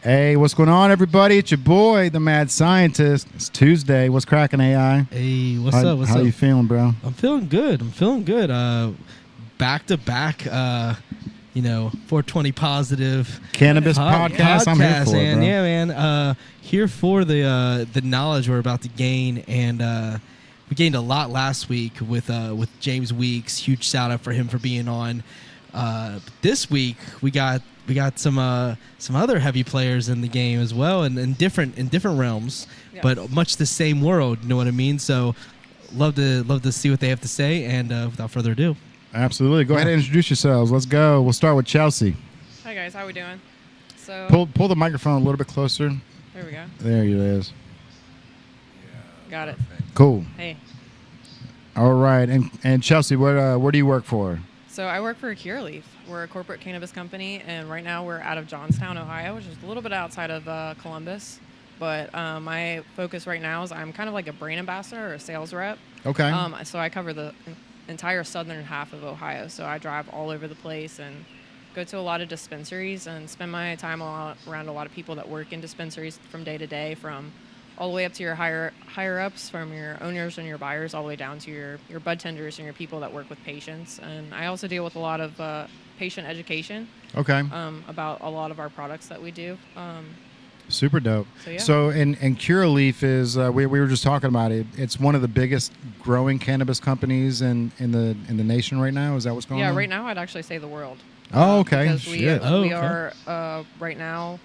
Hey, what's going on, everybody? It's your boy, the Mad Scientist. It's Tuesday. What's cracking, AI? Hey, what's up? How you feeling, bro? I'm feeling good. Back to back, 420 positive Cannabis podcast. I'm here for it, bro. Yeah, man. Here for the knowledge we're about to gain, and we gained a lot last week with James Weeks. Huge shout out for him for being on. This week we got some other heavy players in the game as well, and in different realms, yes, but much the same world. You know what I mean? So love to see what they have to say. And without further ado, absolutely, go ahead and introduce yourselves. Let's go. We'll start with Chelsea. Hi guys, how we doing? So pull the microphone a little bit closer. There we go. There it is. Got it. Cool. Hey. All right, and Chelsea, where do you work for? So I work for Curaleaf. We're a corporate cannabis company, and right now we're out of Johnstown, Ohio, which is a little bit outside of Columbus. But my focus right now is I'm kind of like a brand ambassador or a sales rep. Okay. So I cover the entire southern half of Ohio. So I drive all over the place and go to a lot of dispensaries and spend my time around a lot of people that work in dispensaries from day to day, from all the way up to your higher ups, from your owners and your buyers, all the way down to your bud tenders and your people that work with patients. And I also deal with a lot of patient education. Okay. About a lot of our products that we do. Super dope. So, yeah. So and Curaleaf is we were just talking about it. It's one of the biggest growing cannabis companies in the nation right now. Is that what's going on? Yeah, right now I'd actually say the world. Oh, okay. Because we okay. are right now.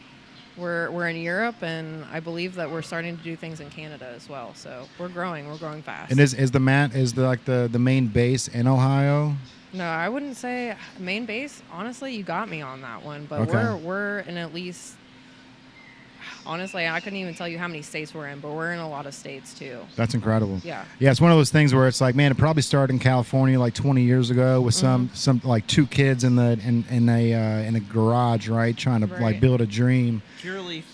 We're in Europe, and I believe that we're starting to do things in Canada as well. So we're growing fast. And is the main base in Ohio? No, I wouldn't say main base. Honestly, you got me on that one. But okay. we're in at least. Honestly, I couldn't even tell you how many states we're in, but we're in a lot of states too. That's incredible. Yeah. Yeah, it's one of those things where it's like, man, it probably started in California like 20 years ago with some like two kids in a garage, right, trying to like build a dream. Curaleaf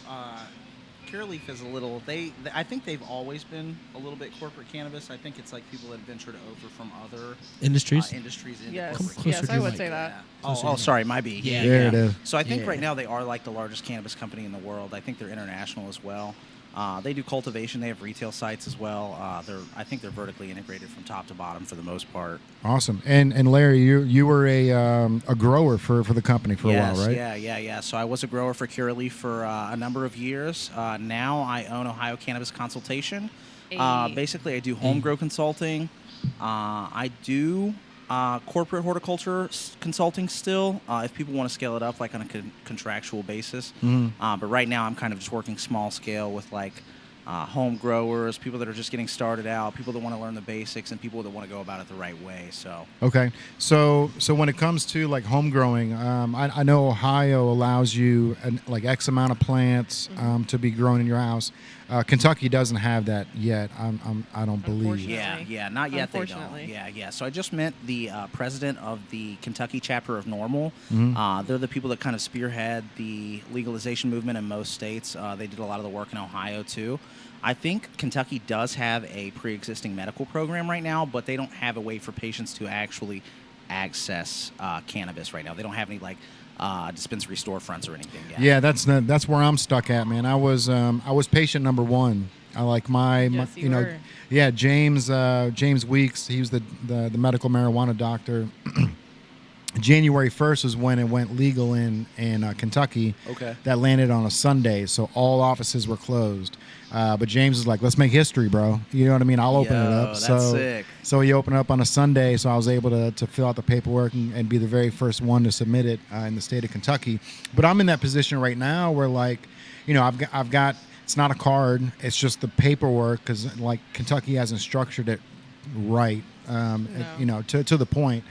is a little. I think they've always been a little bit corporate cannabis. I think it's like people that ventured over from other industries. Industries into yes, corporate yes, I would say that. Oh, sorry, my B. Yeah, it is. So I think right now they are like the largest cannabis company in the world. I think they're international as well. They do cultivation. They have retail sites as well. I think they're vertically integrated from top to bottom for the most part. Awesome. And Larry, you were a grower for the company for a while, right? Yeah. So I was a grower for Curaleaf for a number of years. Now I own Ohio Cannabis Consultation. Basically, I do home grow consulting. I do corporate horticulture consulting still, if people want to scale it up like on a contractual basis. But right now I'm kind of just working small scale with like home growers, people that are just getting started out, people that want to learn the basics, and people that want to go about it the right way. So okay, so when it comes to like home growing, I know Ohio allows you like X amount of plants to be grown in your house. Kentucky doesn't have that yet. I don't believe. Yeah, not yet. They don't. Yeah. So I just met the president of the Kentucky chapter of Normal. They're the people that kind of spearhead the legalization movement in most states. They did a lot of the work in Ohio too. I think Kentucky does have a pre-existing medical program right now, but they don't have a way for patients to actually access cannabis right now. They don't have any like dispensary storefronts or anything yet. Yeah, that's where I'm stuck at, man. I was patient number one. I like James Weeks. He was the medical marijuana doctor. January 1st is when it went legal in Kentucky. Okay. That landed on a Sunday, so all offices were closed. But James is like, let's make history, bro. You know what I mean? I'll open it up. That's sick. So he opened it up on a Sunday, so I was able to fill out the paperwork and be the very first one to submit it in the state of Kentucky. But I'm in that position right now where, like, I've got it's not a card, it's just the paperwork, because like Kentucky hasn't structured it right, to the point.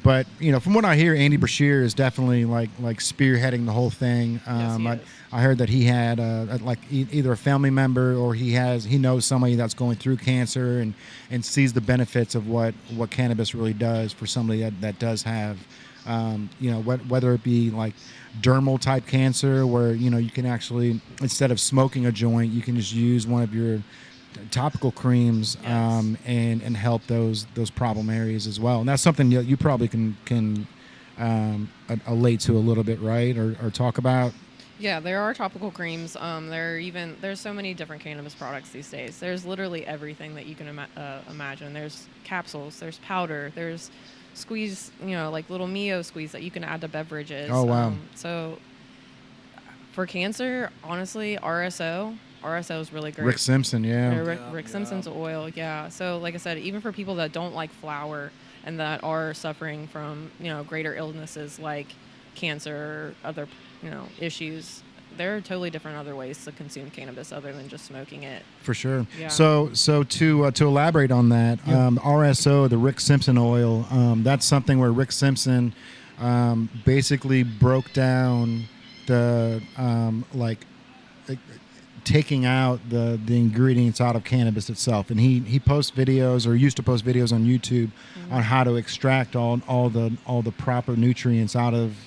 But from what I hear, Andy Brashear is definitely like spearheading the whole thing. Yes, I heard that he had either a family member or he knows somebody that's going through cancer and sees the benefits of what cannabis really does for somebody that does have, whether it be like dermal type cancer, where you can actually, instead of smoking a joint, you can just use one of your topical creams, and help those problem areas as well. And that's something you probably can relate to a little bit, right? Or talk about. Yeah, there are topical creams. There's so many different cannabis products these days. There's literally everything that you can imagine. There's capsules, there's powder, there's squeeze, like little Mio squeeze that you can add to beverages. Oh, wow. So for cancer, honestly, RSO is really great. Rick Simpson, yeah. Rick Simpson's oil, yeah. So like I said, even for people that don't like flower and that are suffering from, greater illnesses like cancer or other, issues, there are totally different other ways to consume cannabis other than just smoking it. For sure. Yeah. So to elaborate on that, RSO, the Rick Simpson oil, that's something where Rick Simpson basically broke down the taking out the ingredients out of cannabis itself, and he posts videos, or used to post videos on YouTube, on how to extract all the proper nutrients out of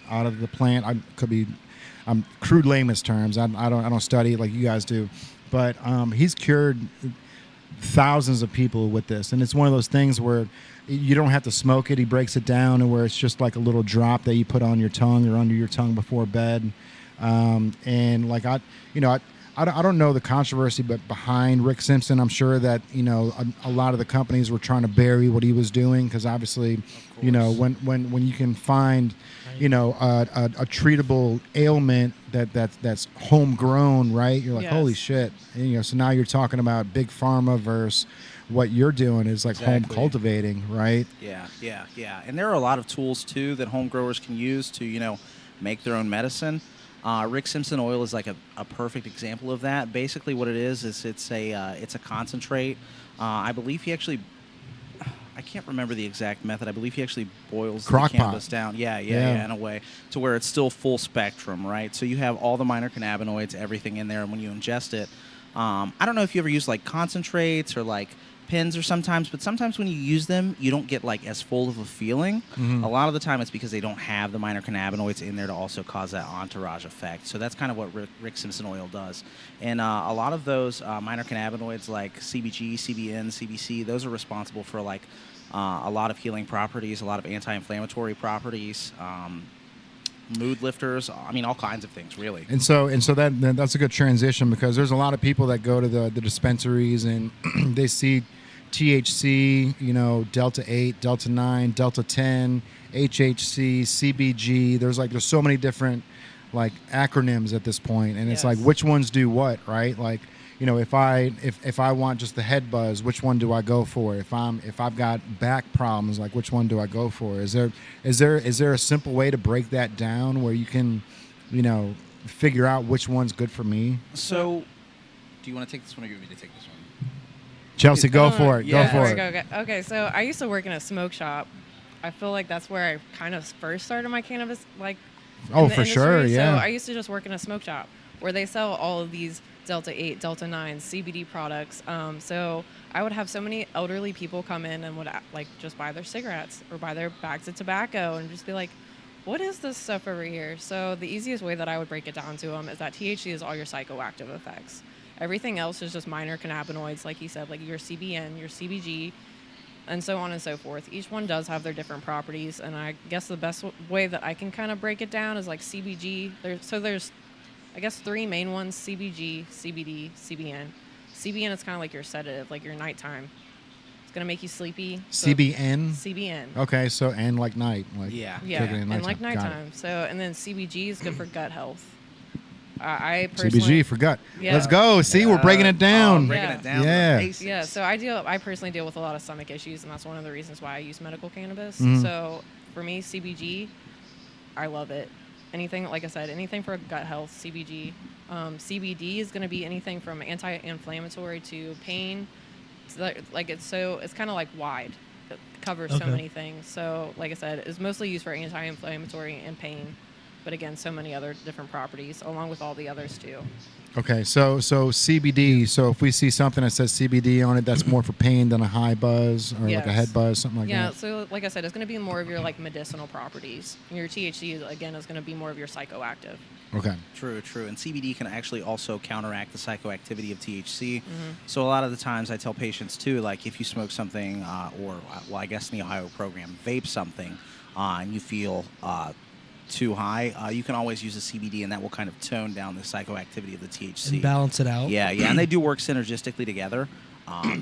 the plant. I could be crude layman's terms. I don't study it like you guys do, but he's cured thousands of people with this, and it's one of those things where you don't have to smoke it. He breaks it down, and where it's just like a little drop that you put on your tongue or under your tongue before bed, and like I don't know the controversy, but behind Rick Simpson, I'm sure that a lot of the companies were trying to bury what he was doing, because obviously, when you can find a treatable ailment that's homegrown, right? You're like, Yes. holy shit. And, so now you're talking about big pharma versus what you're doing is like home cultivating, right? Yeah. And there are a lot of tools too that home growers can use to make their own medicine. Rick Simpson oil is like a perfect example of that. Basically, what it is it's a concentrate. I believe he actually, I can't remember the exact method. I believe he actually boils the cannabis down. Yeah, in a way to where it's still full spectrum, right? So you have all the minor cannabinoids, everything in there, and when you ingest it, I don't know if you ever use like concentrates or like pins or but sometimes when you use them, you don't get like as full of a feeling. A lot of the time it's because they don't have the minor cannabinoids in there to also cause that entourage effect. So that's kind of what Rick Simpson oil does. And a lot of those minor cannabinoids like CBG, CBN, CBC, those are responsible for like a lot of healing properties, a lot of anti-inflammatory properties, mood lifters, all kinds of things, really. And so that's a good transition, because there's a lot of people that go to the dispensaries and they see THC, Delta 8, Delta 9, Delta 10, HHC, CBG. There's so many different like acronyms at this point, and it's like, which ones do what, right? Like, if I want just the head buzz, which one do I go for? If I've got back problems, like which one do I go for? Is there a simple way to break that down where you can, figure out which one's good for me? So, do you want to take this one, or you want me to take this one? Chelsea, go for it. Yeah. Go for it. Okay, so I used to work in a smoke shop. I feel like that's where I kind of first started my cannabis, like. Oh, for sure, yeah. So I used to just work in a smoke shop where they sell all of these Delta 8, Delta 9, CBD products. So I would have so many elderly people come in and would like just buy their cigarettes or buy their bags of tobacco and just be like, what is this stuff over here? So the easiest way that I would break it down to them is that THC is all your psychoactive effects. Everything else is just minor cannabinoids, like he said, like your CBN, your CBG, and so on and so forth. Each one does have their different properties, and I guess the best way that I can kind of break it down is like CBG. There's I guess three main ones: CBG, CBD, CBN. CBN is kind of like your sedative, like your nighttime. It's gonna make you sleepy. So CBN. CBN. Okay, so and like night, like Yeah, take it at and like nighttime. Got it. nighttime. So and then CBG is good for gut health. I personally CBG for gut. Yeah. Let's go. See, we're breaking it down. Breaking it down. Yeah. To the basics. Yeah, so I personally deal with a lot of stomach issues, and that's one of the reasons why I use medical cannabis. Mhm. So for me, CBG, I love it. Anything, like I said, anything for gut health, CBG. CBD is going to be anything from anti-inflammatory to pain. It's kind of like wide. It covers so many things. So like I said, it's mostly used for anti-inflammatory and pain. But again, so many other different properties, along with all the others too. Okay, so CBD. So if we see something that says CBD on it, that's more for pain than a high buzz or like a head buzz, something like that. Yeah. So like I said, it's going to be more of your like medicinal properties. Your THC again is going to be more of your psychoactive. Okay. True. And CBD can actually also counteract the psychoactivity of THC. So a lot of the times I tell patients too, like if you smoke something, I guess in the Ohio program, vape something, and you feel too high, you can always use a CBD, and that will kind of tone down the psychoactivity of the THC. And balance it out. Yeah, and they do work synergistically together.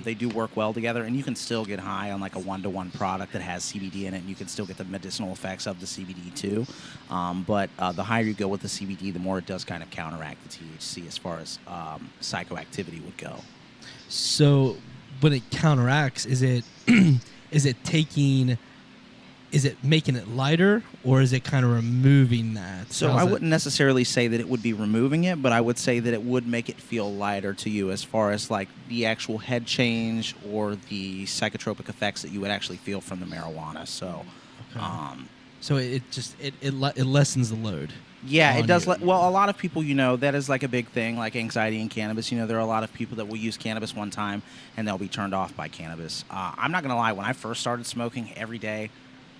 They do work well together, and you can still get high on like a 1-to-1 product that has CBD in it, and you can still get the medicinal effects of the CBD too. But the higher you go with the CBD, the more it does kind of counteract the THC as far as psychoactivity would go. So when it counteracts, is it making it lighter, or is it kind of removing that? So I wouldn't necessarily say that it would be removing it, but I would say that it would make it feel lighter to you as far as like the actual head change or the psychotropic effects that you would actually feel from the marijuana. So, okay. So it lessens the load. Yeah, it does. Well, a lot of people, that is like a big thing, like anxiety in cannabis. There are a lot of people that will use cannabis one time and they'll be turned off by cannabis. I'm not going to lie. When I first started smoking every day,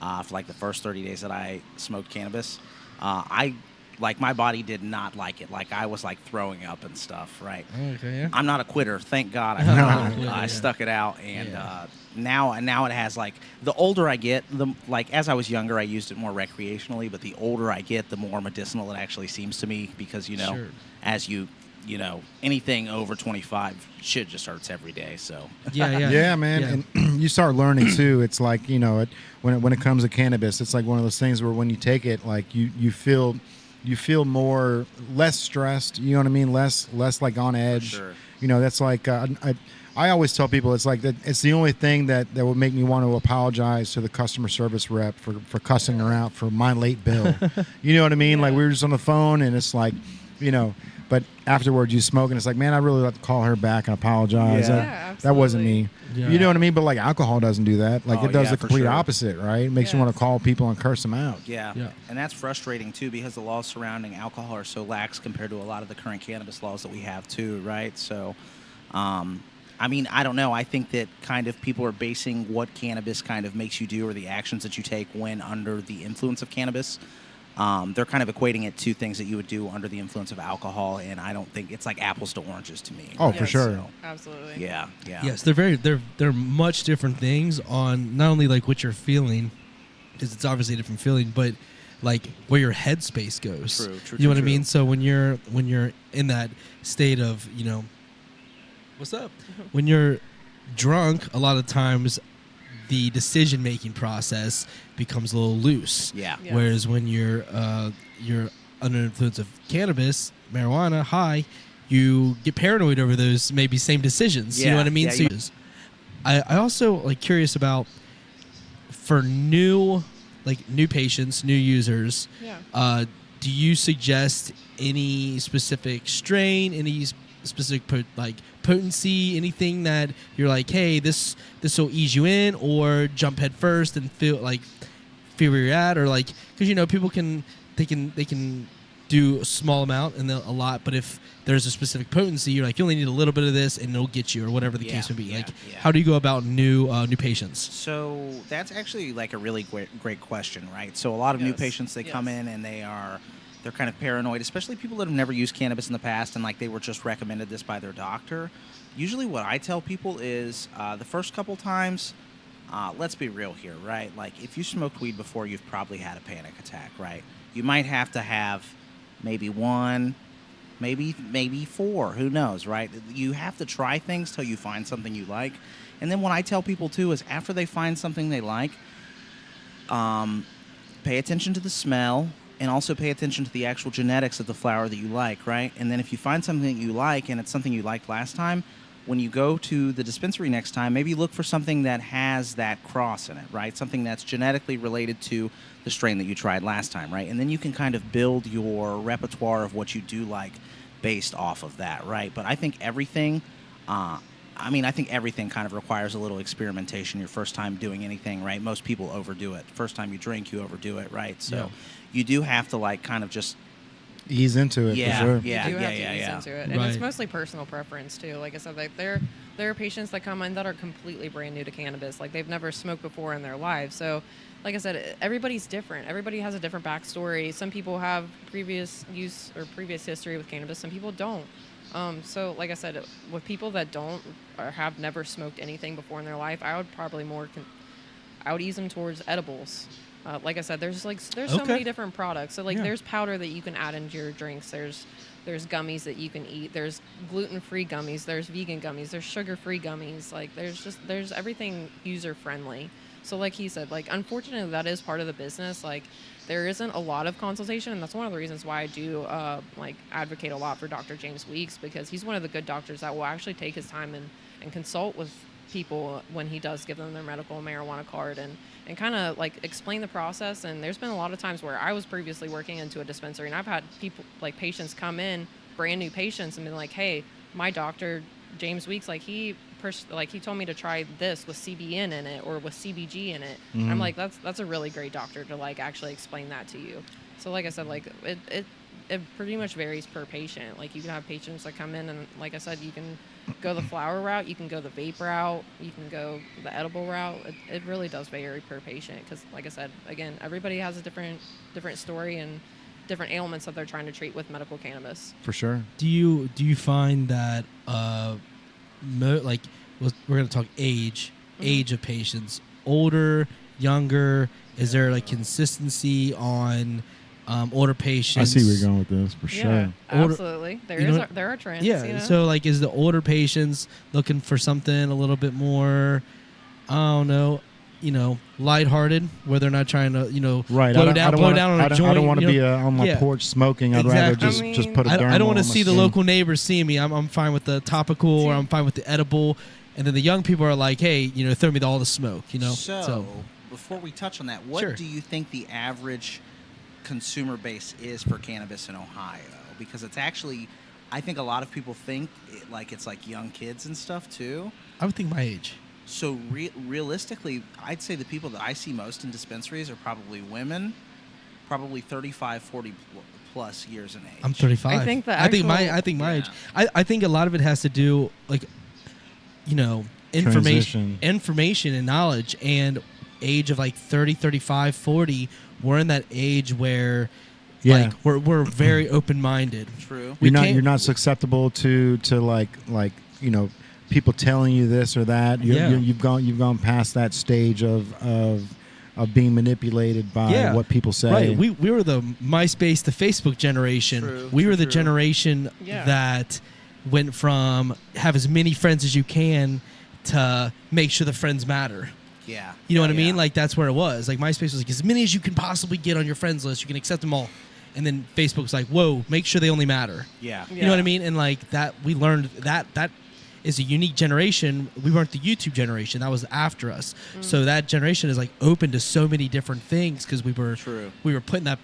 for like the first 30 days that I smoked cannabis, my body did not like it. Like I was like throwing up and stuff, right? Okay, yeah. I'm not a quitter, thank God. I stuck it out, and now it has like, the older I get, as I was younger, I used it more recreationally, but the older I get, the more medicinal it actually seems to me, because Sure. as you anything over 25 shit just hurts every day. So yeah, man. Yeah. And you start learning too. It's like, when it comes to cannabis, it's like one of those things where when you take it, like you feel more, less stressed. You know what I mean? Less like on edge. For sure. That's like I always tell people, it's like that. It's the only thing that would make me want to apologize to the customer service rep for cussing her out for my late bill. You know what I mean? Yeah. Like we were just on the phone, and it's like, But afterwards, you smoke, and it's like, man, I really have to call her back and apologize. Yeah. That wasn't me. Yeah. You know what I mean? But like alcohol doesn't do that. Like it does the for complete sure. opposite, right? It makes you Yes. want to call people and curse them out. Yeah. Yeah. And that's frustrating too, because the laws surrounding alcohol are so lax compared to a lot of the current cannabis laws that we have too, right? So, I don't know. I think that kind of people are basing what cannabis kind of makes you do, or the actions that you take when under the influence of cannabis. They're kind of equating it to things that you would do under the influence of alcohol, and I don't think it's like apples to oranges to me. Oh, right? for sure. So, Absolutely. yeah. Yes, they're much different things on not only like what you're feeling, because it's obviously a different feeling, but like where your headspace goes. True, You know what I true. mean? So when you're in that state of, what's up? When you're drunk, a lot of times the decision-making process becomes a little loose. Yeah. Yes. Whereas when you're under the influence of cannabis, marijuana, high, you get paranoid over those maybe same decisions. You know Yeah, what I mean? yeah, So I also like curious about, for new patients, new users. Yeah. Do you suggest any specific strain, any specific potency, anything that you're like, hey, this will ease you in, or jump head first and feel where you're at, or like, because people can do a small amount and a lot, but if there's a specific potency, you're like, you only need a little bit of this and it'll get you, or whatever the case may be. Yeah. How do you go about new patients? So that's actually like a really great question, right? So a lot of new Yes. patients, they come Yes. in and they're kind of paranoid, especially people that have never used cannabis in the past and like they were just recommended this by their doctor. Usually what I tell people is the first couple times, let's be real here, right? Like if you smoked weed before, you've probably had a panic attack, right? You might have to have maybe one, maybe four, who knows, right? You have to try things till you find something you like. And then what I tell people too is after they find something they like, pay attention to the smell, and also pay attention to the actual genetics of the flower that you like, right? And then if you find something that you like and it's something you liked last time, when you go to the dispensary next time, maybe look for something that has that cross in it, right? Something that's genetically related to the strain that you tried last time, right? And then you can kind of build your repertoire of what you do like based off of that, right? But I think everything, everything kind of requires a little experimentation your first time doing anything, right? Most people overdo it. First time you drink, you overdo it, right? So you do have to like kind of just Ease into it, for sure. You do have to ease into it, and Right. it's mostly personal preference too. Like I said, like there are patients that come in that are completely brand new to cannabis, like they've never smoked before in their lives. So, like I said, everybody's different. Everybody has a different backstory. Some people have previous use or previous history with cannabis. Some people don't. So, like I said, with people that don't or have never smoked anything before in their life, I would probably I would ease them towards edibles. Like I said, there's so Okay. many different products. So like Yeah. there's powder that you can add into your drinks. There's gummies that you can eat. There's gluten-free gummies. There's vegan gummies. There's sugar-free gummies. Like there's everything user-friendly. So like he said, like unfortunately that is part of the business. Like there isn't a lot of consultation, and that's one of the reasons why I do like advocate a lot for Dr. James Weeks, because he's one of the good doctors that will actually take his time and consult with people when he does give them their medical marijuana card and kind of like explain the process. And there's been a lot of times where I was previously working into a dispensary, and I've had people like patients come in, brand new patients, and been like, hey, my doctor James Weeks, like he told me to try this with CBN in it or with CBG in it. Mm-hmm. I'm like, that's a really great doctor to like actually explain that to you. So like I said, like it pretty much varies per patient. Like you can have patients that come in, and like I said, you can go the flower route, you can go the vape route, you can go the edible route. It really does vary per patient, because like I said, again, everybody has a different story and different ailments that they're trying to treat with medical cannabis. For sure. Do you find that like we're going to talk age of patients, older, younger? Is there like consistency on older patients? I see where you're going with this, for Yeah, sure. absolutely. There are trends. Yeah. You know? So like, is the older patients looking for something a little bit more, I don't know, lighthearted, where they're not trying to, Right. blow down on a joint. I don't want to you be know? on my Yeah. porch smoking. I'd Exactly. rather I just mean, put a I don't want to see the local neighbors seeing me. I'm fine with the topical, or I'm fine with the edible. And then the young people are like, hey, throw me all the smoke, So, before we touch on that, what Sure. do you think the average consumer base is for cannabis in Ohio? Because it's actually, I think a lot of people think it's like young kids and stuff too. I would think my age. So realistically, I'd say the people that I see most in dispensaries are probably women, probably 35, 40 plus years in age. I'm 35. I think my age. I think a lot of it has to do information and knowledge, and age of like 30, 35, 40. We're in that age where we're very open-minded. True. You're not susceptible to people telling you this or that. You've gone past that stage of being manipulated by what people say. Right. We were the MySpace to Facebook generation. True, we were the true. generation that went from have as many friends as you can to make sure the friends matter. Yeah. You know what I mean? Like, that's where it was. Like, MySpace was like, as many as you can possibly get on your friends list, you can accept them all. And then Facebook's like, whoa, make sure they only matter. Yeah. You know what I mean? And like that, we learned that is a unique generation. We weren't the YouTube generation. That was after us. So that generation is like open to so many different things, because we were put in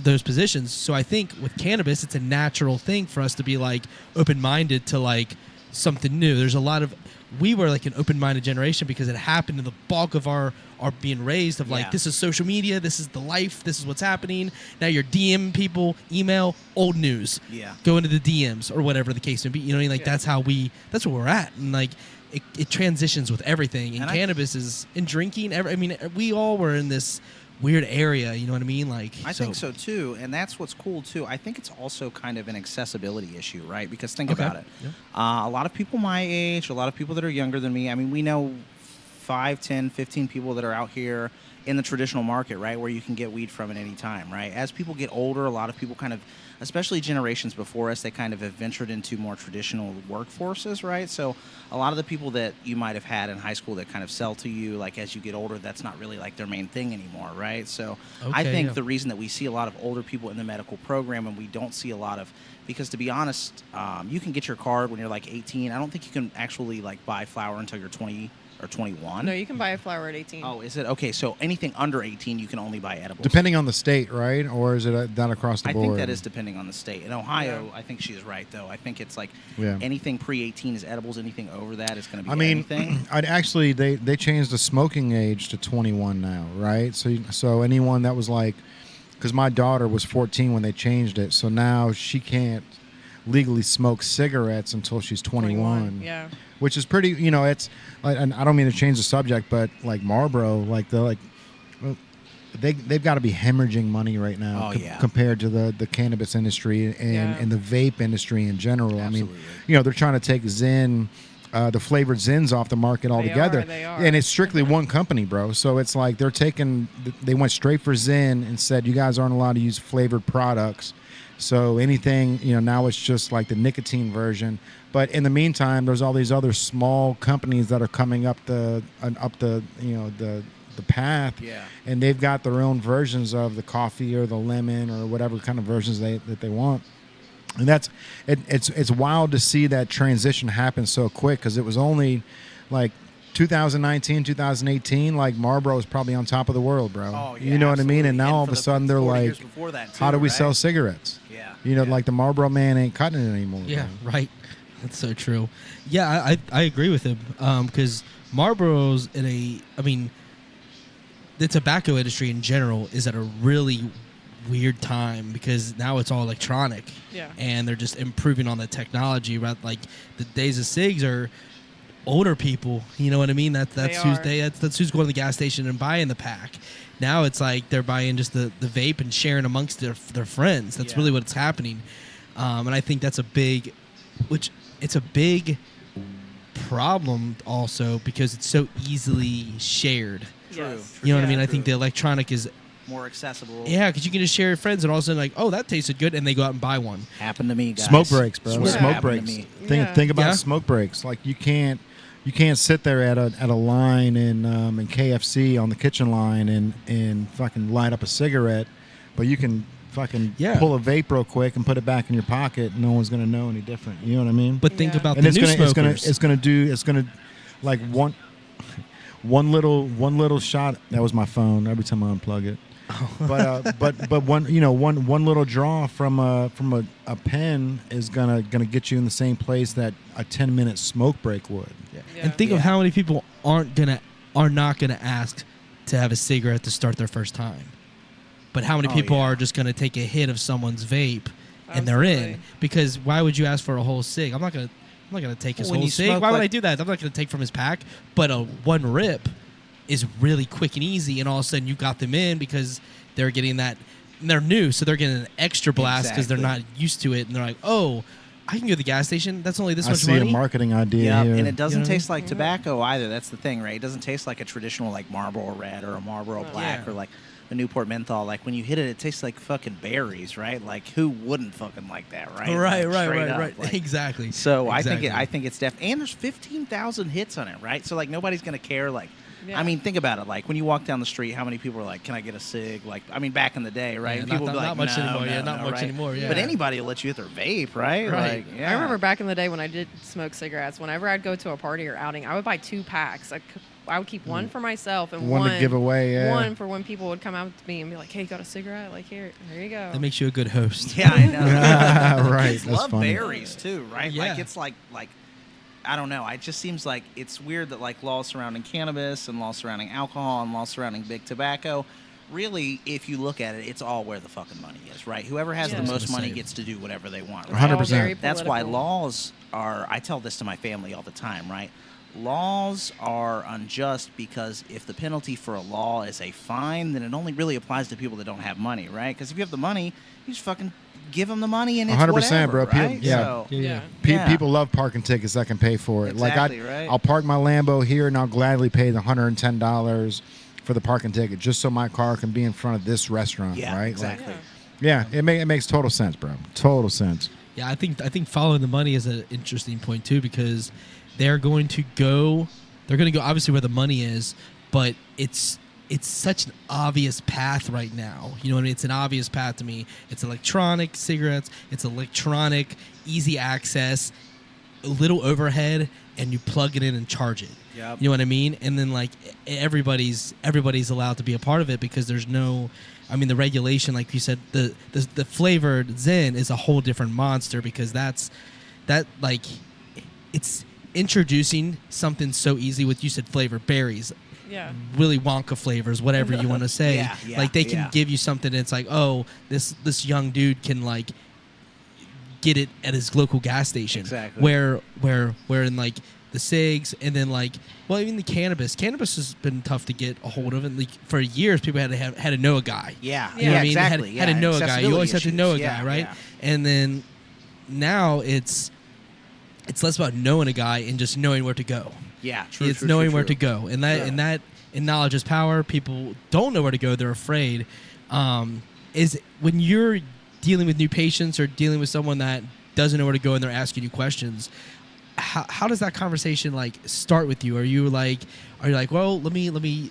those positions. So I think with cannabis, it's a natural thing for us to be like open-minded to like something new. There's a lot of, we were like an open-minded generation because it happened in the bulk of our being raised of like, this is social media, this is the life, this is what's happening. Now you're DM people, email, old news. Yeah. Go into the DMs or whatever the case may be. You know what I mean? Like that's where we're at. And like it transitions with everything. And cannabis is in drinking. We all were in this weird area, you know what I mean? Like I think so too, and that's what's cool too. I think it's also kind of an accessibility issue, right? Because think about it. Yeah. A lot of people my age, a lot of people that are younger than me, we know 5, 10, 15 people that are out here in the traditional market, right, where you can get weed from at any time, right? As people get older, a lot of people kind of, especially generations before us, they kind of have ventured into more traditional workforces, right? So a lot of the people that you might have had in high school that kind of sell to you, like as you get older, that's not really like their main thing anymore, right? So I think the reason that we see a lot of older people in the medical program and we don't see a lot of, because to be honest, you can get your card when you're like 18. I don't think you can actually like buy flower until you're 20 or 21. No, you can buy a flower at 18. Oh, is it? Okay, so anything under 18, you can only buy edibles. Depending on the state, right? Or is it done across the board? I think that is depending on the state. In Ohio, I think she is right, though. I think it's like anything pre-18 is edibles. Anything over that is going to be anything. I'd actually, they changed the smoking age to 21 now, right? So anyone that was like, because my daughter was 14 when they changed it, so now she can't legally smoke cigarettes until she's 21. Yeah. Which is pretty, it's, and I don't mean to change the subject, but like Marlboro, they've got to be hemorrhaging money right now compared to the cannabis industry and the vape industry in general. Absolutely. They're trying to take Zen the flavored Zins off the market altogether. They are. And it's strictly one company, bro. So it's like they went straight for Zin and said, you guys aren't allowed to use flavored products. So anything, now it's just like the nicotine version. But in the meantime, there's all these other small companies that are coming up the path, and they've got their own versions of the coffee or the lemon or whatever kind of versions that they want. And it's wild to see that transition happen so quick, because it was only like 2019, 2018, like Marlboro was probably on top of the world, bro. Oh, yeah, you know absolutely. what I mean? And now And all of for a the sudden they're 40 like, years before that too, how do we right? sell cigarettes? Yeah. Like the Marlboro man ain't cutting it anymore. Yeah, bro. right. That's so true. Yeah, I agree with him, because Marlboro's the tobacco industry in general is at a really weird time, because now it's all electronic. Yeah. And they're just improving on the technology. Right? Like the days of cigs are older people. You know what I mean? That's who's going to the gas station and buying the pack. Now it's like they're buying just the vape and sharing amongst their friends. That's really what's happening. And I think that's a big problem also, because it's so easily shared. Yes. You know what I mean? I True. think the electronic is More accessible. Yeah, because you can just share your friends, and all of a sudden, like, oh, that tasted good, and they go out and buy one. Happened to me, guys. Smoke breaks, bro. Swear it Smoke happened to breaks. me. Think about Yeah. smoke breaks. Like you can't sit there at a line in KFC on the kitchen line and fucking light up a cigarette, but you can fucking pull a vape real quick and put it back in your pocket. No one's gonna know any different. You know what I mean? But think Yeah. about And the new smokers. it's gonna like one little shot. That was my phone. Every time I unplug it. But one little draw from a pen is gonna get you in the same place that a 10-minute smoke break would. Yeah. And think of how many people are not gonna ask to have a cigarette to start their first time. But how many people are just gonna take a hit of someone's vape and they're in? Absolutely. Because why would you ask for a whole cig? I'm not gonna take his When whole you cig. smoke, Why would like- I do that? I'm not gonna take from his pack. But a one rip is really quick and easy, and all of a sudden you got them in because they're getting that. And they're new, so they're getting an extra blast because they're not used to it, and they're like, oh, I can go to the gas station. That's only this I much see money. a marketing idea Yeah, here. and it doesn't You know what I taste like tobacco either. That's the thing, right? It doesn't taste like a traditional like Marlboro Red or a Marlboro Black Yeah. or like a Newport Menthol. Like when you hit it, it tastes like fucking berries, right? Like who wouldn't fucking like that, right? Right, Like, straight up, right. like- Exactly. So Exactly. I think it's and there's 15,000 hits on it, right? So like nobody's gonna care. Like, Yeah. I mean, think about it. Like when you walk down the street, how many people are like, "Can I get a cig?" Like, I mean, back in the day, right? Yeah, And people would be not like, much "No, anymore. no, Yeah, not no," much right? anymore. Yeah. But anybody will let you hit their vape, right? Right. Like, yeah. I remember back in the day when I did smoke cigarettes, whenever I'd go to a party or outing, I would buy 2 packs. I would keep one for myself and One to give away, yeah. one for when people would come out to me and be like, "Hey, got a cigarette? Like here you go." That makes you a good host. Yeah, I know. Right, Kids that's love funny. berries too, right? Yeah. Like it's like I don't know. It just seems like it's weird that like laws surrounding cannabis and laws surrounding alcohol and laws surrounding big tobacco. Really, if you look at it, it's all where the fucking money is, right? Whoever has Yeah. the I was most gonna money say. gets to do whatever they want. It's Right? all 100%. very That's why political. laws are. I tell this to my family all the time, right? Laws are unjust because if the penalty for a law is a fine, then it only really applies to people that don't have money, right? Because if you have the money, you just fucking give them the money and it's 100%, whatever, bro. People- right? yeah. So, Yeah. Yeah. People love parking tickets that can pay for it. Exactly, like right. I'll park my Lambo here and I'll gladly pay the $110 for the parking ticket just so my car can be in front of this restaurant. Yeah, right? exactly. Yeah. Like, it makes total sense, bro. Total sense. Yeah, I think following the money is an interesting point too, because they're going to go obviously where the money is, but it's such an obvious path right now. You know what I mean? It's an obvious path to me. It's electronic cigarettes, it's electronic, easy access, a little overhead, and you plug it in and charge it. Yep. You know what I mean? And then like everybody's allowed to be a part of it because there's no, I mean, the regulation, like you said, the flavored Zen is a whole different monster because that like it's introducing something so easy with, you said flavored berries, Yeah. Willy Wonka flavors, whatever you want to say. Yeah, like they can yeah. give you something. It's like, oh, this young dude can like get it at his local gas station. Exactly. Where in like the cigs and then like, well, even the cannabis has been tough to get a hold of, and like for years people had to know a guy. Yeah, You know what I mean? exactly. Had to know a guy. You always have to know a Accessibility guy, right? issues, And then now it's it's less about knowing a guy and just knowing where to go. Yeah, true. It's knowing where to go, and knowledge is power. People don't know where to go; they're afraid. Is when you're dealing with new patients or dealing with someone that doesn't know where to go and they're asking you questions. How does that conversation like start with you? Are you like, well, let me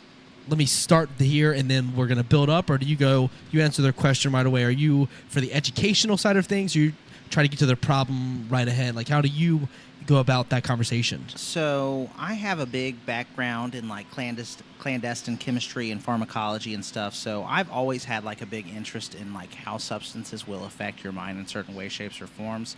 start here and then we're gonna build up, or do you answer their question right away? Are you for the educational side of things, or you try to get to their problem right ahead? Like, how do you go about that conversation? So I have a big background in like clandestine chemistry and pharmacology and stuff. So I've always had like a big interest in like how substances will affect your mind in certain ways, shapes, or forms.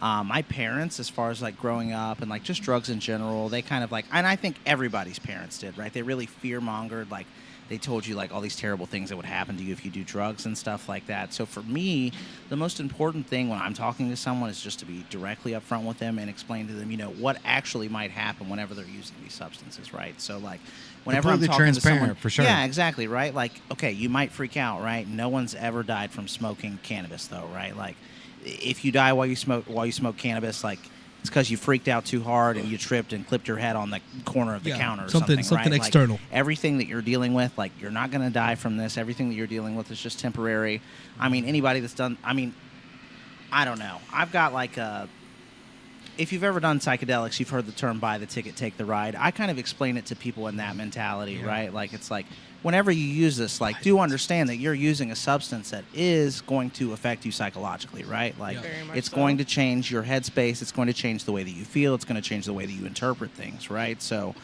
My parents, as far as like growing up and like just drugs in general, they kind of like, and I think everybody's parents did, right? They really fear-mongered, like they told you like all these terrible things that would happen to you if you do drugs and stuff like that. So for me, the most important thing when I'm talking to someone is just to be directly upfront with them and explain to them, what actually might happen whenever they're using these substances, right? So like whenever I'm talking to someone, for sure. Yeah, exactly, right? Like, okay, you might freak out, right? No one's ever died from smoking cannabis though, right? Like if you die while you smoke cannabis, like it's because you freaked out too hard and you tripped and clipped your head on the corner of the counter or something, something right? external. Like, everything that you're dealing with, like you're not going to die from this. Everything that you're dealing with is just temporary. I mean, anybody that's done, I don't know. I've got like if you've ever done psychedelics, you've heard the term buy the ticket, take the ride. I kind of explain it to people in that mentality, right? Like it's like whenever you use this, like do understand that you're using a substance that is going to affect you psychologically, right? Like it's going to change your headspace. It's going to change the way that you feel. It's going to change the way that you interpret things, right? So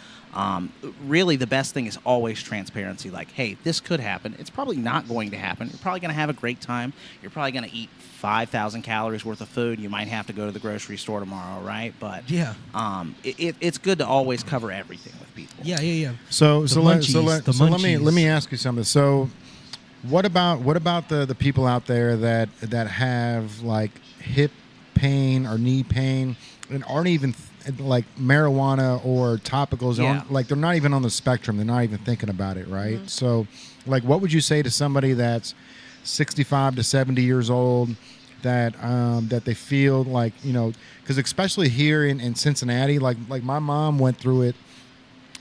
really the best thing is always transparency. Like, hey, this could happen. It's probably not going to happen. You're probably going to have a great time. You're probably going to eat 5,000 calories worth of food. You might have to go to the grocery store tomorrow, right? But it's good to always cover everything with people. Yeah. So let me ask you something. So what about the people out there that have like hip pain or knee pain and aren't even like marijuana or topicals? Like they're not even on the spectrum. They're not even thinking about it, right? Mm-hmm. So like what would you say to somebody that's 65 to 70 years old that they feel like, because especially here in Cincinnati, like my mom went through it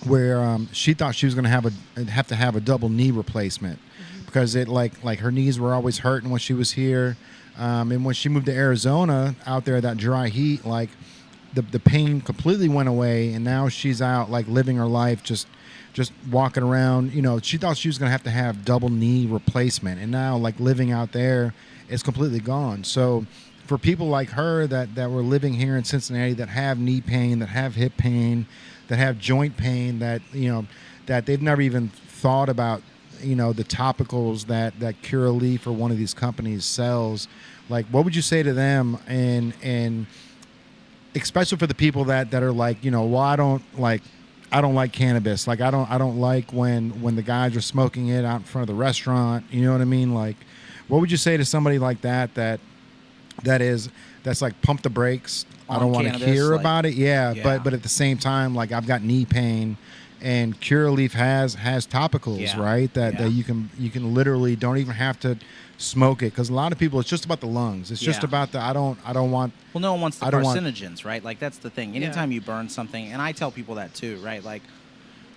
where she thought she was going to have to have a double knee replacement because it like her knees were always hurting when she was here, and when she moved to Arizona out there, that dry heat, like the pain completely went away, and now she's out like living her life just walking around. She thought she was going to have double knee replacement, and now like living out there, it's completely gone. So for people like her that were living here in Cincinnati that have knee pain, that have hip pain, that have joint pain, that that they've never even thought about the topicals that Curaleaf or one of these companies sells, like what would you say to them? And especially for the people that are like, well, I don't like cannabis. Like I don't like when the guys are smoking it out in front of the restaurant. You know what I mean? Like, what would you say to somebody like that's like pump the brakes? I don't want to hear about it. Yeah. But at the same time, like I've got knee pain, and Curaleaf has topicals, right? That you can literally don't even have to smoke it, because a lot of people, it's just about the lungs. It's just about the I don't want. Well, no one wants the carcinogens, right? Like that's the thing. Anytime you burn something, and I tell people that too, right? Like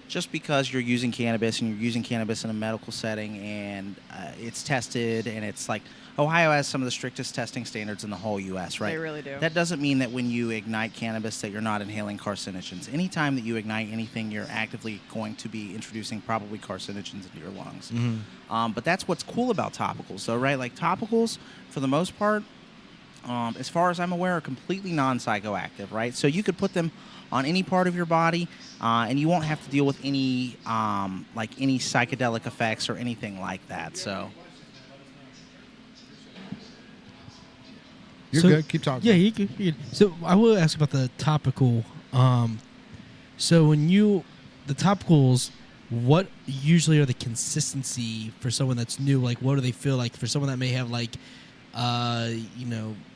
just because you're using cannabis and you're using cannabis in a medical setting and it's tested, and it's like Ohio has some of the strictest testing standards in the whole U.S., right? They really do. That doesn't mean that when you ignite cannabis that you're not inhaling carcinogens. Anytime that you ignite anything, you're actively going to be introducing probably carcinogens into your lungs. Mm-hmm. But that's what's cool about topicals, though, right? Like topicals, for the most part, as far as I'm aware, are completely non-psychoactive, right? So you could put them on any part of your body, and you won't have to deal with any any psychedelic effects or anything like that. So. You're good. Keep talking. Yeah, you're good. So I will ask about the topical. So when the topicals, what usually are the consistency for someone that's new? Like, what do they feel like for someone that may have like,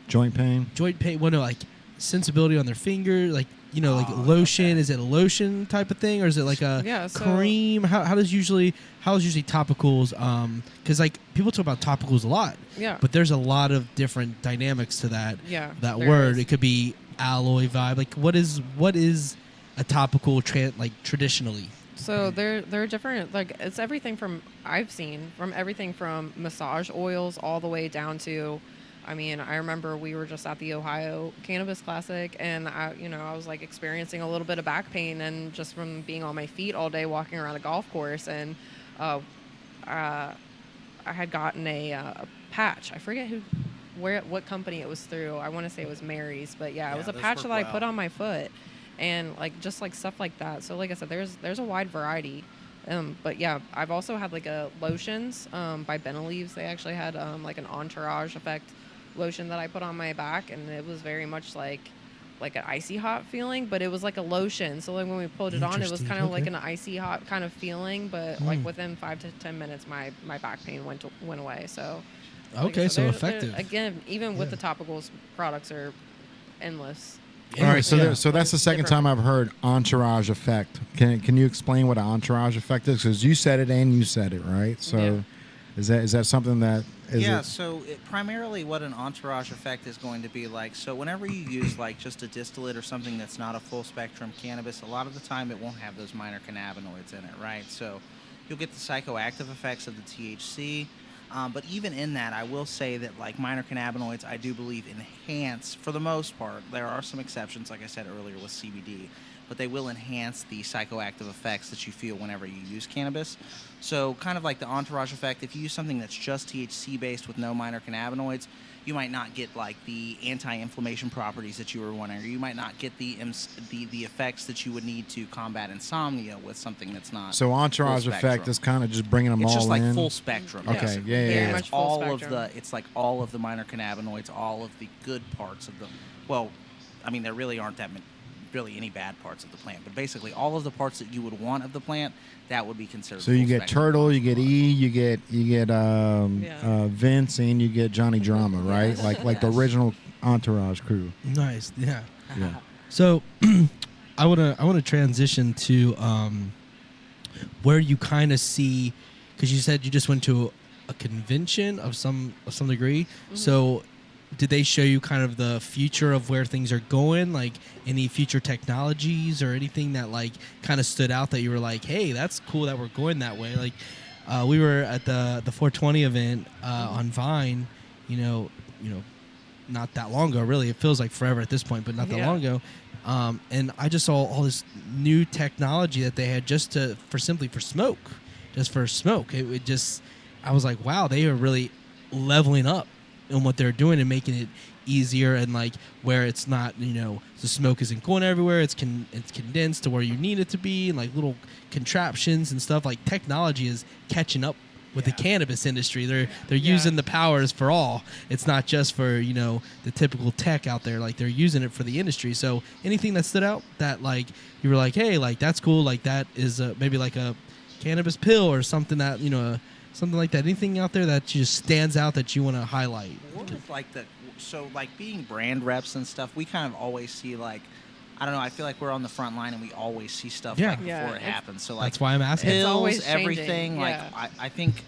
joint pain? Well, no, like sensibility on their finger, like like lotion. Okay. Is it a lotion type of thing, or is it like a cream? How is usually topicals? Because like people talk about topicals a lot. Yeah. But there's a lot of different dynamics to that. Yeah. That word. It could be alloy vibe? Like, what is a topical traditionally? So they're different. Like, it's everything from, I've seen from everything from massage oils all the way down to, I mean, I remember we were just at the Ohio Cannabis Classic, and I was like experiencing a little bit of back pain, and just from being on my feet all day walking around a golf course, and I had gotten a patch. I forget what company it was through. I want to say it was Mary's, but yeah, it was a patch that I put on my foot, and like just like stuff like that. So like I said, there's a wide variety. But yeah, I've also had like a lotions by Benaleaves. They actually had like an entourage effect lotion that I put on my back, and it was very much like an icy hot feeling, but it was like a lotion. So like when we put it on, it was kind of like an icy hot kind of feeling, but like within 5 to 10 minutes, my back pain went away. So okay, like so they're, effective. Again, even with the topicals, products are endless. All right, so that's the second time I've heard entourage effect. Can you explain what an entourage effect is? Because you said it and you said it, right? So is that something that is so primarily what an entourage effect is going to be like, so whenever you use like just a distillate or something that's not a full spectrum cannabis, a lot of the time it won't have those minor cannabinoids in it, right? So you'll get the psychoactive effects of the THC. But even in that, I will say that like minor cannabinoids, I do believe enhance, for the most part. There are some exceptions, like I said earlier with CBD, but they will enhance the psychoactive effects that you feel whenever you use cannabis. So kind of like the entourage effect, if you use something that's just THC based with no minor cannabinoids, you might not get like the anti-inflammation properties that you were wanting, or you might not get the effects that you would need to combat insomnia with something that's not. So entourage effect is kind of just bringing them all in. It's just like full spectrum. Okay, basically. yeah. Much full It's like all of the minor cannabinoids, all of the good parts of them. Well, I mean, there really aren't that really any bad parts of the plant, but basically all of the parts that you would want of the plant, that would be considered. So you get Turtle, you get E, you get Vince, and you get Johnny Drama, right? Like the original Entourage crew. Nice, yeah. Yeah. So I wanna transition to where you kind of see, because you said you just went to a convention of some degree. Mm-hmm. So did they show you kind of the future of where things are going, like any future technologies or anything that like kind of stood out that you were like, hey, that's cool that we're going that way? Like we were at the 420 event on Vine, you know, not that long ago, really. It feels like forever at this point, but not that long ago. And I just saw all this new technology that they had just for smoke. It just, I was like, wow, they are really leveling up in what they're doing and making it easier, and like where it's not, the smoke isn't going everywhere. It's condensed to where you need it to be, and like little contraptions and stuff. Like technology is catching up with the cannabis industry. They're using the powers for all. It's not just for the typical tech out there. Like they're using it for the industry. So anything that stood out that like you were like, hey, like that's cool. Like that is maybe like a cannabis pill or something that something like that. Anything out there that just stands out that you want to highlight? Like being brand reps and stuff, we kind of always see like, I don't know, I feel like we're on the front line and we always see stuff before it happens. So like that's why I'm asking. Pills, it's always everything. Changing. Like I think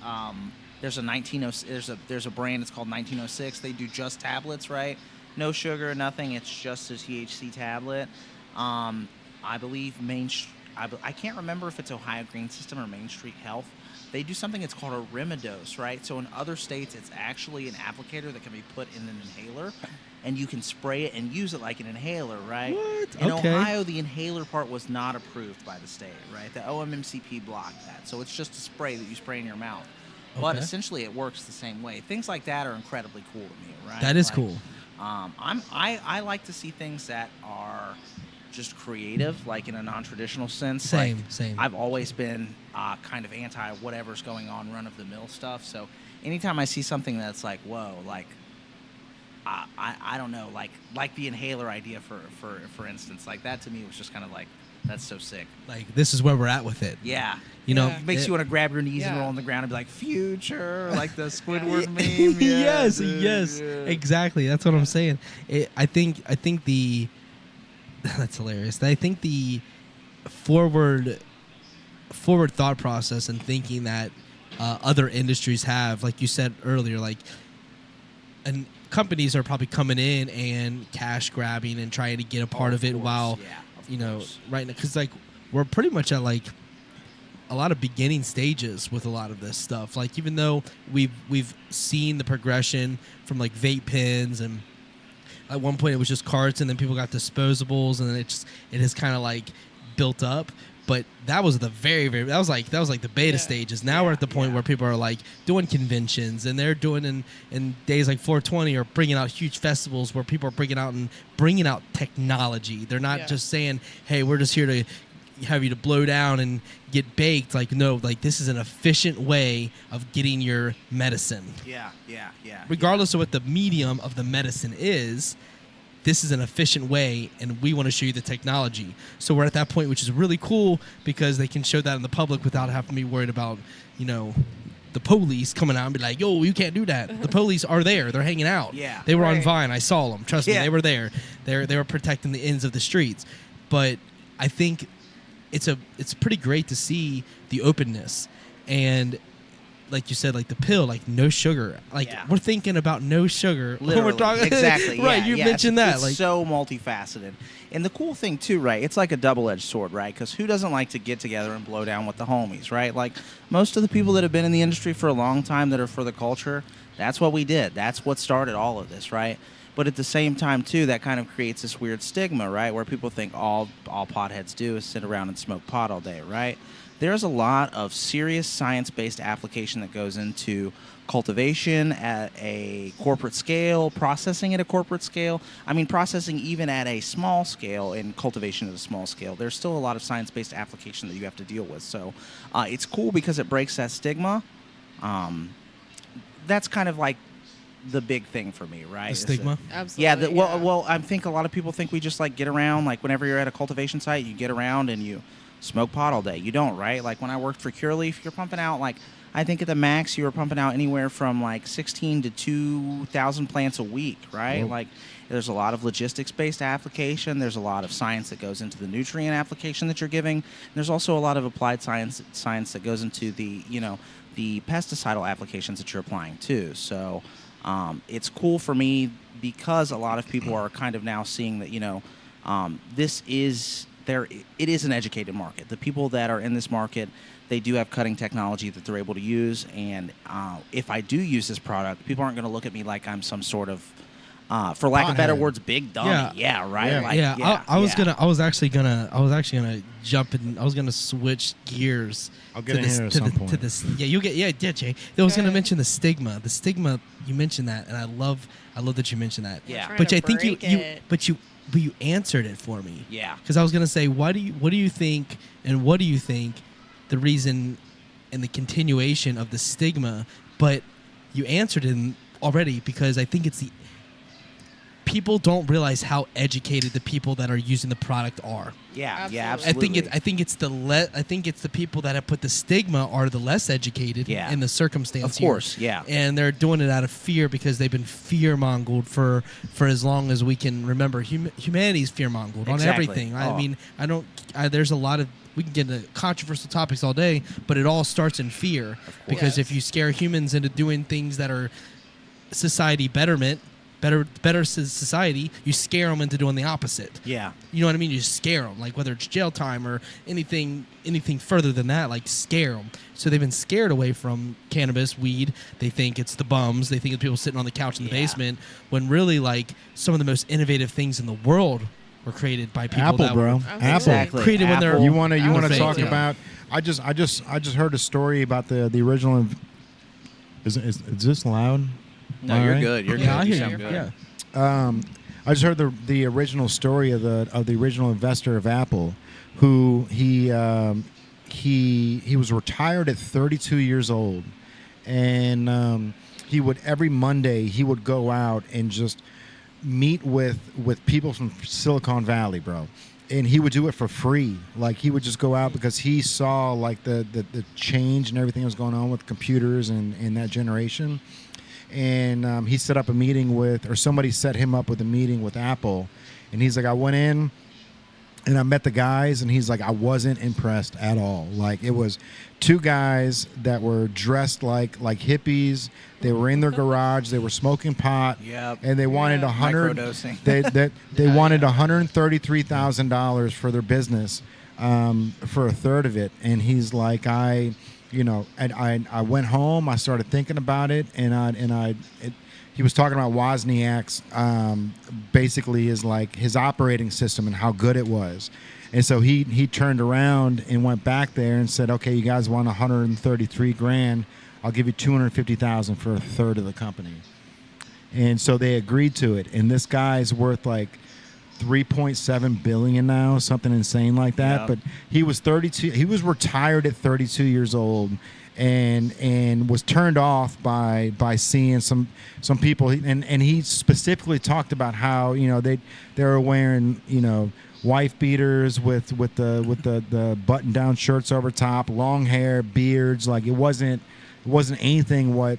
there's a there's a brand, it's called 1906. They do just tablets, right? No sugar, nothing. It's just a THC tablet. I believe I can't remember if it's Ohio Green System or Main Street Health. They do something that's called a Remidose, right? So in other states, it's actually an applicator that can be put in an inhaler, and you can spray it and use it like an inhaler, right? What? In Okay. Ohio, the inhaler part was not approved by the state, right? The OMMCP blocked that. So it's just a spray that you spray in your mouth. But essentially, it works the same way. Things like that are incredibly cool to me, right? That is cool. I like to see things that are just creative, like in a non-traditional sense. Same. I've always been kind of anti whatever's going on, run-of-the-mill stuff. So anytime I see something that's like, whoa, like I don't know, like the inhaler idea for instance, like that to me was just kind of like, that's so sick. Like this is where we're at with it. Yeah. It makes you want to grab your knees and roll on the ground and be like, future, like the Squidward meme. Yeah, yes, exactly. That's what I'm saying. I think the that's hilarious. I think the forward thought process and thinking that other industries have, like you said earlier, like companies are probably coming in and cash grabbing and trying to get a part of it while, right now, because like we're pretty much at like a lot of beginning stages with a lot of this stuff. Like even though we've seen the progression from like vape pens, and at one point it was just carts, and then people got disposables, and then it has kind of like built up. But that was the that was like the beta stages. Now we're at the point where people are like doing conventions, and they're doing in days like 420 or bringing out huge festivals where people are bringing out technology. They're not just saying, "Hey, we're just here to have you to blow down and get baked." Like, no, like this is an efficient way of getting your medicine. Yeah. Regardless of what the medium of the medicine is, this is an efficient way, and we want to show you the technology. So we're at that point, which is really cool because they can show that in the public without having to be worried about, the police coming out and be like, yo, you can't do that. The police are there. They're hanging out. Yeah. They were on Vine. I saw them. Trust me, they were there. They were protecting the ends of the streets. But I think it's pretty great to see the openness. And like you said, like the pill, like no sugar. Like we're thinking about no sugar. Literally, when we're talking, exactly. Right, you mentioned that. It's like so multifaceted. And the cool thing too, right? It's like a double-edged sword, right? Because who doesn't like to get together and blow down with the homies, right? Like most of the people that have been in the industry for a long time that are for the culture, that's what we did. That's what started all of this, right? But at the same time too, that kind of creates this weird stigma, right? Where people think all potheads do is sit around and smoke pot all day, right? There's a lot of serious science-based application that goes into cultivation at a corporate scale, processing at a corporate scale. I mean, processing even at a small scale and cultivation at a small scale. There's still a lot of science-based application that you have to deal with. So it's cool because it breaks that stigma. That's kind of like the big thing for me, right? The stigma? Absolutely. Yeah. Well, I think a lot of people think we just like get around, like whenever you're at a cultivation site, you get around and you smoke pot all day. You don't, right? Like when I worked for Curaleaf, you're pumping out like, I think at the max you were pumping out anywhere from like 16 to 2,000 plants a week, right? Like there's a lot of logistics-based application. There's a lot of science that goes into the nutrient application that you're giving. There's also a lot of applied science that goes into the, the pesticidal applications that you're applying too. So it's cool for me because a lot of people are kind of now seeing that, it is an educated market. The people that are in this market, they do have cutting technology that they're able to use. And if I do use this product, people aren't going to look at me like I'm some sort of, for lack of better words, big dummy. Yeah, right. Yeah. I was actually gonna jump in. I was gonna switch gears. I'll get in here at some point. To this. Yeah, you get. Yeah, Jay. I was gonna mention the stigma. The stigma. You mentioned that, and I love that you mentioned that. Yeah. But I think you answered it for me. Yeah. Because I was gonna say, what do you think the reason and the continuation of the stigma? But you answered it already because I think it's the people don't realize how educated the people that are using the product are. Yeah, Absolutely. absolutely. I think it's the people that have put the stigma are the less educated in the circumstance. Of course, yeah. And they're doing it out of fear because they've been fear-mongled for as long as we can remember. Humanity's fear-mongled on everything. I mean, there's a lot of, we can get into controversial topics all day, but it all starts in fear. Because if you scare humans into doing things that are society betterment, better society, you scare them into doing the opposite. Yeah. You know what I mean? You scare them, like whether it's jail time or anything further than that, like scare them. So they've been scared away from cannabis, weed. They think it's the bums. They think it's people sitting on the couch in the basement. When really, like some of the most innovative things in the world were created by people. Apple, bro. Apple. Exactly. Created when they're. You want to talk Yeah. about? I just heard a story about the original. Is this loud? No, All you're right. good. You're Yeah, good. I You hear sound you. good. Yeah. I just heard the original story of the original investor of Apple, who he was retired at 32 years old, and he would every Monday he would go out and just meet with people from Silicon Valley, bro. And he would do it for free. Like he would just go out because he saw like the change and everything that was going on with computers and that generation. And he set up a meeting somebody set him up with a meeting with Apple. And he's like, I went in And I met the guys, and he's like, I wasn't impressed at all. Like, it was two guys that were dressed like hippies. They were in their garage. They were smoking pot. Yep. And they wanted Microdosing. They wanted $133,000 for their business, for a third of it. And he's like, I went home. I started thinking about it, he was talking about Wozniak's, basically is like his operating system and how good it was. And so he turned around and went back there and said, okay, you guys want 133 grand. I'll give you 250,000 for a third of the company. And so they agreed to it. And this guy's worth like 3.7 billion now, something insane like that. Yeah. But he was 32. He was retired at 32 years old. And was turned off by seeing some people, and he specifically talked about how they were wearing wife beaters with the button down shirts over top, long hair, beards. Like it wasn't anything what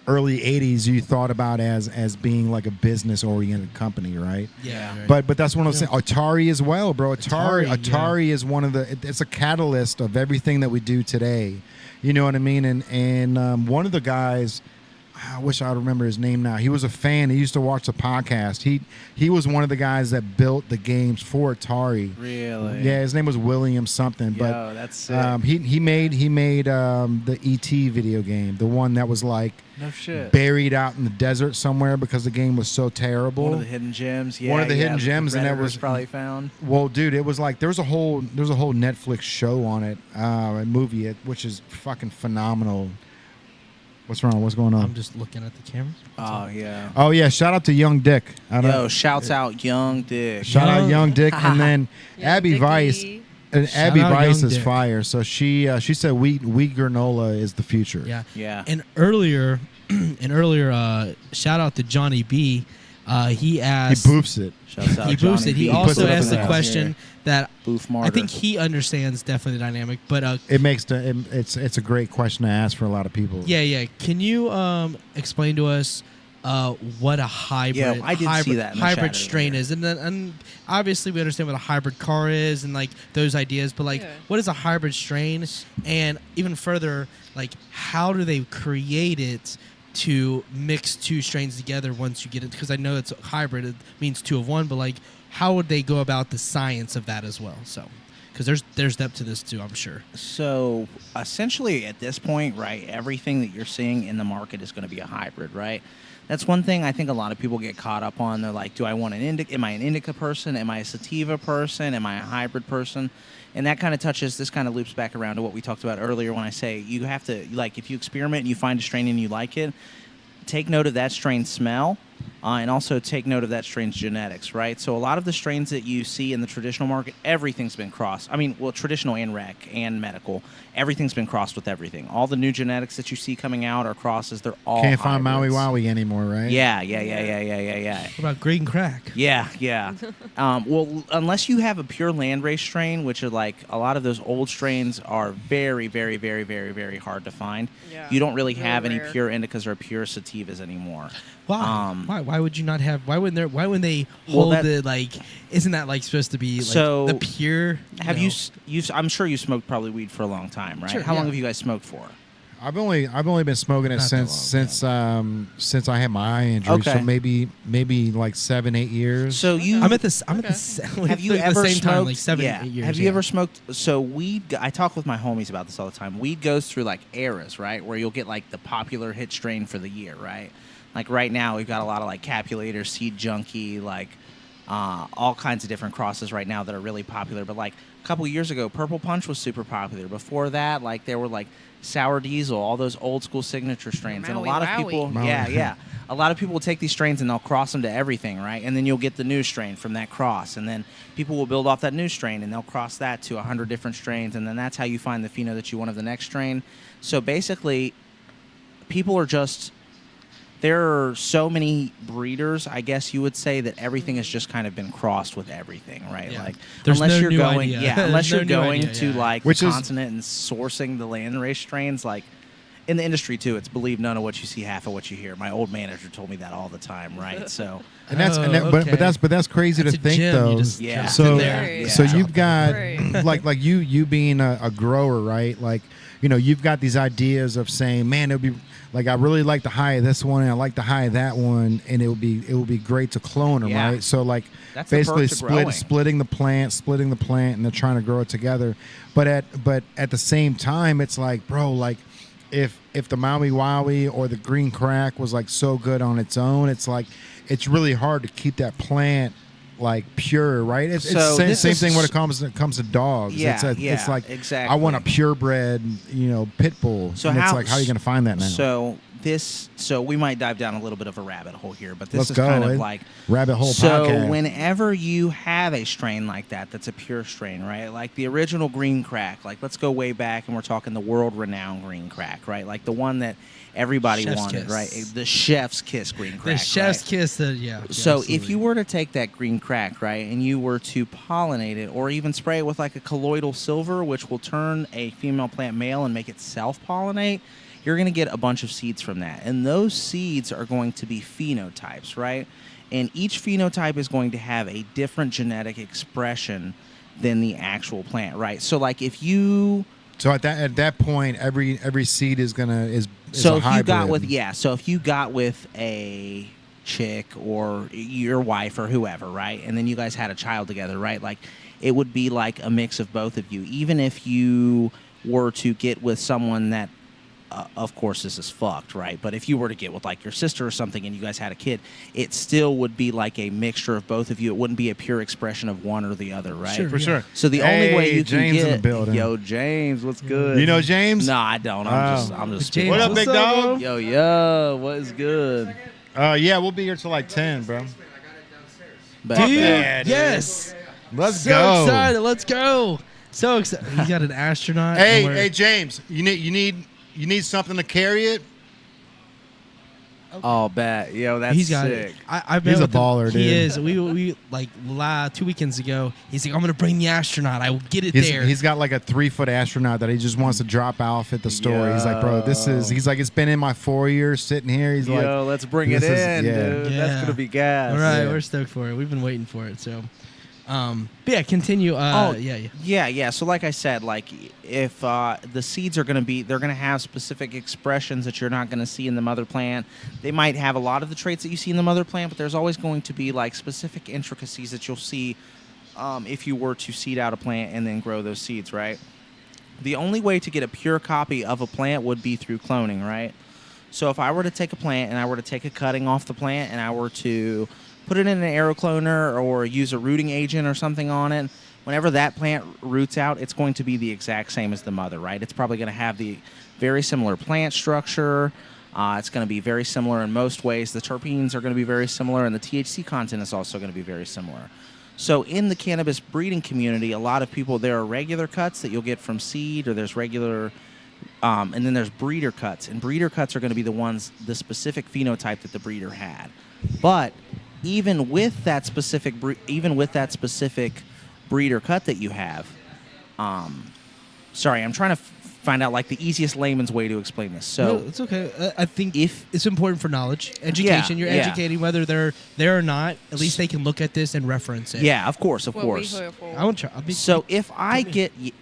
early 80s you thought about as being like a business oriented company, right? Yeah. Right. But that's what I'm saying. Atari as well, bro. Atari is one of it's a catalyst of everything that we do today. You know what I mean? And one of the guys, I wish I would remember his name now. He was a fan. He used to watch the podcast. He was one of the guys that built the games for Atari. Really? Yeah, his name was William something. Yo, that's sick. He made the E.T. video game, the one that was like no shit buried out in the desert somewhere because the game was so terrible. One of the hidden gems. Yeah, one of the hidden gems, and that was probably found. Well, dude, it was like there's a whole Netflix show on it, a movie, which is fucking phenomenal. What's wrong? What's going on? I'm just looking at the cameras. Yeah. Oh yeah! Shout out to Young Dick. Shouts out Young Dick. Shout out Young Dick, and then Abby Dickie. Vice. And Shout Abby out Vice Young is Dick. fire. So she said wheat granola is the future. Yeah. Yeah. And earlier, shout out to Johnny B. He asked. He boofs it. Shouts out He Johnny boofs it. B. He puts also it up asked in the the question that Boof I martyr. think he understands definitely the dynamic, but It makes it's a great question to ask for a lot of people. yeah. Can you explain to us what a hybrid Yeah, I did see that in the hybrid chat strain earlier. is, and obviously we understand what a hybrid car is and like those ideas, but like Yeah. what is a hybrid strain, and even further, like how do they create it to mix two strains together once you get it? Because I know it's a hybrid, it means two of one, but like how would they go about the science of that as well? So because there's depth to this too, I'm sure. So essentially, at this point, right, everything that you're seeing in the market is going to be a hybrid, right? That's one thing I think a lot of people get caught up on. They're like, do I want an indica? Am I an indica person? Am I a sativa person? Am I a hybrid person? And that kind of this kind of loops back around to what we talked about earlier when I say you have to, like, if you experiment and you find a strain and you like it, take note of that strain's smell, and also take note of that strain's genetics, right? So a lot of the strains that you see in the traditional market, everything's been crossed. I mean, well, traditional and rec and medical, everything's been crossed with everything. All the new genetics that you see coming out are crosses. They're all Can't find Maui hybrids. Wowie anymore, right? Yeah. What about green crack? Yeah. Well, unless you have a pure landrace strain, which are like a lot of those old strains are very, very, very, very, very hard to find. Yeah, You don't really really have any rare. pure indicas or pure sativas anymore. Why? Why would you not have? Why wouldn't they Well, hold that- the like? Isn't that like supposed to be like So, the pure? Have know? you? I'm sure you smoked probably weed for a long time, right? Sure, How long yeah. have you guys smoked for? I've only been smoking it Not that since long, since I had my eye injury. Okay. So maybe like 7-8 years. So you I'm at the Okay. have you like ever the same smoked? time, like 7, yeah. 8 years. Have you yeah. ever smoked? So weed. I talk with my homies about this all the time. Weed goes through like eras, right? Where you'll get like the popular hit strain for the year, right? Like right now, we've got a lot of like Capulator, Seed Junkie, like all kinds of different crosses right now that are really popular. But like a couple years ago, Purple Punch was super popular. Before that, like there were like Sour Diesel, all those old school signature strains, and a Maui lot of Wowie. people, Maui. yeah. A lot of people will take these strains and they'll cross them to everything, right? And then you'll get the new strain from that cross, and then people will build off that new strain and they'll cross that to 100 different strains, and then that's how you find the pheno that you want of the next strain. So basically, people are just. There are so many breeders, I guess you would say, that everything has just kind of been crossed with everything, right? Yeah. Like There's unless no you're new going, idea. unless There's no you're new going idea, to yeah. like Which the is- continent and sourcing the landrace strains, like in the industry too, it's believe none of what you see, half of what you hear. My old manager told me that all the time, right? So, but that's crazy That's to a think gem. though. You just Yeah. dropped So in there. so Yeah. you've got Right. like you being a grower, right? Like, you know, you've got these ideas of saying, man, it would be like, I really like the high of this one and I like the high of that one, and it would be great to clone them, Yeah. right? So like That's the basically perk to growing. splitting the plant, and they're trying to grow it together. But at the same time, it's like, bro, like if the Maui Wowie or the Green Crack was like so good on its own, it's like it's really hard to keep that plant like pure, right? It's So same, this same is- thing when it comes to dogs. Yeah, it's like exactly. I want a purebred, you know, pit bull. So and it's how- like, how are you going to find that now? So we might dive down a little bit of a rabbit hole here, but this Let's is go. kind of like Rabbit hole So podcast. whenever you have a strain like that, that's a pure strain, right? Like the original Green Crack, like let's go way back and we're talking the world-renowned Green Crack, right? Like the one that everybody Chef's wanted, kiss. right? The Chef's Kiss Green Crack. The chef's right? kiss. Yeah. So absolutely. if you were to take that Green Crack, right, and you were to pollinate it or even spray it with like a colloidal silver, which will turn a female plant male and make it self-pollinate, you're going to get a bunch of seeds from that. And those seeds are going to be phenotypes, right? And each phenotype is going to have a different genetic expression than the actual plant, right? So like if you... So at that point, every seed is So a if hybrid. if you got with a chick or your wife or whoever, right, and then you guys had a child together, right, like it would be like a mix of both of you. Even if you were to get with someone that, of course, this is fucked, right? But if you were to get with like your sister or something and you guys had a kid, it still would be like a mixture of both of you. It wouldn't be a pure expression of one or the other, right? Sure. For sure. So the only way you James can get in the building. Yo, James, what's good? You know James? No, I don't. I'm just James, What up, what's big dog? Yo, what is good? Yeah, we'll be here till like 10, bro. Back Dude, there. yes. Let's So go. excited. Let's go. So excited. He's got an astronaut. Hey, and we're- hey, James, you need something to carry it? Oh, bet. Yo, that's he's got sick. it. I've been He's a with him. baller, He dude. is. We like 2 weekends ago. He's like, I'm gonna bring the astronaut. I will get it He's, there. he's got like a 3-foot astronaut that he just wants to drop off at the store. He's like, bro, he's like, it's been in my 4 years sitting here. He's like, Yo, let's bring it this is- in, yeah. dude. Yeah. That's going to be gas. All right, yeah. we're stoked for it. We've been waiting for it. So, but yeah, continue. Yeah. So like I said, like if the seeds are going to they're going to have specific expressions that you're not going to see in the mother plant. They might have a lot of the traits that you see in the mother plant, but there's always going to be like specific intricacies that you'll see if you were to seed out a plant and then grow those seeds, right? The only way to get a pure copy of a plant would be through cloning, right? So if I were to take a plant and I were to take a cutting off the plant and I were to put it in an aerocloner or use a rooting agent or something on it, whenever that plant roots out, it's going to be the exact same as the mother, right? It's probably going to have the very similar plant structure. It's going to be very similar in most ways. The terpenes are going to be very similar, and the THC content is also going to be very similar. So in the cannabis breeding community, a lot of people, there are regular cuts that you'll get from seed, or there's regular, and then there's breeder cuts. And breeder cuts are going to be the specific phenotype that the breeder had. But even with that specific breeder cut that you have, sorry, I'm trying to find out like the easiest layman's way to explain this. So No, it's okay. I think if- it's important for knowledge, education. You're yeah. educating whether they're there or not. At least they can look at this and reference it. yeah, of course. What we hope for. I won't try. So if I get, yeah,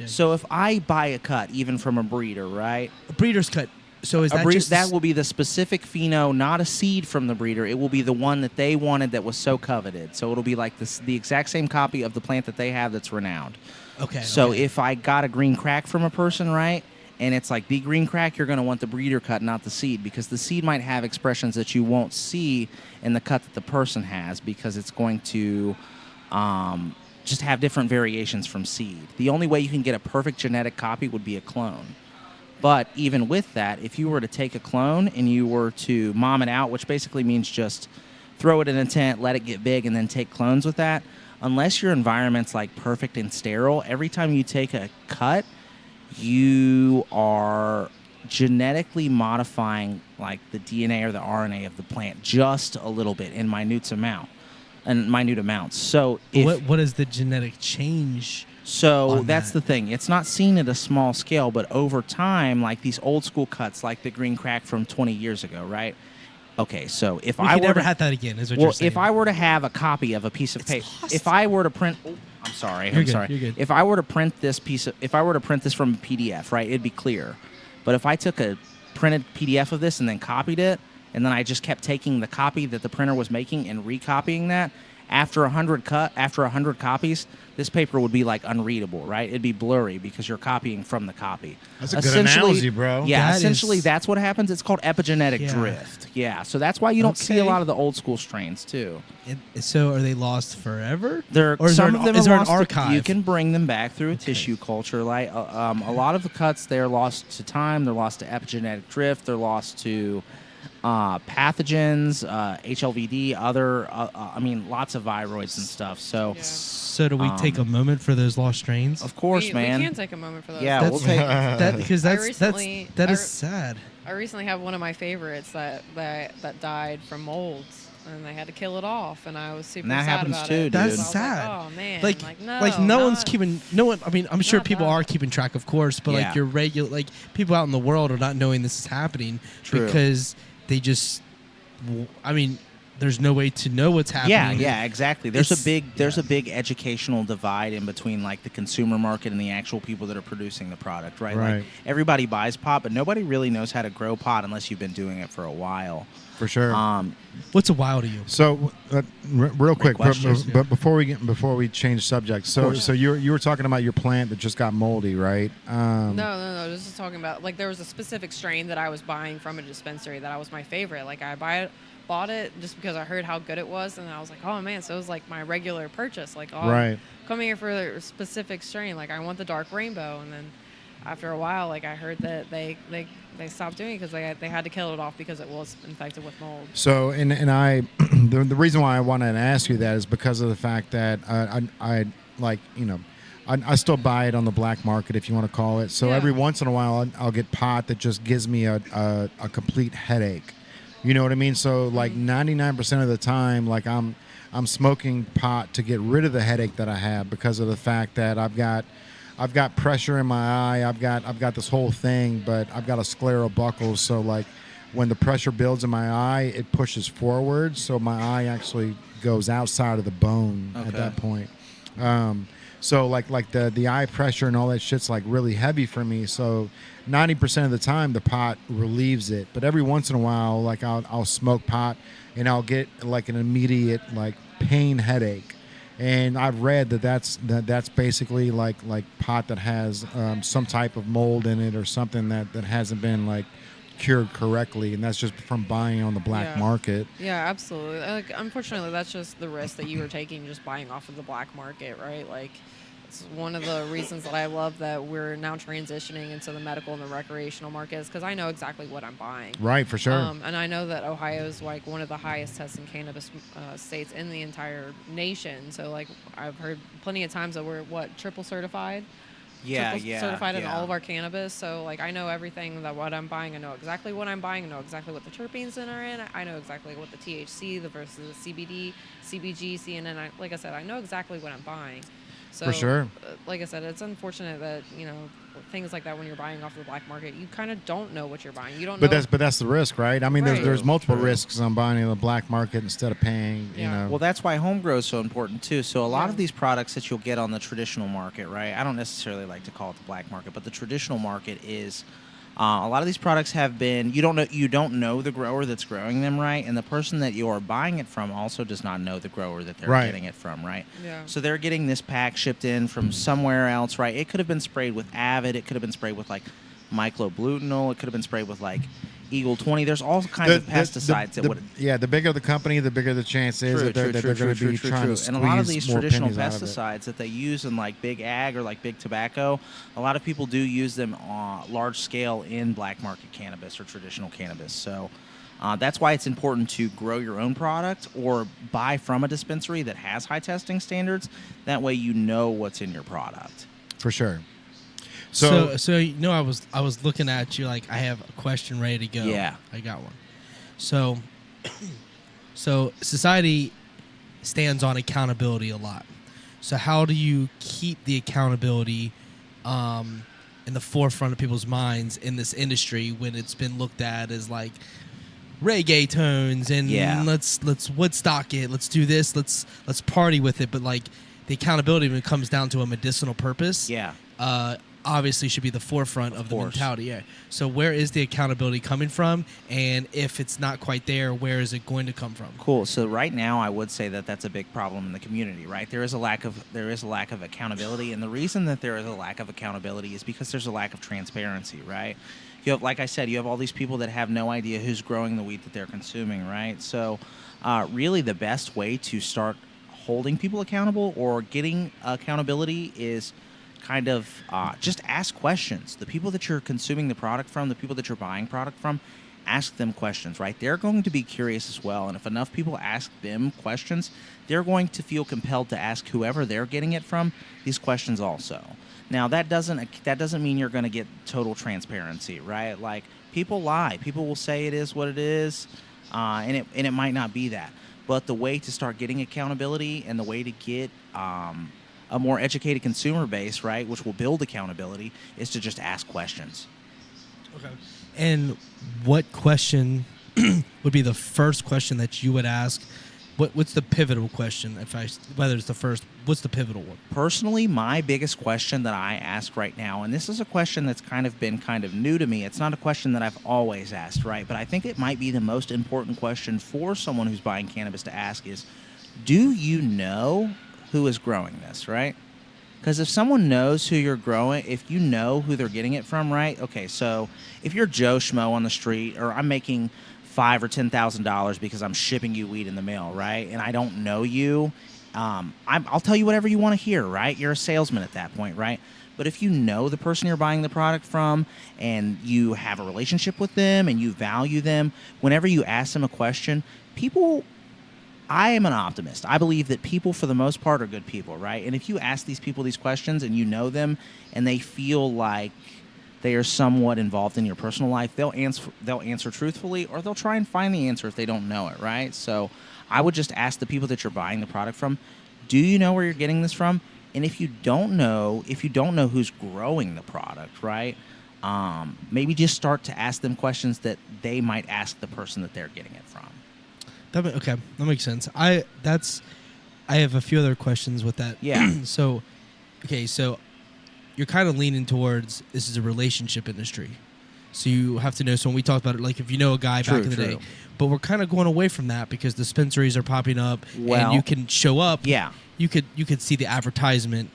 so if I buy a cut, even from a breeder, right? a breeder's cut. So is that just That will be the specific pheno, not a seed from the breeder. It will be the one that they wanted that was so coveted. So it'll be like the exact same copy of the plant that they have that's renowned. okay? So okay. if I got a green crack from a person, right, and it's like the green crack, you're going to want the breeder cut, not the seed, because the seed might have expressions that you won't see in the cut that the person has, because it's going to just have different variations from seed. The only way you can get a perfect genetic copy would be a clone. But even with that, if you were to take a clone and you were to mom it out, which basically means just throw it in a tent, let it get big, and then take clones with that, unless your environment's like perfect and sterile, every time you take a cut, you are genetically modifying like the DNA or the RNA of the plant just a little bit in minute amounts. So if, what is the genetic change? So on that's that. the thing. It's not seen at a small scale, but over time, like these old school cuts, like the green crack from 20 years ago, right? Okay, so if We I could were never to, have that again. Is what well, you're saying. if I were to have a copy of a piece of paper, lost. if I were to print, oh, I'm sorry, You're I'm good, sorry. you're good. If I were to print this if I were to print this from a PDF, right, it'd be clear. But if I took a printed PDF of this and then copied it, and then I just kept taking the copy that the printer was making and recopying that, after 100 copies, this paper would be like unreadable, right? It'd be blurry because you're copying from the copy. That's a good Essentially- analogy, bro. Yeah, That essentially is- that's what happens. It's called epigenetic Yeah. drift. Yeah, so that's why you don't see a Okay. lot of the old school strains too. So are they lost forever? There, Or is some there of an, them is are there an lost to- archive? You can bring them back through a tissue culture. Like a lot of the cuts, they're lost to time. They're lost to epigenetic drift. They're lost to pathogens, HLVD, lots of viroids and stuff. So, Yeah. So do we take a moment for those lost strains? of course, man. We can take a moment for those. Yeah, That's, we'll take. that because I that recently- is I- sad. I recently have one of my favorites that died from molds, and they had to kill it off, and I was super And that sad happens about too, it. dude. That's I was sad. Like, oh man, Like no one's keeping no one. I mean, I'm sure not people that. are keeping track, of course, but Yeah. like your regular like people out in the world are not knowing this is happening True. because they just. I mean, there's no way to know what's happening. Yeah, exactly. There's It's- a big educational divide in between like the consumer market and the actual people that are producing the product, right? Right. Like everybody buys pot, but nobody really knows how to grow pot unless you've been doing it for a while. For sure. What's a while to you? So, real quick, questions. but before we change subjects, so you were talking about your plant that just got moldy, right? No. This is talking about like there was a specific strain that I was buying from a dispensary that was my favorite. Like bought it just because I heard how good it was, and I was like, oh man, so it was like my regular purchase. Like, oh, Right. I'm coming here for a specific strain. Like, I want the dark rainbow, and then after a while, like I heard that they stopped doing it because they had to kill it off because it was infected with mold. So, and I, the reason why I wanted to ask you that is because of the fact that I like, I still buy it on the black market, if you want to call it. So Yeah. every once in a while, I'll get pot that just gives me a complete headache. You know what I mean? So like 99% of the time, like I'm smoking pot to get rid of the headache that I have because of the fact that I've got pressure in my eye. I've got this whole thing, but I've got a sclerobuckle. So like when the pressure builds in my eye, it pushes forward. So my eye actually goes outside of the bone at Okay. that point. So like the eye pressure and all that shit's like really heavy for me. So 90% of the time the pot relieves it. But every once in a while, like I'll smoke pot and I'll get like an immediate like pain headache. And I've read that's basically like pot that has some type of mold in it or something that hasn't been like cured correctly, and that's just from buying on the black Yeah. market. Yeah, absolutely. Like, unfortunately, that's just the risk that you were taking just buying off of the black market, right? Like, it's one of the reasons that I love that we're now transitioning into the medical and the recreational markets because I know exactly what I'm buying. Right, for sure. And I know that Ohio is like one of the highest testing cannabis states in the entire nation. So like I've heard plenty of times that we're triple certified. Certified in all of our cannabis. So like I know everything that what I'm buying. I know exactly what I'm buying. I know exactly what the terpenes in are in. I know exactly what the THC, the versus the CBD, CBG, CNN. Like I said, I know exactly what I'm buying. So, For sure. Like I said, it's unfortunate that things like that when you're buying off the black market, you kind of don't know what you're buying. You don't know. But that's the risk, right? I mean, Right. there's multiple True. risks on buying in the black market instead of paying. You Yeah. know. Well, that's why home grow is so important too. So a lot Yeah. of these products that you'll get on the traditional market, right? I don't necessarily like to call it the black market, but the traditional market is a lot of these products have been you don't know the grower that's growing them, right? And the person that you are buying it from also does not know the grower that they're Right. getting it from, right? Yeah. So they're getting this pack shipped in from somewhere else, right? It could have been sprayed with Avid. It could have been sprayed with like mycloblutenol. It could have been sprayed with like Eagle 20. There's all kinds of pesticides that would. Yeah, the bigger the company, the bigger the chance is that they're going to be trying to squeeze And a lot of these more traditional pennies out of it. pesticides that they use in like big ag or like big tobacco, a lot of people do use them large scale in black market cannabis or traditional cannabis. So that's why it's important to grow your own product or buy from a dispensary that has high testing standards. That way you know what's in your product. For sure. So I was looking at you like I have a question ready to go. Yeah. I got one. So society stands on accountability a lot. So how do you keep the accountability in the forefront of people's minds in this industry when it's been looked at as like reggae tones and let's Woodstock it, let's do this, let's party with it, but like the accountability when it comes down to a medicinal purpose, obviously should be the forefront of the mentality. Yeah. So where is the accountability coming from? And if it's not quite there, where is it going to come from? Cool. So right now, I would say that that's a big problem in the community. Right, there is a lack of accountability, and the reason that there is a lack of accountability is because there's a lack of transparency. Right. You have, like I said, you have all these people that have no idea who's growing the weed that they're consuming. Right. So really, the best way to start holding people accountable or getting accountability is kind of just ask questions. The people that you're consuming the product from, the people that you're buying product from, ask them questions, right? They're going to be curious as well. And if enough people ask them questions, they're going to feel compelled to ask whoever they're getting it from these questions also. Now, that doesn't mean you're going to get total transparency, right? Like, people lie. People will say it is what it is, and it might not be that. But the way to start getting accountability and the way to get a more educated consumer base, right, which will build accountability, is to just ask questions. Okay. And what question would be the first question that you would ask? What's the pivotal question? Whether it's the first, what's the pivotal one? Personally, my biggest question that I ask right now, and this is a question that's been kind of new to me. It's not a question that I've always asked, right? But I think it might be the most important question for someone who's buying cannabis to ask is, do you know who is growing this, right? Because if someone knows who you're growing, if you know who they're getting it from, right? Okay, so if you're Joe Schmo on the street, or I'm making $5,000 or $10,000 because I'm shipping you weed in the mail, right? And I don't know you, I'll tell you whatever you want to hear, right? You're a salesman at that point, right? But if you know the person you're buying the product from and you have a relationship with them and you value them, whenever you ask them a question, I am an optimist. I believe that people, for the most part, are good people, right? And if you ask these people these questions and you know them and they feel like they are somewhat involved in your personal life, they'll answer truthfully, or they'll try and find the answer if they don't know it, right? So I would just ask the people that you're buying the product from, do you know where you're getting this from? And if you don't know who's growing the product, right, maybe just start to ask them questions that they might ask the person that they're getting it from. Okay, that makes sense. I have a few other questions with that. Yeah. So you're kind of leaning towards this is a relationship industry. So you have to know. So when we talked about it, like if you know a guy back in the day, but we're kind of going away from that because dispensaries are popping up and you can show up. Yeah. You could see the advertisement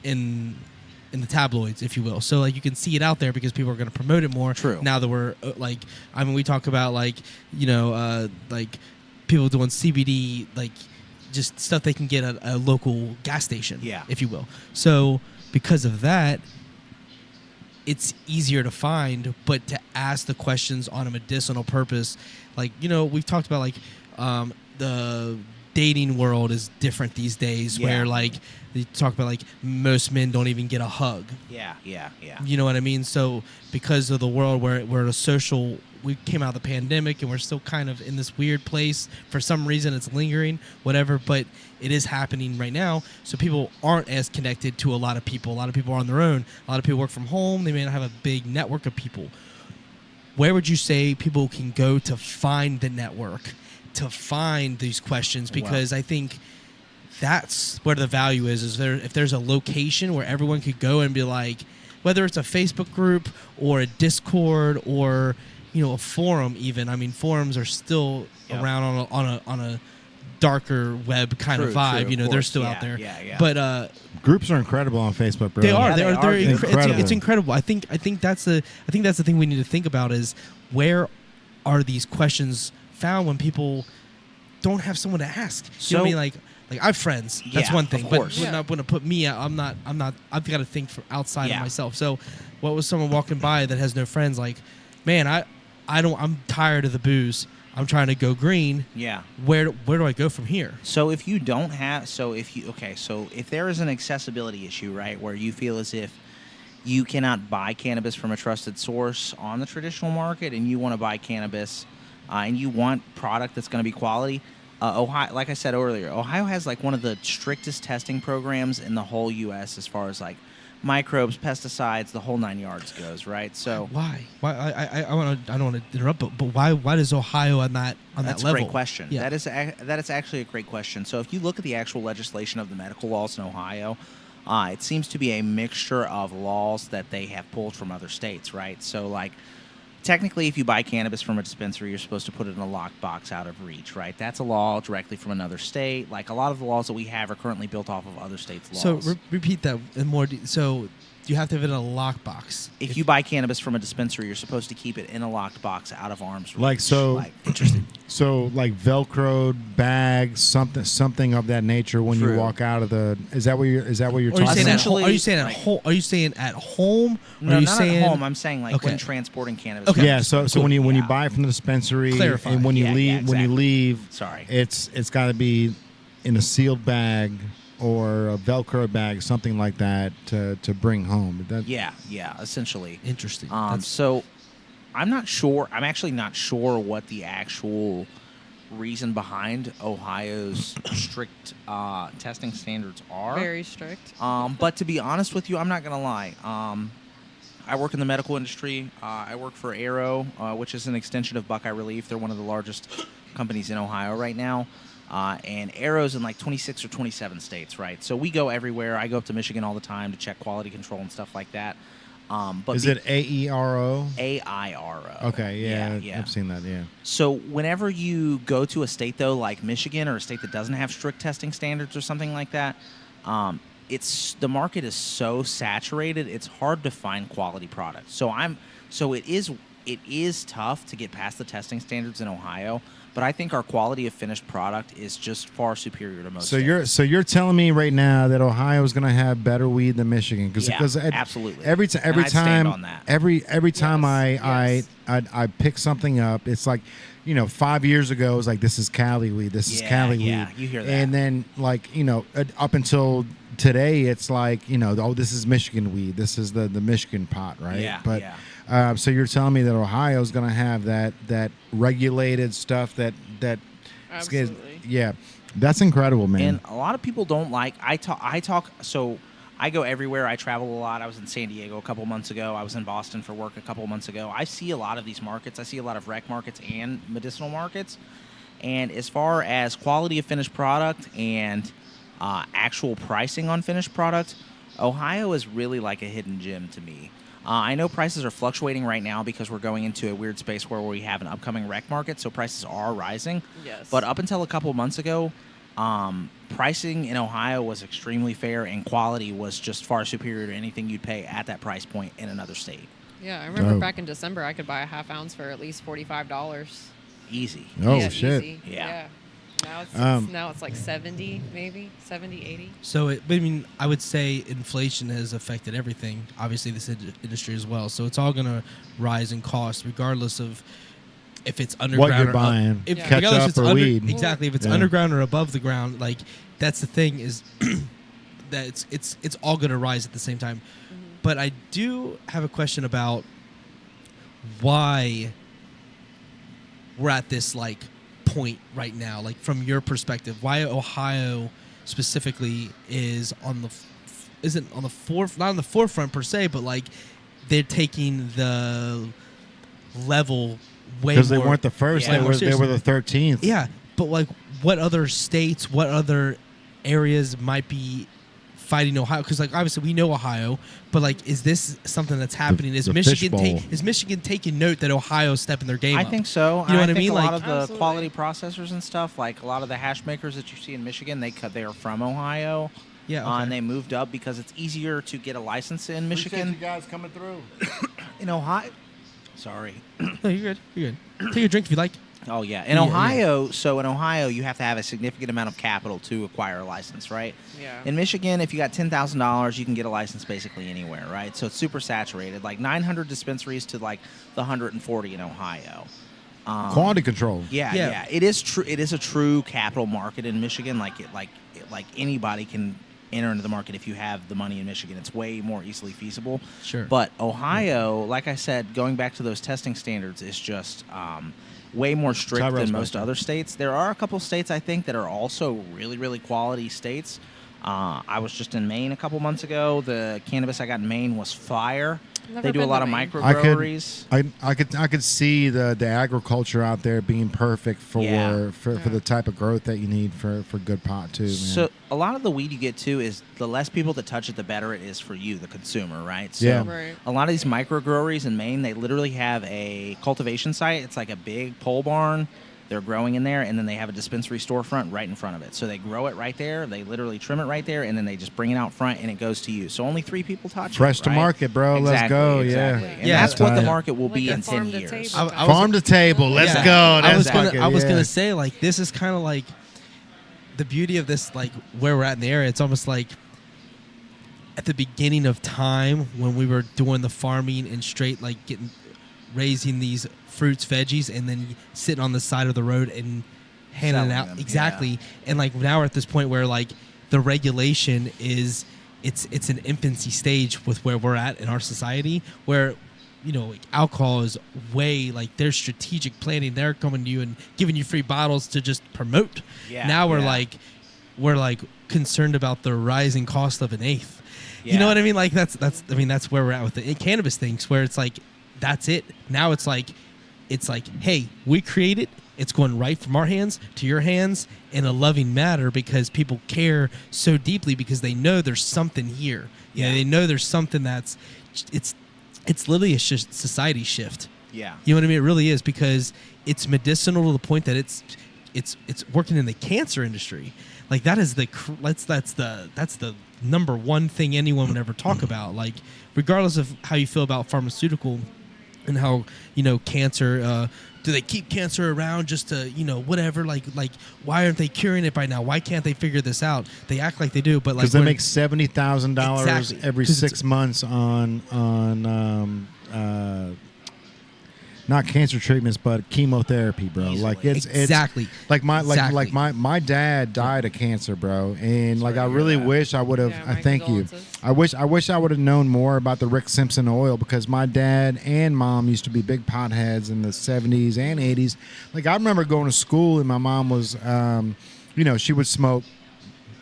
in the tabloids, if you will. So like you can see it out there because people are going to promote it more. True. Now that we're we talk about like people doing CBD, like just stuff they can get at a local gas station, if you will. So because of that, it's easier to find, but to ask the questions on a medicinal purpose, like, we've talked about like the dating world is different these days where like they talk about like most men don't even get a hug. Yeah. You know what I mean? So because of the world where we're a social, we came out of the pandemic and we're still kind of in this weird place. For some reason it's lingering, whatever, but it is happening right now. So people aren't as connected to a lot of people. A lot of people are on their own. A lot of people work from home. They may not have a big network of people. Where would you say people can go to find the network, to find these questions? Because I think that's where the value is if there's a location where everyone could go and be like, whether it's a Facebook group or a Discord or a forum even. I mean, forums are still around on a darker web kind of vibe. They're still out there. Yeah. But groups are incredible on Facebook, bro. They are. They're incredible. It's incredible. I think that's the thing we need to think about is where are these questions found when people don't have someone to ask. You know what I mean? Like I have friends. That's one thing. Of course. But not going to put me out. I'm not. I've got to think for outside of myself. So, what was someone walking by that has no friends? Like, man, I'm tired of the booze. I'm trying to go green. Yeah. Where do I go from here? So if if there is an accessibility issue, right, where you feel as if you cannot buy cannabis from a trusted source on the traditional market and you want to buy cannabis and you want product that's going to be quality, Ohio, like I said earlier, Ohio has like one of the strictest testing programs in the whole U.S. as far as like microbes, pesticides, the whole 9 yards goes. Right. So why? I don't want to interrupt, but why does Ohio on that that's level? a great question. Yeah. That is actually a great question. So if you look at the actual legislation of the medical laws in Ohio, it seems to be a mixture of laws that they have pulled from other states. Right. So like. Technically, if you buy cannabis from a dispensary, you're supposed to put it in a locked box out of reach, right? That's a law directly from another state. Like a lot of the laws that we have are currently built off of other states' laws. So repeat that in more. So you have to have it in a lockbox. If you buy cannabis from a dispensary, you're supposed to keep it in a locked box out of arm's reach. Like so, Interesting. So like Velcroed bags, something of that nature. When True. you walk out of the, is that what you're Are you talking saying about? Essentially, are you saying at like- home? Are you saying at home? Or No, are you not saying at home. I'm saying like Okay. when transporting cannabis. Okay. from Yeah, a so dispensary. when you Yeah. buy it from the dispensary, Clarify. and when you Yeah, leave, yeah, when you exactly. leave, Sorry. it's got to be in a sealed bag or a Velcro bag, something like that, to bring home. Yeah, essentially. Interesting. So I'm not sure. I'm actually not sure what the actual reason behind Ohio's strict testing standards are. Very strict. But to be honest with you, I'm not going to lie. I work in the medical industry. I work for Arrow, which is an extension of Buckeye Relief. They're one of the largest companies in Ohio right now. And Arrow's in like 26 or 27 states, right? So we go everywhere. I go up to Michigan all the time to check quality control and stuff like that. But Is it AERO? AIRO? Okay, yeah, I've seen that. Yeah. So whenever you go to a state though, like Michigan, or a state that doesn't have strict testing standards or something like that, the market is so saturated. It's hard to find quality products. So it is tough to get past the testing standards in Ohio. But I think our quality of finished product is just far superior to most. So you're telling me right now that Ohio is going to have better weed than Michigan? Absolutely. Every And I'd stand time on that. every time Yes. I pick something up, it's like, 5 years ago it was like, this is Cali weed, this is Cali yeah, weed, you hear that. and then like up until today it's like oh, this is Michigan weed, this is the Michigan pot, right? Yeah, But yeah. so you're telling me that Ohio is going to have that regulated stuff that Absolutely. yeah, that's incredible, man. And a lot of people don't like. I talk. So I go everywhere. I travel a lot. I was in San Diego a couple months ago. I was in Boston for work a couple months ago. I see a lot of these markets. I see a lot of rec markets and medicinal markets. And as far as quality of finished product and actual pricing on finished product, Ohio is really like a hidden gem to me. I know prices are fluctuating right now because we're going into a weird space where we have an upcoming rec market, so prices are rising. Yes. But up until a couple months ago, pricing in Ohio was extremely fair, and quality was just far superior to anything you'd pay at that price point in another state. Yeah, I remember Dope. back in December, I could buy a half ounce for at least $45. Easy. Oh, Yeah, shit. easy. Yeah. Now it's like 70, maybe 70, 80. So, I would say inflation has affected everything. Obviously, this industry as well. So it's all going to rise in cost, regardless of if it's underground What you're or buying, Yeah. regardless if ketchup or weed. Exactly, if it's Yeah. underground or above the ground, like that's the thing is that it's all going to rise at the same time. But I do have a question about why we're at this like point right now, like from your perspective, why Ohio specifically is on the isn't on the not on the forefront per se, but like they're taking the level way Because they more- weren't the first, Yeah. they were the 13th. yeah, but like what other states, what other areas might be fighting Ohio? Because like obviously we know Ohio, but like is this something that's happening? Is the Michigan fishbowl. is Michigan taking note that Ohio's stepping their game I up? think so. You know I what I think mean? A Like- lot of the Absolutely. quality processors and stuff, like a lot of the hash makers that you see in Michigan, they are from Ohio. Yeah, okay. And they moved up because it's easier to get a license in Michigan. guys coming through. In Ohio. Sorry. No, you're good. You're good. Take a drink if you like. Oh yeah, in Yeah, Ohio. So in Ohio, you have to have a significant amount of capital to acquire a license, right? Yeah. In Michigan, if you got $10,000, you can get a license basically anywhere, right? So it's super saturated, like 900 dispensaries to like the 140 in Ohio. Quality control. Yeah, Yeah. yeah, it is true. It is a true capital market in Michigan. Like anybody can enter into the market if you have the money in Michigan. It's way more easily feasible. Sure. But Ohio, like I said, going back to those testing standards, is just way more strict Tyrell's than most right. other states. There are a couple states, I think, that are also really, really quality states. I was just in Maine a couple months ago. The cannabis I got in Maine was fire. Never They do a been lot to of Maine. microbreweries. I could see the agriculture out there being perfect for Yeah. for the type of growth that you need for good pot too, man. So a lot of the weed you get too is the less people that touch it, the better it is for you, the consumer, right? So Yeah. Right. a lot of these microbreweries in Maine, they literally have a cultivation site. It's like a big pole barn. They're growing in there, and then they have a dispensary storefront right in front of it. So they grow it right there. They literally trim it right there, and then they just bring it out front, and it goes to you. So only 3 people touch Fresh it. to right? market, bro. Let's Exactly, go. exactly. Yeah. And Yeah, that's what the tight. market will be Like a in 10 farm to years. table. I was- Farm to table. Let's Yeah. go. I was That's gonna fucking- I was yeah. gonna say, like, this is kind of like the beauty of this, like where we're at in the area. It's almost like at the beginning of time when we were doing the farming and straight like raising these fruits, veggies, and then sitting on the side of the road and handing it Selling out. them, Exactly. yeah. And like now we're at this point where like the regulation is it's an infancy stage with where we're at in our society, where you know, like alcohol is way like there's strategic planning. They're coming to you and giving you free bottles to just promote. Yeah, Now we're yeah. like concerned about the rising cost of an eighth. You Yeah. know what I mean? Like that's where we're at with the cannabis things, where it's like that's it. Now it's like hey, we create it. It's going right from our hands to your hands in a loving manner because people care so deeply because they know there's something here. You know, Yeah. they know there's something that's it's literally a society shift. Yeah. You know what I mean? It really is because it's medicinal to the point that it's working in the cancer industry. Like that is that's the number one thing anyone would ever talk about. Like regardless of how you feel about pharmaceutical and how cancer. Do they keep cancer around just to whatever? Like why aren't they curing it by now? Why can't they figure this out? They act like they do, but like Because they make $70,000 Exactly. every 'Cause 6 months on not cancer treatments, but chemotherapy, bro. Like it's Exactly. like Exactly. my dad died of cancer, bro, and like I Sorry to really hear that. wish I would have. Yeah, my Thank you. condolences. I wish I would have known more about the Rick Simpson oil because my dad and mom used to be big potheads in the 70s and 80s. Like I remember going to school and my mom was, she would smoke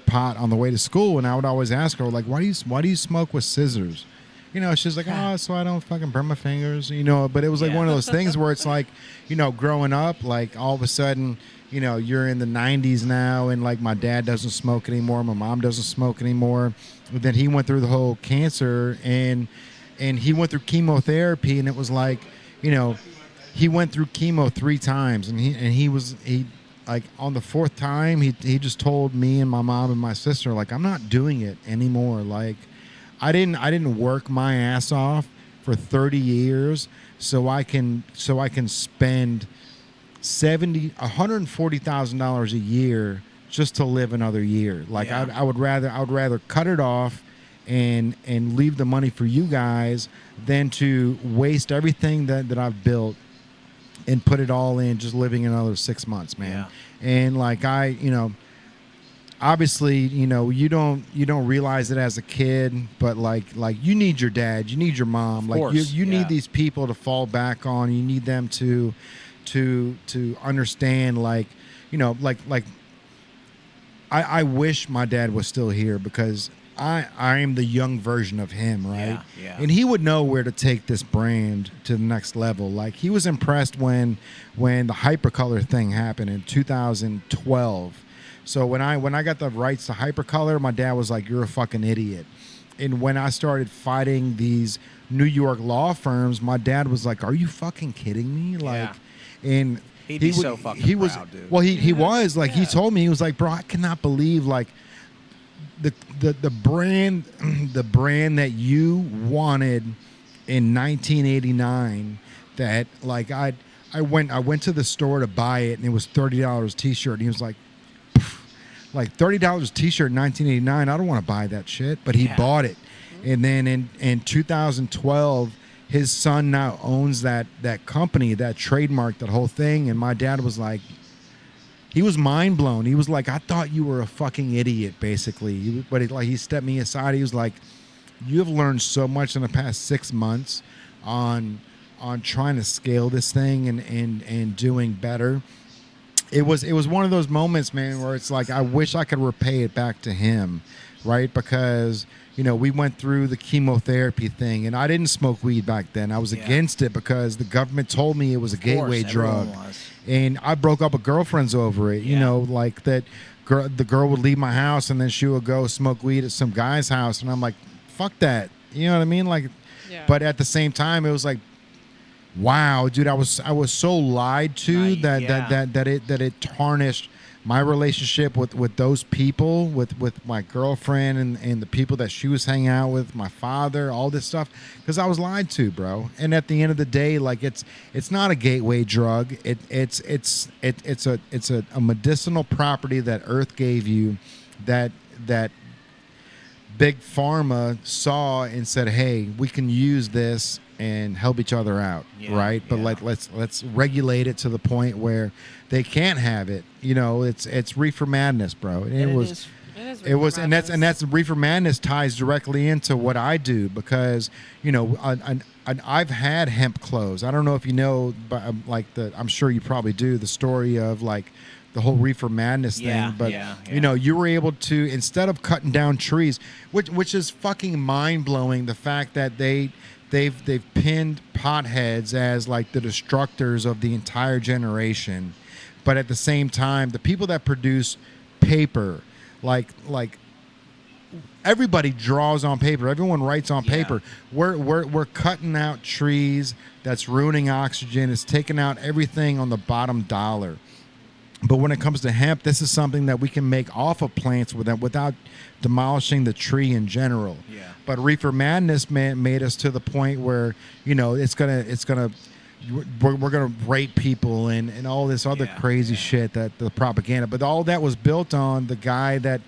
pot on the way to school, and I would always ask her like, why do you smoke with scissors? She's like, oh, so I don't fucking burn my fingers, But it was like Yeah. one of those things where it's like, growing up, like all of a sudden, you're in the 90s now, and like my dad doesn't smoke anymore, my mom doesn't smoke anymore. But then he went through the whole cancer, and he went through chemotherapy, and it was like, he went through chemo 3 times, and he like on the 4th time, he just told me and my mom and my sister like, I'm not doing it anymore, like. I didn't work my ass off for 30 years so I can spend $140,000 a year just to live another year. Like Yeah. I would rather cut it off and leave the money for you guys than to waste everything that I've built and put it all in just living another 6 months, man. Yeah. And like obviously, you don't realize it as a kid, but like you need your dad, you need your mom, Of like course, you yeah. need these people to fall back on. You need them to understand, like I wish my dad was still here because I am the young version of him, right? Yeah, yeah. And he would know where to take this brand to the next level. Like he was impressed when the Hypercolor thing happened in 2012. So when I got the rights to Hypercolor, my dad was like, "You're a fucking idiot." And when I started fighting these New York law firms, my dad was like, "Are you fucking kidding me?" Like, and He'd be he so fucking was, proud, dude. Well, he was like, he Yeah. told me, he was like, "Bro, I cannot believe like the brand the brand that you wanted in 1989 that like I went to the store to buy it and it was $30 t-shirt and he was like $30 t-shirt in 1989, I don't want to buy that shit, but he Yeah. bought it. And then in 2012 his son now owns that company, that trademark, that whole thing, and my dad was like, he was mind blown. He was like, I thought you were a fucking idiot, basically. But he stepped me aside. He was like, you have learned so much in the past 6 months on trying to scale this thing and doing better. It was one of those moments, man, where it's like I wish I could repay it back to him, right? Because we went through the chemotherapy thing, and I didn't smoke weed back then. I was against it because the government told me it was a gateway drug, and I broke up with girlfriends over it. Like that. The girl would leave my house, and then she would go smoke weed at some guy's house, and I'm like, fuck that. You know what I mean? Like, but at the same time, it was like, wow, dude, I was so lied to that it tarnished my relationship with those people, with my girlfriend and the people that she was hanging out with, my father, all this stuff, because I was lied to, bro. And at the end of the day, like it's not a gateway drug. It's a medicinal property that Earth gave you, that Big Pharma saw and said, hey, we can use this and help each other out, right? But let's regulate it to the point where they can't have it. It's reefer madness, bro. And it was, and that's reefer madness ties directly into what I do, because I've had hemp clothes. I don't know if you know, but I'm sure you probably do, the story of like the whole reefer madness thing, but you were able to, instead of cutting down trees, which is fucking mind blowing, the fact that they've pinned potheads as like the destructors of the entire generation, but at the same time, the people that produce paper, like everybody draws on paper, everyone writes on paper. We're cutting out trees. That's ruining oxygen. It's taking out everything on the bottom dollar. But when it comes to hemp, this is something that we can make off of plants without demolishing the tree in general. Yeah. But reefer madness made us to the point where we're gonna rape people and all this other crazy shit, that the propaganda. But all that was built on the guy that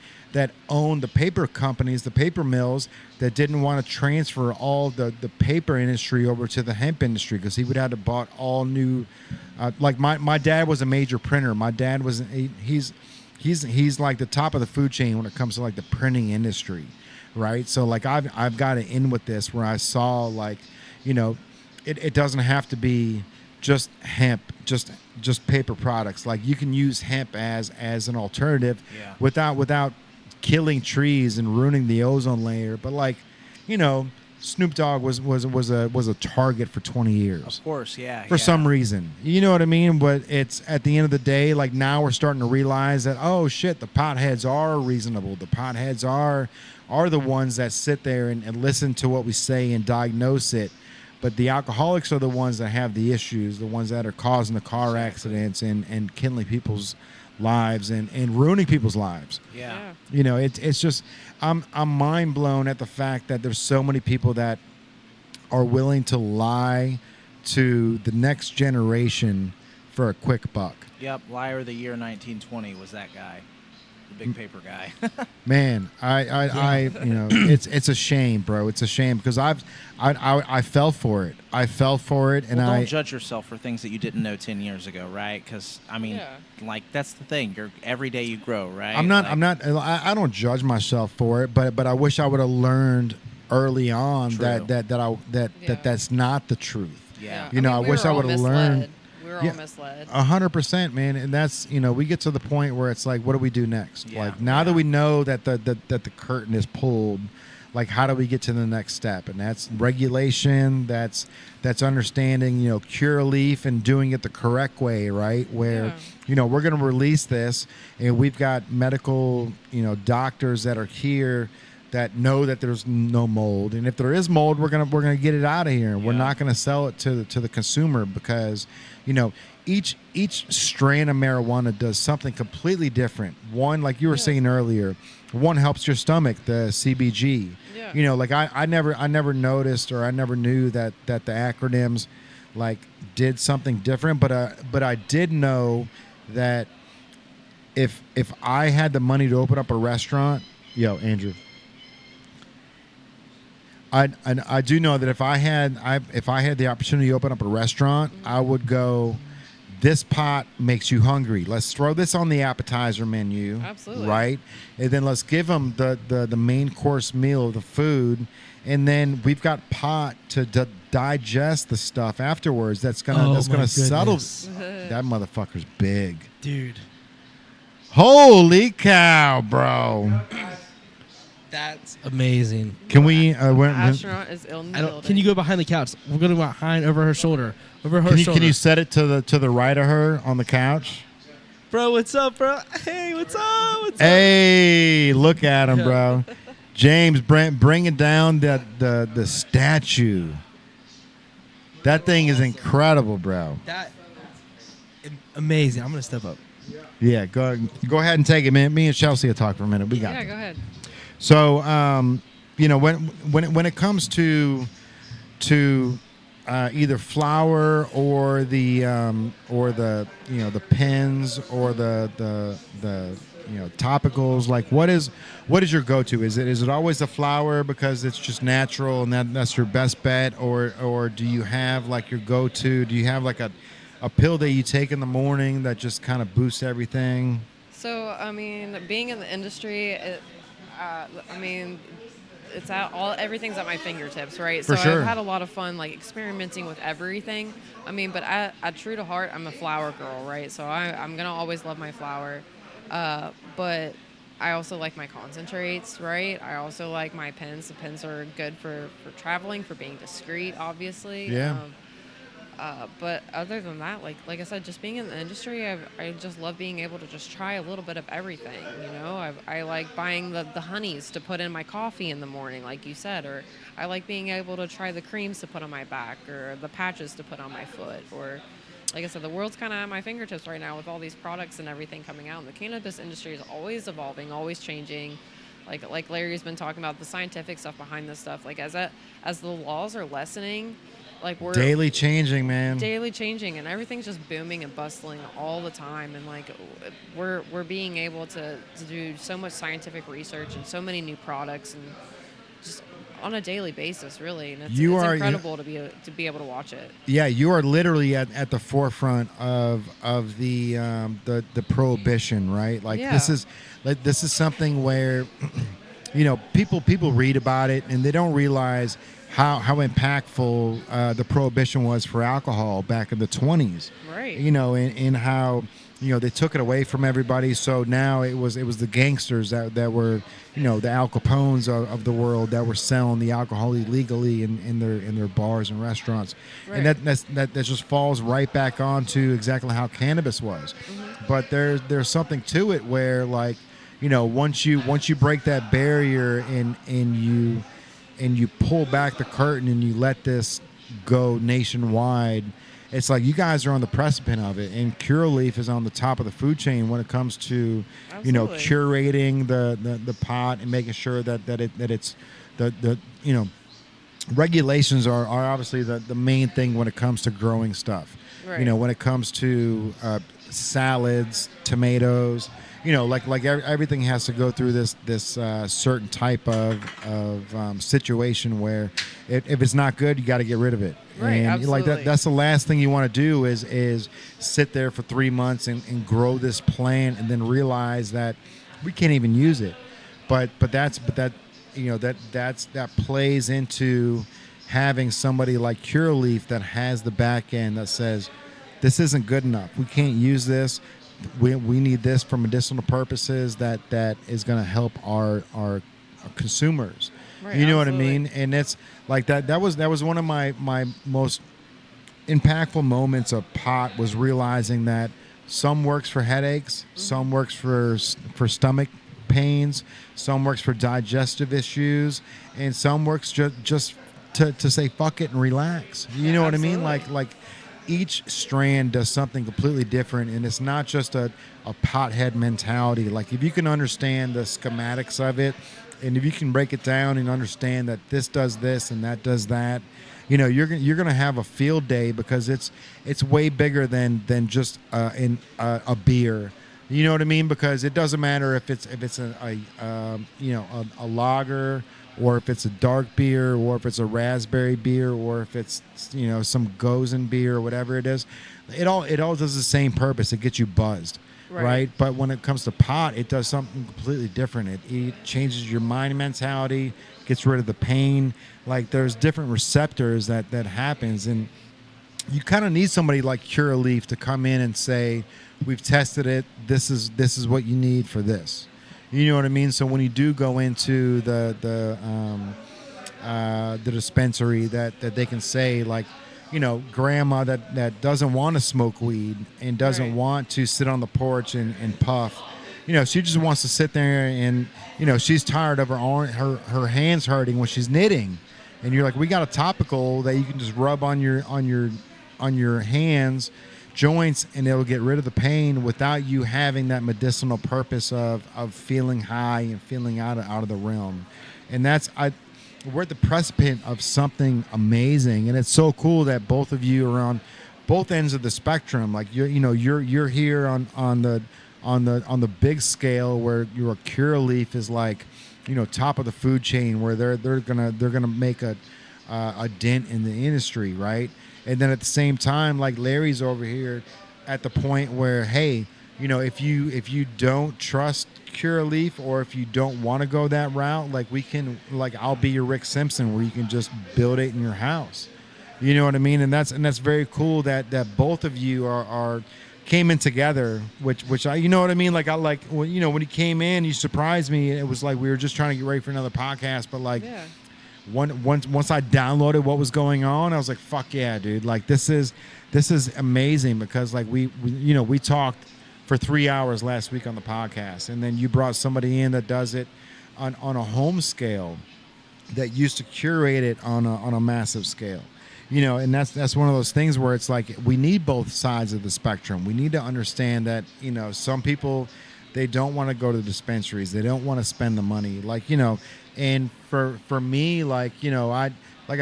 owned the paper companies, the paper mills, that didn't want to transfer all the paper industry over to the hemp industry, because he would have to bought all new. Like my dad was a major printer. My dad was he's like the top of the food chain when it comes to like the printing industry, right? So like I've got it in with this, where I saw like, it doesn't have to be just hemp, just paper products. Like you can use hemp as an alternative without killing trees and ruining the ozone layer. But like, Snoop Dogg was a target for 20 years. Of course, for some reason. You know what I mean? But it's at the end of the day, like now we're starting to realize that, oh shit, the potheads are reasonable. The potheads are the ones that sit there and listen to what we say and diagnose it. But the alcoholics are the ones that have the issues, the ones that are causing the car accidents and killing people's lives and ruining people's lives. Yeah. It's just, I'm mind blown at the fact that there's so many people that are willing to lie to the next generation for a quick buck. Yep, liar of the year 1920 was that guy, the big paper guy. Man, it's a shame, bro. It's a shame, because I fell for it. And don't judge yourself for things that you didn't know 10 years ago, right? Because like that's the thing. Every day you grow, right? I don't judge myself for it, but I wish I would have learned early on that's not the truth. Yeah. I wish I would have learned. We were all misled. 100%, man. And that's, we get to the point where it's like, what do we do next? Like now that we know that the curtain is pulled, like how do we get to the next step? And that's regulation. That's understanding, Curaleaf and doing it the correct way, right? Where, we're going to release this, and we've got medical, doctors that are here that know that there's no mold, and if there is mold, we're gonna get it out of here. We're not gonna sell it to the consumer, because each strain of marijuana does something completely different. One, like you were saying earlier, one helps your stomach, the CBG. Like I never noticed, or I never knew that the acronyms like did something different, but I did know that if I had the money to open up a restaurant, Andrew, I do know that if I had the opportunity to open up a restaurant, I would go this pot makes you hungry. Let's throw this on the appetizer menu. Absolutely. Right? And then let's give them the main course meal of the food. And then we've got pot to digest the stuff afterwards. That's gonna settle. That motherfucker's big, dude. Holy cow, bro! That's amazing. Can we? Astronaut is ill in the building. Can you go behind the couch? We're going behind over her shoulder. Can you set it to the right of her on the couch? Bro, what's up, bro? Hey, what's up? What's up? Hey, look at him, bro. James, bringing down the statue. That thing is incredible, bro. Amazing. I'm gonna step up. Yeah, go ahead and take it, man. Me and Chelsea will talk for a minute. We got. Yeah, go ahead. So, when it comes to either flour or the pens or the topicals, like what is your go-to? Is it always the flour because it's just natural and that's your best bet, or do you have like your go-to? Do you have like a pill that you take in the morning that just kind of boosts everything? So, I mean, being in the industry, it's everything's at my fingertips, right? For sure. I've had a lot of fun, like experimenting with everything. I mean, but at true to heart, I'm a flour girl, right? So I'm gonna always love my flour, but I also like my concentrates, right? I also like my pens. The pens are good for traveling, for being discreet, obviously. Yeah. But other than that, like I said, just being in the industry, I just love being able to just try a little bit of everything. I like buying the honeys to put in my coffee in the morning, like you said, or I like being able to try the creams to put on my back, or the patches to put on my foot, or like I said, the world's kind of at my fingertips right now with all these products and everything coming out. And the cannabis industry is always evolving, always changing. Like Larry's been talking about the scientific stuff behind this stuff. Like as the laws are lessening. Like we're daily changing, man. Daily changing, and everything's just booming and bustling all the time. And like we're being able to do so much scientific research and so many new products, and just on a daily basis, really. And it's incredible to be able to watch it. Yeah, you are literally at the forefront of the prohibition, right? Like Yeah. this is something where people read about it and they don't realize how impactful the prohibition was for alcohol back in the 20s. Right. And how they took it away from everybody. So now it was the gangsters that were the Al Capones of the world that were selling the alcohol illegally in their bars and restaurants. Right. And that just falls right back onto exactly how cannabis was. Mm-hmm. But there's something to it where once you break that barrier and you pull back the curtain and you let this go nationwide, it's like you guys are on the precipice of it, and Curaleaf is on the top of the food chain when it comes to Absolutely. Curating the pot and making sure that it's the regulations are obviously the main thing when it comes to growing stuff. Right. When it comes to salads, tomatoes, everything has to go through this certain type of situation where if it's not good, you got to get rid of it. Right, and absolutely. that's the last thing you want to do is sit there for 3 months and grow this plant and then realize that we can't even use it. But that plays into having somebody like Curaleaf that has the back end that says this isn't good enough. We can't use this. We need this for medicinal purposes that is going to help our consumers. Right, you know absolutely. what I mean? And it's like that was one of my most impactful moments of pot, was realizing that some works for headaches, Mm-hmm. some works for stomach pains, some works for digestive issues, and some works just to say fuck it and relax. You know what I mean? Absolutely. Like each strand does something completely different, and it's not just a pothead mentality. Like if you can understand the schematics of it, and if you can break it down and understand that this does this and that does that, you're gonna have a field day, because it's way bigger than just a beer. You know what I mean? Because it doesn't matter if it's a lager or if it's a dark beer, or if it's a raspberry beer, or if it's some Gozen beer or whatever it is. It all does the same purpose. It gets you buzzed, right? But when it comes to pot, it does something completely different. It changes your mind mentality, gets rid of the pain. Like there's different receptors that happens, and you kind of need somebody like Curaleaf to come in and say, we've tested it. This is what you need for this. You know what I mean? So when you do go into the dispensary, that they can say, like, grandma that doesn't want to smoke weed and doesn't want to sit on the porch and puff. She just wants to sit there and, she's tired of her hands hurting when she's knitting. And you're like, we got a topical that you can just rub on your hands, joints, and it'll get rid of the pain without you having that medicinal purpose of feeling high and feeling out of the realm. And we're at the precipice of something amazing, and it's so cool that both of you are on both ends of the spectrum. Like you're here on the big scale where your Curaleaf is like, top of the food chain, where they're gonna make a dent in the industry, right? And then at the same time, like Larry's over here at the point where, hey, if you don't trust Curaleaf, or if you don't want to go that route, I'll be your Rick Simpson, where you can just build it in your house. You know what I mean? And that's very cool that both of you are came in together, which I, you know what I mean? When you came in, you surprised me. It was like we were just trying to get ready for another podcast, but once I downloaded what was going on, I was like, fuck yeah, dude. Like this is amazing, because like we talked for 3 hours last week on the podcast, and then you brought somebody in that does it on a home scale, that used to curate it on a massive scale. And that's one of those things where it's like we need both sides of the spectrum. We need to understand that, some people, they don't want to go to the dispensaries. They don't want to spend the money. And for me, like I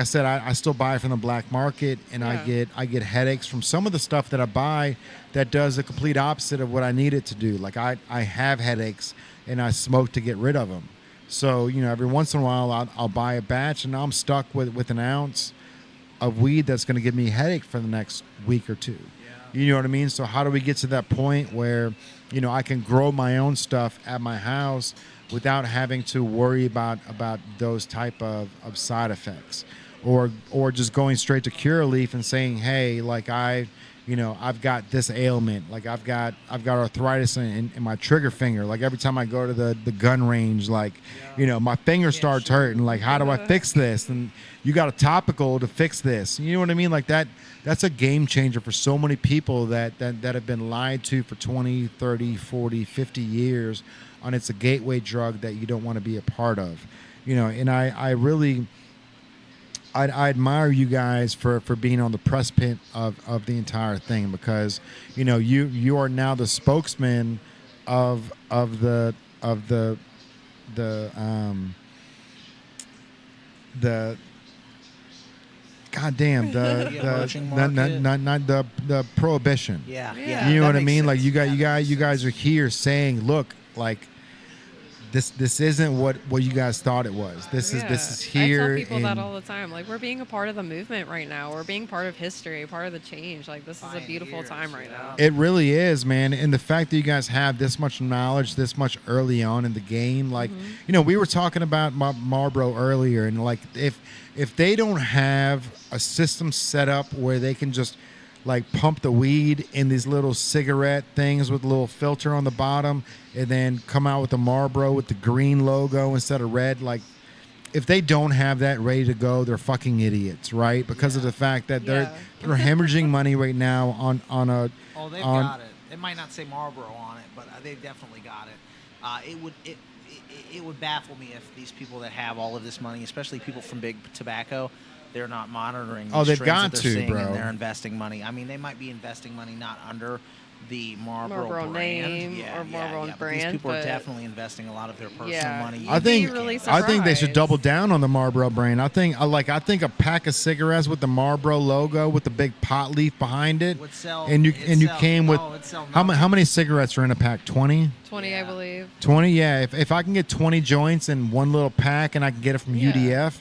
said, I still buy from the black market, and I get headaches from some of the stuff that I buy that does the complete opposite of what I need it to do. Like I have headaches, and I smoke to get rid of them. So, every once in a while I'll buy a batch, and I'm stuck with an ounce of weed that's going to give me a headache for the next week or two. Yeah. You know what I mean? So how do we get to that point where, I can grow my own stuff at my house without having to worry about those type of side effects, or just going straight to Curaleaf and saying, hey, like I've got this ailment, like I've got arthritis in my trigger finger. Like every time I go to the gun range, like my finger starts hurting. Like how do I fix this? And you got a topical to fix this. You know what I mean? Like that's a game changer for so many people that have been lied to for 20, 30, 40, 50 years on it's a gateway drug that you don't want to be a part of. And I really I admire you guys for being on the precipice of the entire thing, because you are now the spokesman of the goddamn the prohibition. Yeah. You know what I mean? Sense. Like you guys are here saying, look, like this isn't what you guys thought it was. This is here. I tell people that all the time. Like, we're being a part of the movement right now. We're being part of history, part of the change. Like, this is a beautiful time right now. It really is, man. And the fact that you guys have this much knowledge, this much early on in the game, like, we were talking about Marlboro earlier, and like if they don't have a system set up where they can just like pump the weed in these little cigarette things with a little filter on the bottom, and then come out with the Marlboro with the green logo instead of red. Like, if they don't have that ready to go, they're fucking idiots, right? Because of the fact that they're hemorrhaging money right now on a. Oh, they've got it. It might not say Marlboro on it, but they've definitely got it. It would baffle me if these people that have all of this money, especially people from big tobacco, they're not monitoring. Oh, they've got that to, seeing, bro. And they're investing money. I mean, they might be investing money not under the Marlboro Marlboro brand. name or Marlboro But brand, these people are but- definitely investing a lot of their personal Yeah. money. I You'd think be really I think they should surprised. double down on the Marlboro brand. I think a pack of cigarettes with the Marlboro logo with the big pot leaf behind it, Would sell- and you it'd and you sell- came with oh, it'd sell how nothing. many cigarettes are in a pack? 20? 20, I Yeah. believe. 20, yeah. If I can get 20 joints in one little pack and I can get it from Yeah. UDF,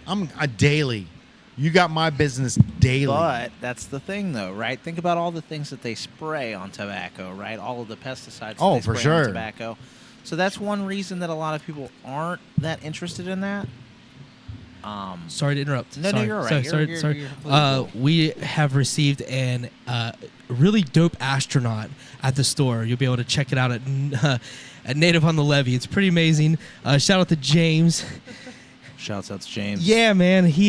I'm a daily. You got my business daily. But that's the thing, though, right? Think about all the things that they spray on tobacco, right? All of the pesticides Oh, that for they spray on sure. tobacco. So that's one reason that a lot of people aren't that interested in that. Sorry to interrupt. No, sorry. you're all right. Sorry, You're sorry. completely cool. We have received an really dope astronaut at the store. You'll be able to check it out at Native on the Levee. It's pretty amazing. Shout out to James. Shouts out to James. Yeah, man. He's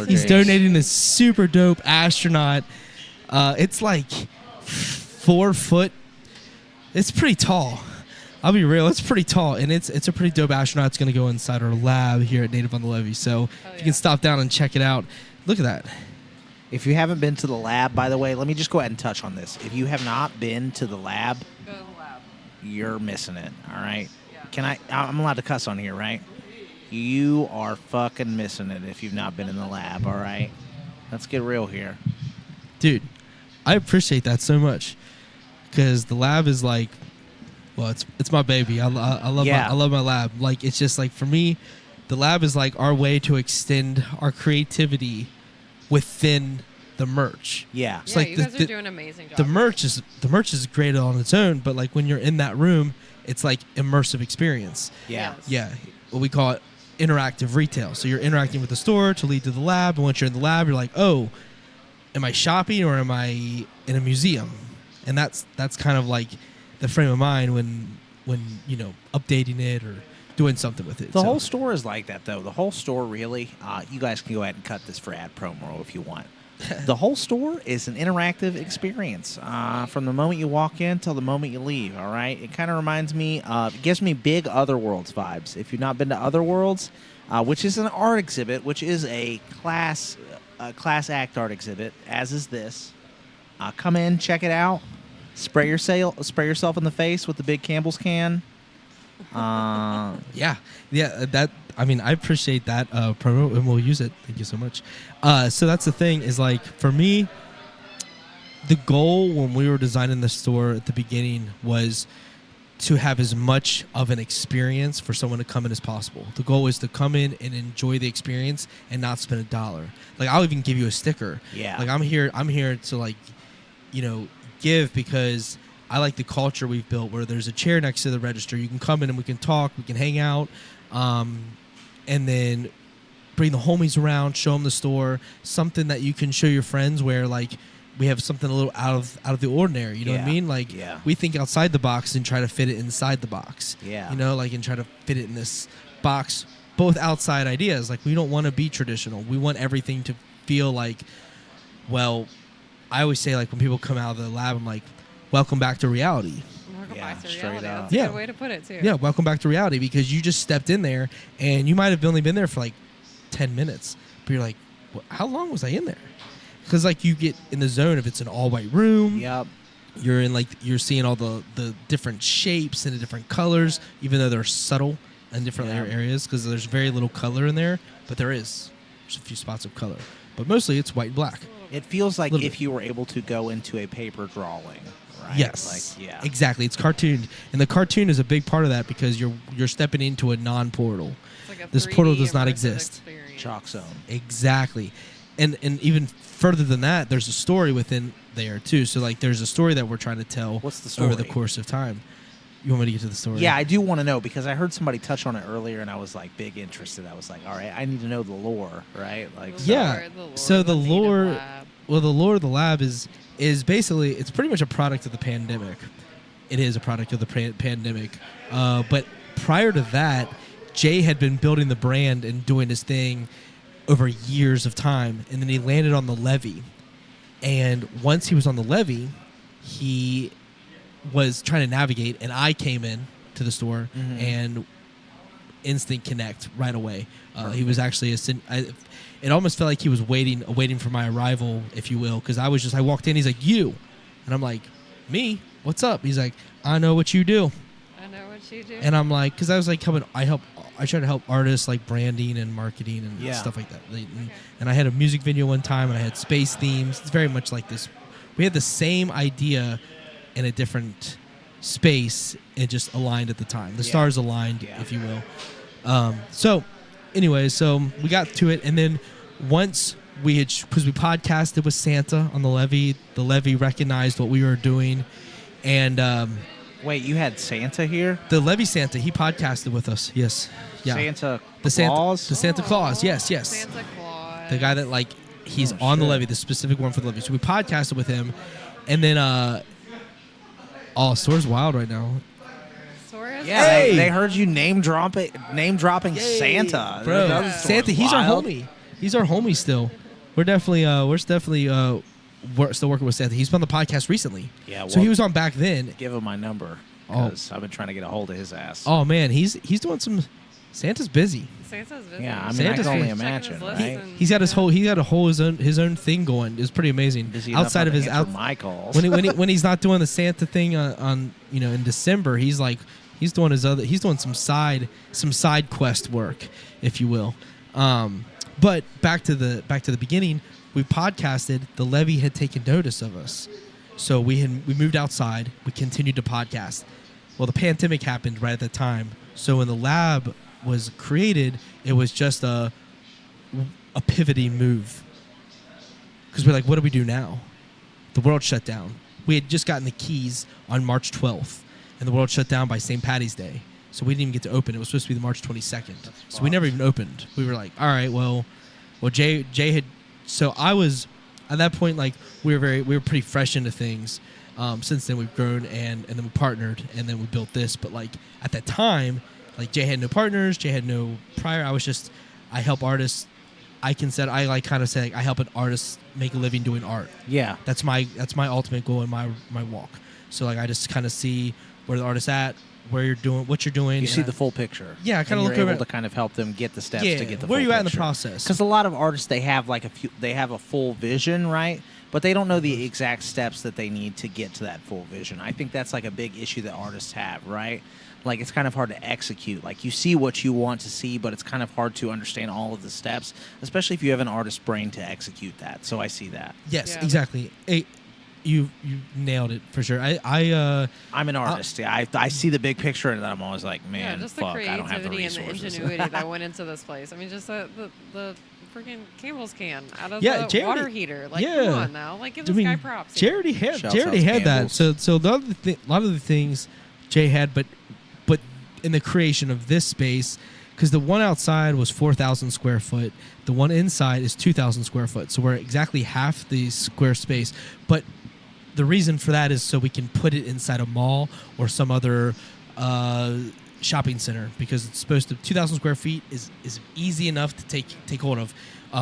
James. donating this super dope astronaut. It's like 4 foot. It's pretty tall. I'll be real. It's pretty tall, and it's a pretty dope astronaut. It's going to go inside our lab here at Native on the Levee. So if you yeah. can stop down and check it out. Look at that. If you haven't been to the lab, by the way, let me just go ahead and touch on this. If you have not been to the lab, Go to the lab. you're missing it. All right. Yeah. I'm allowed to cuss on here, right? You are fucking missing it if you've not been in the lab. All right. Let's get real here. Dude, I appreciate that so much because the lab is like, well, it's my baby. I love Yeah. I love my lab. Like, it's just like, for me, the lab is like our way to extend our creativity within the merch. Yeah. It's Yeah, like you the- guys are the- doing an amazing job. The merch is great on its own, but like when you're in that room, it's like immersive experience. Yeah. Yes. Yeah, what we call it interactive retail. So you're interacting with the store to lead to the lab, and once you're in the lab, you're like, oh, am I shopping or am I in a museum? And that's kind of like the frame of mind when updating it or doing something with it. The So- whole store is like that, though. The whole store, really, you guys can go ahead and cut this for ad promo if you want. The whole store is an interactive experience from the moment you walk in till the moment you leave, all right? It kind of reminds me, it gives me big Otherworlds vibes. If you've not been to Otherworlds, which is an art exhibit, which is a class act art exhibit, as is this, come in, check it out, spray yourself in the face with the big Campbell's can. Yeah, that, I mean, I appreciate that promo, and we'll use it. Thank you so much. So that's the thing, is like, for me, the goal when we were designing the store at the beginning was to have as much of an experience for someone to come in as possible. The goal is to come in and enjoy the experience and not spend $1. Like, I'll even give you a sticker. Yeah. Like, I'm here to, like, give, because I like the culture we've built where there's a chair next to the register. You can come in and we can talk, we can hang out, and then bring the homies around, show them the store, something that you can show your friends where, like, we have something a little out of the ordinary. You know what I Yeah. mean? Like, Yeah. we think outside the box and try to fit it inside the box. Yeah. And try to fit it in this box, both outside ideas. Like, we don't want to be traditional. We want everything to feel like, well, I always say, like, when people come out of the lab, I'm like, welcome back to reality. Welcome Yeah, back to straight reality. up. That's a Yeah. good way to put it, too. Yeah, welcome back to reality, because you just stepped in there and you might have only been there for like 10 minutes. But you're like, how long was I in there? Because, like, you get in the zone if it's an all-white room. Yep. You're in, like, you're seeing all the different shapes and the different colors, even though they're subtle in different Yeah. areas, because there's very little color in there. But there's a few spots of color. But mostly it's white and black. It feels like Little if bit. you were able to go into a paper drawing, right? Yes. Like, yeah. Exactly. It's cartooned. And the cartoon is a big part of that, because you're stepping into a non-portal. It's like a This portal 3D does not immersive exist. experience. Chalk zone. Exactly. And even further than that, there's a story within there too. So, like, there's a story that we're trying to tell What's the over the story? course of time. You want me to get to the story? Yeah, I do want to know, because I heard somebody touch on it earlier, and I was like big interested. I was like, all right, I need to know the lore, right? Like, so- Yeah. So the native lore, lab. well, the lore of the lab is basically, it's pretty much a product of the pandemic. It is a product of the pandemic. But prior to that, Jay had been building the brand and doing his thing over years of time, and then he landed on the levee. And once he was on the levee, he was trying to navigate, and I came in to the store and instant connect right away. He was actually it almost felt like he was waiting for my arrival, if you will, because I walked in, he's like, you, and I'm like, me, what's up? He's like, I know what you do. I know what you do. And I'm like, because I was like, I try to help artists like branding and marketing and stuff like that. And I had a music video one time, and I had space themes. It's very much like this. We had the same idea in a different space. It just aligned at the time. The stars aligned, if you will. So we got to it, and then once we had, because we podcasted with Santa on the levee recognized what we were doing, and Wait, you had Santa here? the levee Santa, he podcasted with us. Yes, yeah. Santa the Claus? the Santa Claus. Yes. Santa Claus. The guy that like he's on the levee, the specific one for the levee. So we podcasted with him, and then Store's wild right now. Sora's Yeah, Hey! they heard you name dropping Santa, Bro. That was Santa, he's our wild. homie. He's our homie still. We're definitely we're still working with Santa. He's been on the podcast recently. Yeah, So well- he was on back then. Give him my number because I've been trying to get a hold of his ass. Oh man, he's doing some. Santa's busy. Santa's busy. Yeah, I mean, Santa's I can only busy. imagine, Checking his right? list and- He's got his own thing going. It's pretty amazing. Busy enough Outside not of to his answer my calls. when he's not doing the Santa thing on in December, he's doing some side quest work, if you will. But back to the beginning, we podcasted. The levee had taken notice of us, so we moved outside. We continued to podcast. Well, the pandemic happened right at that time, so when the lab was created, it was just a pivoting move. Because we're like, what do we do now? The world shut down. We had just gotten the keys on March 12th, and the world shut down by St. Patty's Day. So we didn't even get to open. It was supposed to be the March 22nd. So we never even opened. We were like, all right, well, Jay had. So I was at that point, like we were pretty fresh into things. Since then we've grown and then we partnered and then we built this. But like at that time, like Jay had no partners, Jay had no prior. I help artists. I help an artist make a living doing art. Yeah. That's my ultimate goal in my walk. So like I just kind of see where the artist's at, where you're doing, what you're doing. You see the full picture. Yeah, I kinda And look you're over able it. to kind of help them get the steps Yeah, to get the where full you at in the picture. process? Because a lot of artists, they have a full vision, right? But they don't know the exact steps that they need to get to that full vision. I think that's like a big issue that artists have, right? Like it's kind of hard to execute. Like you see what you want to see, but it's kind of hard to understand all of the steps, especially if you have an artist brain to execute that. So I see that. Yes, Yeah. exactly. Hey, you nailed it for sure. I'm an artist. I see the big picture, and then I'm always like, man, yeah, just fuck, the I don't have the creativity and the resources. ingenuity that went into this place. I mean, just the freaking Campbell's can out of Yeah, the Charity- water heater. Like, yeah. come on now. Like, give I this mean, guy props. here. Charity had Shouts out to that. Campbell's. So a lot of the things Jay had, but in the creation of this space, because the one outside was 4,000 square foot, the one inside is 2,000 square foot. So we're exactly half the square space, but the reason for that is so we can put it inside a mall or some other shopping center, because it's supposed to 2,000 square feet is easy enough to take hold of.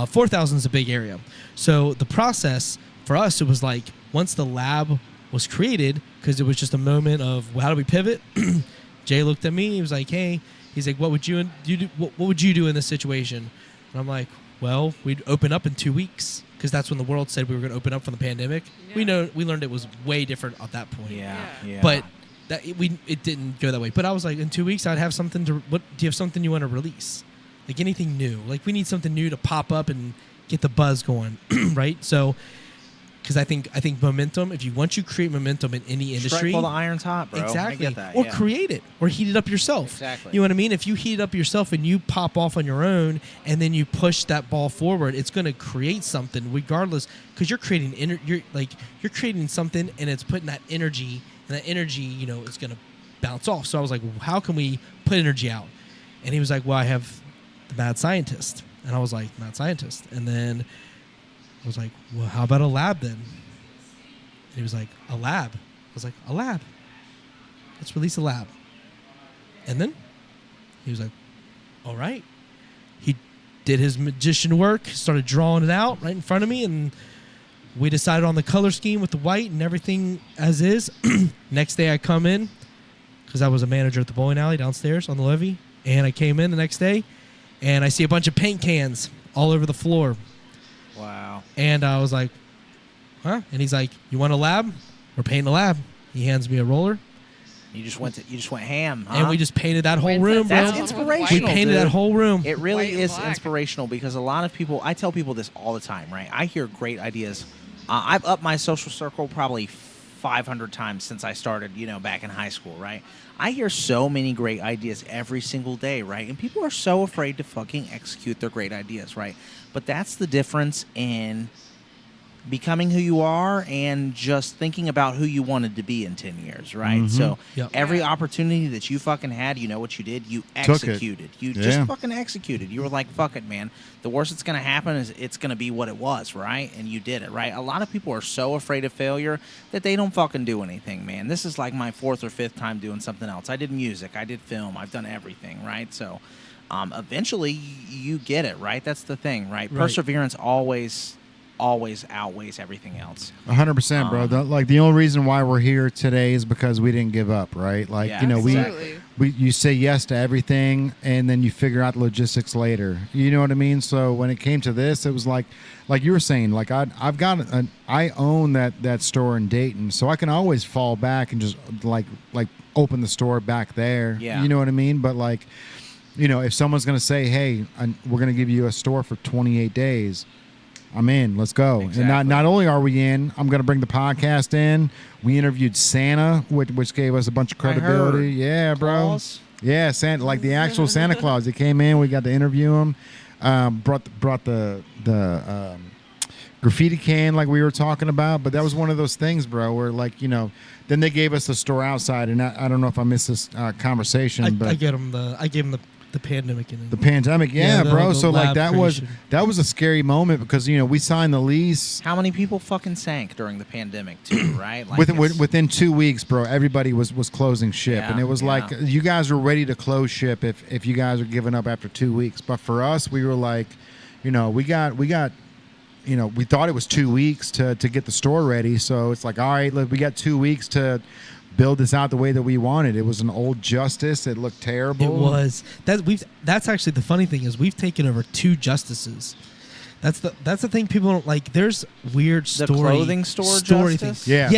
4,000 is a big area. So the process for us, it was like once the lab was created, because it was just a moment of, well, how do we pivot? Jay looked at me. He was like, "Hey," he's like, "What would you do? What would you do in this situation?" And I'm like, "Well, we'd open up in 2 weeks." Because that's when the world said we were going to open up from the pandemic. Yeah. We learned it was way different at that point. Yeah. But it didn't go that way. But I was like, in 2 weeks, I'd have something to. Do you have something you want to release? Like anything new? Like we need something new to pop up and get the buzz going, right? So, because I think momentum. Once you create momentum in any industry, Strike while the iron's hot, bro. exactly, I get that. or yeah. create it, or heat it up yourself. Exactly. You know what I mean? If you heat it up yourself and you pop off on your own, and then you push that ball forward, it's going to create something, regardless. Because you're creating you're creating something, and it's putting that energy, and that energy, is going to bounce off. So I was like, well, how can we put energy out? And he was like, well, I have the Mad Scientist, and I was like, Mad Scientist, and then I was like, well, how about a lab then? And he was like, a lab. I was like, a lab. Let's release a lab. And then he was like, all right. He did his magician work, started drawing it out right in front of me, and we decided on the color scheme with the white and everything as is. Next day I come in, because I was a manager at the bowling alley downstairs on the levee, and I came in the next day, and I see a bunch of paint cans all over the floor. Wow. And I was like, huh? And he's like, you want a lab? We're painting a lab. He hands me a roller, You just went ham, huh? and we just painted that whole room, bro. That's With inspirational. We painted dude. that whole room. It really White and is black. inspirational because a lot of people, I tell people this all the time, right? I hear great ideas. I've upped my social circle probably 500 times since I started, back in high school, right? I hear so many great ideas every single day, right? And people are so afraid to fucking execute their great ideas, right? But that's the difference in becoming who you are and just thinking about who you wanted to be in 10 years, right? Mhm. So Yep. every opportunity that you fucking had, you know what you did? You Took it. executed. You Yeah. just fucking executed. You were like, fuck it, man. The worst that's going to happen is it's going to be what it was, right? And you did it, right? A lot of people are so afraid of failure that they don't fucking do anything, man. This is like my 4th or 5th time doing something else. I did music. I did film. I've done everything, right? So eventually you get it, right? That's the thing, right? Right. Perseverance always outweighs everything else. 100%, bro. The only reason why we're here today is because we didn't give up, right? Like, Yeah, Absolutely. you say yes to everything, and then you figure out the logistics later. You know what I mean? So when it came to this, it was like you were saying, like I own that store in Dayton, so I can always fall back and just like open the store back there. Yeah. You know what I mean? But like, if someone's gonna say, hey, we're gonna give you a store for 28 days. I'm in. Let's go. Exactly. And not only are we in, I'm going to bring the podcast in. We interviewed Santa, which gave us a bunch of credibility. Yeah, bro. Claus? Yeah, Santa, like the actual Santa Claus. He came in. We got to interview him. Brought the graffiti can like we were talking about. But that was one of those things, bro, where like, then they gave us the store outside. And I don't know if I missed this conversation, but I gave him the pandemic in the pandemic, yeah, the- bro. the So like lab creation. that was a scary moment because we signed the lease How many people fucking sank during the pandemic too, right? Like it's- within 2 weeks, bro. Everybody was closing ship, Yeah, and it was yeah. like you guys were ready to close ship if you guys are giving up after 2 weeks. But for us, we were like, we thought it was 2 weeks to get the store ready. So it's like, all right, look, we got 2 weeks to build this out the way that we wanted. It was an old Justice. It looked terrible. It was that's actually the funny thing is we've taken over 2 Justices. That's the thing people don't like. There's weird The story clothing store story Justice? things. Yeah.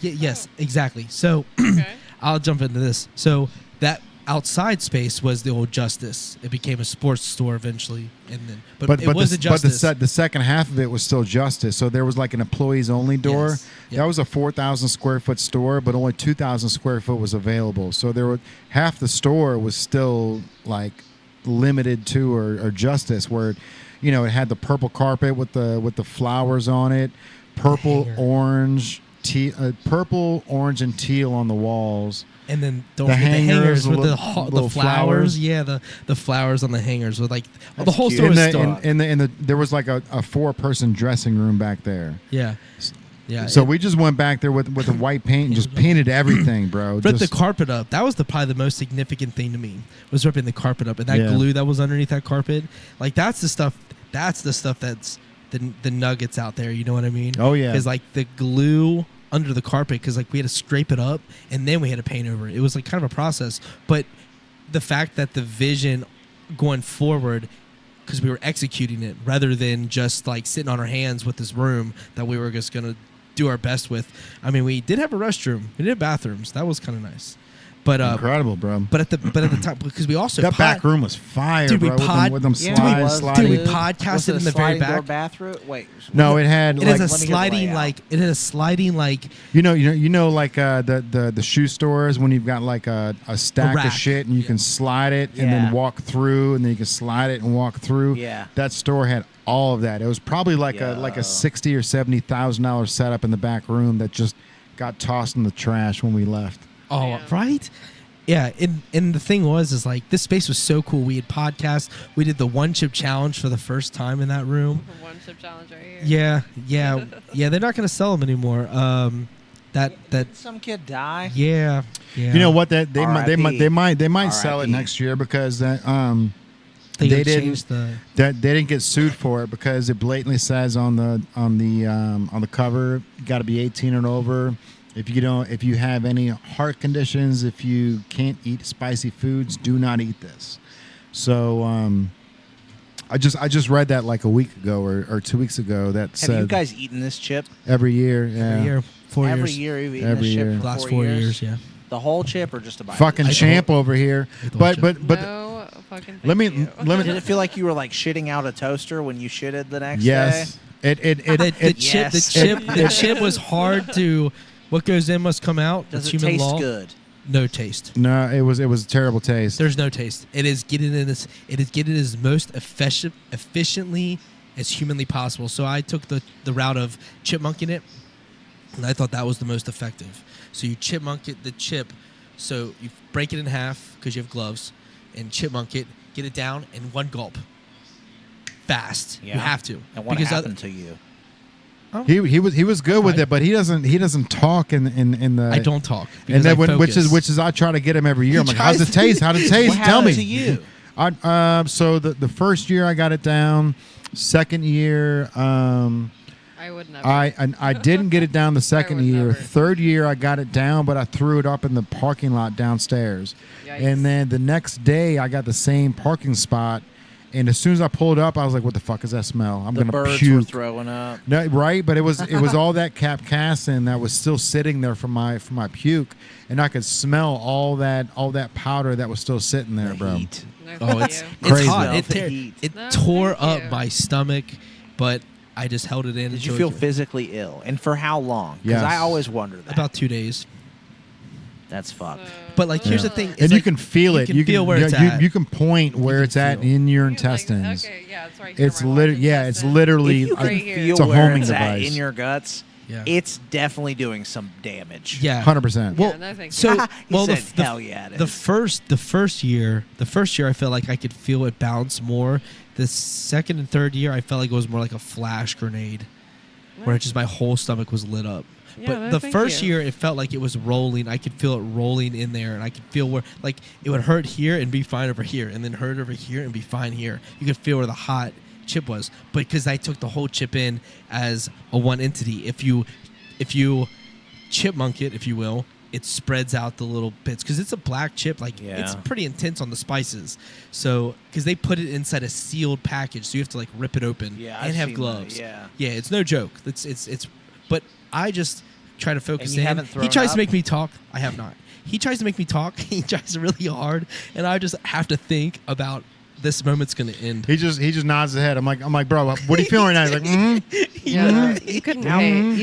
Yes, exactly. So Okay. I'll jump into this. So that outside space was the old Justice. It became a sports store eventually, and then but it was a Justice. But the second half of it was still Justice. So there was like an employees only door. Yes. Yep. That was a 4,000 square foot store, but only 2,000 square foot was available. So there were half the store was still like limited to or Justice, where it had the purple carpet with the flowers on it, purple, hanger. orange, purple, orange, and teal on the walls. And then don't The forget the hangers, hangers with little the flowers. flowers. Yeah, the flowers on the hangers with like the That's whole cute. store was And still. there was like a 4-person dressing room back there. Yeah. So we just went back there with the white paint and just painted everything, bro. ripped the Just- carpet up. That was probably the most significant thing to me was ripping the carpet up and that Yeah. glue that was underneath that carpet. Like that's the stuff. That's the stuff that's the nuggets out there. You know what I mean? Oh, yeah. Because like the glue under the carpet, because like we had to scrape it up and then we had to paint over it. It was like kind of a process. But the fact that the vision going forward, because we were executing it rather than just like sitting on our hands with this room that we were just gonna do our best with. I mean, we did have a restroom. We did have bathrooms. That was kind of nice. But incredible, bro. but at the time, because we also That back room was fire, Dude, we bro. With them Yeah, slides, it was, sliding. Dude, we dude. podcasted Was it a in the very sliding door back. bathroom. Wait. No, it had It like is a let me hear the sliding layout. like it is a sliding like like the shoe stores when you've got like a stack rack. of shit and you can slide it and Yeah. then walk through and then you can slide it and walk through. Yeah. That store had all of that. It was probably like Yo. a $60,000 or $70,000 setup in the back room that just got tossed in the trash when we left. oh Yeah. right. Yeah, and the thing is like this space was so cool. We had podcasts. We did the 1 chip challenge for the first time in that room. One chip challenge right here. Yeah. They're not going to sell them anymore. That Did some kid die? yeah. You know what? That they R.I.P. might sell it R.I.P. next year because that They They didn't didn't- change the that they didn't get sued for it because it blatantly says on the cover you got to be 18 and over. If you have any heart conditions, if you can't eat spicy foods, do not eat this. So I just read that like a week ago or 2 weeks ago. That Have said you guys eaten this chip? every year. Yeah. Every year, 4 Every years. year you've eaten Every this chip year. for Last 4 years, yeah. The whole chip or just a bite? Fucking I champ over here. the But whole but No fucking let me thank you. let Did me. it feel like you were like shitting out a toaster when you shitted the next Yes. day? The chip was hard to. What goes in must come out. Does That's it human taste law. good? No taste. No, it was a terrible taste. There's no taste. It is getting in this. It is getting as most efficiently as humanly possible. So I took the route of chipmunking it, and I thought that was the most effective. So you chipmunk it, the chip. So you break it in half because you have gloves, and chipmunk it. Get it down in one gulp. Fast. Yeah. You have to. And what because happened to you? He was good with it, but he doesn't talk in the. I don't talk. And because I then which focus. is I try to get him every year. I'm like, tries how's it taste? How does it taste? What Tell me. happened to you? So the first year I got it down. Second year, I would never. I didn't get it down the second would year. never. Third year I got it down, but I threw it up in the parking lot downstairs. Yikes. And then the next day I got the same parking spot. And as soon as I pulled up, I was like, "What the fuck is that smell? I'm The gonna birds puke." were throwing up. No, right, but it was all that capsaicin that was still sitting there from my puke, and I could smell all that powder that was still sitting there, The bro. heat. No, Oh, thank it's you. Crazy. hot. Smell the heat. It No, tore thank up you. my stomach, but I just held it in. Did you enjoyed feel it. physically ill? And for how long? Because Yes. I always wonder that. About 2 days? That's fucked. But like, here's Yeah. the thing: it's And you like, can feel it. You can feel where it's at. You can point where can it's at feel. in your You're like, intestines. okay, yeah, it's right here. It's my large literally it's intestine. literally If you can Right here. feel It's a where homing it's at device. in your guts, Yeah. it's definitely doing some damage. Yeah, 100%. Well, Yeah, no, thank you. so He well, said, the hell yeah, it the is. first year, I felt like I could feel it bounce more. The second and third year, I felt like it was more like a flash grenade, where it just my whole stomach was lit up. Yeah, But no, the thank first you. year, it felt like it was rolling. I could feel it rolling in there, and I could feel where, like, it would hurt here and be fine over here, and then hurt over here and be fine here. You could feel where the hot chip was, but because I took the whole chip in as a one entity, if you chipmunk it, if you will, it spreads out the little bits because it's a black chip. Like it's Yeah. pretty intense on the spices. So because they put it inside a sealed package, so you have to like rip it open Yeah, and I've have seen gloves. that, Yeah, it's no joke. It's. But I just try to focus And you in. haven't He thrown tries up? to make me talk. I have not. He tries to make me talk. He tries really hard, and I just have to think about this moment's going to end. He just nods his head. I'm like, bro, what are you feeling right now? He's like, Yeah, no, you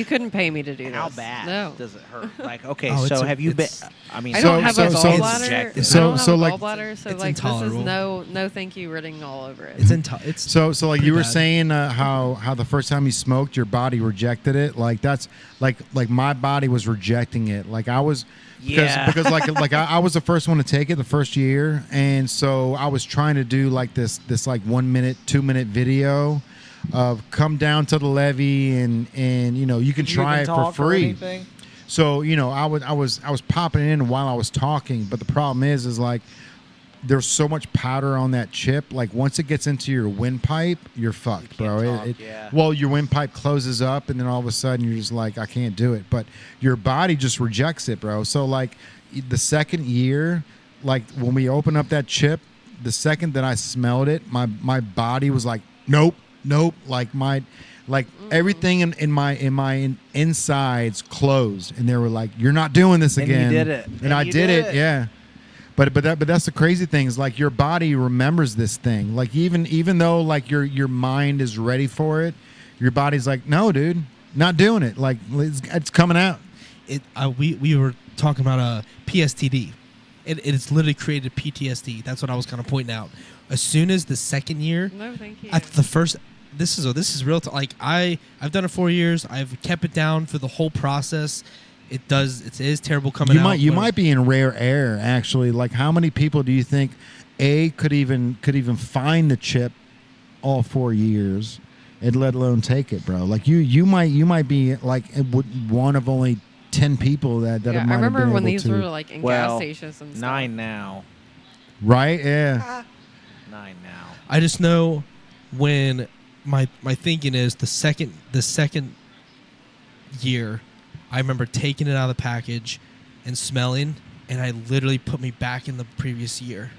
couldn't pay me to do this. How bad No. does it hurt? Like, okay, Oh, so it's- have you been? it's- I mean, I So- don't have a so- gallbladder. subjective. so- I don't so, have a like- gallbladder, so It's like this is intolerable. no thank you written all over it. It's So like pretty you were bad. saying how the first time you smoked your body rejected it, like that's like my body was rejecting it, like I was because like I was the first one to take it the first year, and so I was trying to do like this like 1 minute 2 minute video of come down to the levee and you know you can Did you try even it for talk or free. anything? So you know I was popping it in while I was talking, but the problem is like there's so much powder on that chip. Like once it gets into your windpipe, you're fucked, You bro. can't talk, yeah. Well, your windpipe closes up, and then all of a sudden you're just like, I can't do it. But your body just rejects it, bro. So like the second year, like when we opened up that chip, the second that I smelled it, my body was like, nope. Like everything in my insides closed, and they were like, "You're not doing this And you again." did it. And And I you did did it. it. Yeah. But that's the crazy thing is like your body remembers this thing. Like even though like your mind is ready for it, your body's like, "No, dude, not doing it." Like it's coming out. We were talking about a PSTD. It's literally created PTSD. That's what I was kind of pointing out. As soon as the second year, No, thank you. at the first, this is real. Like I've done it 4 years. I've kept it down for the whole process. It is terrible coming out. You but- might be in rare air actually. Like how many people do you think could even find the chip all 4 years, and let alone take it, bro? Like you might be like one of only 10 people that yeah, might I have remember been when able these to. were like in Well, gas stations and stuff. 9 now. Right? Yeah. 9 now. I just know when my thinking is the second year, I remember taking it out of the package and smelling, and I literally put me back in the previous year.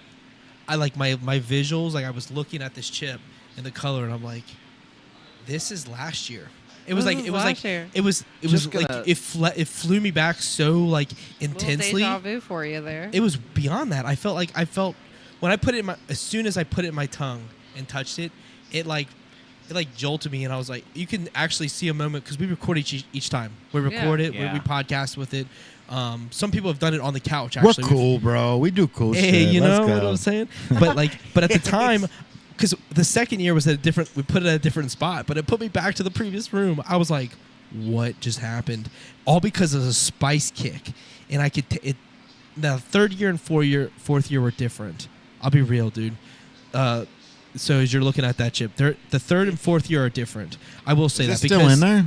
I like my visuals, like I was looking at this chip and the color, and I'm like, this is last year. It was This like is it was last like year. it was Just like gonna- it flew me back so like intensely. Little deja vu for you there. It was beyond that. I felt when I put it in my, as soon as I put it in my tongue and touched it, it jolted me, and I was like, you can actually see a moment, because we record each time. We record it, Yeah. we podcast with it. Some people have done it on the couch. We're Actually, cool, bro. We do cool shit. Hey, you Let's know go. what I'm saying? But at the time, because the second year was we put it at a different spot, but it put me back to the previous room. I was like, what just happened? All because of a spice kick, and I could. The third year and fourth year were different. I'll be real, dude. So as you're looking at that chip, the third and fourth year are different. I will say Is that it still because in there?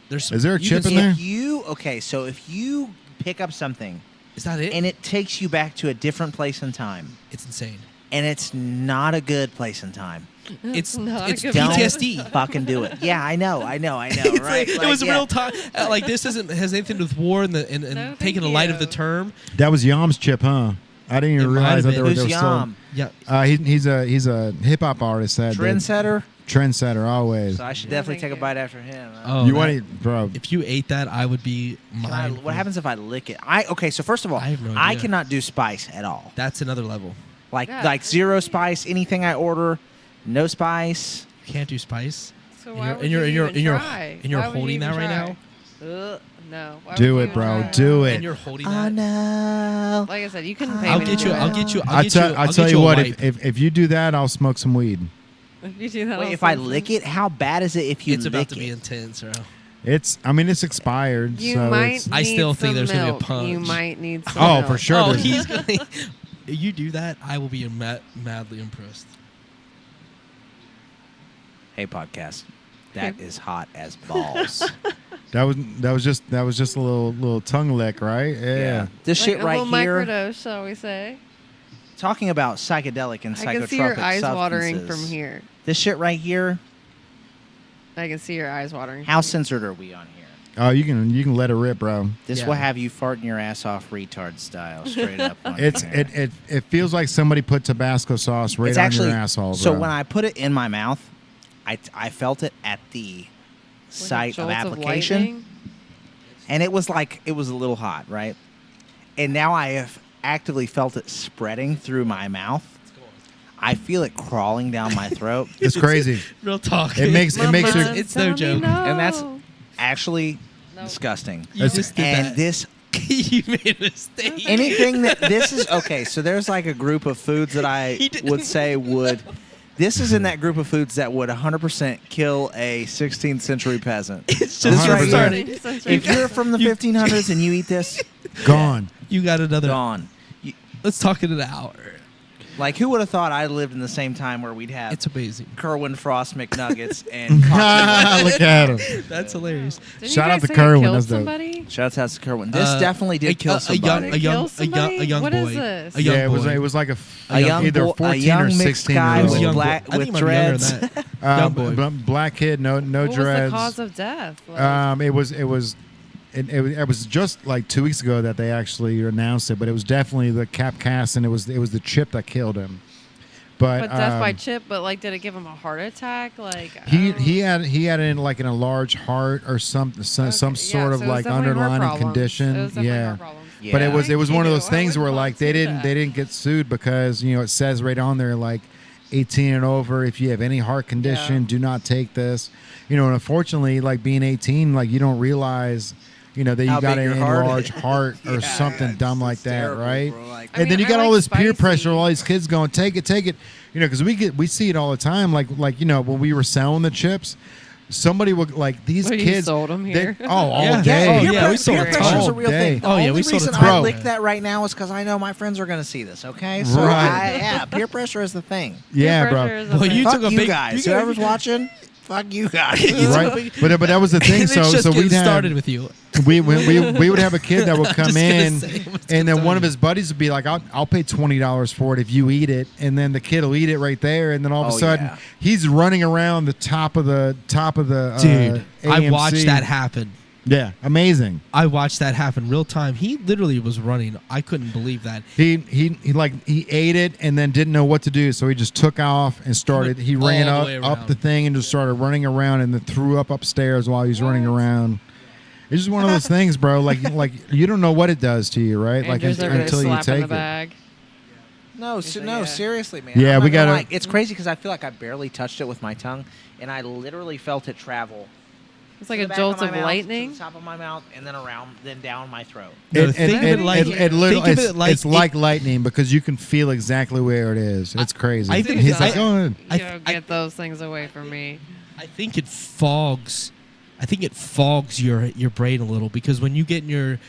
there's Is there a you chip can- in there? If you pick up something Is that it? and it takes you back to a different place in time, It's insane. and it's not a good place in time, It's not a it's good don't PTSD. fucking do it. Yeah, I know, right? It was yeah. real time. Like this has anything to do with war and No, taking the thank light of the you. term. That was Yam's chip, huh? I didn't even It might realize have that been. they Who's were still. Yam? Yeah, He's a hip hop artist. Trendsetter. Trendsetter always. So I should No, definitely thank take a you. bite after him. Oh, you that- want to, bro? if you ate that, I would be Can I- mine. what happens if I lick it? Okay, so first of all, I have no I idea. cannot do spice at all. That's another level. Yeah. Like zero spice. Anything I order, no spice. You can't do spice. So And why you're- would and you're- you and you're- even and you're- try? and you're Why would you holding even that right try? now? No. Why Do would it, you bro. even try? Do it. And you're holding Oh that. no! Like I said, you couldn't pay I'll me get to you. do I'll it. get you. I tell you a what. wipe. If you do that, I'll smoke some weed. If you do that, Wait, I'll if I send lick some. it, how bad is it if you It's about lick to be it? intense, bro. I mean, it's expired. You so might. it's, I still need think some there's gonna be a milk. punch. You might need some. Oh, milk. for sure. Oh, there's- he's gonna. You do that, I will be madly impressed. Hey, podcast. That is hot as balls. that was just a little tongue lick, right? Yeah. This Like shit a right little here. microdose, shall we say? Talking about psychedelic and psychotropic I can see your eyes watering substances. from here. This shit right here. I can see your eyes watering. How from censored are we on here? Oh, you can let it rip, bro. This Yeah. will have you farting your ass off, retard style, straight up. On It's here. it feels like somebody put Tabasco sauce right It's on actually your asshole, bro. so when I put it in my mouth, I felt it at the Like a site of jolt application, lightning? and it was a little hot, right? And now I have actively felt it spreading through my mouth. I feel it crawling down my throat. It's crazy. Real talk. It makes your It's no Tell me joke. no. And that's actually No. disgusting. You just did And that. this You made a mistake. anything that this is okay. So there's like a group of foods that I He did- would say would. This is in that group of foods that would 100% kill a 16th century peasant. It's just 100%. starting. If you're from the 1500s and you eat this, Gone. You got another. gone. Let's talk it an hour. Like, who would have thought I lived in the same time where we'd have It's amazing. Kerwin Frost McNuggets and Look at him. That's hilarious. Didn't Shout you out guys to say it Kerwin, killed that's dope. somebody? Shouts out to Kerwin. This definitely did kill somebody. A young What boy. is this? A young Yeah, boy. it was like A young either boy- 14 a young or mixed 16 guy years He was a with young old. black- boy. I with think he might be younger dreads. than that. Young boy. Black kid, no What was dreads. the cause of death? Like, It was just like 2 weeks ago that they actually announced it, but it was definitely the capcast, and it was the chip that killed him. But death by chip. But like, did it give him a heart attack? Like he had it in like in a large heart or some Okay, sort yeah, of so it was like definitely heart underlying problems. It condition. was definitely Yeah. heart problems. But Yeah. it was one of Ew, those I things would where not like do they that. didn't get sued because it says right on there like 18 and over, if you have any heart condition, Yeah. do not take this. And unfortunately, like being 18, like you don't realize that you How got big an your heart enlarged is. heart or Yeah, something it's dumb like that, terrible, right? bro. Like- I And then mean, you got I all like this peer spicy. pressure, all these kids going, take it, because we see it all the time. Like when we were selling the chips, somebody would like these Well, you kids. sold 'em they- here. all Yeah. day. Oh, yeah, we sold peer a pressure is a ton. real Day. thing. The Oh, yeah, only we sold a reason ton. I lick that right now is because I know my friends are going to see this. Okay, so Right. peer pressure is the thing. Yeah, Peer bro. pressure is a Well, thing. you Fuck took a you big- guys. you got- Whoever's watching, fuck you guys. Right, but that was the thing. It's So just so getting we'd have started with you. we would have a kid that would come just gonna in, say it was and then gonna one of be- his buddies would be like, "I'll pay $20 for it if you eat it," and then the kid will eat it right there, and then all of a Oh, sudden yeah. he's running around the top of the Dude, I AMC. watched that happen. Yeah, amazing. I watched that happen real time. He literally was running. I couldn't believe that. He ate it and then didn't know what to do, so he just took off and started. He All ran the way up around. the thing and just started running around and then threw up upstairs while he was running around. It's just one of those things, bro. Like you don't know what it does to you, right? Andrew's Like over there until you slapping take the it. bag. No, seriously, man. Yeah, I'm not we gonna gotta- lie. It's crazy because I feel like I barely touched it with my tongue, and I literally felt it travel. It's like to a the back jolt my of mouth, lightning. to the top of my mouth, and then around, then down my throat. No, think of it like It's like lightning because you can feel exactly where it is. It's crazy. I think He's it's- like, oh, Get those things away from me. I think it fogs. I think it fogs your brain a little because when you get in your,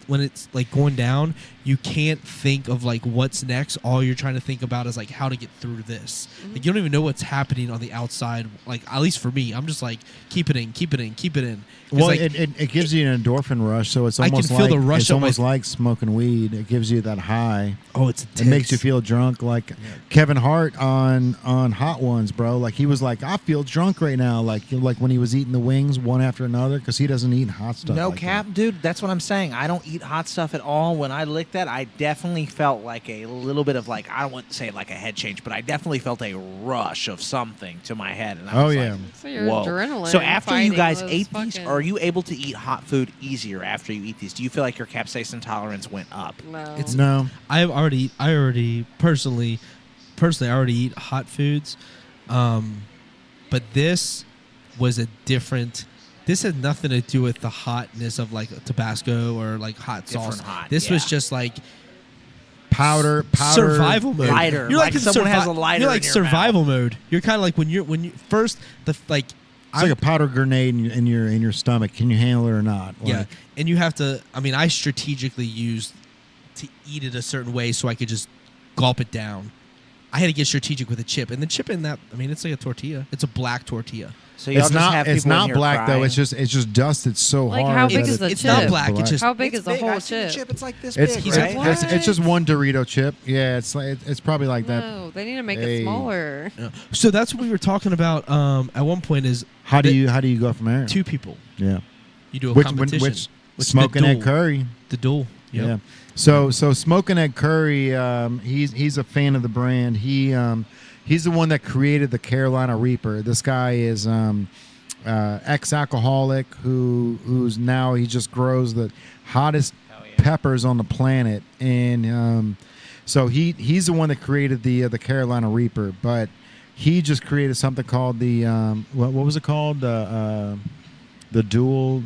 when it's like going down, you can't think of like what's next. All you're trying to think about is like how to get through this. Like you don't even know what's happening on the outside. Like at least for me, I'm just like keep it in. 'Cause, well, like, it gives you an endorphin rush, so it's I can almost feel like the rush it's of my- almost like smoking weed. It gives you that high. oh, it's It makes you feel drunk, like Kevin Hart on Hot Ones, bro. Like he was like, I feel drunk right now, like when he was eating the wings one after another, because he doesn't eat hot stuff. No like cap, that. dude. That's what I'm saying. I don't eat hot stuff at all. When I licked that, I definitely felt like a little bit of like, I don't want to say like a head change, but I definitely felt a rush of something to my head. And I Oh, was yeah. like, So your whoa. adrenaline. So after you fighting guys those ate these, fucking- are you able to eat hot food easier after you eat these? Do you feel like your capsaicin tolerance went up? No. It's- No, I already personally I already eat hot foods, but this was a different. This had nothing to do with the hotness of like Tabasco or like hot sauce. Different hot, This was yeah. just like powder. survival mode. Lighter, You're like in someone has a lighter You're in like your survival mode. You're kind of like when you first like. It's like a powder grenade in your stomach. Can you handle it or not? Yeah, Like, and you have to. I mean, I strategically used to eat it a certain way so I could just gulp it down. I had to get strategic with a chip, and the chip in that. I mean, it's like a tortilla. It's a black tortilla. So y'all it's just not. have It's people in not here black though. crying? It's just dusted so Like, hard. how big that is the it's chip? not black. It's just How big is the big. whole I've seen the chip? chip. It's like this It's big, He's right? like, it's just one Dorito chip. Yeah, it's probably like that. No, they need to make Hey. it smaller. So that's what we were talking about at one point. Is How do the- you go from there? two people? Yeah. You do a Which competition. which the smoking egg duel. curry. The duel. Yep. Yeah. So Smoking Egg Curry, he's a fan of the brand. He's the one that created the Carolina Reaper. This guy is ex-alcoholic who's now he just grows the hottest peppers on the planet, and so he's the one that created the Carolina Reaper. But he just created something called the what was it called, the dual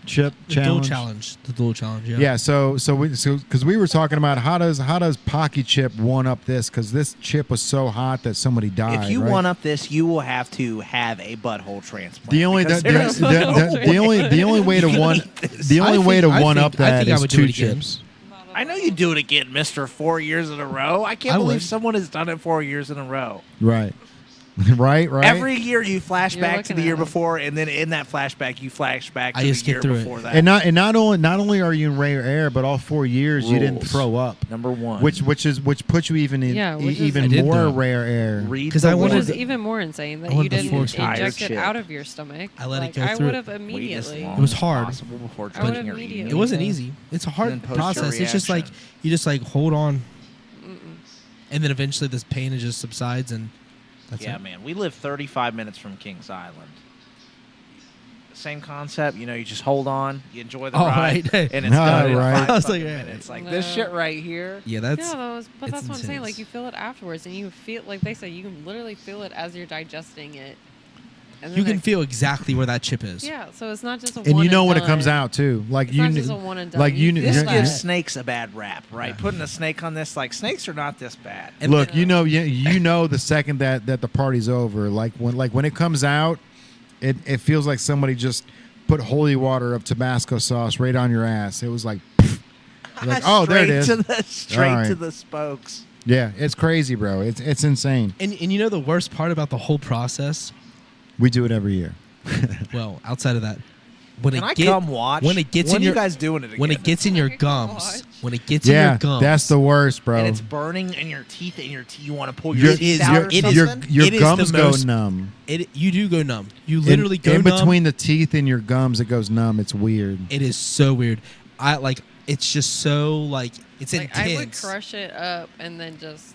chip The challenge. duel challenge. The duel challenge. Yeah. Yeah, so because we were talking about how does Pocky Chip one up this, because this chip was so hot that somebody died. If you right? one up this, you will have to have a butthole transplant. the only because the, there's the, the, the only way to one the only way to one up I that think I is would do two it again. chips. I know you do it again, Mister. 4 years in a row. I can't I believe would. someone has done it 4 years in a row. Right. right. Every year you flash You're back to looking the at year him. before, and then in that flashback you flash back to I the just get year through it. before that. and not only are you in rare air, but all 4 years you didn't Rules. throw up, Number one, which puts you even in Yeah, which is- even I did more though. rare air. read 'Cause the I Which wanted rules. is even more insane that I wanted you the didn't force entire inject it chip. out of your stomach. I let it Like, go I through would it. have Wait as immediately. long It was as hard. possible before I would touching your immediately- It wasn't Okay. easy. It's a And hard then post your process. It's just like reaction. you just like hold on, and then eventually this pain just subsides, and that's Yeah, it. man. We live 35 minutes from Kings Island. Same concept, you just hold on, you enjoy the Oh, ride, right. and it's Ah, done in right. 5 I was like, fucking yeah. minutes. Like this No. shit right here. Yeah, that's Yeah, but it's that's what I'm saying. intense. Like you feel it afterwards, and you feel like they say you can literally feel it as you're digesting it. And you then can it- feel exactly where that chip is. Yeah, so it's not just a And one you know when it done. comes out too, like It's you not just kn- a one and done. like you kn- This feel yeah, gives that. snakes a bad rap, right? Putting a snake on this, like snakes are not this bad. And Look, then- you know the second that the party's over, like when it comes out, it feels like somebody just put holy water of Tabasco sauce right on your ass. It was like, like oh, there it is. Straight All right. to the spokes. Yeah, it's crazy, bro. It's insane. And you know the worst part about the whole process? We do it every year. Well, outside of that, when Can I it get, come watch? when it gets when in are your you guys doing it again? when it gets in your Can I come gums, watch? when it gets in Yeah, your gums, that's the worst, bro. and it's burning in your teeth, and you want to pull your Your, teeth is- out your, or it is- something? your It is gums the go most- numb. you do go numb. You literally go in numb. between the teeth and your gums, it goes numb. It's weird. It is so weird. It's just so like it's Like, I would intense. crush it up and then just.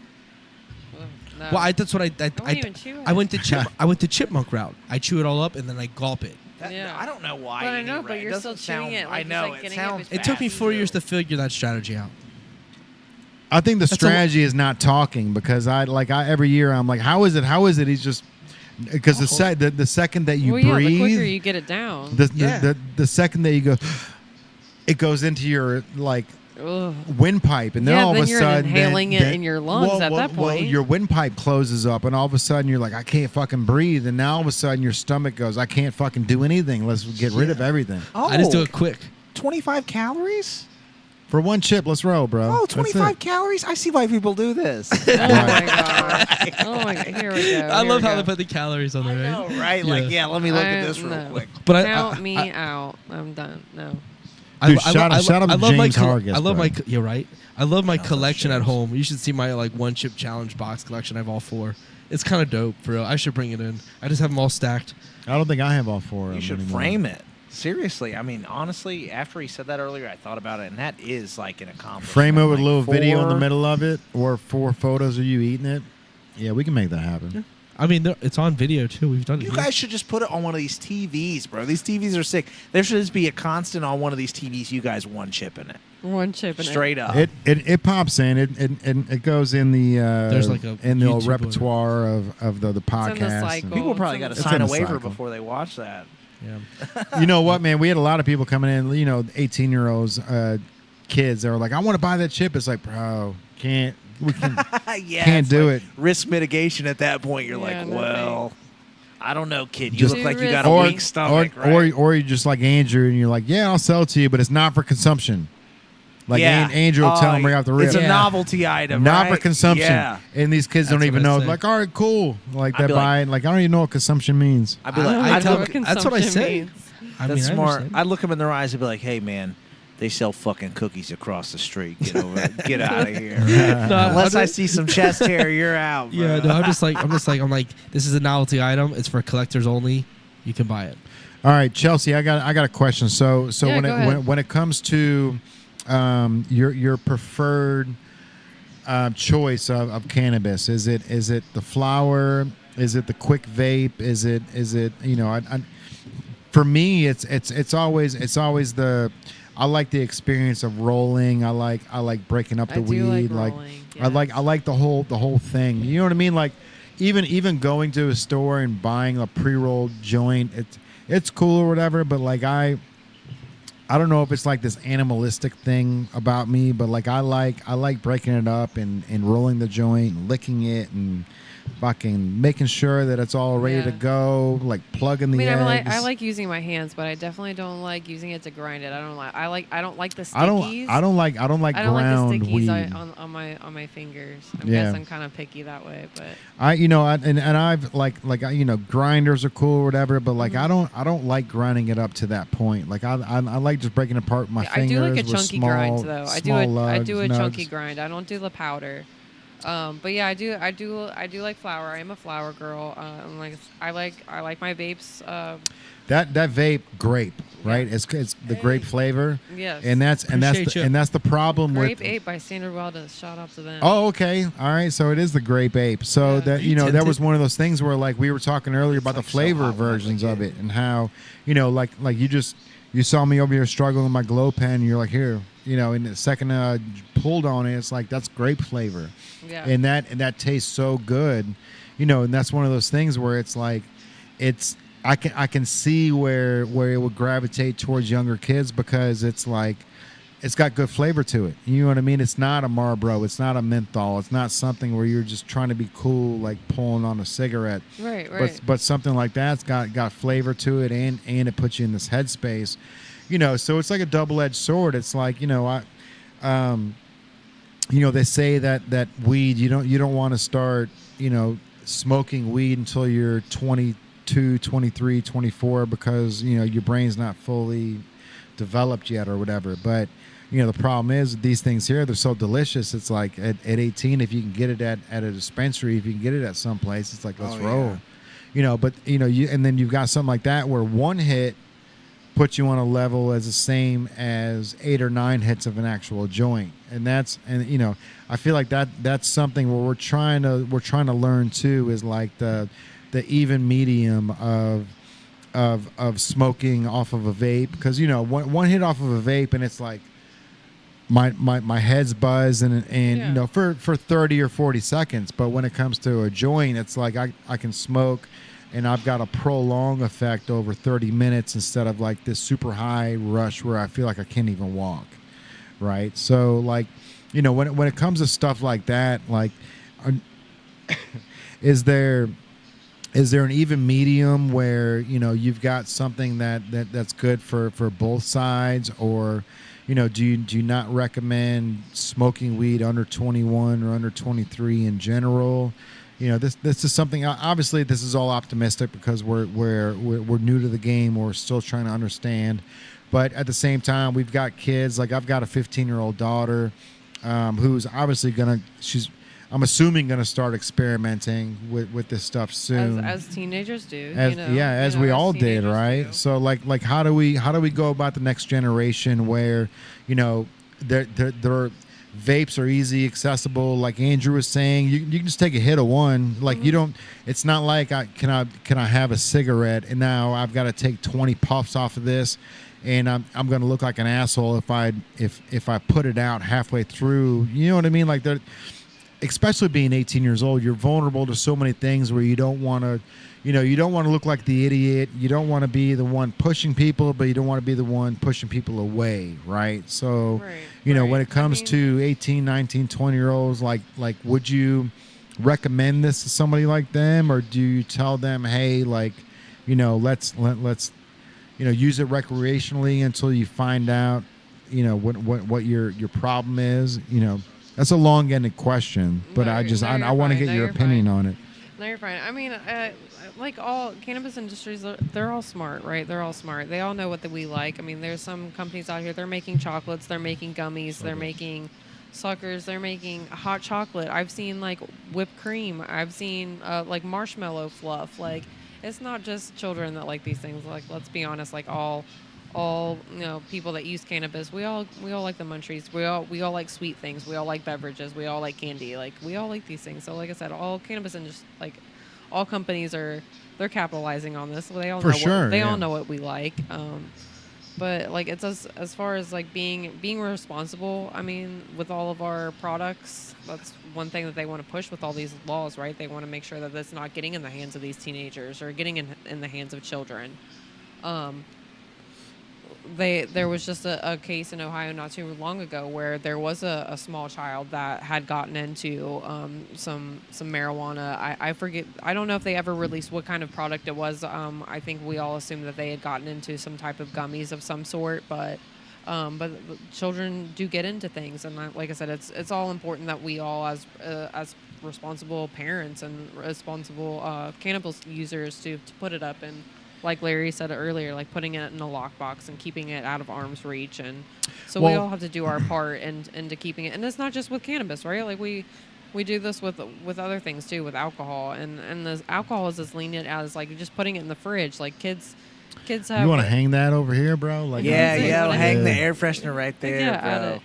No. Well, that's what I wouldn't even chew I it. went to I went to chipmunk route. I chew it all up and then I gulp it. Yeah. I don't know why. But I you know, do but that. you're It still doesn't chewing sound- it, like I it's, know like, it getting sounds. it It took me bad. 4 years to figure that strategy out. I think the That's a lo- strategy is not talking because I every year I'm like, how is it? He's just because the second that you well, yeah, the quicker breathe, you get it down. the second that you go, it goes into your like Ugh. windpipe, and then Yeah, all then of a you're sudden inhaling it in your lungs at that Well, point. your windpipe closes up, and all of a sudden you're like, I can't fucking breathe, and now all of a sudden your stomach goes, I can't fucking do anything. Let's get rid of everything. Oh, I just do it quick. 25 calories? For one chip, let's roll, bro. Oh, That's 25 it. calories? I see why people do this. Oh my god. Oh my god. Here we go. I Here love we how go. they put the calories on I there, know, right? right? Like, yeah, let me look at this real no. quick. But Count me out. I'm done. No. Dude, shout out to I love my James Hargis, I love bro. my you're right. I love my collection at James. home. You should see my like one chip challenge box collection. I have all 4. It's kind of dope, for real. I should bring it in. I just have them all stacked. I don't think I have all 4 of them You should anymore. frame it. Seriously, I mean, honestly, after he said that earlier, I thought about it, and that is like an accomplishment. Frame it with Like a little video in the 4 middle of it, or 4 photos of you eating it. Yeah, we can make that happen. I mean, it's on video too. We've done it. You here. guys should just put it on one of these TVs, bro. These TVs are sick. There should just be a constant on one of these TVs. You guys one chip in it, One chip in straight up. It pops in. It goes in the There's like a in the old YouTube order. repertoire of the podcast. cycle. People probably got to It's sign in a the waiver cycle. before they watch that. Yeah. You know what, man? We had a lot of people coming in. 18-year-olds, kids. They were like, "I want to buy that chip." It's like, bro, can't. We can. Yeah, Can't it's do like it. Risk mitigation at that point. You're Yeah, like, no well, I don't know, kid. You Just- look like you Too got a or, weak stomach, right? or you're just like Andrew, and you're like, "Yeah, I'll sell it to you, but it's not for consumption." Like yeah. Andrew will tell him right off the rip. It's a Yeah. novelty item, Not for right? consumption. Yeah. And these kids don't That's even what I know. say. Like, all right, cool. Like I'd that be like- buy. Like, I don't even know what consumption means. I'd be like, I I'd tell- look, that's what I say. Means. I that's mean, I smart. understand. I'd look them in their eyes and be like, hey, man, they sell fucking cookies across the street. Get over it. Get out of here. No, Unless I'm I just- see some chest hair, you're out, bro. Yeah, no, I'm like, this is a novelty item. It's for collectors only. You can buy it. All right, Chelsea, I got a question. So Yeah, when go ahead. when it comes to your preferred choice of cannabis, is it the flower? Is it the quick vape? Is it for me it's always the I like the experience of rolling. I like breaking up the I do weed. like rolling, I like the whole thing. You know what I mean? Like even going to a store and buying a pre-rolled joint, it's cool or whatever, but like I don't know if it's like this animalistic thing about me, but like I like breaking it up and rolling the joint and licking it and fucking making sure that it's all ready to Yeah. go, like plugging the eggs. I like using my hands, but I definitely don't like using it to grind it. I don't like the stickies. I don't like I don't like ground the stickies weed. on my fingers. I Yeah. guess I'm kind of picky that way, but and I've grinders are cool or whatever, but like Mm-hmm. I don't like grinding it up to that point. Like I like just breaking apart with my yeah, I fingers. do like a with chunky small, grind though. I small do a lugs, chunky nugs. grind. I don't do the powder. But yeah, I do like flower. I am a flower girl. I like my vapes. That vape grape, right? It's the grape flavor. Yes. And that's Appreciate you. the problem Grape with. Ape by Standard Wellness. Shout out to them. Oh, okay, all right. So it is the grape ape. So Yeah. that Are you that tempted? was one of those things where like we were talking earlier about the like so flavor hot when I versions lick of it. it and how like you saw me over here struggling with my glow pen. And you're like here, and the second I pulled on it, it's like that's grape flavor. Yeah. And that tastes so good, and that's one of those things where it's like I can see where it would gravitate towards younger kids because it's like it's got good flavor to it. You know what I mean? It's not a Marlboro, it's not a menthol, it's not something where you're just trying to be cool like pulling on a cigarette. Right. But something like that's got flavor to it and it puts you in this headspace. So it's like a double-edged sword. It's like, they say that weed, you don't want to start, smoking weed until you're 22 22, 23, 24 because, your brain's not fully developed yet or whatever. But, the problem is these things here, they're so delicious. It's like at 18, if you can get it at a dispensary, if you can get it at some place, it's like, let's roll. But, and then you've got something like that where one hit puts you on a level as the same as 8 or 9 hits of an actual joint. And I feel like that's something where we're trying to learn too, is like the even medium of smoking off of a vape, because one hit off of a vape and it's like my head's buzz and for 30 or 40 seconds, but when it comes to a joint, it's like I can smoke and I've got a prolonged effect over 30 minutes instead of like this super high rush where I feel like I can't even walk, right? So like, when it comes to stuff like that, like, is there an even medium where you've got something that's good for both sides, or do you not recommend smoking weed under 21 or under 23 in general? This is something. Obviously, this is all optimistic because we're new to the game. We're still trying to understand, but at the same time, we've got kids. Like I've got a 15-year-old daughter who's obviously I'm assuming gonna start experimenting with this stuff soon, as teenagers do. As we all did, right? Do. So like how do we go about the next generation where they're vapes are easy, accessible. Like Andrew was saying, you can just take a hit of one. Like you don't. It's not like can I have a cigarette and now I've got to take 20 puffs off of this, and I'm going to look like an asshole if I put it out halfway through. You know what I mean? Like especially being 18 years old, you're vulnerable to so many things where you don't want to. You don't want to look like the idiot. You don't want to be the one pushing people, but you don't want to be the one pushing people away, right? So, when it comes to 18, 19, 20-year-olds, like would you recommend this to somebody like them, or do you tell them, hey, like, let's use it recreationally until you find out, what your problem is? That's a long-ended question, but I want to get your opinion on it. No, you're fine. I mean, like all cannabis industries, they're all smart, right? They're all smart. They all know what we like. I mean, there's some companies out here, they're making chocolates, they're making gummies, they're making suckers, they're making hot chocolate. I've seen like whipped cream. I've seen like marshmallow fluff. Like, it's not just children that like these things. Like, let's be honest, like all people that use cannabis, we all like the munchies. We all like sweet things. We all like beverages. We all like candy. Like, we all like these things. So like I said, all cannabis and just like all companies they're capitalizing on this. They all all know what we like. But like it's as far as like being responsible. I mean, with all of our products, that's one thing that they want to push with all these laws, right? They want to make sure that it's not getting in the hands of these teenagers or getting in the hands of children. There was just a case in Ohio not too long ago where there was a small child that had gotten into some marijuana. I forget. I don't know if they ever released what kind of product it was. I think we all assumed that they had gotten into some type of gummies of some sort, but children do get into things, and like I said, it's all important that we all as responsible parents and responsible cannabis users to put it up, and like Larry said earlier, like putting it in a lockbox and keeping it out of arm's reach. And so we all have to do our part into keeping it. And it's not just with cannabis, right? Like we do this with other things too, with alcohol. And the alcohol is as lenient as like just putting it in the fridge. Like kids have. You want to hang that over here, bro? Like I'll hang the air freshener right there, bro.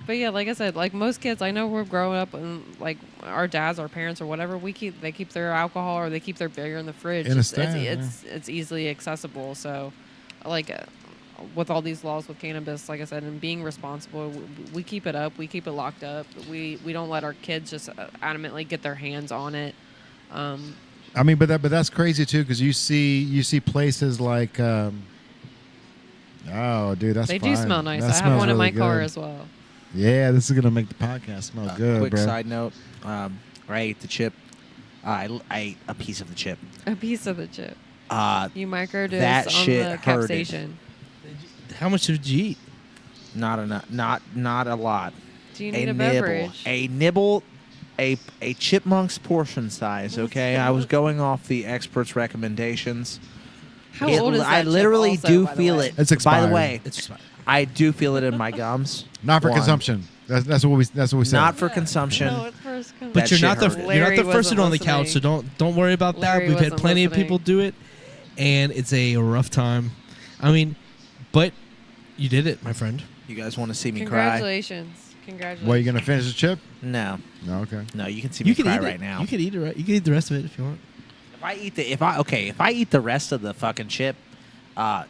But yeah, like I said, like most kids, I know we're growing up and like our dads, our parents, or whatever, they keep their alcohol or they keep their beer in the fridge. It's easily accessible. So, like with all these laws with cannabis, like I said, and being responsible, we keep it up, we keep it locked up. We don't let our kids just adamantly get their hands on it. I mean, but that's crazy too, because you see places like, oh, dude, that's they fine. do smell nice. That I have one in my really car good. as well. Yeah, this is gonna make the podcast smell good, quick bro. Side note: I ate the chip. I ate a piece of the chip. A piece of the chip. You microdosed that on shit the hurted. capsation. How much did you eat? Not enough. Not a lot. Do you need a beverage? A nibble a chipmunk's portion size. Okay, I was going off the experts' recommendations. How old is that I chip literally also, do by the feel way? it. It's By expired. the way, It's just fine. I do feel it in my gums. Not for One. consumption. That's what we said. Not for consumption. No, at first, But But you're shit not the hurt. Larry first wasn't one on the couch, so listening. don't worry about that. Larry We've had wasn't plenty of listening. people do it, and it's a rough time. I mean, but you did it, my friend. You guys want to see me cry? Congratulations. Congratulations. Well, you gonna finish the chip? No, No. Okay. no. You can see me You can cry eat it right now. You can eat it. Right? You can eat the rest of it if you want. If I eat the rest of the fucking chip,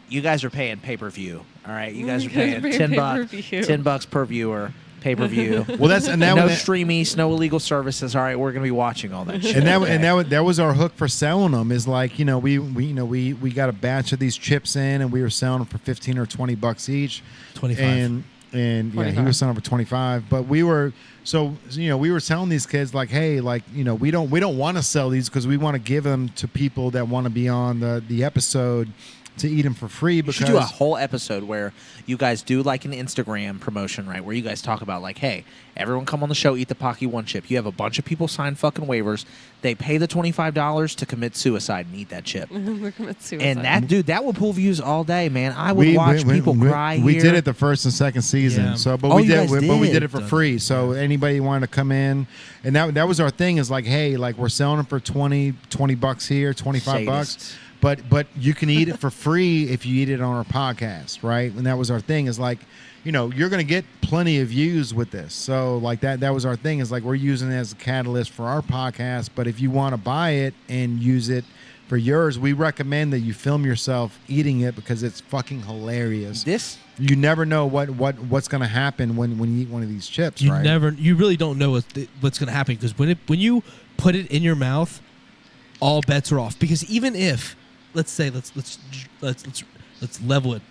you guys are paying pay-per-view. All right, you guys are paying $10, Pay-per-view. $10 per viewer, pay-per-view. Well, that's and that no was streamies, no illegal services. All right, we're gonna be watching all that shit. that was our hook for selling them. Is like, you know, we got a batch of these chips in, and we were selling them for $15 or $20 each. 25. And yeah, he 25. was selling for 25. But we were we were telling these kids like, hey, like, you know, we don't want to sell these because we want to give them to people that want to be on the episode to eat them for free. You Because should do a whole episode where you guys do like an Instagram promotion, right? Where you guys talk about like, hey, everyone come on the show, eat the Pocky One chip. You have a bunch of people sign fucking waivers. They pay the $25 to commit suicide and eat that chip. We're commit suicide. And that would pull views all day, man. I would watch people cry. We here. did it the first and second season. Yeah. So, but Oh, we you did, guys but we did. did it for free. So anybody wanted to come in, and that was our thing. Is like, hey, like we're selling them for $20 here, $25. Sadists. But you can eat it for free if you eat it on our podcast, right? And that was our thing. Is like, you know, you're going to get plenty of views with this. So like that was our thing. Is like we're using it as a catalyst for our podcast. But if you want to buy it and use it for yours, we recommend that you film yourself eating it because it's fucking hilarious. You never know what's going to happen when you eat one of these chips, You right? you really don't know what's going to happen because when you put it in your mouth, all bets are off. Because even if, let's say, let's level it.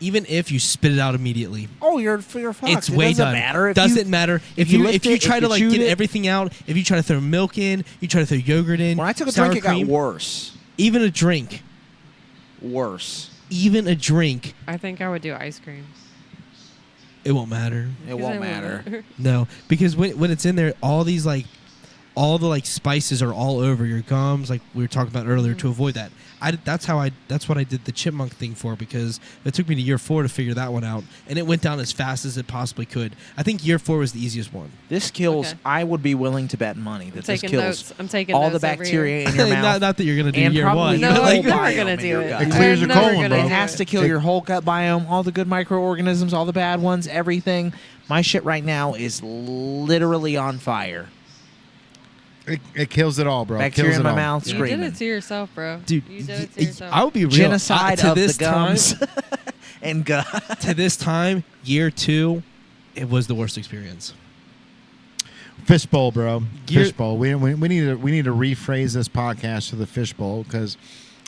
Even if you spit it out immediately, Oh, you're fucked. it's It way doesn't done. matter. If Doesn't matter if you lift it, try if to you like chewed get it. everything out. If you try to throw milk in, you try to throw yogurt in. When I took a sour drink, it cream, got worse. Even a drink. Even a drink, I think I would do ice cream. it won't matter. It won't matter. No, because when it's in there, all these like, all the like spices are all over your gums, like we were talking about earlier. To avoid that, that's what I did the chipmunk thing for, because it took me to year 4 to figure that one out, and it went down as fast as it possibly could. I think year 4 was the easiest one. This kills. Okay. I would be willing to bet money that this taking kills notes. I'm taking all the notes over bacteria in your mouth. not that you're gonna do and year probably 1. your No, whole I'm never biome gonna in do your it. gut. It clears I'm your never colon, gonna bro. It do has to kill your whole gut biome, all the good microorganisms, all the bad ones, everything. My shit right now is literally on fire. It kills it all, bro. It Bacteria kills in it my all. mouth You screaming. did it to yourself, bro. Dude, You did it to yourself. I would be real. Genocide to of this the gums time, and gut. to this time, year 2, it was the worst experience. Fishbowl, bro. Gear- Fishbowl. We need to rephrase this podcast to the fishbowl because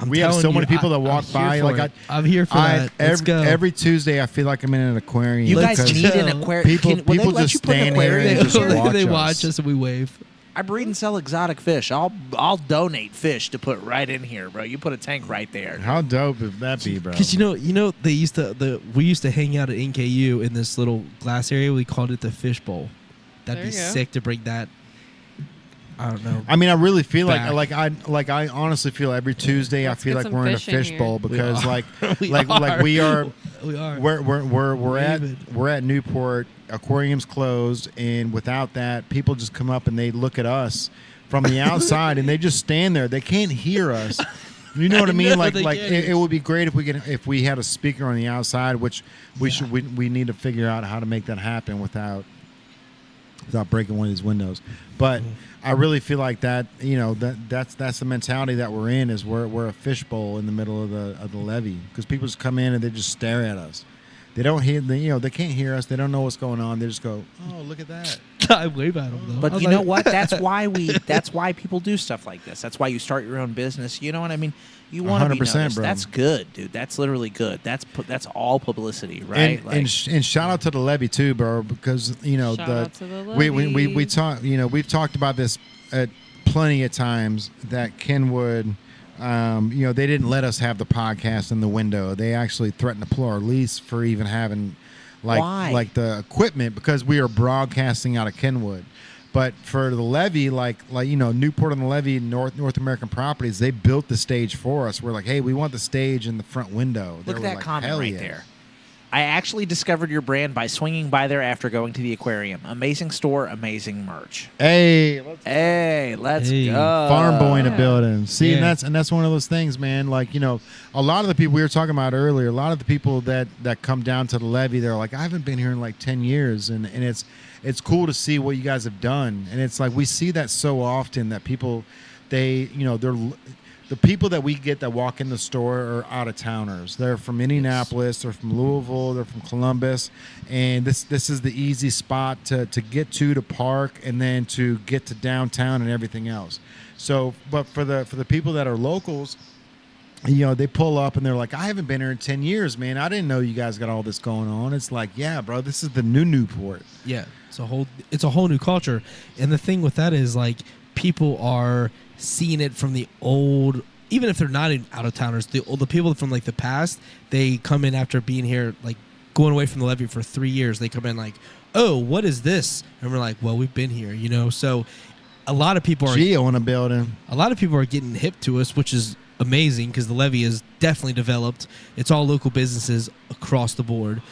I'm we have telling so you, many people that I'm walk here by. for Like it. I'm here for that. Let's go. Every Tuesday, I feel like I'm in an aquarium. You guys because need an Go. aquarium. People- Will they people let just you put an stand here aquarium and in just here? watch they us. watch us and we wave. I breed and sell exotic fish. I'll donate fish to put right in here, bro. You put a tank right there. How dope would that be, bro? Because you know we used to hang out at NKU in this little glass area. We called it the fish bowl. That'd There be you go. sick to bring that. I don't know. I mean, I really feel Back. I honestly feel every Tuesday Let's I feel get like some we're in a fish in here. fishbowl because are. like We like are. we are We are. we're at Newport. Aquarium's closed, and without that, people just come up and they look at us from the outside, and they just stand there. They can't hear us. You know what I mean? know Like they can't. it would be great if we had a speaker on the outside, which we need to figure out how to make that happen without breaking one of these windows. But I really feel like that, you know, that's the mentality that we're in, is we're a fishbowl in the middle of the levee, because people just come in and they just stare at us. They don't hear, they can't hear us. They don't know what's going on. They just go, "Oh, look at that." I wave at them though. But I was you know like- what? That's why people do stuff like this. That's why you start your own business. You know what I mean? You want to be 100%, noticed. bro. That's good, dude. That's literally good. That's all publicity, right? And shout out to the levee too, bro, because you know Shout out to the we levee. talk, you know, we've talked about this at plenty of times that Kenwood, you know, they didn't let us have the podcast in the window. They actually threatened to pull our lease for even having Why? like the equipment, because we are broadcasting out of Kenwood. But for the levee, like Newport on the Levee, North American Properties, they built the stage for us. We're like, hey, we want the stage in the front window. Look at that comment hell right yeah. there. I actually discovered your brand by swinging by there after going to the aquarium. Amazing store, amazing merch. Hey, Let's Hey. go. farm boy in a Yeah. building. See, Yeah. and that's one of those things, man. Like, a lot of the people we were talking about earlier, a lot of the people that come down to the levee, they're like, I haven't been here in like 10 years, and it's cool to see what you guys have done. And it's like we see that so often that people, they're the people that we get that walk in the store are out of towners. They're from Indianapolis, they're from Louisville, they're from Columbus, and this is the easy spot to get to park and then to get to downtown and everything else. So, but for the people that are locals, they pull up and they're like, I haven't been here in 10 years, man. I didn't know you guys got all this going on. It's like, yeah, bro, this is the new Newport. Yeah, it's a whole new culture, and the thing with that is like people are seeing it from the old. Even if they're not out of towners, the people from like the past, they come in after being here, like going away from the levee for 3 years. They come in like, oh, what is this? And we're like, well, we've been here, So a lot of people are Geo in a building. a lot of people are getting hip to us, which is amazing because the levee is definitely developed. It's all local businesses across the board.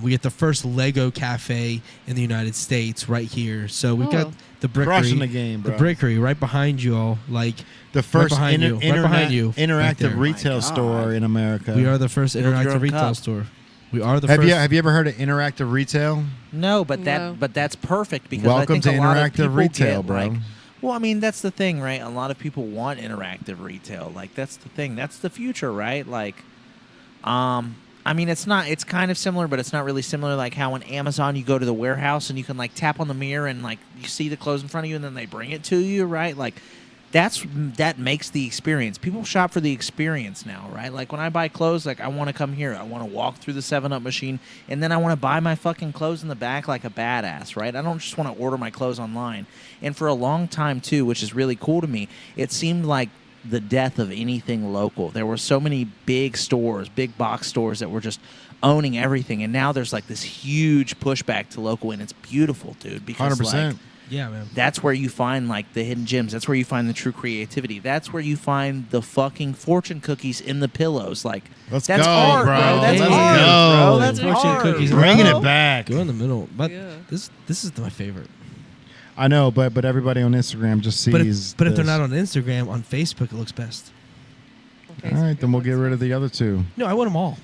We get the first Lego cafe in the United States right here. So we've got the Brickery, Crushing the game, bro. the Brickery right behind you all. Like The first right behind you, right behind you, right interactive there. retail My store God. in America. we are the first Build your interactive own retail cup. store. We are the Have first. you ever heard of interactive retail? No, but No. that's perfect because Welcome I think to a lot of interactive people retail, get, bro. like, well, I mean, that's the thing, right? A lot of people want interactive retail. Like, that's the thing. That's the future, right? Like, I mean, it's kind of similar, but it's not really similar. Like how on Amazon you go to the warehouse and you can like tap on the mirror and like you see the clothes in front of you and then they bring it to you, right? Like that makes the experience. People shop for the experience now, right? Like when I buy clothes, like I want to come here. I want to walk through the 7-Up machine and then I want to buy my fucking clothes in the back like a badass, right? I don't just want to order my clothes online. And for a long time too, which is really cool to me, it seemed like the death of anything local. There were so many big stores, big box stores that were just owning everything, and now there's like this huge pushback to local, and it's beautiful, dude. Because 100%. like, yeah, man. that's where you find like the hidden gems. That's where you find the true creativity. That's where you find the fucking fortune cookies in the pillows. Like Let's that's go, art, bro. That's Let's art, go. bro. That's Fortune art, cookies. Bringing bro. it back. Go in the middle, but Yeah. this is my favorite. I know, but everybody on Instagram just sees. But if they're this. not on Instagram, on Facebook it looks best. Okay, All right, so then we'll that's get rid fine. of the other two. No, I want them all.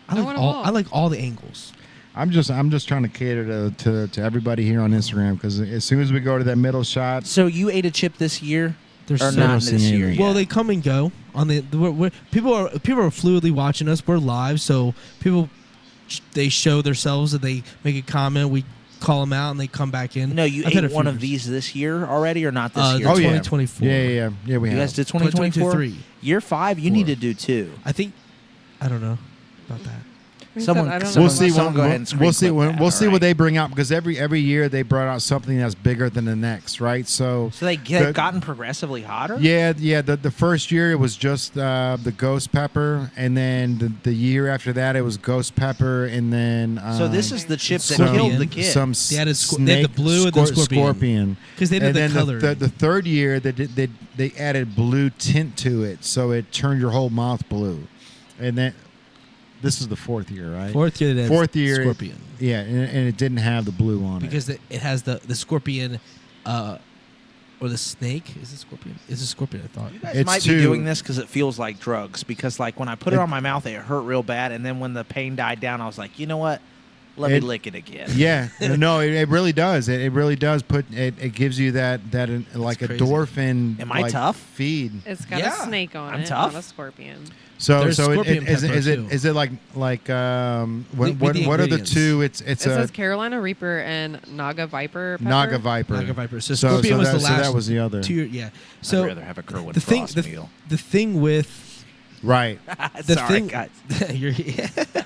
I I like want 'em all. all. I like all the angles. I'm just trying to cater to everybody here on Instagram because as soon as we go to that middle shot, So you ate a chip this year, There's or so not much this in year? it. Well, yet? they come and go on people are fluidly watching us. We're live, so people they show themselves and they make a comment. We call them out and they come back in. No, you I've had a ate few one of years. these this year already, or not this The year? Oh, yeah. 2024. yeah, we You have. guys did 2024. 2023. Year 5, you 4. need to do 2. I think. I don't know about that. He Someone- said, I don't someone- know. We'll see. Someone go ahead and screen We'll see. clip that, We'll see all what right. they bring out because every year they brought out something that's bigger than the next, right? So So they've gotten progressively hotter? yeah. The first year it was just the ghost pepper, and then the year after that it was ghost pepper, and then So this is the chip that Scorpion. killed the kid. some They added snake, they had the blue and the scorpion. Because they did And the then color. the third year they added blue tint to it, so it turned your whole mouth blue, and then this is the fourth year, right? Fourth year. They had Fourth year, Scorpion. Yeah, and it didn't have the blue on Because it has the scorpion, or the snake. Is it scorpion? Is it scorpion? I thought. You guys It's might too- be doing this because it feels like drugs. Because like when I put it It- on my mouth, it hurt real bad, and then when the pain died down, I was like, you know what? Let me It- lick it again. Yeah, no, it really does. It really does put it. It gives you that like a crazy. endorphin. Am I like, tough? Feed. It's got Yeah, a snake on I'm it, tough. not a scorpion. So There's so scorpion is pepper, too. it like Read what the what are the ingredients. two? It's It says Carolina Reaper and Naga Viper pepper. Naga Viper. Naga Viper. So So scorpion was that, the last. so that was the other. 2 year. Yeah. So I'd rather have a Kerwin the thing, Frost the, meal. the thing with Right. the Sorry, thing, guys. you're,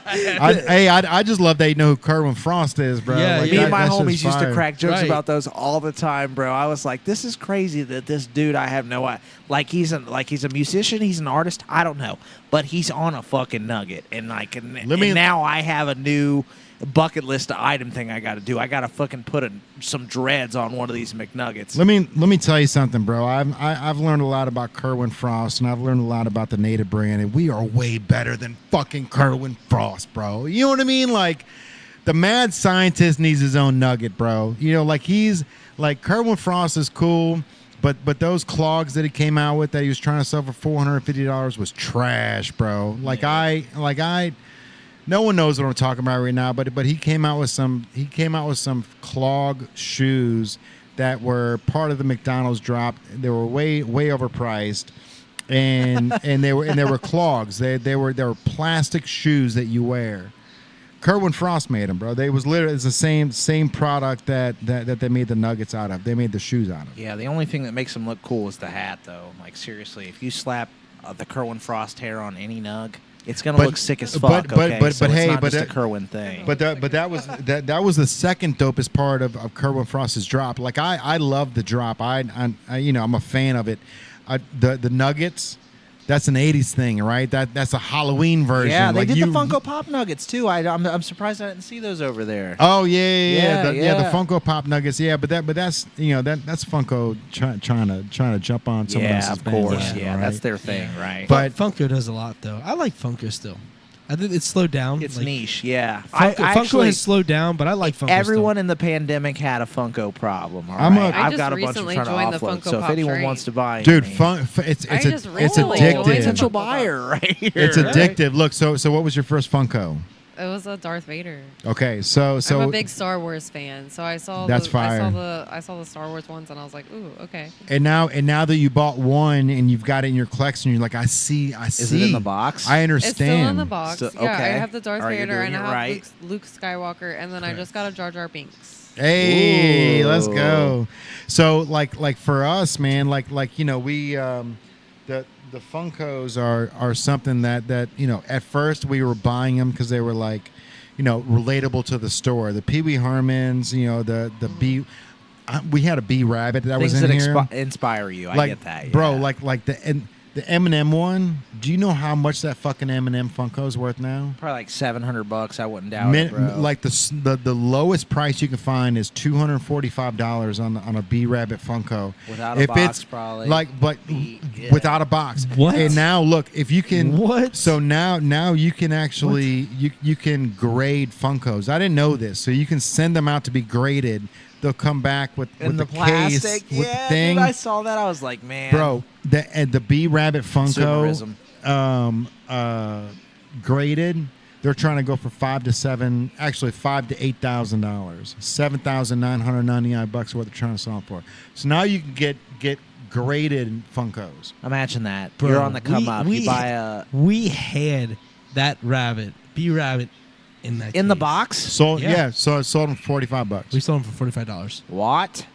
I just love that you know who Kerwin Frost is, bro. Yeah, Like, Me that- and my that shit's homies used to fire. crack jokes Right. about those all the time, bro. I was like, this is crazy that this dude I have no idea. Like he's a musician, he's an artist, I don't know, but he's on a fucking nugget, and now I have a new bucket list item thing I got to do. I got to fucking put some dreads on one of these McNuggets. Let me tell you something, bro. I've learned a lot about Kerwin Frost, and I've learned a lot about the Native brand, and we are way better than fucking Kerwin Frost, bro. You know what I mean? Like, the mad scientist needs his own nugget, bro. You know, like Kerwin Frost is cool, but those clogs that he came out with that he was trying to sell for $450 was trash, bro. No one knows what I'm talking about right now, but he came out with some clog shoes that were part of the McDonald's drop. They were way overpriced, and they were clogs. They were plastic shoes that you wear. Kerwin Frost made them, bro. It's the same product that they made the nuggets out of. They made the shoes out of. Yeah, the only thing that makes them look cool is the hat, though. Like, seriously, if you slap the Kerwin Frost hair on any nug, it's gonna look sick as fuck. But it's not just a Kerwin thing. But that was the second dopest part of Kerwin Frost's drop. Like, I love the drop. I'm a fan of it. The nuggets. That's an 80s thing, right? That's a Halloween version. Yeah, they did the Funko Pop Nuggets too. I'm surprised I didn't see those over there. Oh yeah. The Funko Pop Nuggets. Yeah, but that's that's Funko trying to jump on someone else's of course. bandwagon, Yeah, right? that's their thing, right? But Funko does a lot, though. I like Funko still. I think it's slowed down. It's niche, yeah. Funko has slowed down, but I like Funko Everyone still. in the pandemic had a Funko problem. All right? I I've got a bunch of trying to joined the offload. Funko So if Pop anyone train. wants to buy, Dude, any, it's recently addictive. joined the potential Funko buyer right here. It's addictive. Look, so what was your first Funko? It was a Darth Vader. Okay, so I'm a big Star Wars fan, so I saw That's I fire. saw the Star Wars ones, and I was like, ooh, okay. and now that you bought one and you've got it in your collection, you're like, I see. Is it in the box? I understand. It's still in the box. So- Yeah, I okay. have the Darth All right, you're Vader, doing and I it have right. Luke Skywalker, and then I just got a Jar Jar Binks. Hey, Ooh. let's go. So like for us, man, we the Funkos are something that at first we were buying them because they were like, relatable to the store. The Pee Wee Hermans, the bee. We had a bee rabbit that Things was in that here. inspire you. I Like, get that, bro. yeah. Like the M&M one. Do you know how much that fucking M&M Funko is worth now? Probably like $700. I wouldn't doubt it, bro. Like the lowest price you can find is $245 on a bee rabbit Funko. Without a box, probably. Yeah. Without a box. What? And now look, if you can. What? So now you can actually you can grade Funkos. I didn't know this. So you can send them out to be graded. They'll come back with the case, plastic, with yeah, the thing. Dude, I saw that. I was like, man, Bro, the bee rabbit Funko Consumerism. Graded, they're trying to go for $5,000 to $8,000, $7,999 what they're trying to sell them for. So now you can get graded Funkos. Imagine that. Bro, You're on the come up. You buy a We had that bee rabbit, in that in the case. box. Sold, Yeah. yeah. So I sold them for $45. We sold them for $45. What?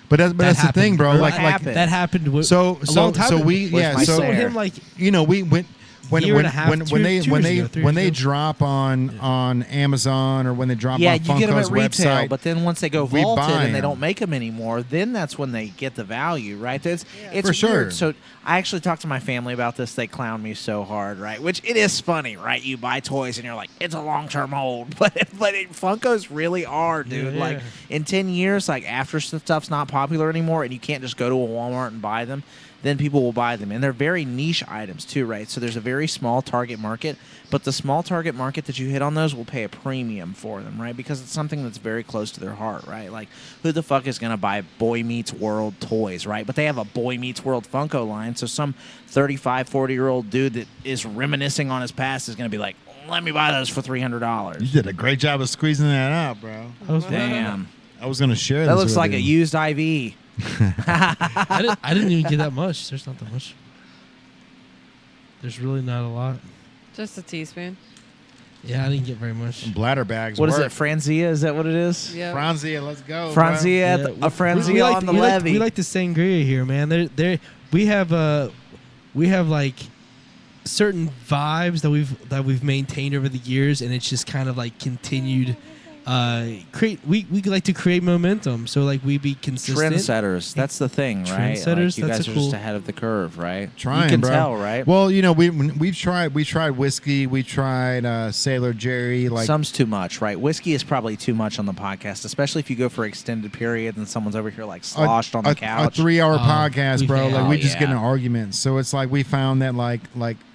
But that's the happened. thing, bro. Or Like happened? That happened. A so long time ago. we Where's yeah. my So Sarah? Sold him like we went. When Year and a half, when 2 years ago, 3 when years they ago. drop on Amazon or when they drop Yeah, on you get them Funko's at retail, website, but then once they go we vaulted buy and they 'em. don't make them anymore, then that's when they get the value, right? It's For sure. weird. So I actually talked to my family about this. They clown me so hard, right? Which it is funny, right? You buy toys and you're like, it's a long-term hold, but Funkos really are, dude. Yeah. Like in 10 years, like after stuff's not popular anymore and you can't just go to a Walmart and buy them, then people will buy them. And they're very niche items too, right? So there's a very small target market, but the small target market that you hit on those will pay a premium for them, right? Because it's something that's very close to their heart, right? Like, who the fuck is going to buy Boy Meets World toys, right? But they have a Boy Meets World Funko line, so some 35, 40-year-old dude that is reminiscing on his past is going to be like, let me buy those for $300. you did a great job of squeezing that out, bro. Damn. I was gonna share. That this looks with like you. a used IV. I didn't even get that much. There's not that much. There's really not a lot. Just a teaspoon. Yeah, I didn't get very much. bladder bags. What is work. it, Franzia? Is that what it is? Yeah. Franzia, let's go. bro. Franzia, Yeah, a Franzia on the levee. We like the sangria here, man. We have like certain vibes that we've maintained over the years, and it's just kind of like continued we like to create momentum, so like we be consistent. Trendsetters. That's the thing, right? Trendsetters, Like, you that's guys a are cool- just ahead of the curve, right? Trying, you can bro. tell, right? Well, we've tried whiskey, we tried Sailor Jerry, like Some's too much, right? Whiskey is probably too much on the podcast, especially if you go for extended periods and someone's over here like sloshed on the a couch. 3-hour Oh, podcast, bro. Like we oh, just get in yeah. arguments. So it's like we found that like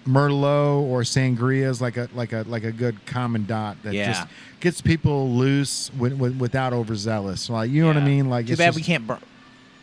Merlot or Sangria is like a good common dot that Yeah. just gets people loose without overzealous. Like you know what I Yeah. mean? Like Too it's bad just, we can't burn.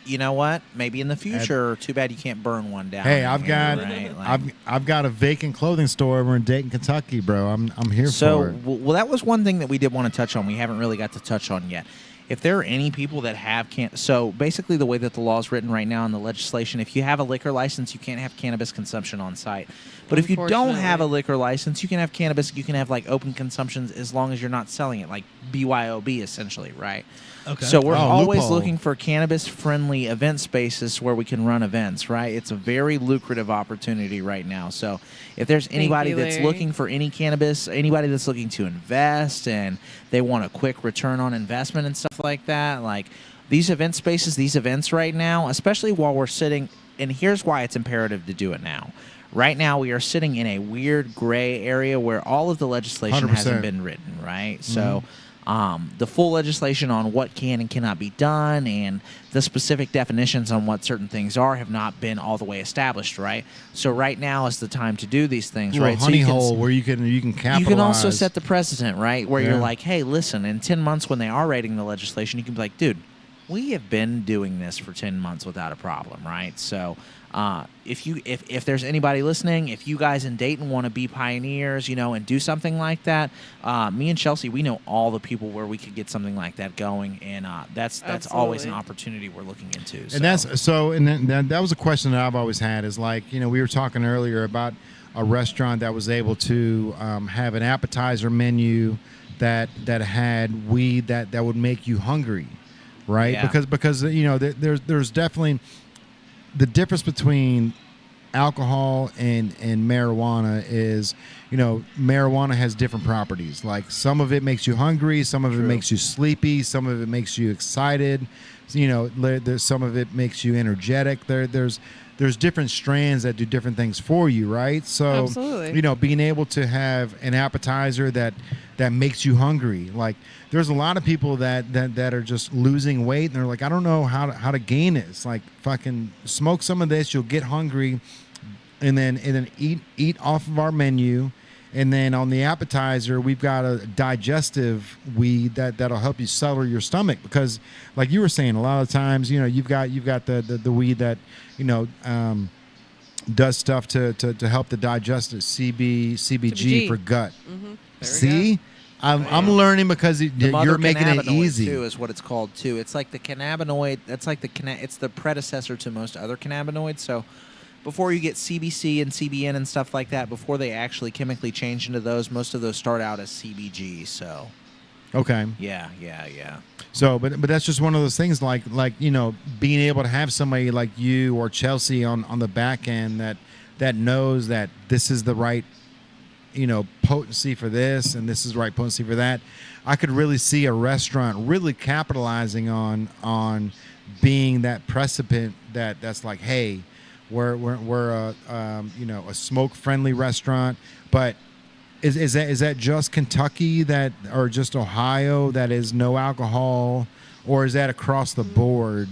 You know what? Maybe in the future. Too bad you can't burn one down. Hey, in I've here, got right? Like- I've got a vacant clothing store over in Dayton, Kentucky, bro. I'm here So, for it. well, that was one thing that we did want to touch on. We haven't really got to touch on yet. If there are any people that have so basically the way that the law is written right now in the legislation, if you have a liquor license, you can't have cannabis consumption on site. But if you don't have a liquor license, you can have cannabis. You can have like open consumptions as long as you're not selling it, like BYOB essentially, right? Okay. So we're always loophole. looking for cannabis-friendly event spaces where we can run events, right? It's a very lucrative opportunity right now. So if there's anybody you, that's Larry. looking for any cannabis, anybody that's looking to invest and they want a quick return on investment and stuff like that, like these event spaces, these events right now, especially while we're sitting, and here's why it's imperative to do it now. Right now, we are sitting in a weird gray area where all of the legislation 100%. hasn't been written, right? So the full legislation on what can and cannot be done and the specific definitions on what certain things are have not been all the way established, right? So right now is the time to do these things, Little right? honey so hole where you can capitalize. you can also set the precedent, right? Where Yeah. you're like, hey, listen, in 10 months when they are writing the legislation, you can be like, dude, we have been doing this for 10 months without a problem, right? So if there's anybody listening, if you guys in Dayton want to be pioneers, and do something like that, me and Chelsea, we know all the people where we could get something like that going, and that's always an Absolutely. opportunity we're looking into. And that's so. And then that was a question that I've always had. Is like we were talking earlier about a restaurant that was able to have an appetizer menu that had weed that would make you hungry, right? Yeah. Because there's definitely the difference between alcohol and marijuana is marijuana has different properties. Like some of it makes you hungry, some of it makes you sleepy, some of it makes you excited. There's some of it makes you energetic. There's different strands that do different things for you, right? So Absolutely. being able to have an appetizer that makes you hungry. Like there's a lot of people that are just losing weight and they're like, I don't know how to gain it. It's like fucking smoke some of this, you'll get hungry, and then eat off of our menu. And then on the appetizer, we've got a digestive weed that'll help you settle your stomach, because like you were saying, a lot of times, you've got the weed that, does stuff to help the digestive CBG CBG. for gut. There we See? I'm learning because you're making it mother-cannabinoid, easy. too, is what it's called too. It's like the cannabinoid. That's like it's the predecessor to most other cannabinoids. So before you get CBC and CBN and stuff like that, before they actually chemically change into those, most of those start out as CBG. So Okay. yeah. So, but that's just one of those things, like being able to have somebody like you or Chelsea on the back end that knows that this is the right potency for this and this is the right potency for that. I could really see a restaurant really capitalizing on being that precipient that's like, hey, we're a smoke friendly restaurant, but is that just Kentucky or just Ohio that is no alcohol, or is that across the board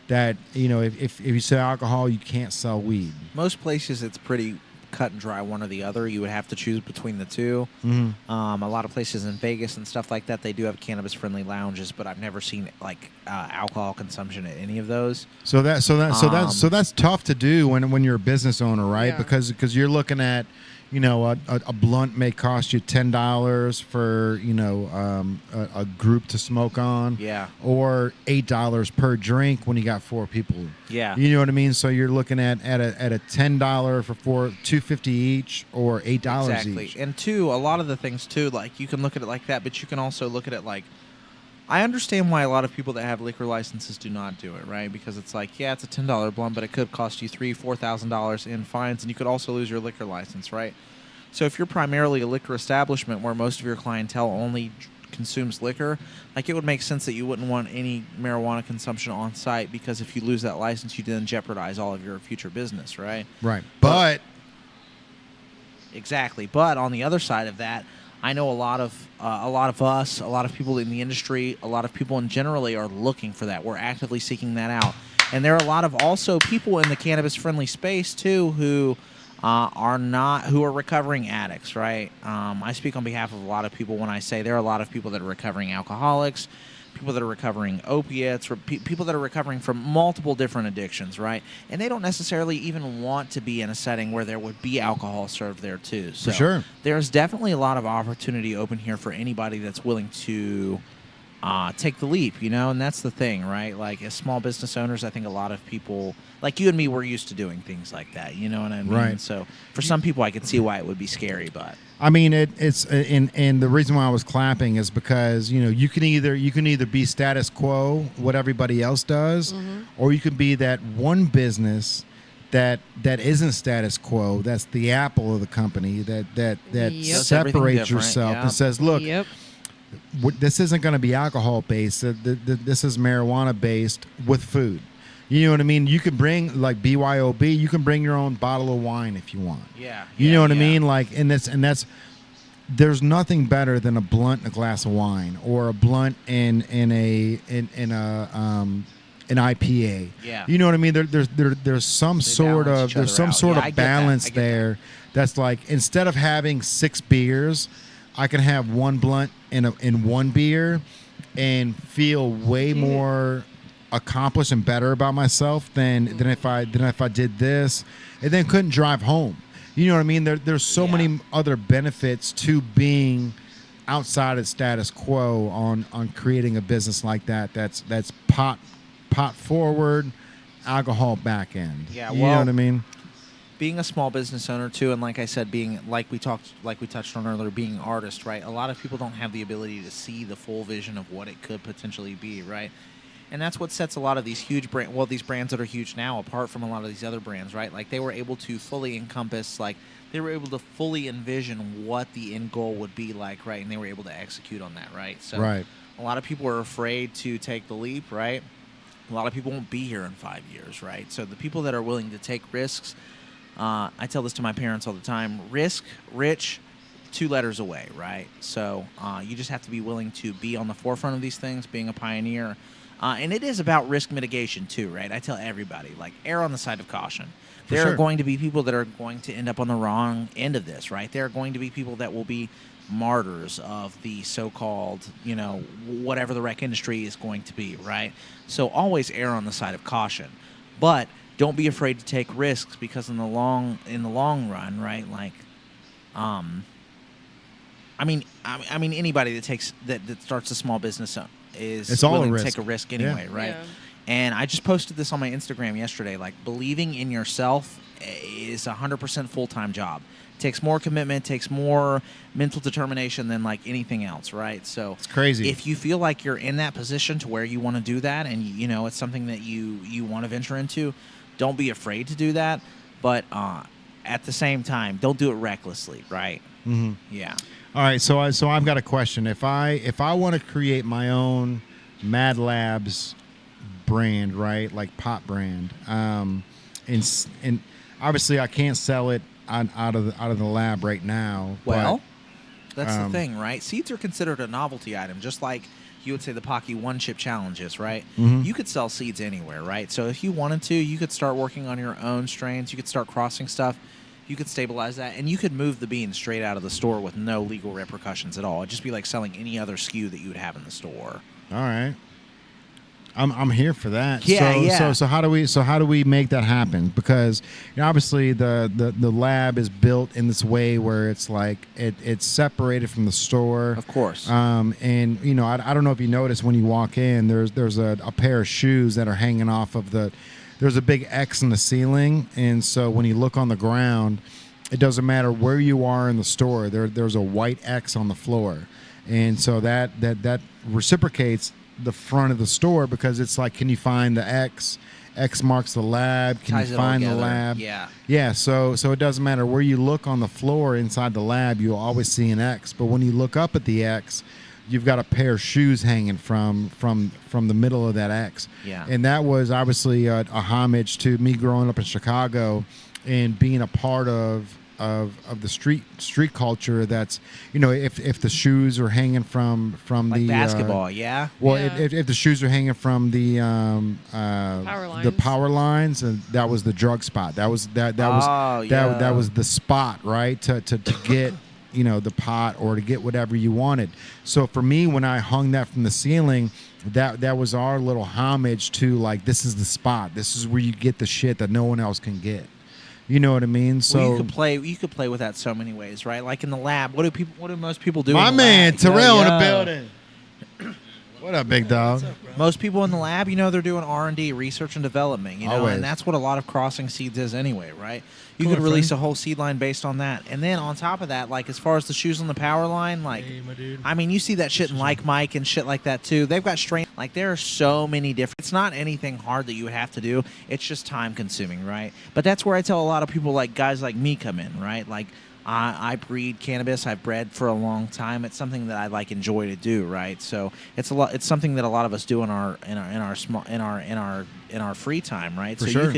that if you sell alcohol you can't sell weed? Most places it's pretty cut and dry, one or the other. You would have to choose between the two. Mm-hmm. A lot of places in Vegas and stuff like that, they do have cannabis-friendly lounges, but I've never seen like alcohol consumption at any of those. So that's tough to do when you're a business owner, right? Yeah. Because you're looking at a blunt may cost you $10 for a group to smoke on, Yeah. or $8 per drink when you got 4 people. Yeah. You know what I mean? So you're looking at a $10 for $2.50 each, or $8 Exactly. each. And two, a lot of the things too, like you can look at it like that, but you can also look at it like, I understand why a lot of people that have liquor licenses do not do it, right? Because it's like, yeah, it's a $10 blunt, but it could cost you $3,000-$4,000 in fines, and you could also lose your liquor license, right? So if you're primarily a liquor establishment where most of your clientele only consumes liquor, like it would make sense that you wouldn't want any marijuana consumption on site, because if you lose that license, you then jeopardize all of your future business, right? Right. But exactly. But on the other side of that, I know a lot of us, a lot of people in the industry, a lot of people in generally are looking for that. We're actively seeking that out. And there are a lot of also people in the cannabis-friendly space, too, who are recovering addicts, right? I speak on behalf of a lot of people when I say there are a lot of people that are recovering alcoholics, people that are recovering opiates, or people that are recovering from multiple different addictions, right? And they don't necessarily even want to be in a setting where there would be alcohol served there, too. So for sure. There's definitely a lot of opportunity open here for anybody that's willing to take the leap, and that's the thing, right? Like, as small business owners, I think a lot of people, like you and me, we're used to doing things like that, you know what I mean? Right. So for some people, I could see why it would be scary, but I mean, it's and the reason why I was clapping is because you can either be status quo, what everybody else does, or you can be that one business that isn't status quo. That's the apple of the company that Yep. separates yourself yeah. and says, look. Yep. This isn't going to be alcohol based. This is marijuana based with food. You know what I mean? You can bring, like BYOB, you can bring your own bottle of wine if you want. yeah. You know what I mean? Like, and that's there's nothing better than a blunt and a glass of wine, or a blunt in a an IPA. Yeah. You know what I mean? There's some sort balance of each other there's some out. sort Yeah, I of get that. balance I get there. That's like, instead of having 6 beers, I can have one blunt in one beer and feel way more accomplished and better about myself than if I did this and then couldn't drive home. You know what I mean? There's so many other benefits to being outside of status quo on creating a business like that. That's pot forward, alcohol back end. Yeah, you know well, what I mean? Being a small business owner too, and like I said, being like we touched on earlier, being an artist, right? A lot of people don't have the ability to see the full vision of what it could potentially be, right? And that's what sets a lot of these huge these brands that are huge now apart from a lot of these other brands, right? Like, they were able to fully encompass, like, they were able to fully envision what the end goal would be like, right? And they were able to execute on that, right? So Right. a lot of people are afraid to take the leap, right? A lot of people won't be here in 5 years, right? So the people that are willing to take risks, I tell this to my parents all the time: risk, rich, 2 letters away, right? So you just have to be willing to be on the forefront of these things, being a pioneer. And it is about risk mitigation too, right? I tell everybody, like, err on the side of caution. There are going to be people that are going to end up on the wrong end of this, right? There are going to be people that will be martyrs of the so-called, whatever the rec industry is going to be, right? So always err on the side of caution. But don't be afraid to take risks, because in the long run, right? Like, I mean, anybody that starts a small business is willing to take a risk anyway, right? Yeah. And I just posted this on my Instagram yesterday. Like, believing in yourself is 100% full-time job. It takes more commitment, takes more mental determination than like anything else, right? So It's crazy. If you feel like you're in that position to where you want to do that, and it's something that you want to venture into, don't be afraid to do that. But at the same time, don't do it recklessly, right? Mm-hmm. Yeah. All right, so I've got a question. If I want to create my own Mad Labs brand, right, like pot brand, and obviously I can't sell it out of the lab right now. Well, that's the thing, right? Seeds are considered a novelty item, just like you would say the Pocky One Chip challenges, right? Mm-hmm. You could sell seeds anywhere, right? So if you wanted to, you could start working on your own strains. You could start crossing stuff. You could stabilize that, and you could move the beans straight out of the store with no legal repercussions at all. It'd just be like selling any other SKU that you would have in the store. All right, I'm here for that. Yeah, yeah. So how do we make that happen? Because obviously the lab is built in this way where it's like it's separated from the store. Of course. And I don't know if you notice when you walk in, there's a pair of shoes that are hanging off of the. There's a big X in the ceiling, and so when you look on the ground, it doesn't matter where you are in the store. There's a white X on the floor, and so that reciprocates the front of the store, because it's like, can you find the X? X marks the lab. Can Ties you it all find the together. lab? Yeah. Yeah. So it doesn't matter where you look on the floor inside the lab. You'll always see an X. But when you look up at the X, you've got a pair of shoes hanging from the middle of that X. Yeah. And that was obviously a homage to me growing up in Chicago and being a part of the street culture. That's, if the shoes are hanging from Like the basketball, yeah. well, Yeah. if the shoes are hanging from the power lines, and that was the drug spot. That was that was the spot, right? To get the pot or to get whatever you wanted. So for me, when I hung that from the ceiling, that was our little homage to, like, this is the spot. This is where you get the shit that no one else can get. You know what I mean? So Well, you could play with that so many ways, right? Like in the lab, what do most people do? my in the man lab? Terrell in the Yo. building. What up, big dog? Most people in the lab, they're doing R&D, research and development, Always. and that's what a lot of crossing seeds is anyway, right? You Cool, could release friend. a whole seed line based on that. And then on top of that, like as far as the shoes on the power line, like, Hey, my dude. I mean, you see that shit in Like Mike and shit like that too. They've got strain. Like there are so many different. It's not anything hard that you would have to do. It's just time consuming, right? But that's where I tell a lot of people, like guys like me, come in, right? Like I breed cannabis. I've bred for a long time. It's something that I like enjoy to do, right? So it's a lot. It's something that a lot of us do in our free time, right? For so sure. you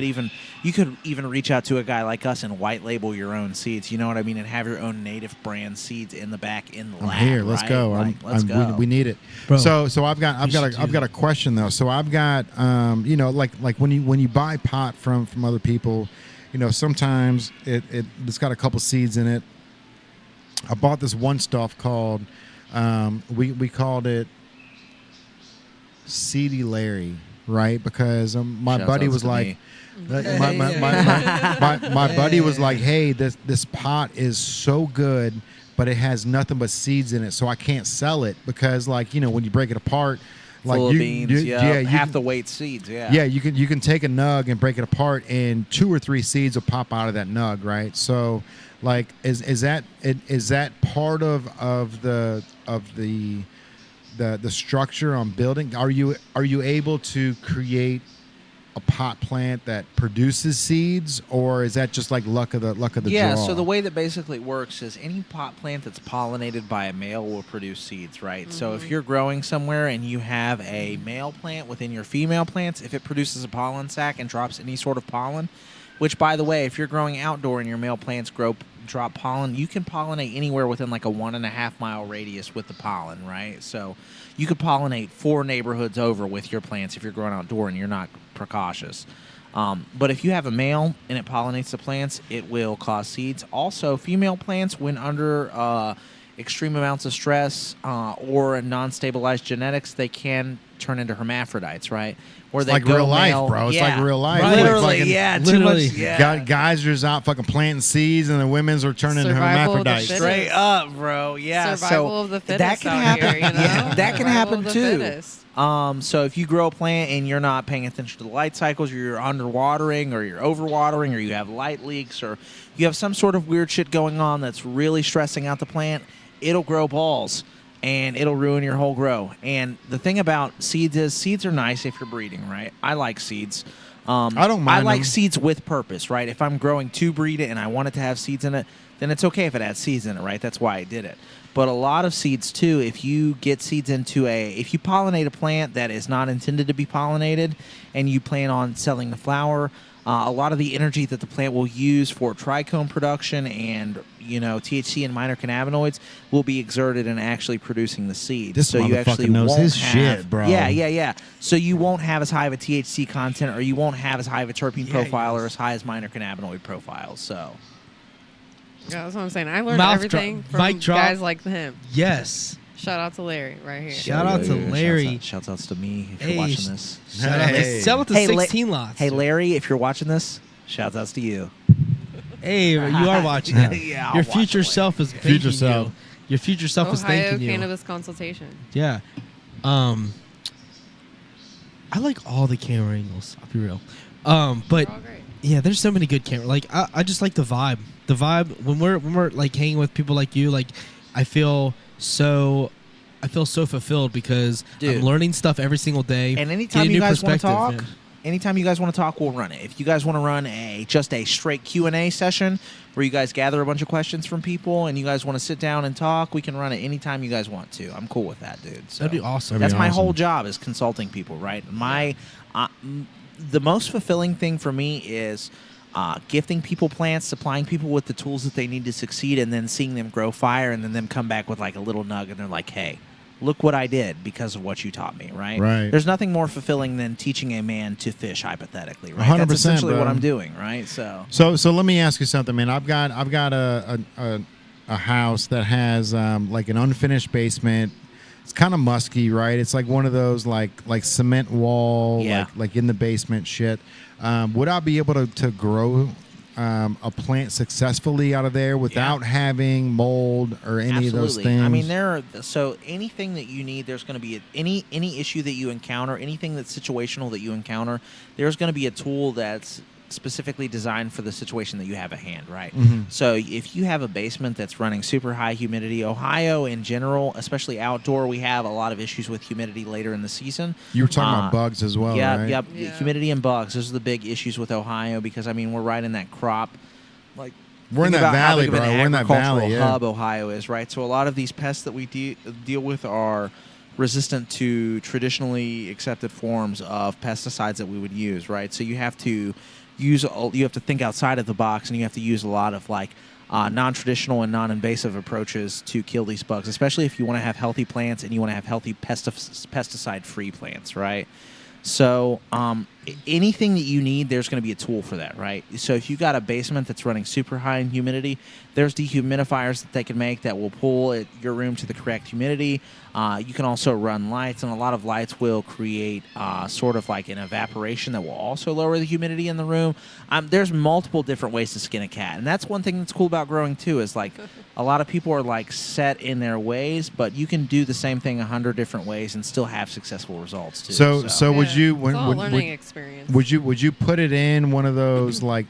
could even reach out to a guy like us and white label your own seeds. You know what I mean? And have your own native brand seeds in the back in the I'm lab. here. Let's right? go. Like, let's go. We need it. Bro, so I've got a question though. So I've got like when you buy pot from other people, sometimes it's got a couple seeds in it. I bought this one stuff called we called it Seedy Larry, right? Because my Shouts buddy outs was to like. me. My buddy was like, "Hey, this pot is so good, but it has nothing but seeds in it, so I can't sell it because, like, when you break it apart, like Full you, of beans, you- yeah, you half can- the weight seeds, yeah. yeah, you can take a nug and break it apart, and 2 or 3 seeds will pop out of that nug, right? So, like, is that part of the structure on building? Are you able to create a pot plant that produces seeds, or is that just like luck of the Yeah, draw? so the way that basically works is any pot plant that's pollinated by a male will produce seeds, right? So if you're growing somewhere and you have a male plant within your female plants, if it produces a pollen sac and drops any sort of pollen, which, by the way, if you're growing outdoor and your male plants drop pollen, you can pollinate anywhere within like a 1.5 mile radius with the pollen, right? So you could pollinate 4 neighborhoods over with your plants if you're growing outdoor and you're not precautious. But if you have a male and it pollinates the plants, it will cause seeds. Also, female plants, when under extreme amounts of stress or non-stabilized genetics, they can turn into hermaphrodites, right? Where it's like real life, bro. It's like real life. Right. Like Literally, fucking- yeah. literally. Too much, yeah. Guys are just out fucking planting seeds, and the women's are turning into Survival of the hermaphrodites. fittest. Straight up, bro. Yeah. Survival so of the fittest that can out happen. here, Yeah, that can Survival happen of the too. fittest. So if you grow a plant and you're not paying attention to the light cycles, or you're underwatering, or you're overwatering, or you have light leaks, or you have some sort of weird shit going on that's really stressing out the plant, it'll grow balls and it'll ruin your whole grow. And the thing about seeds is seeds are nice if you're breeding, right? I like seeds. I don't mind I like them. seeds with purpose, right? If I'm growing to breed it and I want it to have seeds in it, then it's okay if it has seeds in it, right? That's why I did it. But a lot of seeds too, if you get seeds if you pollinate a plant that is not intended to be pollinated and you plan on selling the flower, a lot of the energy that the plant will use for trichome production and THC and minor cannabinoids will be exerted in actually producing the seed. This so you motherfucker actually knows won't his have, shit, bro. Yeah. So you won't have as high of a THC content, or you won't have as high of a terpene profile, or as high as minor cannabinoid profiles. So. Yeah, that's what I'm saying. I learned Mouth everything drop- from mic drop. guys like him. Yes. Shout out to Larry right here. Shout out to Larry. Shouts outs to me if Hey, you're watching this. Shout out, Hey. shout out to Hey, 16 lots. Hey, Larry, if you're watching this, shouts outs to you. Hey, you are watching it. Yeah, I'll Your watch future it. self is thanking Future self. you. Your future self is Ohio thanking you. Cannabis Consultation. Yeah. I like all the camera angles. I'll be real. But They're all great. yeah, there's so many good camera. Like I just like the vibe. The vibe when we're like hanging with people like you. Like I feel so fulfilled because Dude. I'm learning stuff every single day. And anytime getting you new guys want to perspective, talk, man. anytime you guys want to talk, we'll run it. If you guys want to run just a straight Q&A session where you guys gather a bunch of questions from people and you guys want to sit down and talk, we can run it anytime you guys want to. I'm cool with that, dude. So That'd be awesome. That's my whole job, is consulting people, right? The most fulfilling thing for me is gifting people plants, supplying people with the tools that they need to succeed, and then seeing them grow fire, and then them come back with like a little nug, and they're like, hey, look what I did because of what you taught me, right? Right. There's nothing more fulfilling than teaching a man to fish, hypothetically, right? 100%, That's essentially bro. what I'm doing, right? So let me ask you something, man. I've got a house that has like an unfinished basement. It's kind of musky, right? It's like one of those like cement wall, Yeah. like in the basement shit. Would I be able to grow a plant successfully out of there without having mold or any of those things? I mean, so anything that you need, there's going to be any issue that you encounter, anything that's situational that you encounter, there's going to be a tool that's specifically designed for the situation that you have at hand, right? Mhm. So if you have a basement that's running super high humidity, Ohio in general, especially outdoor, we have a lot of issues with humidity later in the season. You were talking about bugs as well, Yeah, right? yep. Yeah. Humidity and bugs. Those are the big issues with Ohio because, I mean, we're right in that crop. Like, We're in think that about how valley, big of bro. an We're in that agricultural valley, yeah. hub Ohio is, right? So a lot of these pests that we deal with are resistant to traditionally accepted forms of pesticides that we would use, right? So you have to think outside of the box, and you have to use a lot of like non-traditional and non-invasive approaches to kill these bugs, especially if you want to have healthy plants and you want to have healthy pesticide-free plants, right? So anything that you need, there's going to be a tool for that, right? So if you got a basement that's running super high in humidity, there's dehumidifiers that they can make that will pull your room to the correct humidity. You can also run lights, and a lot of lights will create sort of like an evaporation that will also lower the humidity in the room. There's multiple different ways to skin a cat, and that's one thing that's cool about growing too, is like a lot of people are like set in their ways, but you can do the same thing 100 different ways and still have successful results too. So would Yeah, you it's all a learning experience. would you put it in one of those like?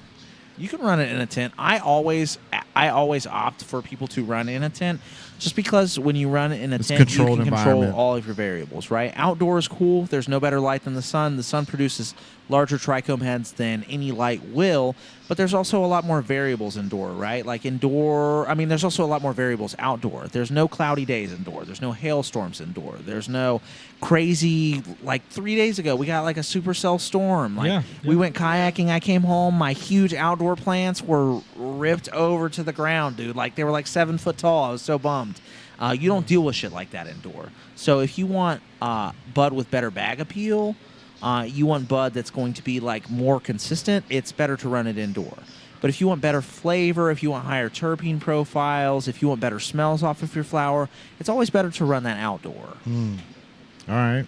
You can run it in a tent. I always opt for people to run in a tent, just because when you run in a It's tent, you controlled can control environment. all of your variables, right? Outdoor is cool. There's no better light than the sun. The sun produces larger trichome heads than any light will, but there's also a lot more variables indoor, right? Like indoor, I mean, there's also a lot more variables outdoor. There's no cloudy days indoor. There's no hailstorms indoor. There's no crazy, like 3 days ago, we got like a supercell storm. Like we went kayaking. I came home. My huge outdoor plants were ripped over to the ground, dude. Like they were like 7 foot tall. I was so bummed. You don't deal with shit like that indoor. So if you want bud with better bag appeal, you want bud that's going to be like more consistent, it's better to run it indoor. But if you want better flavor, if you want higher terpene profiles, if you want better smells off of your flower, it's always better to run that outdoor. All right,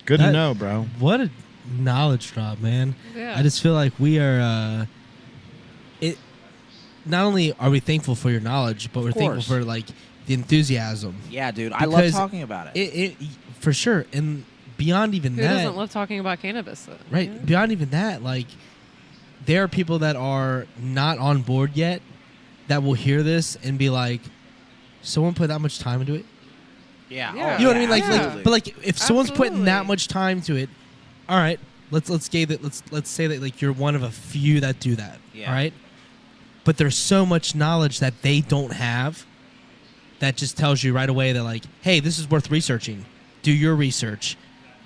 good to That- know, bro. What a knowledge drop, man. Yeah. I just feel like we are not only are we thankful for your knowledge, but we're thankful course. for like the enthusiasm. Yeah, dude, I love Because talking about it. It for sure. And beyond even Who that, doesn't love talking about cannabis? Though? right? Yeah. Beyond even that, like there are people that are not on board yet that will hear this and be like, "Someone put that much time into it." Yeah, Yeah. You know what I mean? Like, absolutely. but like if someone's putting that Absolutely. much time to it, all right, let's say that like you're one of a few that do that, Yeah. all right? But there's so much knowledge that they don't have that just tells you right away that like, hey, this is worth researching. Do your research.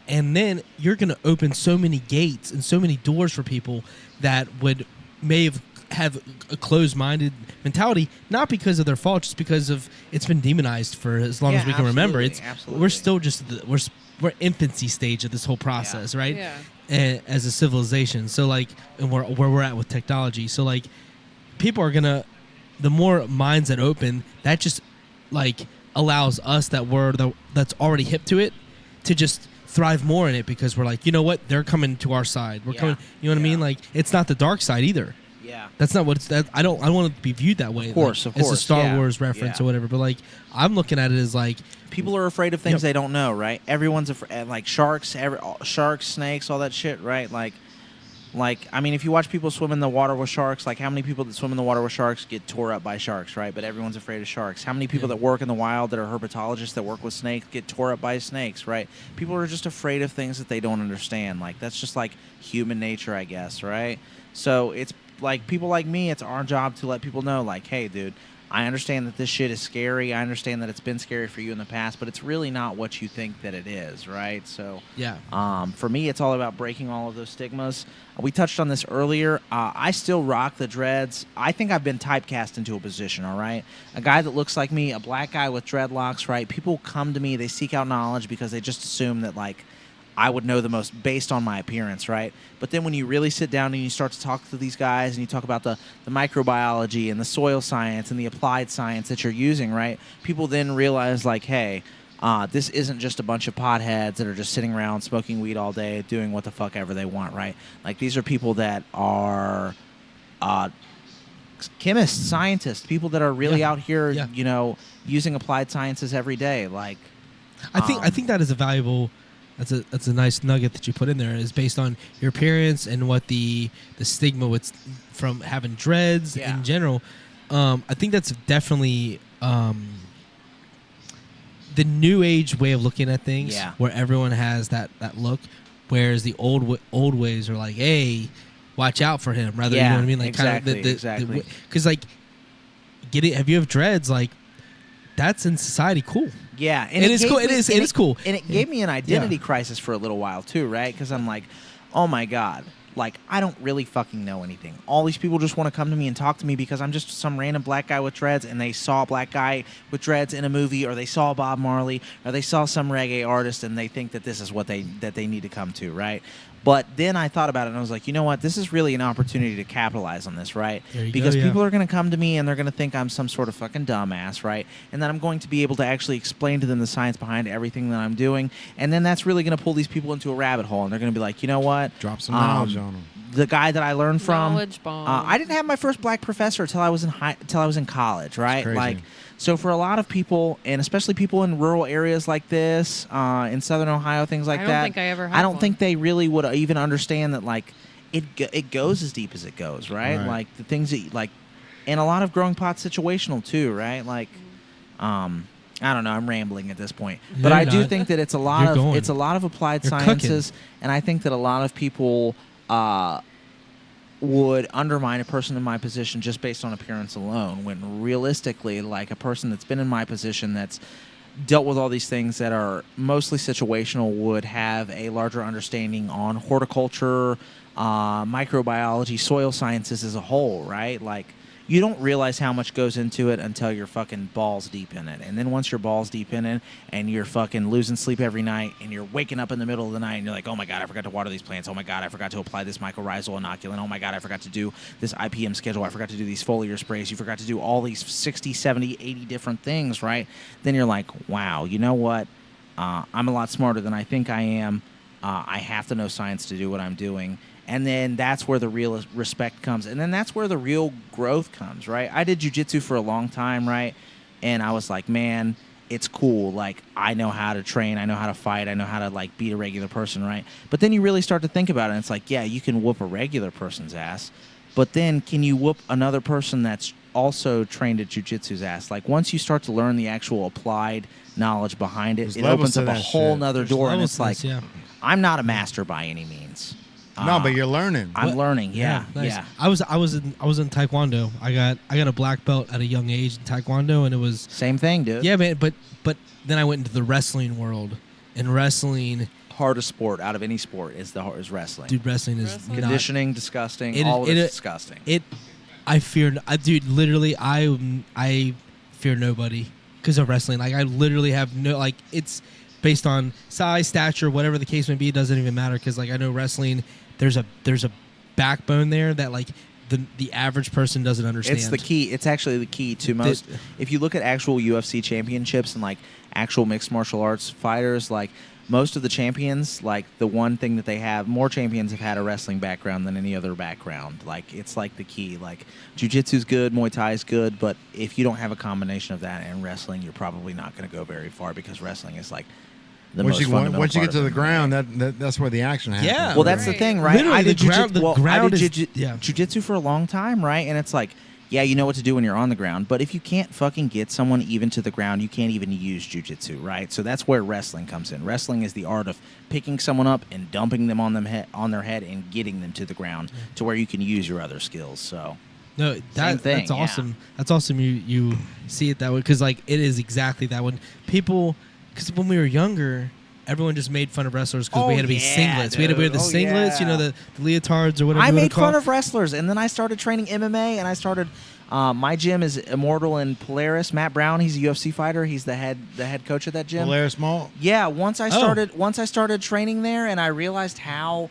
And then you're going to open so many gates and so many doors for people that may have a closed-minded mentality, not because of their fault, just because of it's been demonized for as long Yeah, as we can remember. absolutely. We're still just we're infancy stage of this whole process, right? Yeah. As a civilization. So like, and where we're at with technology. So like, people are gonna, the more minds that open, that just like allows us that's already hip to it to just thrive more in it, because we're like, you know what, they're coming to our side. We're Yeah. coming. You know what I mean? Yeah. Like, it's not the dark side either. Yeah. That's not what it's. I don't want it to be viewed that way. Of course, like, of it's a course, Star yeah, Wars reference yeah. or whatever. But like, I'm looking at it as like, People are afraid of things Yep. they don't know, right? Everyone's afraid, like sharks, snakes, all that shit, right? Like, Like, I mean, if you watch people swim in the water with sharks, like how many people that swim in the water with sharks get tore up by sharks, right? But everyone's afraid of sharks. How many people that work in the wild that are herpetologists that work with snakes get tore up by snakes, right? People are just afraid of things that they don't understand. Like, that's just like human nature, I guess, right? So it's like people like me, it's our job to let people know, like, hey, dude, I understand that this shit is scary. I understand that it's been scary for you in the past, but it's really not what you think that it is, right? So, for me, it's all about breaking all of those stigmas. We touched on this earlier. I still rock the dreads. I think I've been typecast into a position, all right? A guy that looks like me, a black guy with dreadlocks, right? People come to me, they seek out knowledge because they just assume that, like, I would know the most based on my appearance, right? But then when you really sit down and you start to talk to these guys and you talk about the microbiology and the soil science and the applied science that you're using, right? People then realize, like, hey, this isn't just a bunch of potheads that are just sitting around smoking weed all day doing what the fuck ever they want, right? Like, these are people that are chemists, scientists, people that are really out here, you know, using applied sciences every day. Like, I think that is a valuable... That's a nice nugget that you put in there. Is based on your appearance and what the stigma from having dreads in general. I think that's definitely the new age way of looking at things. Yeah. Where everyone has that look, whereas the old ways are like, hey, watch out for him. Rather, you know what I mean? Like exactly, exactly. Because like, have you have dreads? Like, that's in society cool. Yeah, and it's cool. It is cool. And it gave me an identity crisis for a little while too, right? Because I'm like, oh my god, like I don't really fucking know anything. All these people just want to come to me and talk to me because I'm just some random black guy with dreads, and they saw a black guy with dreads in a movie, or they saw Bob Marley, or they saw some reggae artist, and they think that this is what they need to come to, right? But then I thought about it, and I was like, you know what? This is really an opportunity to capitalize on this, right? Because people are going to come to me, and they're going to think I'm some sort of fucking dumbass, right? And then I'm going to be able to actually explain to them the science behind everything that I'm doing. And then that's really going to pull these people into a rabbit hole, and they're going to be like, you know what? Drop some knowledge on them. The guy that I learned from, knowledge bomb. I didn't have my first black professor till I was in college, right? Like, so for a lot of people, and especially people in rural areas like this, in Southern Ohio, things like that, I don't think I ever had I don't one. think they really would even understand that, like, it goes as deep as it goes, right? Like the things that, like, and a lot of growing pot situational too, right? Like, I don't know, I'm rambling at this point, but I do think that it's a lot of applied sciences, and I think that a lot of people would undermine a person in my position just based on appearance alone, when realistically, like, a person that's been in my position that's dealt with all these things that are mostly situational would have a larger understanding on horticulture, microbiology, soil sciences as a whole, right? Like, you don't realize how much goes into it until you're fucking balls deep in it. And then once you're balls deep in it and you're fucking losing sleep every night and you're waking up in the middle of the night and you're like, oh my God, I forgot to water these plants. Oh my God, I forgot to apply this mycorrhizal inoculant. Oh my God, I forgot to do this IPM schedule. I forgot to do these foliar sprays. You forgot to do all these 60, 70, 80 different things, right? Then you're like, wow, you know what? I'm a lot smarter than I think I am. I have to know science to do what I'm doing. And then that's where the real respect comes. And then that's where the real growth comes, right? I did jiu-jitsu for a long time, right? And I was like, man, it's cool. Like, I know how to train. I know how to fight. I know how to, like, beat a regular person, right? But then you really start to think about it, and it's like, yeah, you can whoop a regular person's ass. But then can you whoop another person that's also trained at jiu-jitsu's ass? Like, once you start to learn the actual applied knowledge behind it, it opens up a whole nother door. And it's like, I'm not a master by any means. No, but you're learning. I'm learning. Yeah, nice. yeah. I was in Taekwondo. I got a black belt at a young age in Taekwondo, and it was same thing, dude. Yeah, man. But then I went into the wrestling world, and wrestling, hardest sport out of any sport is wrestling. Dude, wrestling is conditioning, disgusting. All of it's disgusting. Dude, literally, I fear nobody because of wrestling. Like, I literally have no, like, it's based on size, stature, whatever the case may be. It doesn't even matter because, like, I know wrestling. There's a backbone there that, like, the average person doesn't understand. It's the key. It's actually the key to most. If you look at actual UFC championships and, like, actual mixed martial arts fighters, like, most of the champions, like, the one thing that they have, more champions have had a wrestling background than any other background. Like, it's like the key. Like, jiu-jitsu's good, Muay Thai is good, but if you don't have a combination of that and wrestling, you're probably not going to go very far because wrestling is, like, the most fundamental once you part get to of the MMA. ground, that's where the action happens. Yeah. Well, that's the Right. thing, right? Literally, I did the ground- jujitsu- the ground I did is- yeah. jujitsu for a long time, right? And it's like, yeah, you know what to do when you're on the ground, but if you can't fucking get someone even to the ground, you can't even use jujitsu, right? So that's where wrestling comes in. Wrestling is the art of picking someone up and dumping them on their head and getting them to the ground to where you can use your other skills. So No, Same that's thing, yeah. awesome. That's awesome. You see it that way because like it is exactly that when people because when we were younger, everyone just made fun of wrestlers because we Oh, had to be yeah, singlets. We had to wear the dude. Oh, singlets, you know, yeah. the leotards or whatever. I you wanna made call fun it. of wrestlers, and then I started training MMA, and I started. My gym is Immortal in Polaris. Matt Brown, he's a UFC fighter. He's the head coach of that gym. Polaris Mall. Yeah, once I started training there, and I realized how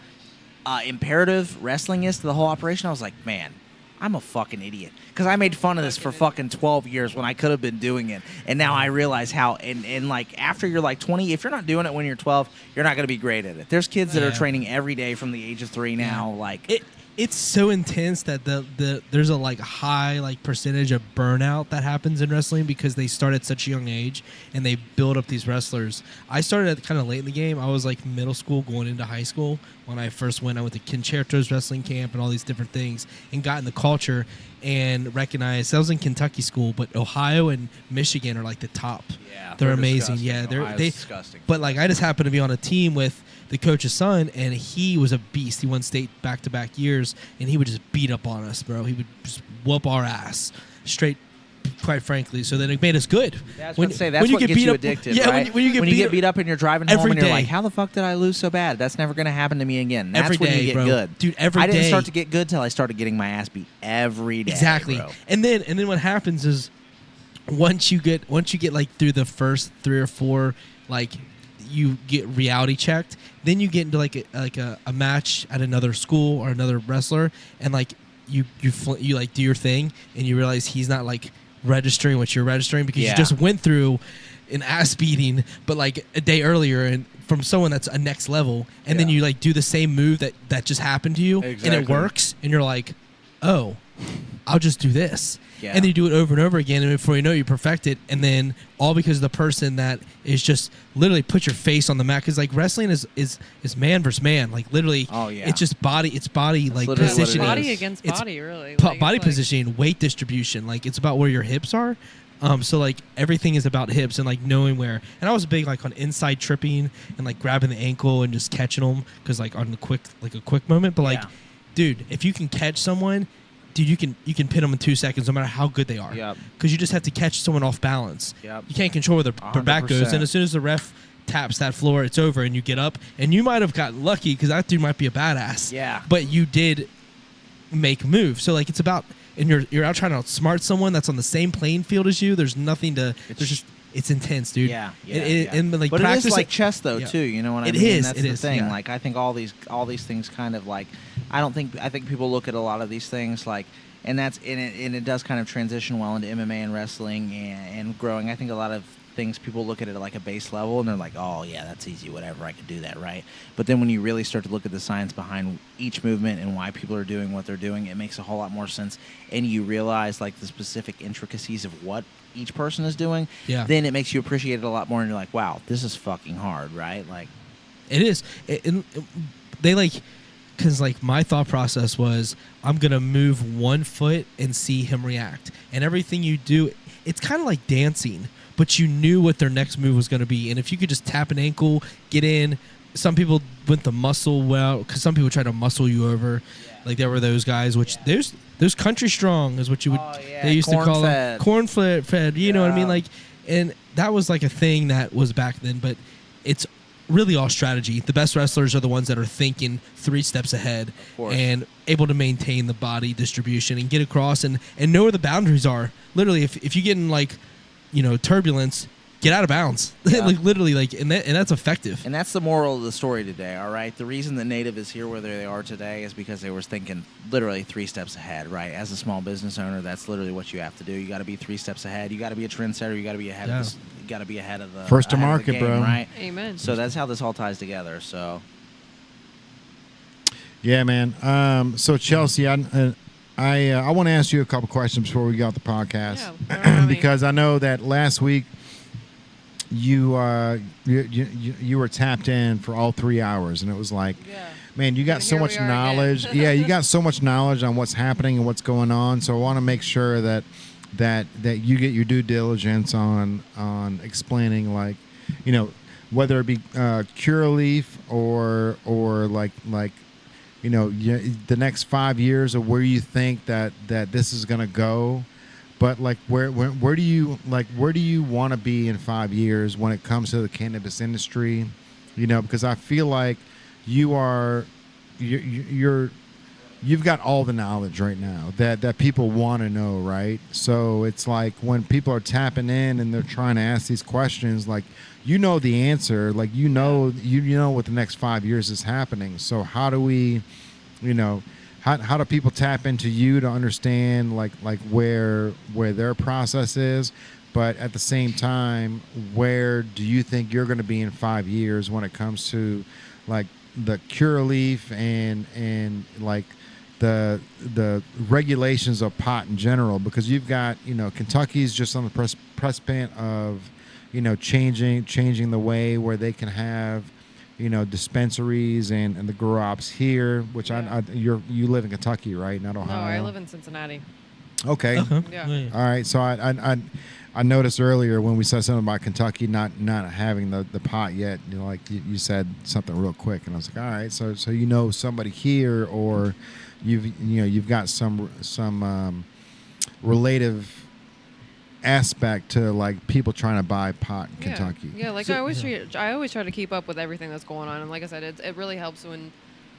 imperative wrestling is to the whole operation, I was like, man, I'm a fucking idiot because I made fun of this for fucking 12 years when I could have been doing it, and now I realize how. And like after you're like 20, if you're not doing it when you're 12, you're not going to be great at it. There's kids that are Yeah. training every day from the age of 3 now. Like It's so intense that there's a like high like percentage of burnout that happens in wrestling because they start at such a young age and they build up these wrestlers. I started at kind of late in the game. I was like middle school going into high school when I first went. I went to Concertos wrestling camp and all these different things and got in the culture and recognized. I was in Kentucky school, but Ohio and Michigan are like the top. Yeah, they're they're amazing. disgusting. Yeah, Ohio's they. disgusting. But like I just happened to be on a team with the coach's son, and he was a beast. He won state back-to-back years, and he would just beat up on us, bro. He would just whoop our ass straight, quite frankly. So then it made us good. That's what that's you what get gets beat you up, addicted, yeah, right? when you get beat up and you're driving home every and you're day. like, how the fuck did I lose so bad? That's never going to happen to me again. That's Every when day, you get bro. good. Dude, every I didn't day. start to get good till I started getting my ass beat every day. Exactly. Bro. And then what happens is once you get like through the first 3 or 4 like you get reality checked, then you get into like a match at another school or another wrestler, and like you like do your thing, and you realize he's not like registering what you're registering because Yeah. you just went through an ass beating, but like a day earlier and from someone that's a next level, and then Yeah. you like do the same move that just happened to you, and it Exactly. works, and you're like, oh, I'll just do this. Yeah. And then you do it over and over again, and before you know it, you perfect it, and then all because of the person that is just literally put your face on the mat. Because like wrestling is man versus man, like literally. Oh, yeah. It's just body. It's body like literally what it positioning. is. Body against It's body, really. body Like, it's like- positioning, weight distribution. Like it's about where your hips are. So like everything is about hips and like knowing where. And I was big like on inside tripping and like grabbing the ankle and just catching them because like on the a quick moment. But like, Yeah. dude, if you can catch someone, dude, you can pin them in 2 seconds no matter how good they are. Yep. Because you just have to catch someone off balance. Yep. You can't control where their back goes, 100%. and as soon as the ref taps that floor, it's over, and you get up, and you might have gotten lucky because that dude might be a badass. Yeah. But you did make moves. So like it's about, and you're out trying to outsmart someone that's on the same playing field as you. There's nothing to. There's just. It's intense, dude. Yeah, yeah, It- yeah. And like but it practice is like chess, though, yeah. too. You know what I It mean? is, That's it the is, thing. yeah. Like, I think all these things kind of like, I think people look at a lot of these things like, and it does kind of transition well into MMA and wrestling and growing. I think a lot of things people look at it like a base level and they're like, oh yeah, that's easy, whatever, I could do that, right? But then when you really start to look at the science behind each movement and why people are doing what they're doing, it makes a whole lot more sense. And you realize like the specific intricacies of what each person is doing. Yeah. Then it makes you appreciate it a lot more, and you're like, wow, this is fucking hard, right? Like, It is. They like, because like my thought process was, I'm gonna move one foot and see him react, and everything you do, it's kind of like dancing, but you knew what their next move was gonna be, and if you could just tap an ankle, get in. Some people went the muscle well, because some people try to muscle you over. Like there were those guys, which there's country strong is what you would they used to call them, corn fed. You know what I mean? Like, and that was like a thing that was back then, but it's really all strategy. The best wrestlers are the ones that are thinking 3 steps ahead and able to maintain the body distribution and get across and know where the boundaries are. Literally, if you get in like, turbulence, get out of bounds. Yeah. Like literally, like and that's effective. and that's the moral of the story today, all right? The reason that Native is here where they are today is because they were thinking literally 3 steps ahead, right? As a small business owner, that's literally what you have to do. You got to be 3 steps ahead. You got to be a trendsetter. You got to be ahead of this. You got to be ahead of the First to ahead of the market, game, bro. right? Amen. So that's how this all ties together. So Yeah, man. So Chelsea, I want to ask you a couple questions before we got the podcast Yeah, whatever, because I know that last week you were tapped in for all 3 hours, and it was like, Yeah. man, you got And so here much we are knowledge. again. Yeah, you got so much knowledge on what's happening and what's going on. So I want to make sure that you get your due diligence on explaining, like, you know, whether it be Curaleaf or like the next 5 years of where you think that this is gonna go. But like, where do you want to be in 5 years when it comes to the cannabis industry? Because I feel like you are you've got all the knowledge right now that people want to know, right? So it's like when people are tapping in and they're trying to ask these questions, like, the answer, like, you know what the next 5 years is happening. So how do we, how do people tap into you to understand like where their process is, but at the same time, where do you think you're going to be in 5 years when it comes to like the Curaleaf and like the regulations of pot in general? Because you've got, Kentucky's just on the precipice of, changing the way where they can have, dispensaries and the grow ops here, which Yeah. you live in Kentucky, right? Not Ohio. No, I live in Cincinnati. Okay. Yeah. All right. So I noticed earlier when we said something about Kentucky not having the pot yet, like you said something real quick, and I was like, all right. So somebody here, or you've got some relative aspect to like people trying to buy pot in Kentucky. Yeah, like So- I always try to keep up with everything that's going on, and like I said, it really helps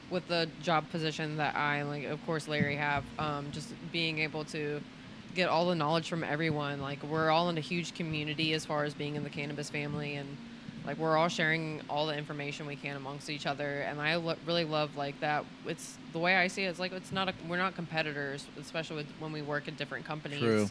with the job position that I, like, of course, Larry have, just being able to get all the knowledge from everyone. Like, we're all in a huge community as far as being in the cannabis family, and like we're all sharing all the information we can amongst each other. And I really love like that. It's the way I see it. It's like we're not competitors, especially when we work at different companies. True.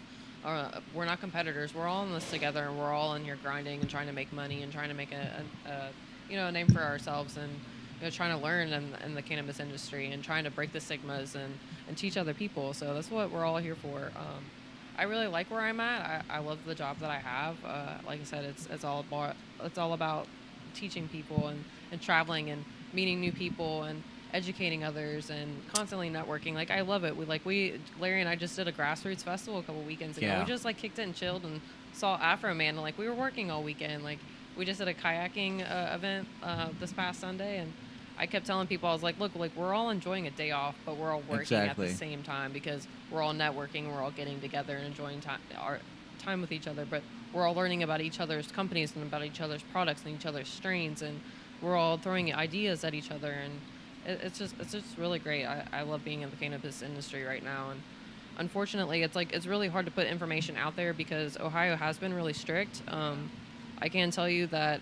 We're not competitors. We're all in this together, and we're all in here grinding and trying to make money and trying to make a name for ourselves, and trying to learn in the cannabis industry and trying to break the stigmas and teach other people. So that's what we're all here for. I really like where I'm at. I love the job that I have. Like I said, it's all about teaching people and traveling and meeting new people and educating others and constantly networking. Like, I love it. Larry and I just did a grassroots festival a couple weekends ago. Yeah. We just like kicked it and chilled and saw Afro Man, and like we were working all weekend. Like, we just did a kayaking event this past Sunday, and I kept telling people, I was like, look, like, we're all enjoying a day off, but we're all working Exactly. at the same time, because we're all networking, we're all getting together and enjoying our time with each other, but we're all learning about each other's companies and about each other's products and each other's strains, and we're all throwing ideas at each other, and it's just really great. I love being in the cannabis industry right now, and unfortunately, it's really hard to put information out there because Ohio has been really strict. I can tell you that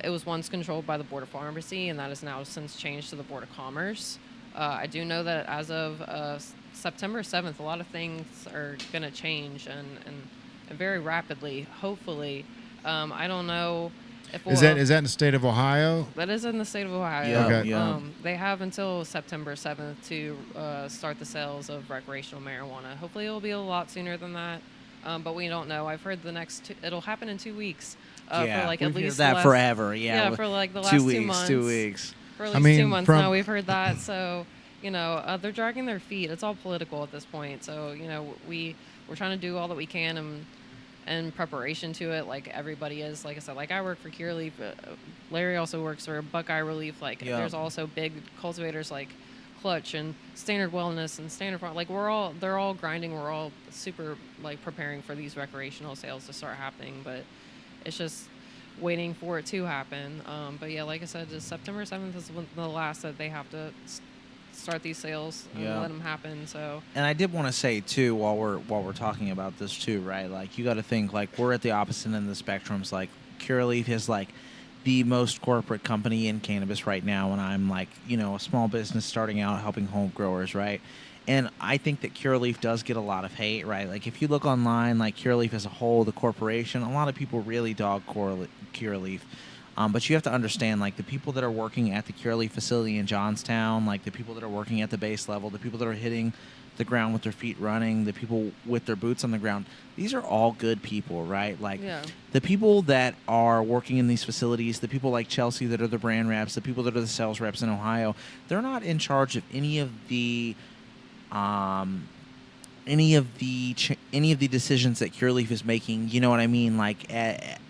it was once controlled by the Board of Pharmacy, and that has now since changed to the Board of Commerce. I do know that as of September 7th, a lot of things are going to change and very rapidly, hopefully. I don't know if Is that in the state of Ohio? that is in the state of Ohio. Yeah, Okay. yeah. They have until September 7th to start the sales of recreational marijuana. Hopefully, it'll be a lot sooner than that, but we don't know. I've heard it'll happen in 2 weeks. Yeah, for like we've at heard least that the last, forever. Yeah, for like the last 2 months. 2 weeks. For at I least mean, 2 months from- now, we've heard that. So, they're dragging their feet. It's all political at this point. So, we're trying to do all that we can in preparation to it, like everybody is. Like I said, like I work for Curaleaf. Larry also works for Buckeye Relief. Like, Yeah. there's also big cultivators like Clutch and Standard Wellness and Standard Farm. Like, they're all grinding. We're all super like preparing for these recreational sales to start happening. But it's just waiting for it to happen. But yeah, like I said, just September 7th is the last that they have to start these sales and Yeah. let them happen. So And I did want to say too, while we're talking about this too, right? Like, you got to think, like, we're at the opposite end of the spectrums. Like, Curaleaf is like the most corporate company in cannabis right now, and I'm like, a small business starting out helping home growers, right? And I think that Curaleaf does get a lot of hate, right? Like, if you look online, like Curaleaf as a whole, the corporation, a lot of people really dog Curaleaf. But you have to understand, like, the people that are working at the Curaleaf facility in Johnstown, like the people that are working at the base level, the people that are hitting the ground with their feet running, the people with their boots on the ground. These are all good people, right? Like the people that are working in these facilities, the people like Chelsea that are the brand reps, the people that are the sales reps in Ohio, they're not in charge of any of the decisions that Curaleaf is making. You know what I mean? Like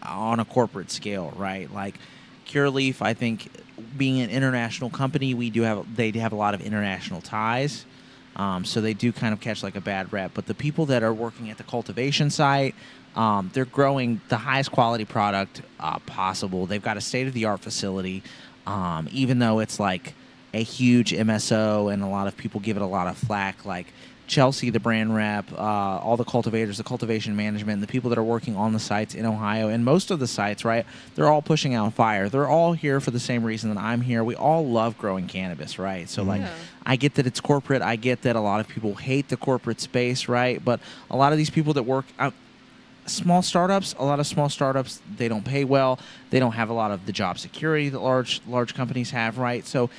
on a corporate scale, right? Like Curaleaf, I think, being an international company, they have a lot of international ties. So they do kind of catch like a bad rep. But the people that are working at the cultivation site, they're growing the highest quality product possible. They've got a state-of-the-art facility, even though it's like a huge MSO and a lot of people give it a lot of flack. Like Chelsea, the brand rep, all the cultivators, the cultivation management, the people that are working on the sites in Ohio, and most of the sites, right, they're all pushing out fire. They're all here for the same reason that I'm here. We all love growing cannabis, right? So, like, I get that it's corporate. I get that a lot of people hate the corporate space, right? But a lot of these people that work small startups, they don't pay well. They don't have a lot of the job security that large companies have, right? So,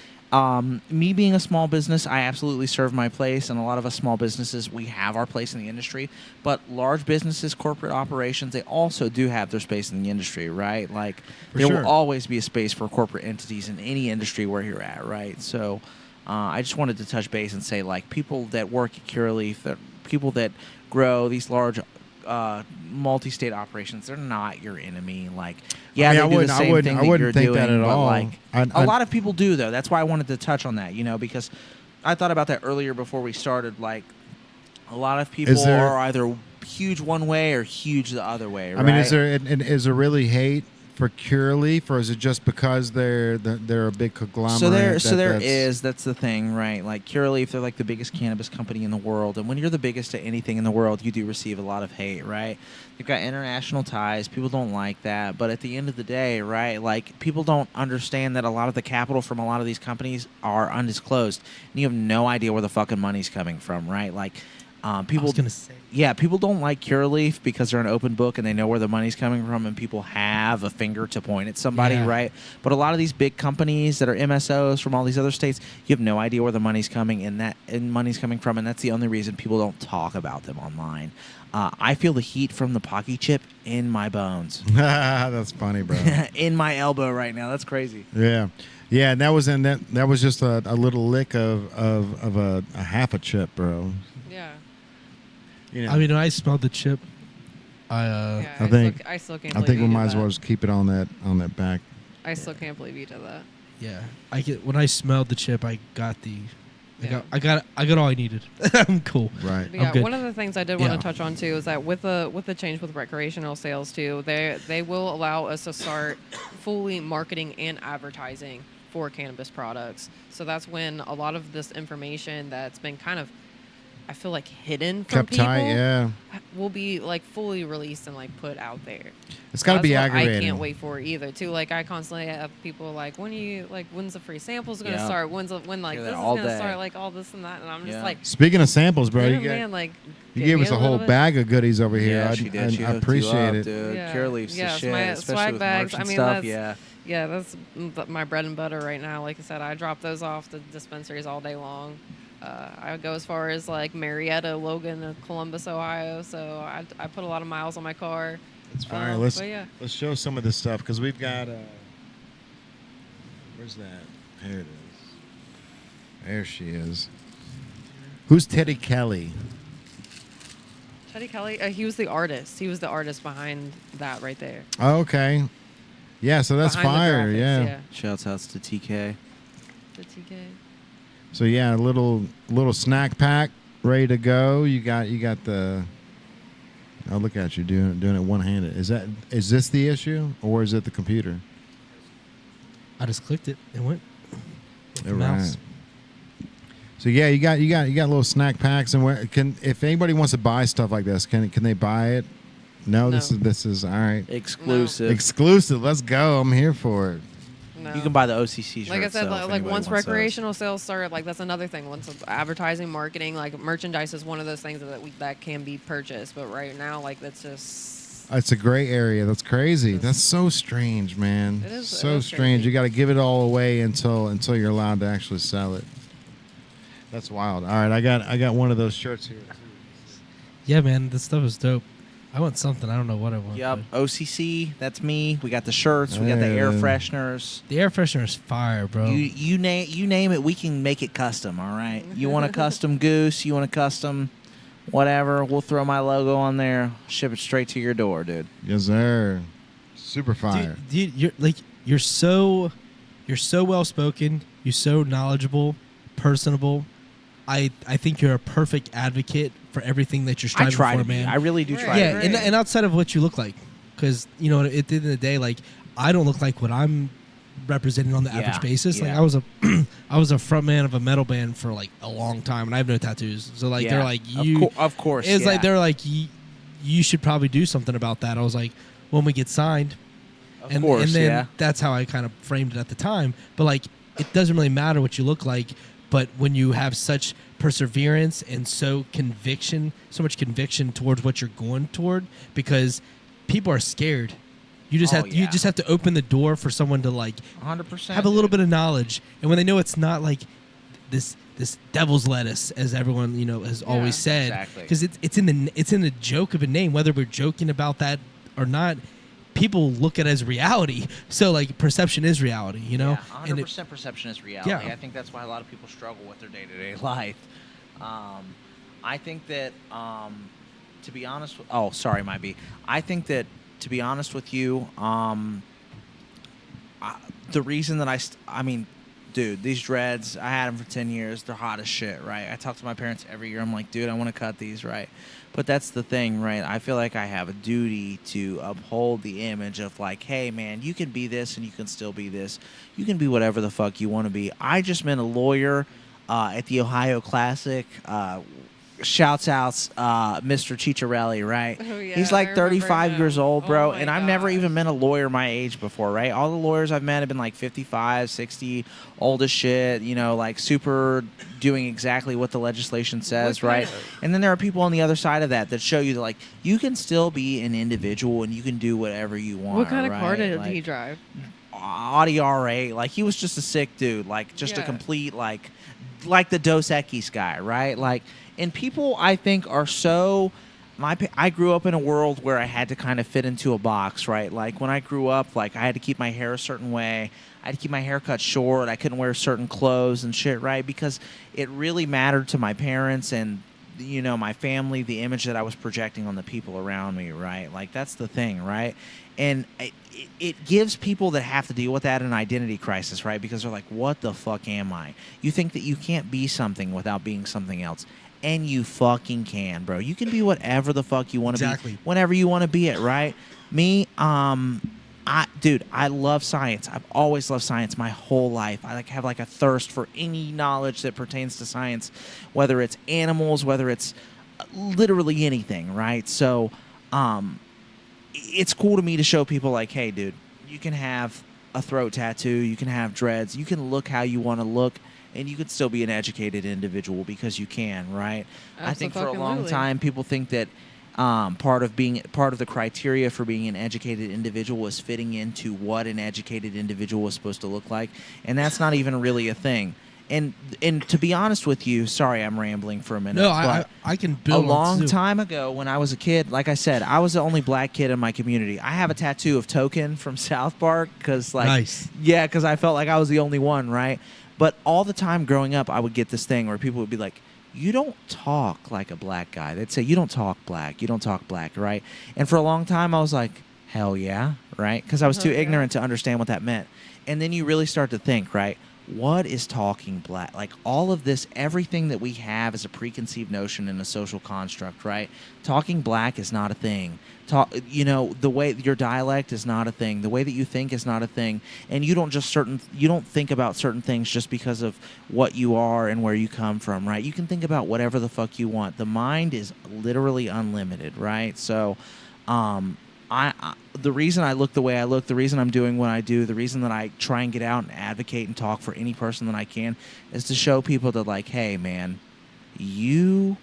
me being a small business, I absolutely serve my place, and a lot of us small businesses, we have our place in the industry. But large businesses, corporate operations, they also do have their space in the industry, right? Like there will always be a space for corporate entities in any industry where you're at, right? So I just wanted to touch base and say, like, people that work at Curaleaf, that people that grow these large multi-state operations, they're not your enemy. Like, yeah, they do the same thing that you're doing, but like a lot of people do, though. That's why I wanted to touch on that, you know, because I thought about that earlier before we started. Like, a lot of people are either huge one way or huge the other way, right? I mean, is there really hate for Curaleaf, or is it just because they're a big conglomerate? That's the thing, right? Like Curaleaf, they're like the biggest cannabis company in the world, and when you're the biggest at anything in the world, you do receive a lot of hate, right? They've got international ties. People don't like that, but at the end of the day, right, like, people don't understand that a lot of the capital from a lot of these companies are undisclosed, and you have no idea where the fucking money's coming from, right? Like, people don't like Curaleaf because they're an open book and they know where the money's coming from, and people have a finger to point at somebody, right? But a lot of these big companies that are MSOs from all these other states, you have no idea where the money's coming from, and that's the only reason people don't talk about them online. I feel the heat from the Pocky chip in my bones. That's funny, bro. In my elbow right now. That's crazy. Yeah. Yeah, and that was just a little lick of a half a chip, bro. Yeah. You know, I mean, when I smelled the chip, I still can't. I think we might as well just keep it on that back. I still can't believe you did that. Yeah, when I smelled the chip, I got I got all I needed. I'm cool. Right. But yeah, one of the things I did want to touch on too is that with the change with recreational sales too, they will allow us to start fully marketing and advertising for cannabis products. So that's when a lot of this information that's been kind of, I feel like, hidden from people, will be like fully released and like put out there. It's got to be aggravating. I can't wait for either. Too, like, I constantly have people like, when's the free samples going to start? When this is going to start? Like all this and that, and I'm just like. Speaking of samples, bro, you gave us a whole bag of goodies over here. Yeah, she did. I appreciate it, dude. Curaleaf's the shit, especially swag with bags. merch and stuff. Yeah, that's my bread and butter right now. Like I said, I drop those off the dispensaries all day long. I go as far as like Marietta, Logan, Columbus, Ohio. So I put a lot of miles on my car. That's fine. Let's show some of this stuff because we've got. Where's that? There it is. There she is. Who's Teddy Kelly? Teddy Kelly. He was the artist. He was the artist behind that right there. Oh, okay. Yeah, so that's fire. Yeah. Shouts outs to TK. The TK. So yeah, a little snack pack ready to go. You got the. Oh, look at you doing it one-handed. Is this the issue or is it the computer? I just clicked it. It went. All right. So yeah, you got little snack packs, and if anybody wants to buy stuff like this, can they buy it? No. This is all right. Exclusive. No. Exclusive. Let's go. I'm here for it. No. You can buy the OCC shirt. Like I said, like once recreational those. sales start, like that's another thing. Once advertising, marketing, like merchandise is one of those things that can be purchased. But right now, like that's just. It's a gray area. That's crazy. That's so strange, man. It is so strange. You got to give it all away until you're allowed to actually sell it. That's wild. All right, I got one of those shirts here. Yeah, man, this stuff is dope. I want something. I don't know what I want. Yep, but OCC, that's me. We got the shirts, we got the air fresheners. the air freshener is fire, bro. You name it, we can make it custom, all right? You want a custom goose, you want a custom whatever, we'll throw my logo on there, ship it straight to your door, dude. Yes, sir. Super fire. Dude, you're so well spoken. You're so knowledgeable, personable. I think you're a perfect advocate for everything that you're striving I try for, to be. man. I really do try Yeah, to Right. be. and outside of what you look like, because at the end of the day, like I don't look like what I'm representing on the Yeah, average basis. Like yeah. I was a front man of a metal band for like a long time, and I have no tattoos. So like Yeah, they're like of you, of course, It's yeah. like they're like you should probably do something about that. I was like, when we get signed, Of course, and then yeah. that's how I kind of framed it at the time. But like, it doesn't really matter what you look like, but when you have such perseverance and so much conviction towards what you're going toward, because people are scared. You just Oh, have you yeah. just have to open the door for someone to like 100%. have a little bit of knowledge, and when they know it's not like this devil's lettuce, as everyone has always said, exactly. because it's in the joke of a name, whether we're joking about that or not. People look at it as reality, so like perception is reality, Yeah, And 100% perception is reality. Yeah. I think that's why a lot of people struggle with their day-to-day life. I think that, to be honest, oh, sorry, might be. I think that, to be honest with you, the reason that I mean, dude, these dreads, I had them for 10 years. They're hot as shit, right? I talk to my parents every year. I'm like, dude, I want to cut these, right? But that's the thing, right? I feel like I have a duty to uphold the image of like, hey, man, you can be this and you can still be this. You can be whatever the fuck you want to be. I just met a lawyer at the Ohio Classic. Shouts outs, Mr. Chicharelli, right? Oh, yeah, He's I like remember 35 him. years old, bro. Oh, my And I've never gosh. even met a lawyer my age before, right? All the lawyers I've met have been like 55, 60, old as shit, like super doing exactly what the legislation says, What kind right? of- And then there are people on the other side of that show you that, like, you can still be an individual and you can do whatever you want. What kind of car right? did Like, he drive? Audi R8. Like, he was just a sick dude. Like, just a Yeah. complete, like the Dos Equis guy, right? Like, and people, I think, are so... I grew up in a world where I had to kind of fit into a box, right? Like, when I grew up, like, I had to keep my hair a certain way. I had to keep my hair cut short. I couldn't wear certain clothes and shit, right? Because it really mattered to my parents and, my family, the image that I was projecting on the people around me, right? Like, that's the thing, right? And it gives people that have to deal with that an identity crisis, right? Because they're like, what the fuck am I? You think that you can't be something without being something else. And you fucking can, bro. You can be whatever the fuck you want to Exactly. be whenever you want to be it, right? Me, I love science. I've always loved science my whole life. I have a thirst for any knowledge that pertains to science, whether it's animals, whether it's literally anything, right? So, it's cool to me to show people like, hey, dude, you can have a throat tattoo, you can have dreads, you can look how you want to look, and you could still be an educated individual because you can, right? I think for a long Abso-fucking-lutely. time people think that part of the criteria for being an educated individual is fitting into what an educated individual is supposed to look like, and that's not even really a thing. And to be honest with you, sorry, I'm rambling for a minute. No, but I can a build on long Sue. time ago when I was a kid, like I said, I was the only black kid in my community. I have a tattoo of Token from South Park because, like, Nice. yeah, because I felt like I was the only one, right? But all the time growing up, I would get this thing where people would be like, you don't talk like a black guy. They'd say, you don't talk black, right? And for a long time, I was like, hell yeah, right? Because I was too Yeah. ignorant to understand what that meant. And then you really start to think, right? What is talking black? Like, all of this, everything that we have is a preconceived notion and a social construct, right? Talking black is not a thing. The way your dialect is not a thing. The way that you think is not a thing. And you don't think about certain things just because of what you are and where you come from, right? You can think about whatever the fuck you want. The mind is literally unlimited, right? So, the reason I look the way I look, the reason I'm doing what I do, the reason that I try and get out and advocate and talk for any person that I can is to show people that, like, hey, man, you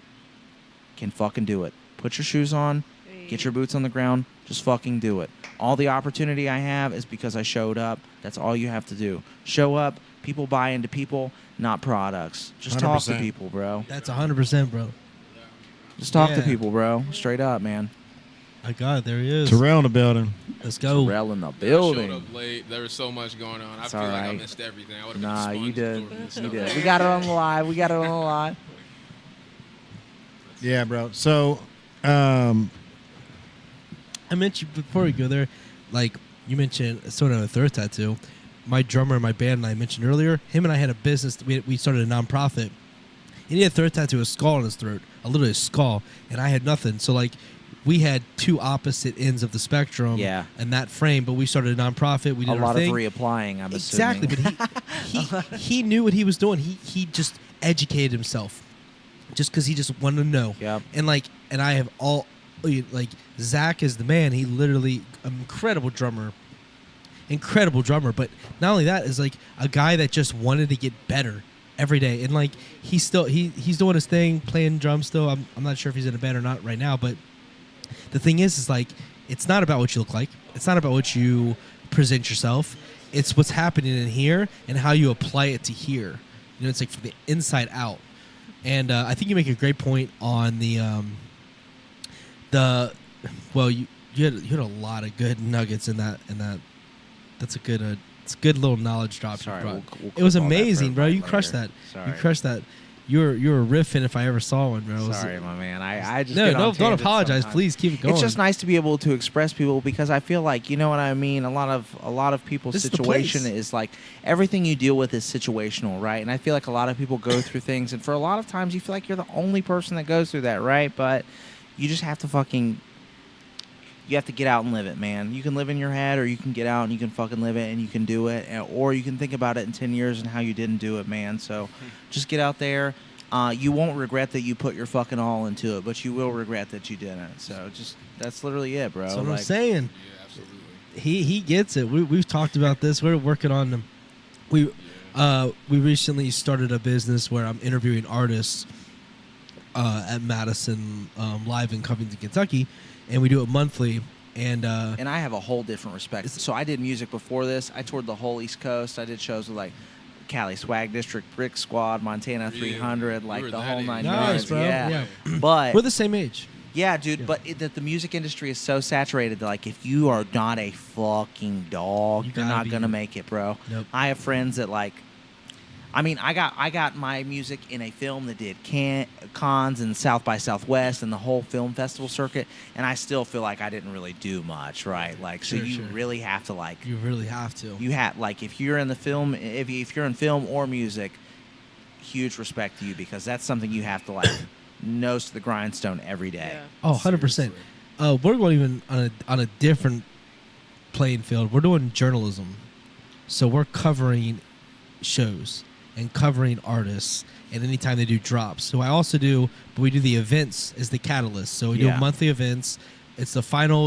can fucking do it. Put your shoes on, get your boots on the ground, just fucking do it. All the opportunity I have is because I showed up. That's all you have to do. Show up. People buy into people, not products. Just talk to 100%. people, bro. That's 100%, bro. Just talk to Yeah. people, bro. Straight up, man. I got it. There he is. Terrell in the building. Let's go. Terrell in the I showed building. up late. There was so much going on. I It's feel all like I right. missed everything. I would have Nah, been you did. absorbing You stuff. did. We got it on the live. We got it on the live. Yeah, bro. So, I mentioned before we go there, like you mentioned someone had a throat tattoo. My drummer in my band and I mentioned earlier, him and I had a business. We started a nonprofit. And he had a throat tattoo, a skull on his throat, literally a skull, and I had nothing. So like, we had two opposite ends of the spectrum. Yeah. And that frame, but we started a nonprofit. We did A our lot thing. of reapplying, I'm Exactly, assuming. but he knew what he was doing. He just educated himself, just because he just wanted to know. Yep. And I have all like Zach is the man. He literally incredible drummer. But not only that is like a guy that just wanted to get better every day, and like he's doing his thing, playing drums still. I'm not sure if he's in a band or not right now, but the thing is like it's not about what you look like. It's not about what you present yourself. It's what's happening in here and how you apply it to here. You know, it's like from the inside out. And I think you make a great point on the you had a lot of good nuggets in that. That's a good it's a good little knowledge drop. Sorry, you brought. we'll It was clip all that for amazing, bro. You everybody crushed later. that. Sorry. You crushed that. You're a riffing if I ever saw one, bro. It was- Sorry, my man. I just No, get on don't tangents apologize. sometimes. Please keep it going. It's just nice to be able to express people because I feel like, you know what I mean. A lot of people's This is the situation place. is like everything you deal with is situational, right? And I feel like a lot of people go through things, and for a lot of times you feel like you're the only person that goes through that, right? But you just have to you have to get out and live it, man. You can live in your head, or you can get out and you can fucking live it and you can do it, or you can think about it in 10 years and how you didn't do it, man. So just get out there. You won't regret that you put your fucking all into it, but you will regret that you didn't. So that's literally it, bro. That's what I'm Like, saying. Yeah, absolutely. He gets it. We've talked about this. We're working on them. We recently started a business where I'm interviewing artists at Madison live in Covington, Kentucky, and we do it monthly. And and I have a whole different respect. So I did music before this. I toured the whole East Coast. I did shows with like Cali Swag District, Brick Squad, Montana 300, we like were the that whole age. nine Nice, yards. bro. Yeah. Yeah. But we're the same age. yeah, dude. Yeah. But the music industry is so saturated that like if you are not a fucking dog, You you're gotta not be. gonna make it, bro. Nope. I have friends that like. I mean, I got my music in a film that did cons and South by Southwest and the whole film festival circuit, and I still feel like I didn't really do much, right? Like, so Sure, you sure. really have to like, You really have to. you have like if you're in the film, if you're in film or music, huge respect to you because that's something you have to like nose to the grindstone every day. Yeah. Oh, 100%. We're going even on a different playing field. We're doing journalism, so we're covering shows and covering artists, and anytime they do drops. So I also do, but we do the events as the catalyst. So we do Yeah. monthly events. It's the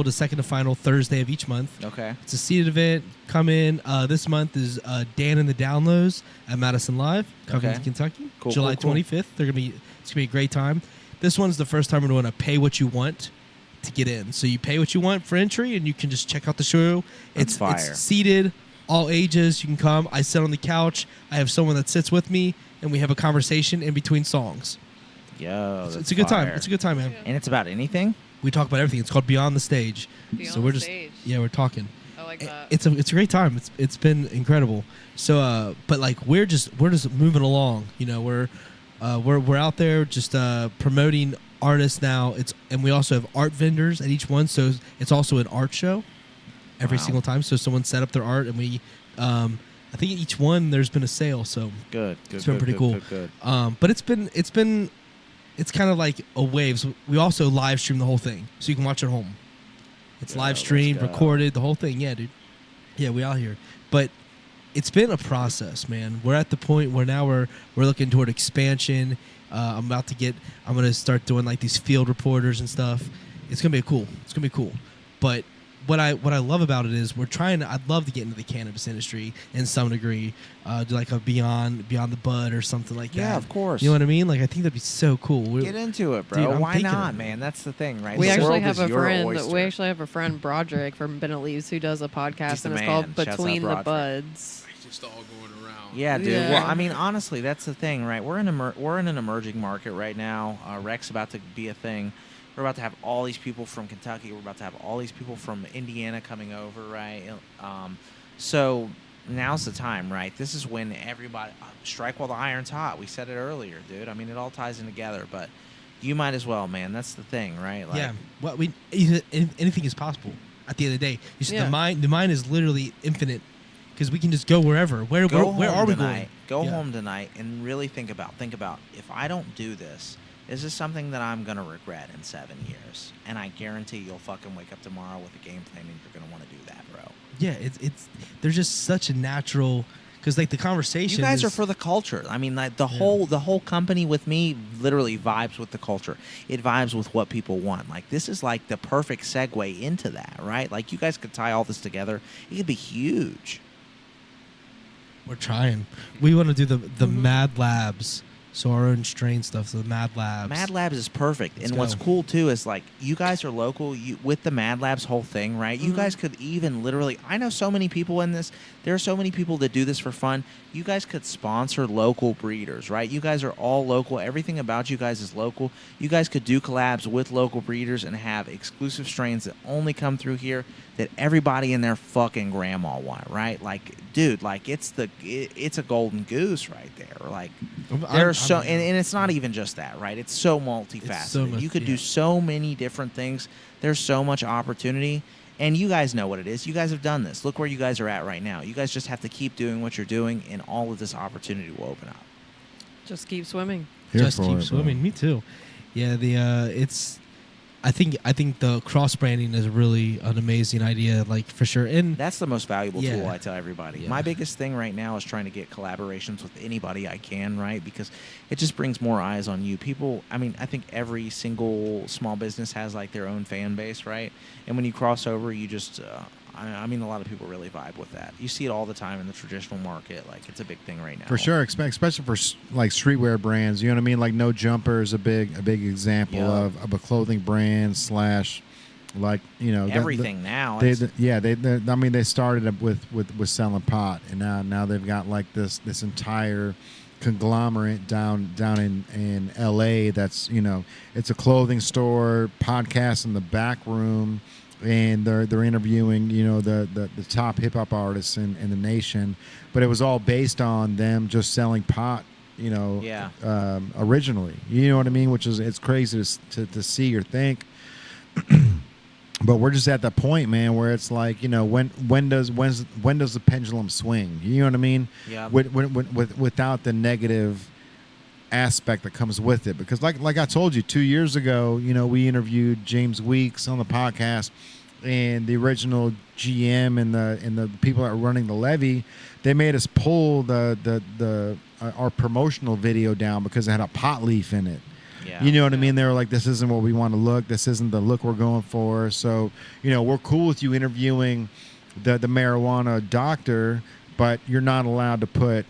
second to final Thursday of each month. Okay. It's a seated event. Come in. This month is Dan and the Downloads at Madison Live, Covington, Okay. Kentucky, Cool, July cool, cool. 25th. It's gonna be a great time. This one's the first time we're doing a pay what you want to get in. So you pay what you want for entry, and you can just check out the show. That's fire. It's seated, all ages. You can come. I sit on the couch. I have someone that sits with me, and we have a conversation in between songs. Yo, It's a good time. It's a good time, man. And it's about anything. We talk about everything. It's called Beyond the Stage. Beyond so we're the just Stage. we're talking. I like that. It's a great time. It's been incredible. So but like we're just moving along. You know, we're out there just promoting artists now. And we also have art vendors at each one. So it's also an art show every Wow. single time. So someone set up their art, and we I think each one there's been a sale. So Good. it's been pretty cool. Good. but it's kind of like a wave. So we also live stream the whole thing, so you can watch at home. It's Yeah, live let's streamed, go. recorded, the whole thing. Yeah, dude. Yeah, we out here. But it's been a process, man. We're at the point where now we're looking toward expansion. I'm going to start doing like these field reporters and stuff. It's gonna be cool. But what I love about it is I'd love to get into the cannabis industry in some degree, do like a beyond the bud or something like that. Yeah, of course. You know what I mean? Like I think that'd be so cool. Get into it, bro. Dude, I'm Why thinking not, of it. man? That's the thing, right? We The actually world have is a your friend. oyster. We actually have a friend, Broderick from Bennett Leaves, who does a podcast, He's the and it's man. called Shouts out Between the Broderick. Buds. It's just all going around. Yeah, dude. Yeah. Well, I mean, honestly, that's the thing, right? We're in an emerging market right now. Rec's about to be a thing. We're about to have all these people from Kentucky. We're about to have all these people from Indiana coming over, right? So now's the time, right? This is when everybody strike while the iron's hot. We said it earlier, dude. I mean, it all ties in together, but you might as well, man. That's the thing, right? Like, Yeah. What anything is possible at the end of the day. You see, Yeah. the mind is literally infinite because we can just go wherever. Where are we going? Go Yeah. home tonight and really think about if I don't do this, is this something that I'm going to regret in 7 years? And I guarantee you'll fucking wake up tomorrow with a game plan and you're going to want to do that, bro. Yeah, it's there's just such a natural because like the conversation. You guys is, are for the culture. I mean, like the whole company with me literally vibes with the culture. It vibes with what people want. Like this is like the perfect segue into that, right? Like you guys could tie all this together. It could be huge. We're trying. We want to do the Mad Labs. So our own strain stuff, so the Mad Labs. Mad Labs is perfect. Let's And what's go. cool too is like you guys are local with the Mad Labs whole thing, right? You Mhm. guys could even literally I know so many people in this. There are so many people that do this for fun. You guys could sponsor local breeders, right? You guys are all local. Everything about you guys is local. You guys could do collabs with local breeders and have exclusive strains that only come through here that everybody and their fucking grandma want, right? Like, dude, like it's a golden goose right there. Like there's so and it's not even just that, right? It's so multifaceted. You could do so many different things. There's so much opportunity. And you guys know what it is. You guys have done this. Look where you guys are at right now. You guys just have to keep doing what you're doing, and all of this opportunity will open up. Just keep swimming. Here just for keep it, bro. swimming. Me too. Yeah, it's. I think the cross branding is really an amazing idea, like for sure. And That's the most valuable Yeah. tool, I tell everybody. Yeah. My biggest thing right now is trying to get collaborations with anybody I can, right? Because it just brings more eyes on you. People, I mean, I think every single small business has like their own fan base, right? And when you cross over, you just, I mean, a lot of people really vibe with that. You see it all the time in the traditional market. Like, it's a big thing right now. For sure, especially for like streetwear brands. You know what I mean? Like No Jumper is a big example Yeah. of a clothing brand slash, like you know Everything now. They, it's- I mean, they started up with selling pot, and now they've got like this entire conglomerate down in L.A. That's it's a clothing store, podcast in the back room. And they're interviewing the top hip hop artists in the nation, but it was all based on them just selling pot Yeah. Originally, you know what I mean, which is it's crazy to see or think. But we're just at that point, man, where it's like when does the pendulum swing, you know what I mean? Yeah. Without the negative aspect that comes with it, because like I told you 2 years ago, we interviewed James Weeks on the podcast, and the original GM and the people that were running the levy, they made us pull our promotional video down because it had a pot leaf in it. Yeah. You know what I mean? They were like, this isn't what we want to look. This isn't the look we're going for. So, we're cool with you interviewing the marijuana doctor, but you're not allowed to put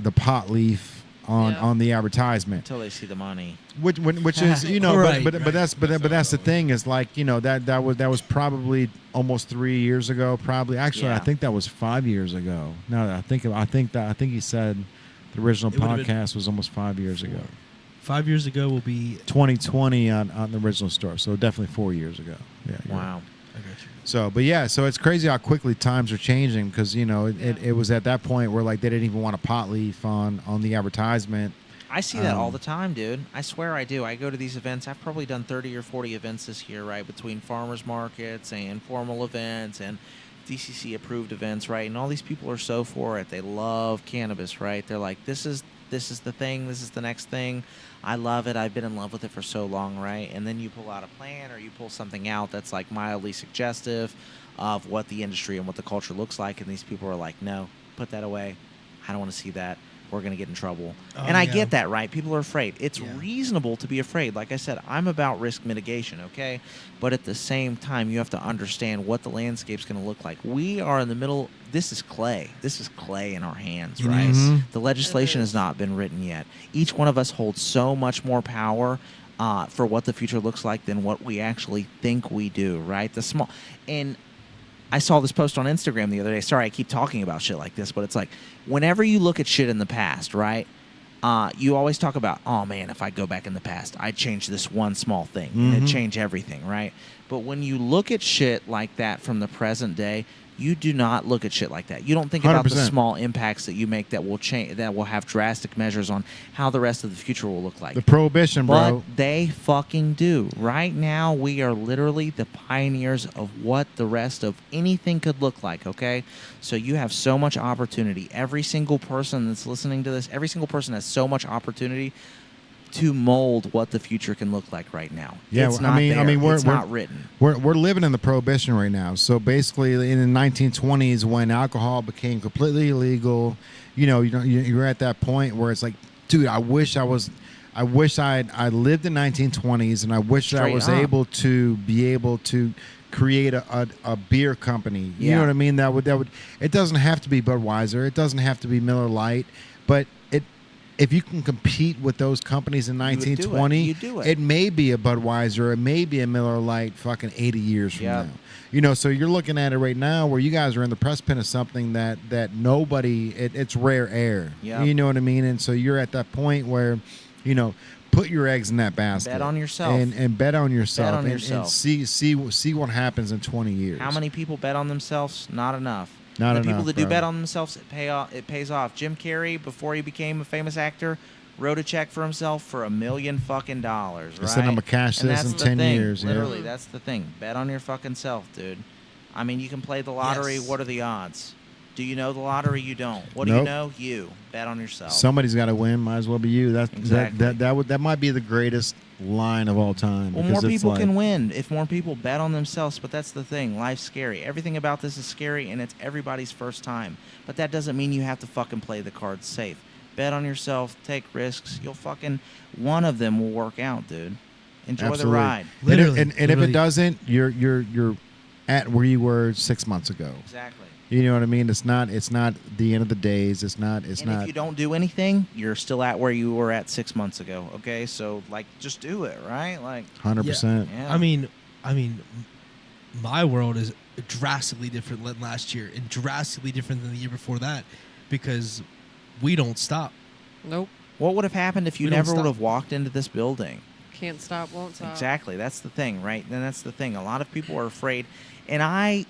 the pot leaf on the advertisement, Until they see the money. which is Right, but that's the thing is like that was probably almost 3 years ago. Probably actually Yeah. I think that was 5 years ago. No, I think he said the original It would've been- podcast was almost 5 years ago. 5 years ago will be. 2020 on the original store, so definitely 4 years ago. Yeah. you're right. Wow. I got you. So, but yeah, so it's crazy how quickly times are changing because it was at that point where like they didn't even want a pot leaf on the advertisement. I see that all the time, dude. I swear I do. I go to these events. I've probably done 30 or 40 events this year, right, between farmers markets and formal events and DCC approved events, right? And all these people are so for it. They love cannabis, right? They're like, this is the thing. This is the next thing. I love it. I've been in love with it for so long, right? And then you pull out a plan or you pull something out that's like mildly suggestive of what the industry and what the culture looks like, and these people are like, no, put that away. I don't want to see that. we're going to get in trouble. Oh, And I yeah. get that, right? People are afraid. It's Yeah. reasonable to be afraid. Like I said, I'm about risk mitigation, okay? But at the same time, you have to understand what the landscape's going to look like. We are in the middle. This is clay. This is clay in our hands, It right? is. The legislation It has is. not been written yet. Each one of us holds so much more power for what the future looks like than what we actually think we do, right? And I saw this post on Instagram the other day. Sorry, I keep talking about shit like this, but it's like whenever you look at shit in the past, right? You always talk about, oh man, if I go back in the past, I'd change this one small thing and it'd change everything, right? But when you look at shit like that from the present day, you do not look at shit like that. You don't think about the 100%. small impacts that you make that will change, that will have drastic measures on how the rest of the future will look like. The prohibition, But bro. they fucking do. Right now, we are literally the pioneers of what the rest of anything could look like, okay? So you have so much opportunity. Every single person that's listening to this, every single person has so much opportunity to mold what the future can look like right now. Yeah, it's well, not I there. mean, It's not written. We're living in the prohibition right now. So basically, in the 1920s, when alcohol became completely illegal, you're at that point where it's like, dude, I wish I lived in 1920s, and I wish I Straight was up. able to create a beer company. You Yeah. know what I mean? That would. It doesn't have to be Budweiser. It doesn't have to be Miller Lite, but if you can compete with those companies in You would do it. 1920, You do it. it may be a Budweiser, it may be a Miller Lite fucking 80 years from Yeah. now. So you're looking at it right now where you guys are in the precipice of something that nobody, it's rare air. Yeah. You know what I mean? And so you're at that point where, put your eggs in that basket. Bet on yourself. And bet on yourself. Bet on and, yourself. And see what happens in 20 years. How many people bet on themselves? Not enough. Not the enough, people that do bro. bet on themselves, it pays off. Jim Carrey, before he became a famous actor, wrote a check for himself for $1 million fucking dollars. He Right? said, "I'm gonna cash And this that's in the 10 thing. years." Yeah. Literally, that's the thing. Bet on your fucking self, dude. I mean, you can play the lottery. Yes. What are the odds? Do you know the lottery? You don't. What do you Nope. know? You bet on yourself. Somebody's got to win. Might as well be you. Exactly. That might be the greatest line of all time. Well, because more it's people like- can win if more people bet on themselves. But that's the thing. Life's scary. Everything about this is scary, and it's everybody's first time. But that doesn't mean you have to fucking play the cards safe. Bet on yourself. Take risks. One of them will work out, dude. Enjoy Absolutely. the ride. Literally, and if it literally. doesn't, you're at where you were 6 months ago. Exactly. You know what I mean? It's not the end of the days. It's not. If you don't do anything, you're still at where you were at 6 months ago. Okay, so just do it, right? 100%. Yeah. I mean, my world is drastically different than last year, and drastically different than the year before that, because we don't stop. Nope. What would have happened if you We don't never would stop. have walked into this building? Can't stop, won't stop. Exactly. That's the thing, right? And that's the thing. A lot of people are afraid, and I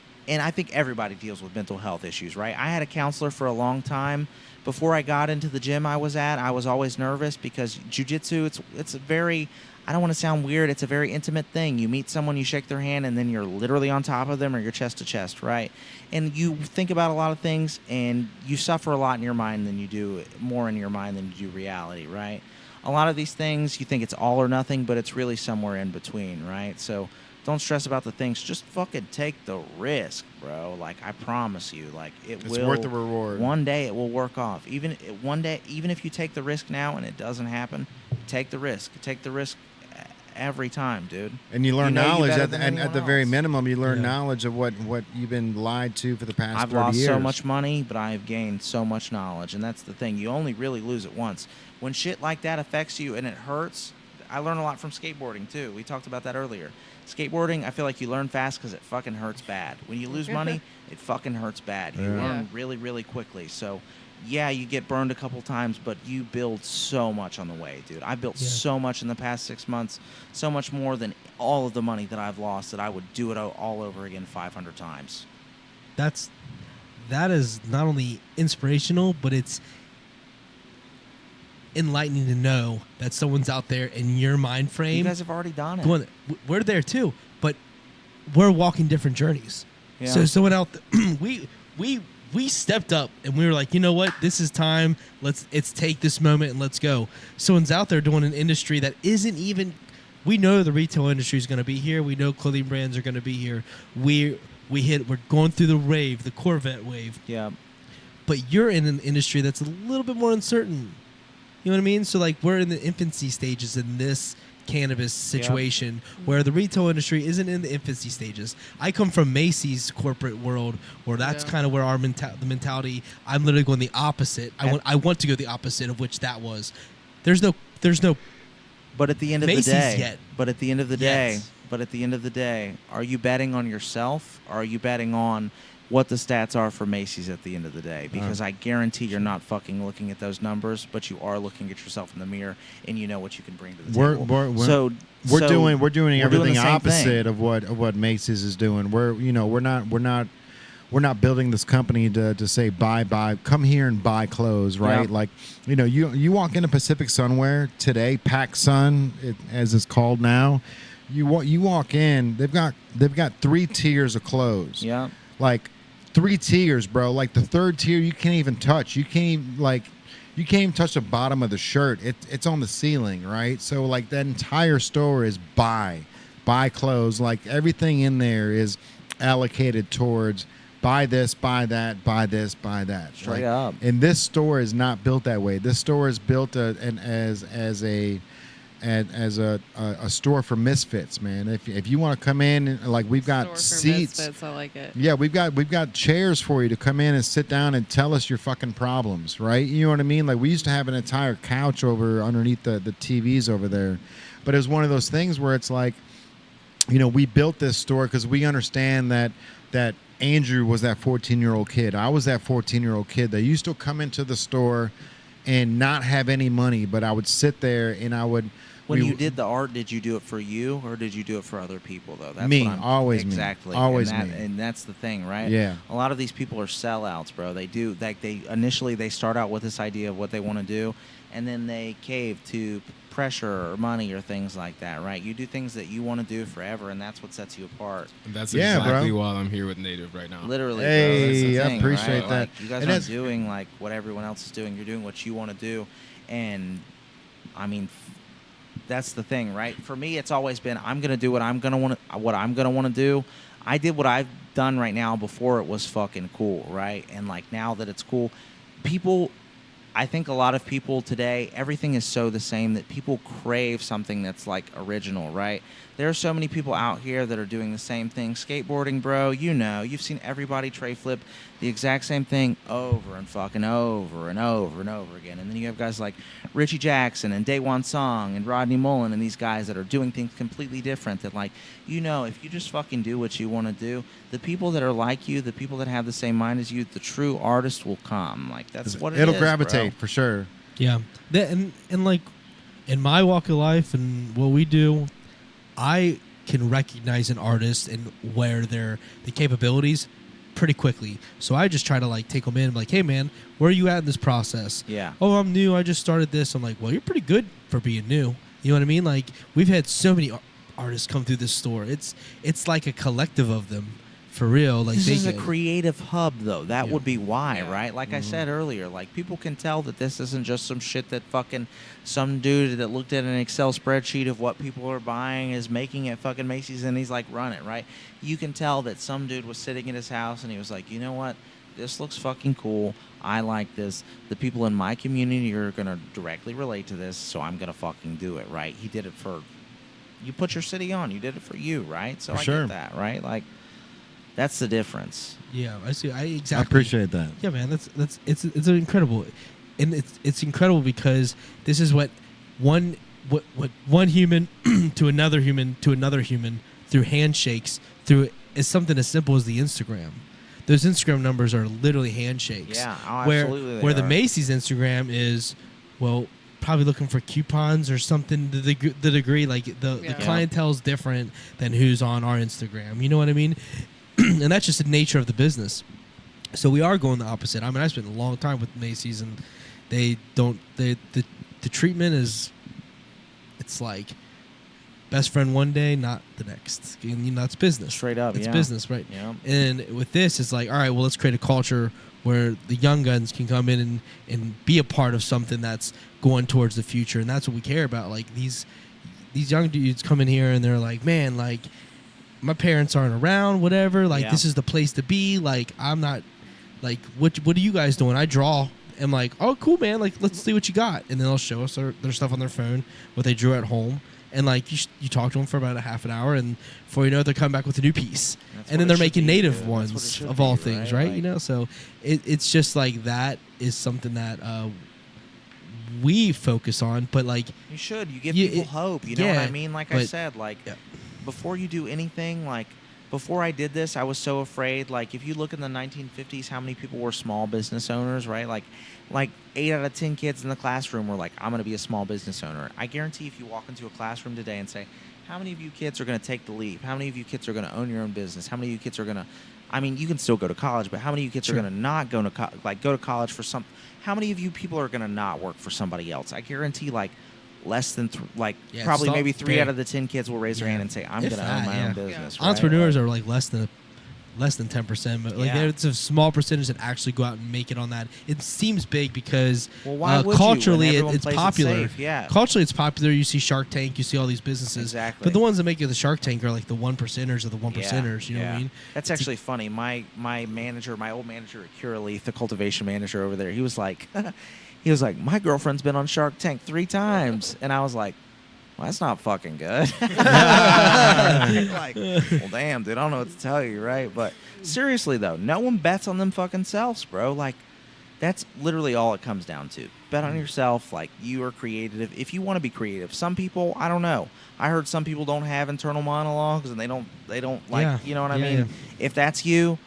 think everybody deals with mental health issues, right? I had a counselor for a long time. Before I got into the gym I was at, I was always nervous because jiu-jitsu, it's a very, I don't want to sound weird, it's a very intimate thing. You meet someone, you shake their hand, and then you're literally on top of them or you're chest to chest, right? And you think about a lot of things, and you suffer a lot in your mind than you do, more in your mind than you do reality, right? A lot of these things, you think it's all or nothing, but it's really somewhere in between, right? So don't stress about the things. Just fucking take the risk, bro. I promise you, It's will. worth the reward. One day it will work off. Even if you take the risk now and it doesn't happen, take the risk. Take the risk every time, dude. And you learn You know you knowledge better at than the, and anyone at the very else. minimum. You learn Yeah. knowledge of what you've been lied to for the past I've 30 lost years. so much money, but I have gained so much knowledge, and that's the thing. You only really lose it once. When shit like that affects you and it hurts, I learn a lot from skateboarding too. We talked about that earlier. Skateboarding, I feel like you learn fast because it fucking hurts bad. When you lose money, it fucking hurts bad. You Yeah. learn Yeah. really, really quickly. So, yeah, you get burned a couple times, but you build so much on the way, dude. I built Yeah. so much in the past 6 months, so much more than all of the money that I've lost that I would do it all over again 500 times. That is not only inspirational, but it's enlightening to know that someone's out there in your mind You frame. guys have already done it. Going, we're there too, but we're walking different journeys. Yeah. So someone out there, we stepped up and we were like, you know what, this is time. Let's take this moment and let's go. Someone's out there doing an industry that isn't even. We know the retail industry is going to be here. We know clothing brands are going to be here. We're going through the wave, the Corvette wave. Yeah. but you're in an industry that's a little bit more uncertain. You know what I mean? So like we're in the infancy stages in this cannabis situation where the retail industry isn't in the infancy stages. I come from Macy's corporate world where that's kind of where our the mentality. I'm literally going the opposite. I want to go the opposite of which that was. There's no. But at the end of Macy's the day, yet. but at the end of the day, are you betting on yourself? Or are you betting on what the stats are for Macy's at the end of the day? Because I guarantee you're not fucking looking at those numbers, but you are looking at yourself in the mirror, and you know what you can bring to the table. We're doing everything the same opposite thing. of what Macy's is doing. We're not building this company to say buy. Come here and buy clothes, right? Yep. Like, you walk into Pacific Sunwear today, Pac Sun, as it's called now. You walk in, they've got 3 tiers of clothes. Yeah. Like 3 tiers, bro. Like the third tier you can't even touch. You can't even touch the bottom of the shirt. It's on the ceiling, right? So like that entire store is buy clothes. Like everything in there is allocated towards buy this, buy that, buy this, buy that. Straight up. And this store is not built that way. This store is built as a store for misfits, man. If you want to come in, and, like we've got seats. Misfits, I like it. Yeah, we've got chairs for you to come in and sit down and tell us your fucking problems, right? You know what I mean? Like we used to have an entire couch over underneath the TVs over there, but it was one of those things where it's like, we built this store because we understand that Andrew was that 14-year-old kid. I was that 14-year-old kid that used to come into the store and not have any money, but I would sit there and I would. When you did the art, did you do it for you or did you do it for other people, though? That's me, what I'm, always exactly. me. Always me. And that's the thing, right? Yeah. A lot of these people are sellouts, bro. They do, like, they start out with this idea of what they want to do, and then they cave to pressure or money or things like that, right? You do things that you want to do forever, and that's what sets you apart. And that's Yeah, exactly bro. why I'm here with Native right now. Literally, Hey, bro. That's the I thing, appreciate right? that. Like, you guys And aren't that's- doing like what everyone else is doing. You're doing what you want to do, and I mean, that's the thing, right? For me, it's always been I'm gonna do what I'm gonna want to do. I did what I've done right now before it was fucking cool, right? And like now that it's cool, I think a lot of people today, everything is so the same that people crave something that's like original, right? There are so many people out here that are doing the same thing. Skateboarding, bro, you've seen everybody tray flip the exact same thing over and fucking over and over and over again. And then you have guys like Richie Jackson and Daewon Song and Rodney Mullen and these guys that are doing things completely different that, like, if you just fucking do what you want to do, the people that are like you, the people that have the same mind as you, the true artist will come. Like, that's what It'll is, gravitate bro. for sure. Yeah, and like in my walk of life and what we do, I can recognize an artist and where the capabilities pretty quickly. So I just try to like take them in, like, hey man, where are you at in this process? Yeah. Oh, I'm new. I just started this. I'm like, well, you're pretty good for being new. You know what I mean? Like we've had so many artists come through this store. It's like a collective of them. For real, like this is a creative hub, though. That would be why, Yeah. right? Like I said earlier, like people can tell that this isn't just some shit that fucking some dude that looked at an Excel spreadsheet of what people are buying is making at fucking Macy's and he's like, run it, right? You can tell that some dude was sitting in his house and he was like, you know what? This looks fucking cool. I like this. The people in my community are gonna directly relate to this, so I'm gonna fucking do it, right? He did it for you. Put your city on. You did it for you, right? So For I sure. get that, right? Like. That's the difference. Yeah, I see. Exactly. I appreciate that. Yeah, man. It's incredible, and it's incredible because this is what one human to another human through handshakes is something as simple as the Instagram. Those Instagram numbers are literally handshakes. Yeah, absolutely. Where the Macy's Instagram is, well, probably looking for coupons or something to the degree like the clientele is different than who's on our Instagram. You know what I mean? And that's just the nature of the business. So we are going the opposite. I mean, I spent a long time with Macy's, and the treatment is, it's like best friend one day, not the next. And, it's business. Straight up, it's yeah. business, right? Yeah. And with this, it's like, all right, well, let's create a culture where the young guns can come in and be a part of something that's going towards the future, and that's what we care about. Like these young dudes come in here and they're like, man, like, my parents aren't around, whatever. Like, this is the place to be. Like, I'm not like, what are you guys doing? I draw. I'm like, oh, cool, man. Like, let's see what you got. And then they'll show us their stuff on their phone, what they drew at home. And, like, you talk to them for about a half an hour, and before you know it, they're coming back with a new piece. And then they're making native ones of all things, right? Like, you know, so it's just like that is something that we focus on. But, like, you should. You give people hope. You know what I mean? Like I said, like, yeah. before you do anything, like, before I did this, I was so afraid. Like, if you look in the 1950s, how many people were small business owners, right? Like 8 out of 10 kids in the classroom were like, I'm going to be a small business owner. I guarantee if you walk into a classroom today and say, how many of you kids are going to take the leap? How many of you kids are going to own your own business? How many of you kids are going to, I mean, you can still go to college, but how many of you kids are going to not go to go to college for some, how many of you people are going to not work for somebody else? I guarantee, like, less than probably maybe 3 out of the 10 kids will raise their hand and say, I'm going to own my own business. Right? Entrepreneurs are like less than 10%, but like it's a small percentage that actually go out and make it on that. It seems big because culturally it's popular. Culturally it's popular. You see Shark Tank, you see all these businesses. Exactly. But the ones that make it the Shark Tank are like the 1%ers of the 1%ers. You know what I mean? That's actually funny. My old manager at Curaleaf, the cultivation manager over there, he was like, my girlfriend's been on Shark Tank 3 times, and I was like, well, that's not fucking good. Like, well, damn, dude, I don't know what to tell you, right? But seriously, though, no one bets on them fucking selves, bro. Like, that's literally all it comes down to. Bet on yourself. Like, you are creative. If you want to be creative. Some people, I don't know. I heard some people don't have internal monologues, and they don't like, you know what I mean? Yeah. If that's you,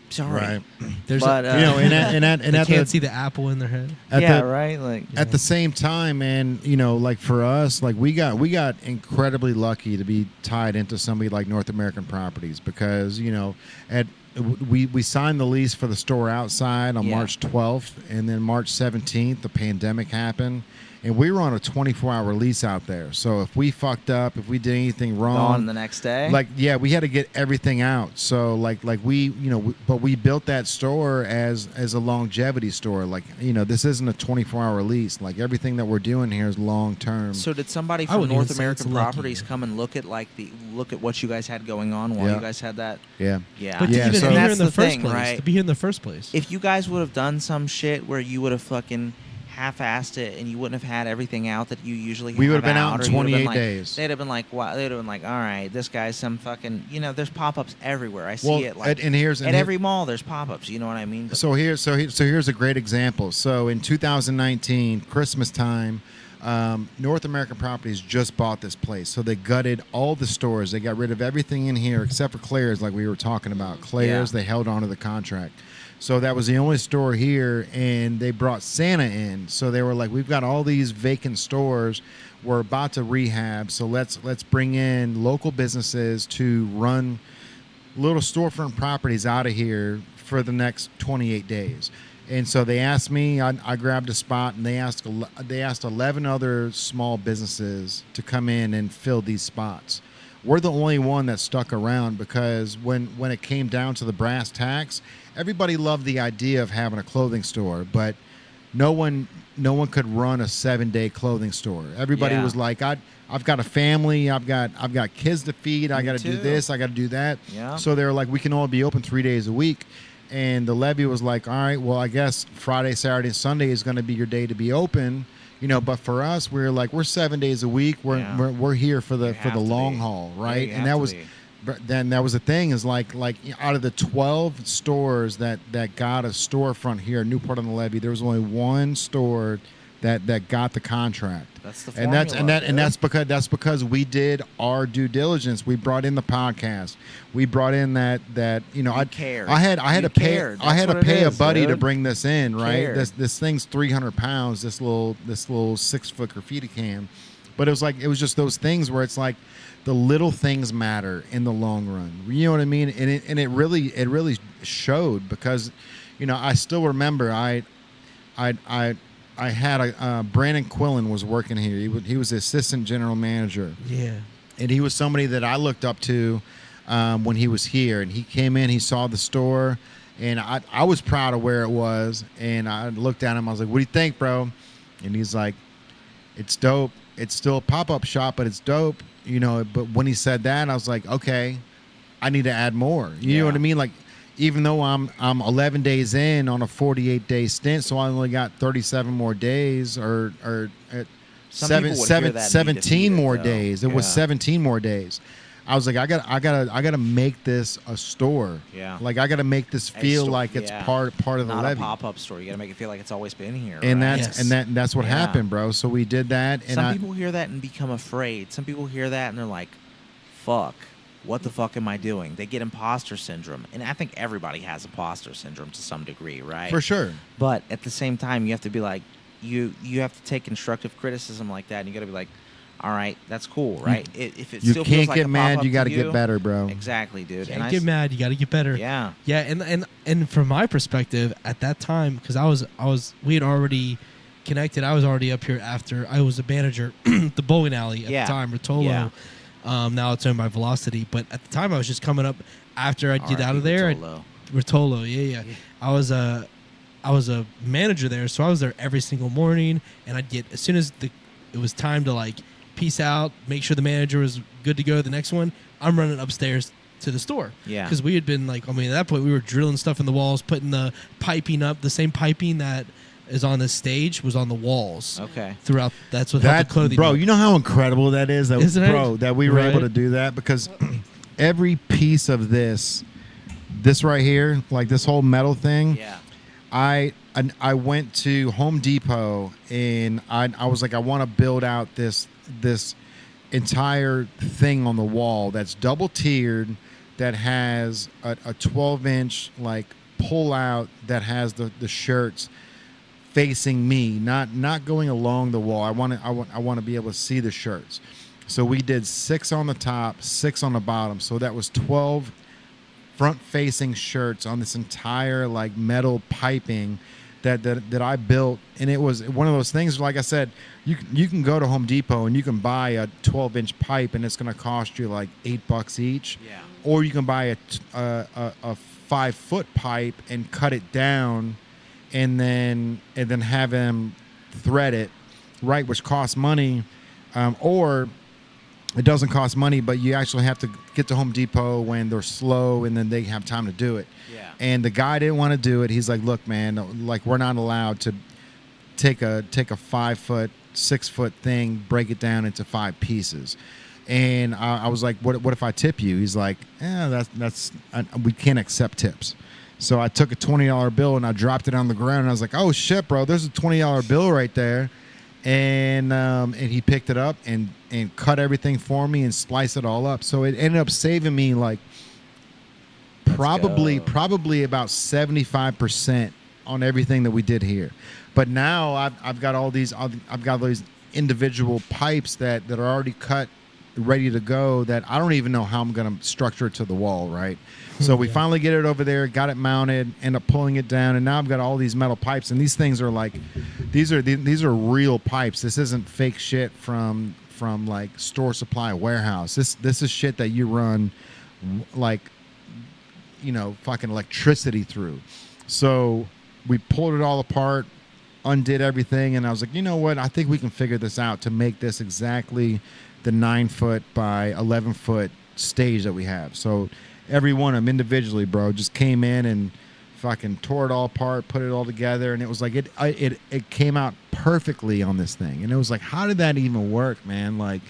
sorry. Right. There's but you know, and they can't see the apple in their head. Right. Like, at the same time, and you know, like for us, like we got incredibly lucky to be tied into somebody like North American Properties, because you know, we signed the lease for the store outside on March 12th, and then March 17th the pandemic happened. And we were on a 24-hour lease out there. So if we fucked up, if we did anything wrong, gone the next day. Like, yeah, we had to get everything out. So like we, you know, but we built that store as a longevity store. Like, you know, this isn't a 24-hour lease. Like, everything that we're doing here is long term. So did somebody from North American Properties come and look at what you guys had going on while you guys had that? Yeah. But yeah. So that's the first place, right? To be here in the first place. If you guys would have done some shit where you would have fucking half-assed it and you wouldn't have had everything out that you usually have, we would have been out in 28 days. They'd have been like, wow. They'd have been like, all right, this guy's some fucking, you know, there's pop-ups everywhere. I see it like at every mall there's pop-ups, you know what I mean? But so here's a great example. So in 2019 Christmas time, North American Properties just bought this place. So they gutted all the stores. They got rid of everything in here except for Claire's, like we were talking about. Claire's, they held on to the contract. So that was the only store here, and they brought Santa in. So they were like, we've got all these vacant stores. We're about to rehab, so let's bring in local businesses to run little storefront properties out of here for the next 28 days. And so they asked me, I grabbed a spot, and they asked 11 other small businesses to come in and fill these spots. We're the only one that stuck around, because when it came down to the brass tacks, everybody loved the idea of having a clothing store, but no one could run a 7-day clothing store. Everybody was like, I've got a family, I've got kids to feed, I got to do this, I got to do that. Yeah. So they were like, we can only be open 3 days a week. And the levy was like, all right, well, I guess Friday, Saturday, and Sunday is going to be your day to be open. You know, but for us, we're 7 days a week. We're here for the long haul, right? And that was the thing, is like out of the 12 stores that got a storefront here in Newport on the Levee, there was only one store that got the contract. That's the formula. And that's because we did our due diligence. We brought in the podcast. We brought in that you know, I had to pay a buddy to bring this in, right? This thing's 300 pounds. This little 6-foot graffiti can, but it was just those things where it's like the little things matter in the long run. You know what I mean? And it really showed, because, you know, I still remember I had Brandon Quillen was working here. He was the assistant general manager. Yeah. And he was somebody that I looked up to when he was here. And he came in, he saw the store, and I was proud of where it was. And I looked at him, I was like, what do you think, bro? And he's like, it's dope. It's still a pop-up shop, but it's dope. You know, but when he said that, I was like, okay, I need to add more. You know what I mean? Like, even though I'm 11 days in on a 48-day stint, so I only got 37 more days, or Some people would hear that and be 17 defeated, more though. days. It was Yeah. 17 more days. I was like, I gotta make this a store. Yeah. Like I gotta make this feel store, like it's yeah. part of the Not levy. a pop-up store. You got to make it feel like it's always been here. And right? that's Yes. that's what Yeah. happened, bro. So we did that, and Some people hear that and become afraid. Some people hear that and they're like, fuck, what the fuck am I doing? They get imposter syndrome. And I think everybody has imposter syndrome to some degree, right? for sure. But at the same time, you have to be like, you have to take constructive criticism like that, and you got to be like, all right, that's cool, right? If it You still feels can't like get a mad. pop-up You got to to get better, bro. Exactly, dude. Can't I get s- mad. You got to get better. Yeah. Yeah, and from my perspective, at that time, because we had already connected. I was already up here after I was a manager at the bowling alley at Yeah. the time, Rotolo. Yeah. Now it's owned by Velocity, but at the time I was just coming up after I get out of there. Rotolo. Rotolo, yeah. I was a manager there, so I was there every single morning, and I'd get as soon as it was time to like peace out, make sure the manager was good to go to the next one. I'm running upstairs to the store, Yeah. because we had been like, at that point we were drilling stuff in the walls, putting the piping up. The same piping that is on this stage was on the walls Okay. throughout. That's what helped That the clothing. bro, up. you know how incredible that is, Isn't it? bro, that we were Right. able to do that, because every piece of this right here, like this whole metal thing, Yeah. I went to Home Depot and I was like, I want to build out this entire thing on the wall that's double tiered, that has a 12-inch like pull out, that has the shirts facing me, not going along the wall. I want to be able to see the shirts. So we did 6 on the top, 6 on the bottom. So that was 12 front-facing shirts on this entire like metal piping that I built. And it was one of those things, like I said, you can go to Home Depot and you can buy a 12-inch pipe and it's going to cost you like $8 each. Yeah. Or you can buy a 5-foot pipe and cut it down and then have them thread it, right, which costs money. Or it doesn't cost money, but you actually have to get to Home Depot when they're slow and then they have time to do it. Yeah. And the guy didn't want to do it. He's like, look, man, like we're not allowed to take a 5-foot, 6-foot thing, break it down into 5 pieces. And I was like, what if I tip you? He's like, we can't accept tips. So I took a $20 bill and I dropped it on the ground. And I was like, oh shit, bro, there's a $20 bill right there. And he picked it up and cut everything for me and spliced it all up. So it ended up saving me like probably about 75% on everything that we did here. But now I've got all these individual pipes that are already cut, ready to go, that I don't even know how I'm going to structure it to the wall, right? So we finally get it over there, got it mounted, end up pulling it down, and now I've got all these metal pipes, and these things are like, these are real pipes. This isn't fake shit from like store supply warehouse. This is shit that you run like, fucking electricity through. So we pulled it all apart, undid everything, and I was like, you know what? I think we can figure this out to make this exactly the 9-foot by 11-foot stage that we have. So every one of them individually, bro, just came in and fucking tore it all apart, put it all together, and it was like it came out perfectly on this thing. And it was like, how did that even work, man? Like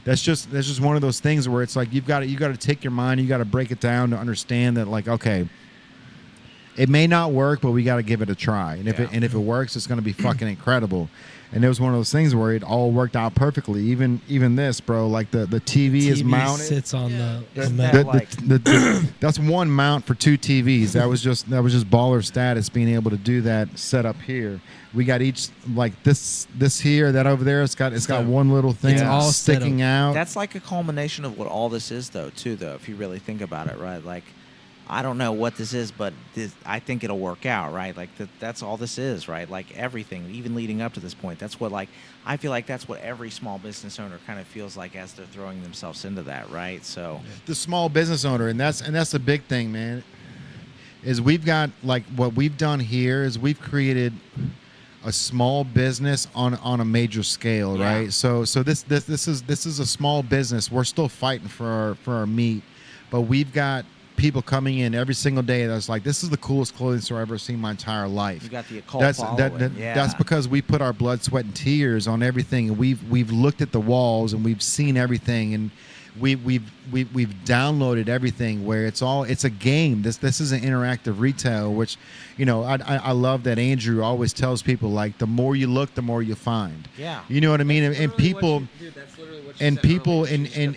that's just one of those things where it's like you got to take your mind, you got to break it down to understand that, like, okay, it may not work, but we got to give it a try. And if it works, it's going to be fucking incredible. And it was one of those things where it all worked out perfectly. Even this, bro, like the TV is mounted. Sits on the Isn't metal. that That's one mount for 2 TVs. That was just baller status being able to do that set up here. We got each, like this here, that over there. It's got one little thing It's all set sticking up. out. That's like a culmination of what all this is, though, too, though, if you really think about it, right? Like, I don't know what this is, but I think it'll work out, right? Like, that's all this is, right? Like, everything, even leading up to this point. That's what, like, I feel like that's what every small business owner kind of feels like as they're throwing themselves into that, right? So, The small business owner, and that's the big thing, man. Is we've got, like, what we've done here is we've created a small business on a major scale, Yeah. right? So this is a small business. We're still fighting for our meat, but we've got people coming in every single day that's like, this is the coolest clothing store I've ever seen in my entire life. You got the occult following. That's because we put our blood, sweat, and tears on everything, and we've looked at the walls and we've seen everything, and we've downloaded everything where it's a game. This is an interactive retail, which, you know, I love that Andrew always tells people, like, the more you look, the more you find. Yeah. You know what I mean? And people, That's literally what you and said people, earlier.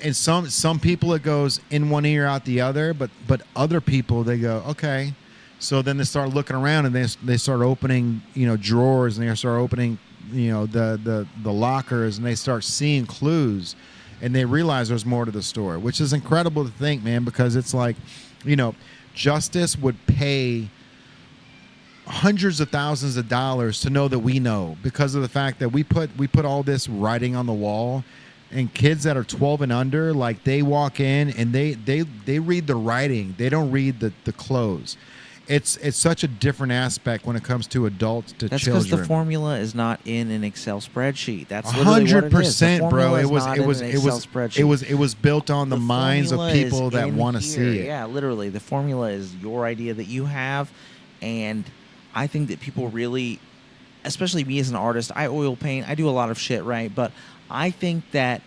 and some people it goes in one ear out the other, but other people, they go, okay. So then they start looking around and they start opening, you know, drawers, and they start opening, you know, the lockers, and they start seeing clues. And they realize there's more to the store, which is incredible to think, man, because it's like, you know, Justice would pay hundreds of thousands of dollars to know that we know, because of the fact that we put all this writing on the wall, and kids that are 12 and under, like, they walk in and they read the writing. They don't read the clothes. It's such a different aspect when it comes to adults to That's children. because the formula is not in an Excel spreadsheet. That's literally what it is. The 100%, bro. formula is not in an Excel spreadsheet. It was built on the minds of formula people is that in want to here. see it. Yeah, literally. The formula is your idea that you have, and I think that people really, especially me as an artist, I oil paint, I do a lot of shit, right? But I think that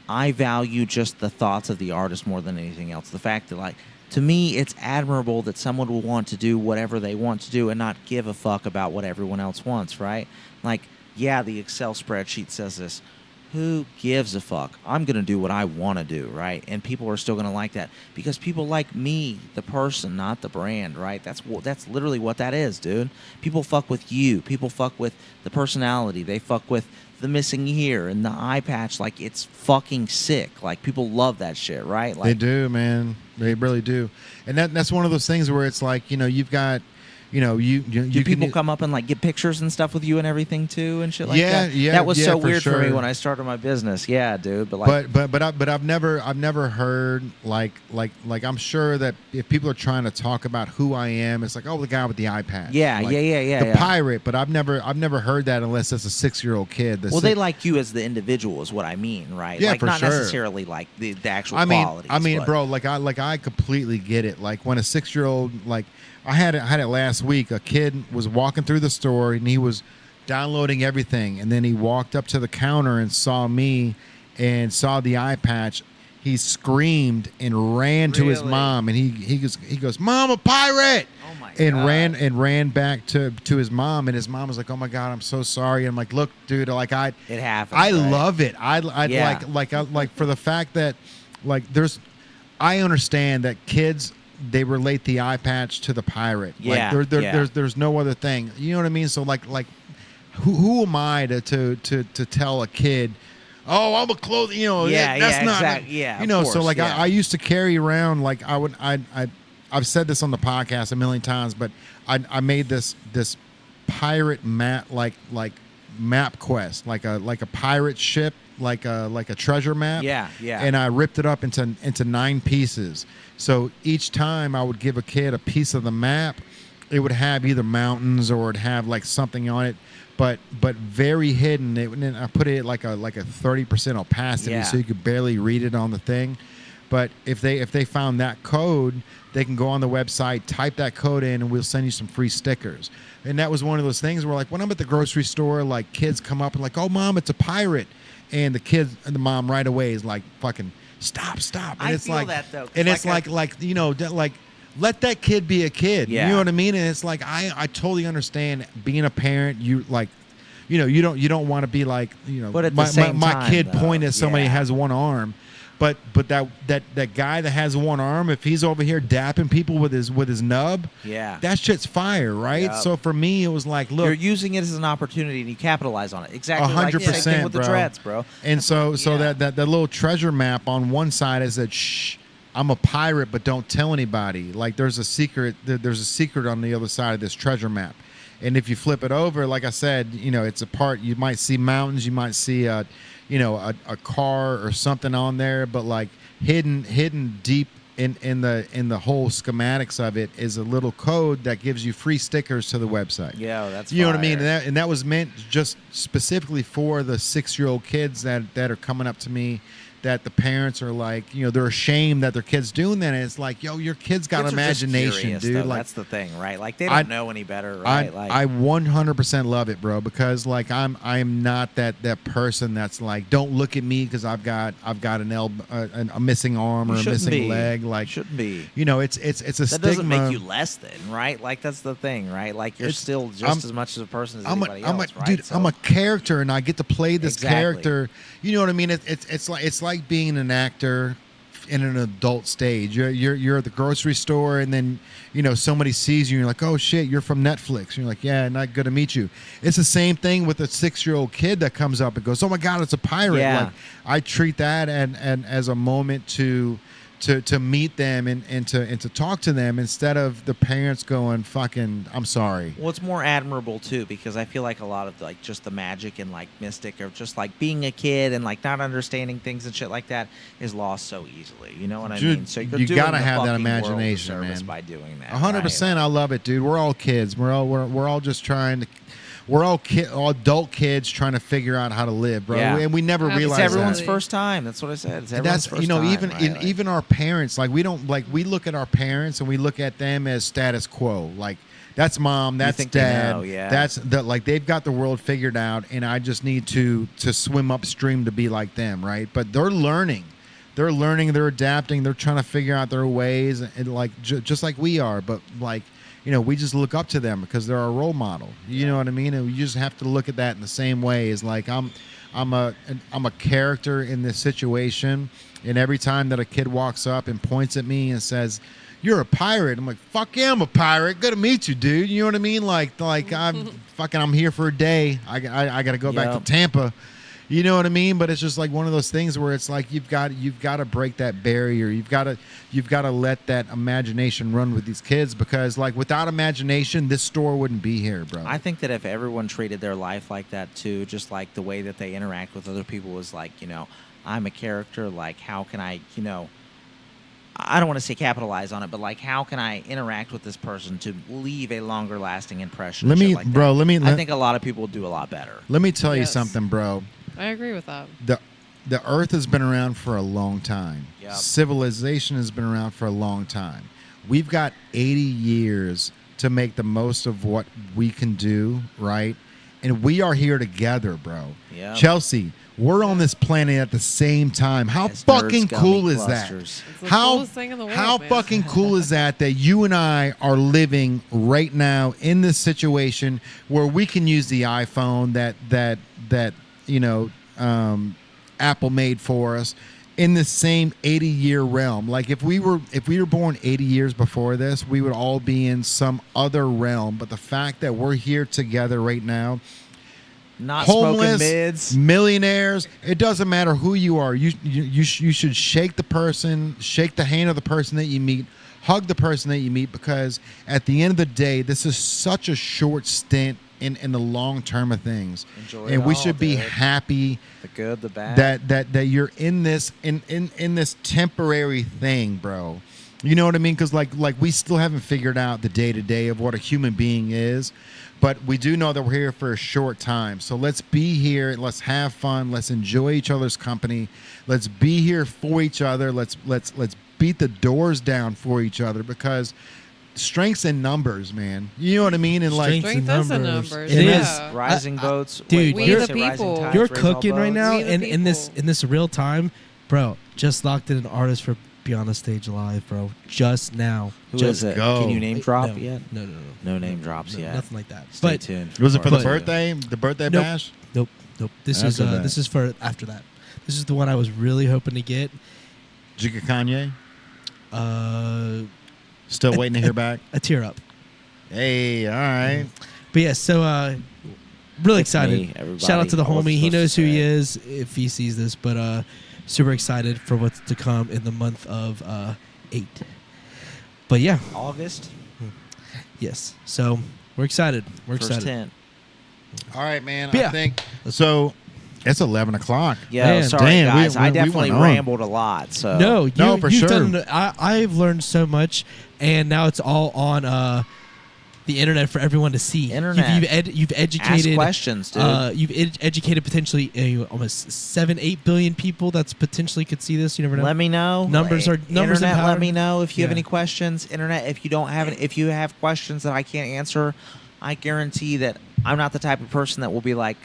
I value just the thoughts of the artist more than anything else. The fact that, like, to me, it's admirable that someone will want to do whatever they want to do and not give a fuck about what everyone else wants, right? Like, yeah, the Excel spreadsheet says this. Who gives a fuck? I'm going to do what I want to do, right? And people are still going to like that because people like me, the person, not the brand, right? That's literally what that is, dude. People fuck with you. People fuck with the personality. They fuck with the missing ear and the eye patch. Like, it's fucking sick. Like, people love that shit, right? Like, They do, man. They really do. And that's one of those things where it's like, you know, you've got, you know, you do people can, come up and, like, get pictures and stuff with you and everything too and shit like Yeah, that? yeah, That was yeah, so for weird for me sure. when I started my business. Yeah, dude. But like, but I've never heard like I'm sure that if people are trying to talk about who I am, it's like, oh, the guy with the iPad. Yeah, like, yeah. The pirate. But I've never heard that unless it's a 6-year-old kid. Well, they like you as the individual is what I mean, right? Yeah, like, for not sure. necessarily like the actual I mean, qualities. but- bro, I completely get it. Like, when a 6-year-old, like, I had it last week. A kid was walking through the store and he was downloading everything, and then he walked up to the counter and saw me and saw the eye patch. He screamed and ran to his Really? mom, and he goes, "Mom, a pirate!" Oh my and God. ran back to his mom, and his mom was like, "Oh my God, I'm so sorry." And I'm like, "Look, dude, like It happens. I right? love it. I Yeah. like for the fact that, like, I understand that kids, they relate the eye patch to the pirate. Yeah, Like, yeah. there's no other thing. You know what I mean? So like who am I to tell a kid, oh, I'm a clothing, you know, Yeah, that's yeah, not, exactly. Yeah, you of know. So course, like yeah. I used to carry around, like, I've said this on the podcast a million times, but I made this pirate map, like map quest, like a pirate ship, like a treasure map. Yeah, yeah. And I ripped it up into 9 pieces. So each time I would give a kid a piece of the map, it would have either mountains or it'd have like something on it, but very hidden. And I put it like a 30% opacity, Yeah. so you could barely read it on the thing. But if they found that code, they can go on the website, type that code in, and we'll send you some free stickers. And that was one of those things where, like, when I'm at the grocery store, like, kids come up and like, "Oh, Mom, it's a pirate," and the mom right away is like, "Fucking stop!" And I it's feel like that, though, 'cause and it's like like you know, like, let that kid be a kid. Yeah. You know what I mean? And it's like I totally understand being a parent. You like, you know, you don't want to be like, you know, But at the my same my time, kid though, point at somebody yeah. who has one arm. But that guy that has one arm, if he's over here dapping people with his nub, Yeah. that shit's fire, right? Yep. So for me, it was like, You're look, using it as an opportunity and you capitalize on it. Exactly. 100%, Same thing with the bro. dreads, bro. And so Yeah. that little treasure map on one side is that, shh, I'm a pirate, but don't tell anybody. Like, there's a secret. There's a secret on the other side of this treasure map. And if you flip it over, like I said, you know, it's a part. You might see mountains. You might see a car or something on there. But like hidden deep in the whole schematics of it is a little code that gives you free stickers to the website. Yeah, that's You know what I mean? fire. And that was meant just specifically for the 6-year-old kids that are coming up to me that the parents are like, they're ashamed that their kid's doing that. And it's like, yo, your kid's got Kids are just imagination, curious, dude. though. Like, That's the thing, right? Like they don't know any better, right? I 100% love it, bro, because like I am not that person that's like, don't look at me because I've got a missing arm or a missing leg. Like, shouldn't be. It's a That stigma. doesn't make you less than, right? Like that's the thing, right? Like you're still just as much as a person as anybody else, right? Dude, I'm a character, and I get to play this Exactly. character. You know what I mean? It's like being an actor in an adult stage. You're at the grocery store, and then somebody sees you, and you're like, oh shit, you're from Netflix. And you're like, yeah, not good to meet you. It's the same thing with a 6-year-old kid that comes up and goes, oh my god, it's a pirate. Yeah. Like, I treat that and as a moment to meet them and to talk to them instead of the parents going, fucking, I'm sorry. Well, it's more admirable too because I feel like a lot of like just the magic and like mystic of just like being a kid and like not understanding things and shit like that is lost so easily. You know what I Dude, mean? So you're you doing gotta the have that fucking world a imagination, service man. by doing that. 100%. I love it, dude. We're all kids. We're all just trying to. We're all adult kids trying to figure out how to live, bro. Yeah. And we never It's realize It's everyone's that. first time. That's what I said. It's And everyone's that's first time. even right? Like, even our parents, like we don't like we look at our parents and we look at them as status quo. Like that's mom, that's think they dad, know, yeah. that's like they've got the world figured out, and I just need to swim upstream to be like them, right? But they're learning, they're adapting, they're trying to figure out their ways, and like just like we are, but like. We just look up to them because they're our role model. You know what I mean? And you just have to look at that in the same way. As like I'm a character in this situation, and every time that a kid walks up and points at me and says, "You're a pirate," I'm like, "Fuck yeah, I'm a pirate. Good to meet you, dude." You know what I mean? Like I'm here for a day. I got to go back to Yep. Tampa. You know what I mean? But it's just like one of those things where it's like you've got to break that barrier. You've got to let that imagination run with these kids, because like without imagination, this store wouldn't be here, bro. I think that if everyone treated their life like that too, just like the way that they interact with other people was like, I'm a character. Like, how can I, I don't want to say capitalize on it, but like, how can I interact with this person to leave a longer lasting impression? Let and me, shit like bro. that. Let I think a lot of people would do a lot better. Let me tell you Yes. something, bro. I agree with that. The Earth has been around for a long time. Yep. Civilization has been around for a long time. We've got 80 years to make the most of what we can do, right? And we are here together, bro. Yep. Chelsea, we're on this planet at the same time. How As fucking nerds, cool gummy is that? clusters. It's the How coolest thing in the world, how man. fucking cool is that you and I are living right now in this situation where we can use the iPhone that Apple made for us in the same 80-year realm. Like if we were born 80 years before this, we would all be in some other realm. But the fact that we're here together right now, Not homeless, smoking mids. millionaires, it doesn't matter who you are. You should shake the hand of the person that you meet, hug the person that you meet, because at the end of the day, this is such a short stint in the long term of things. Enjoy And it we all, should be dude. happy The good, the bad. that you're in this in this temporary thing, bro. You know what I mean? Because like we still haven't figured out the day-to-day of what a human being is, but we do know that we're here for a short time. So let's be here. Let's have fun. Let's enjoy each other's company. Let's be here for each other. Let's beat the doors down for each other, because strength's in numbers, man. You know what I mean? And like, Strength's Strength is in numbers. numbers. It yeah. is. Rising boats. dude, We you're- the people. You're cooking right now, We the and in people. this real time, bro. Just locked in an artist for Beyond the Stage Live, bro. Just now. Who just is it? go. Can you name drop no, yet? No. No name drops No, yet. Nothing like that. Stay But tuned. was it for the But- birthday? The birthday Nope. bash? nope. This After is that. this is for after that. This is the one I was really hoping to get. Did you get Kanye? A Still waiting to hear back? tear up. Hey, all right. But yeah, so really It's excited. me, everybody. Shout out to the I wasn't homie. He supposed to knows who say he it. is if he sees this, but super excited for what's to come in the month of 8. But yeah, August yes. So we're excited. We're first excited. 10. All right, man. Yeah. I think so. It's 11 o'clock. Yeah, Man, sorry damn, guys. we I went definitely on. rambled a lot. So No, No, for you've sure. done. I've learned so much, and now it's all on the internet for everyone to see. Internet. You've educated. Ask questions, dude. You've educated potentially almost 7-8 billion people that's potentially could see this. You never know. Let me know. Numbers Internet. empowered. Let me know if you have Yeah. any questions. Internet. If you don't have any, if you have questions that I can't answer, I guarantee that I'm not the type of person that will be like,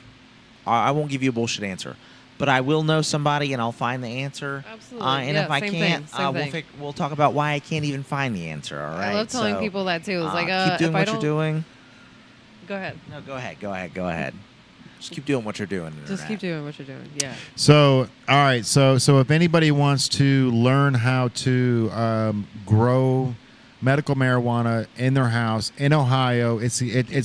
I won't give you a bullshit answer, but I will know somebody and I'll find the answer. Absolutely. And Yeah, if I same can't, thing, same thing. we'll talk about why I can't even find the answer. All right. I love telling So, people that too. It's like, keep doing if I what don't, you're doing. Go ahead. No, go ahead. Just keep doing what you're doing. Just keep doing what you're doing. Yeah. So, all right. So if anybody wants to learn how to grow medical marijuana in their house in Ohio, it's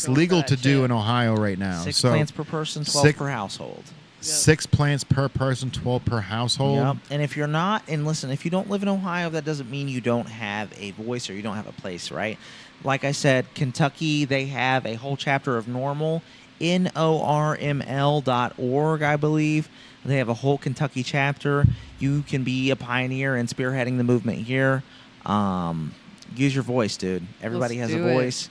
legal to do in Ohio right now. 6 so plants per person, 12 per household. 6 plants per person, 12 per household. Yep. And if you're not, and listen, if you don't live in Ohio, that doesn't mean you don't have a voice or you don't have a place, right? Like I said, Kentucky, they have a whole chapter of NORML, NORML.org, I believe. They have a whole Kentucky chapter. You can be a pioneer in spearheading the movement here. Use your voice, dude. Everybody Let's has a do it. voice.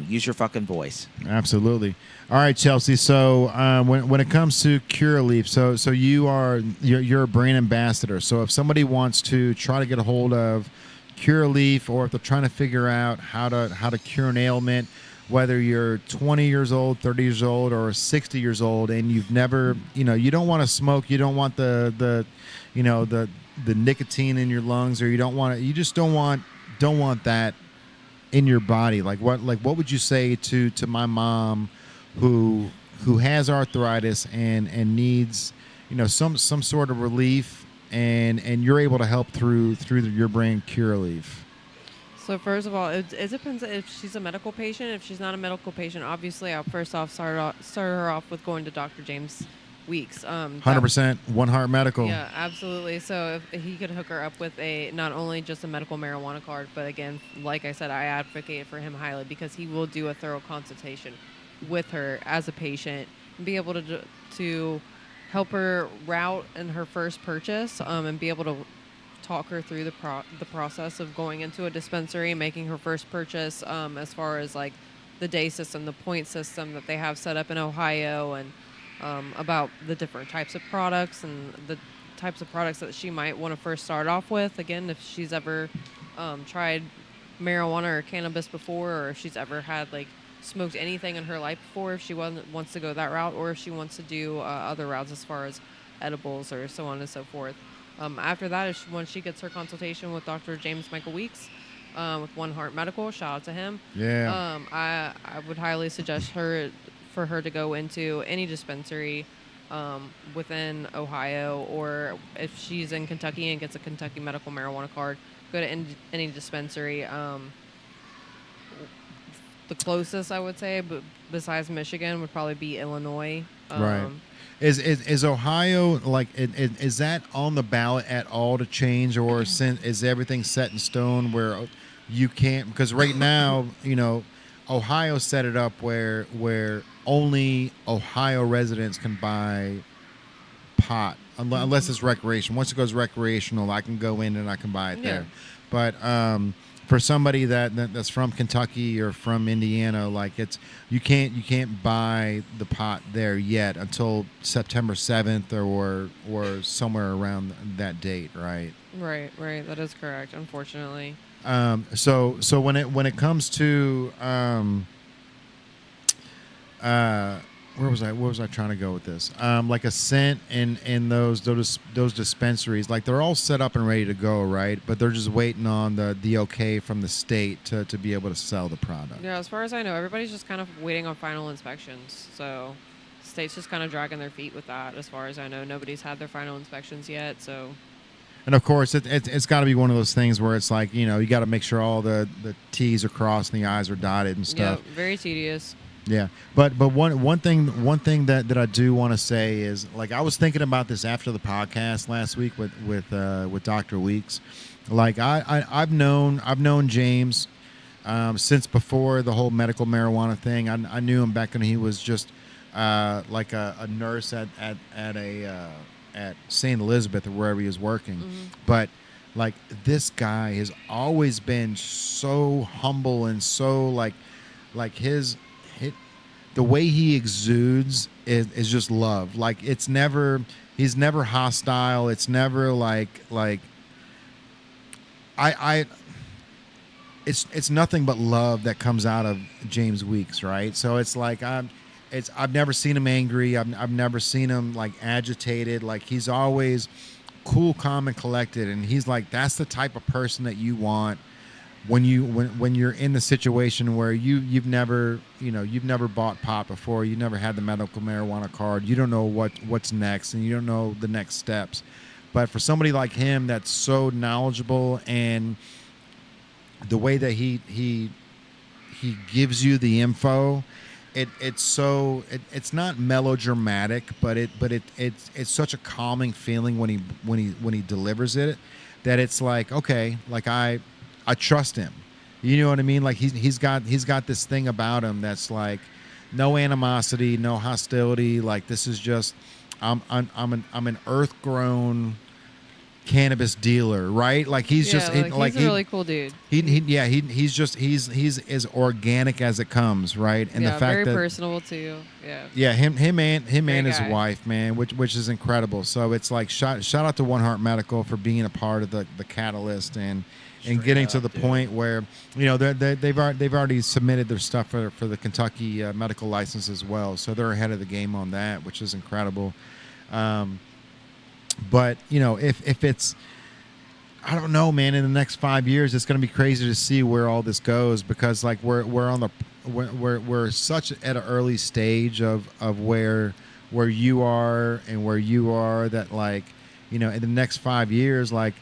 Use your fucking voice. Absolutely. All right, Chelsea. So when it comes to Curaleaf, so you're a brand ambassador. So if somebody wants to try to get a hold of Curaleaf, or if they're trying to figure out how to cure an ailment, whether you're 20 years old, 30 years old, or 60 years old, and you've never, you don't want to smoke, you don't want the nicotine in your lungs, or you just don't want that in your body. Like what would you say to my mom who has arthritis and needs some sort of relief, and you're able to help through your brand Curaleaf? So first of all, it depends if she's a medical patient. If she's not a medical patient, obviously I'll first off start her off with going to Dr. James Weeks. 100% One Heart Medical. Yeah, absolutely. So if he could hook her up with not only just a medical marijuana card, but again, like I said, I advocate for him highly because he will do a thorough consultation with her as a patient and be able to help her route in her first purchase, and be able to talk her through the process of going into a dispensary, making her first purchase, as far as like the day system, the point system that they have set up in Ohio, and about the different types of products and the types of products that she might want to first start off with. Again, if she's ever tried marijuana or cannabis before, or if she's ever had smoked anything in her life before, if she wants to go that route, or if she wants to do other routes as far as edibles or so on and so forth. After that, once she gets her consultation with Dr. James Michael Weeks with One Heart Medical, shout out to him. Yeah. I would highly suggest for her to go into any dispensary within Ohio, or if she's in Kentucky and gets a Kentucky medical marijuana card, go to any dispensary. The closest, I would say, but besides Michigan, would probably be Illinois. Right. Is Ohio is that on the ballot at all to change, or is everything set in stone where you can't? Because right now, Ohio set it up where only Ohio residents can buy pot unless it's recreation. Once it goes recreational, I can go in and I can buy it there. But for somebody that's from Kentucky or from Indiana, you can't buy the pot there yet until September 7th or somewhere around that date, right? Right. That is correct. Unfortunately. So when it comes to where was I trying to go with this? Like a scent in those dispensaries, they're all set up and ready to go, right? But they're just waiting on the okay from the state to be able to sell the product. Yeah, as far as I know, everybody's just kind of waiting on final inspections. So state's just kind of dragging their feet with that. As far as I know, nobody's had their final inspections yet. So. And of course, it's got to be one of those things where it's you got to make sure all the T's are crossed and the I's are dotted and stuff. Yeah, very tedious. Yeah, but one thing that I do want to say is, I was thinking about this after the podcast last week with Dr. Weeks. I've known James since before the whole medical marijuana thing. I knew him back when he was just a nurse at St. Elizabeth or wherever he was working. Mm-hmm. But this guy has always been so humble and so like the way he exudes is just love. Like he's never hostile. It's never like I it's nothing but love that comes out of James Weeks, right? So it's like I've never seen him angry. I've never seen him like agitated. Like he's always cool, calm, and collected. And he's like, that's the type of person that you want when you're in the situation where you've never bought pot before. You never had the medical marijuana card. You don't know what's next, and you don't know the next steps. But for somebody like him that's so knowledgeable, and the way that he gives you the info, it's not melodramatic, but it's such a calming feeling when he delivers it, that it's like, okay, like I trust him. You know what I mean? Like he's got this thing about him that's like no animosity, no hostility. Like this is just I'm an earth grown cannabis dealer, right? Like he's he's a really cool dude. He's as organic as it comes, right? And the fact very that personable too. him and his guy. wife, man, which is incredible. So it's like shout out to One Heart Medical for being a part of the catalyst and getting to the point where they've already submitted their stuff for the Kentucky medical license as well. So they're ahead of the game on that, which is incredible. But if it's, I don't know, man, in the next 5 years, it's going to be crazy to see where all this goes, because like we're such at an early stage of where you are and where you are, that like, in the next 5 years, like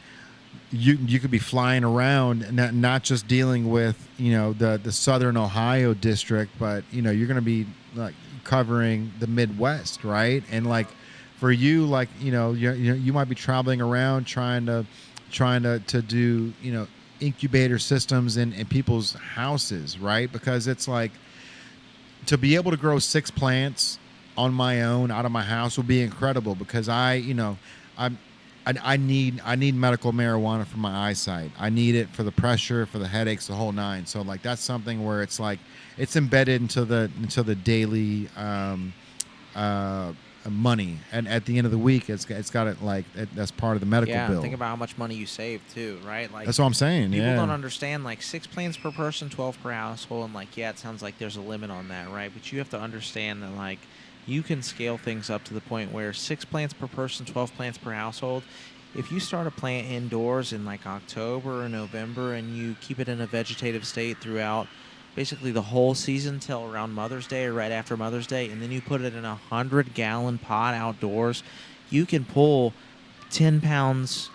you could be flying around, not just dealing with, the Southern Ohio district, but, you're going to be like covering the Midwest, right? And like, for you, like, you might be traveling around trying to do, incubator systems in people's houses, right? Because it's like, to be able to grow 6 plants on my own out of my house would be incredible, because I need medical marijuana for my eyesight. I need it for the pressure, for the headaches, the whole nine. So like that's something where it's like it's embedded into the daily money, and at the end of the week, it's got it like that's part of the medical bill. Think about how much money you save too, right? Like that's what I'm saying. People don't understand, like 6 plants per person, 12 per household, and like it sounds like there's a limit on that, right? But you have to understand that like you can scale things up to the point where 6 plants per person, 12 plants per household. If you start a plant indoors in like October or November, and you keep it in a vegetative state throughout basically the whole season till around Mother's Day or right after Mother's Day, and then you put it in a 100-gallon pot outdoors, you can pull 10 pounds,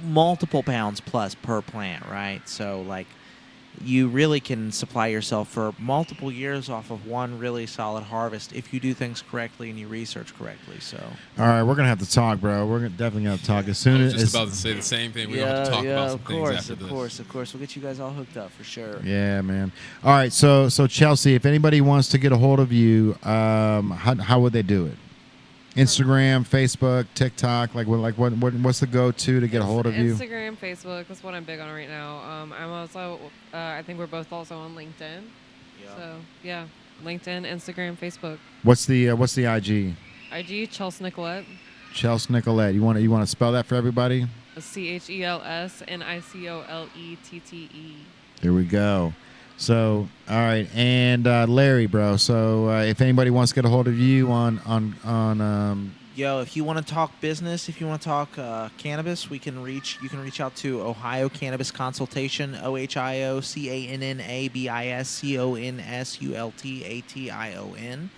multiple pounds plus per plant, right? So like you really can supply yourself for multiple years off of one really solid harvest if you do things correctly and you research correctly. So all right, we're gonna have to talk, bro. We're definitely gonna talk as soon as. I was just about to say the same thing. We're gonna have to talk about some things after this. Of course. We'll get you guys all hooked up for sure. Yeah, man. All right, so Chelsea, if anybody wants to get a hold of you, how would they do it? Instagram, Facebook, TikTok, what's the go-to to get a hold of you? Instagram, Facebook. That's what I'm big on right now. I'm also, I think we're both also on LinkedIn. Yeah. So yeah, LinkedIn, Instagram, Facebook. What's the IG? IG Chelsea Nicolette. Chelsea Nicolette. You want to spell that for everybody? CHELSNICOLETTE. There we go. So, all right, and Larry, bro. So, if anybody wants to get a hold of you on if you want to talk business, if you want to talk cannabis, you can reach out to Ohio Cannabis Consultation, OhioCannabisConsultation.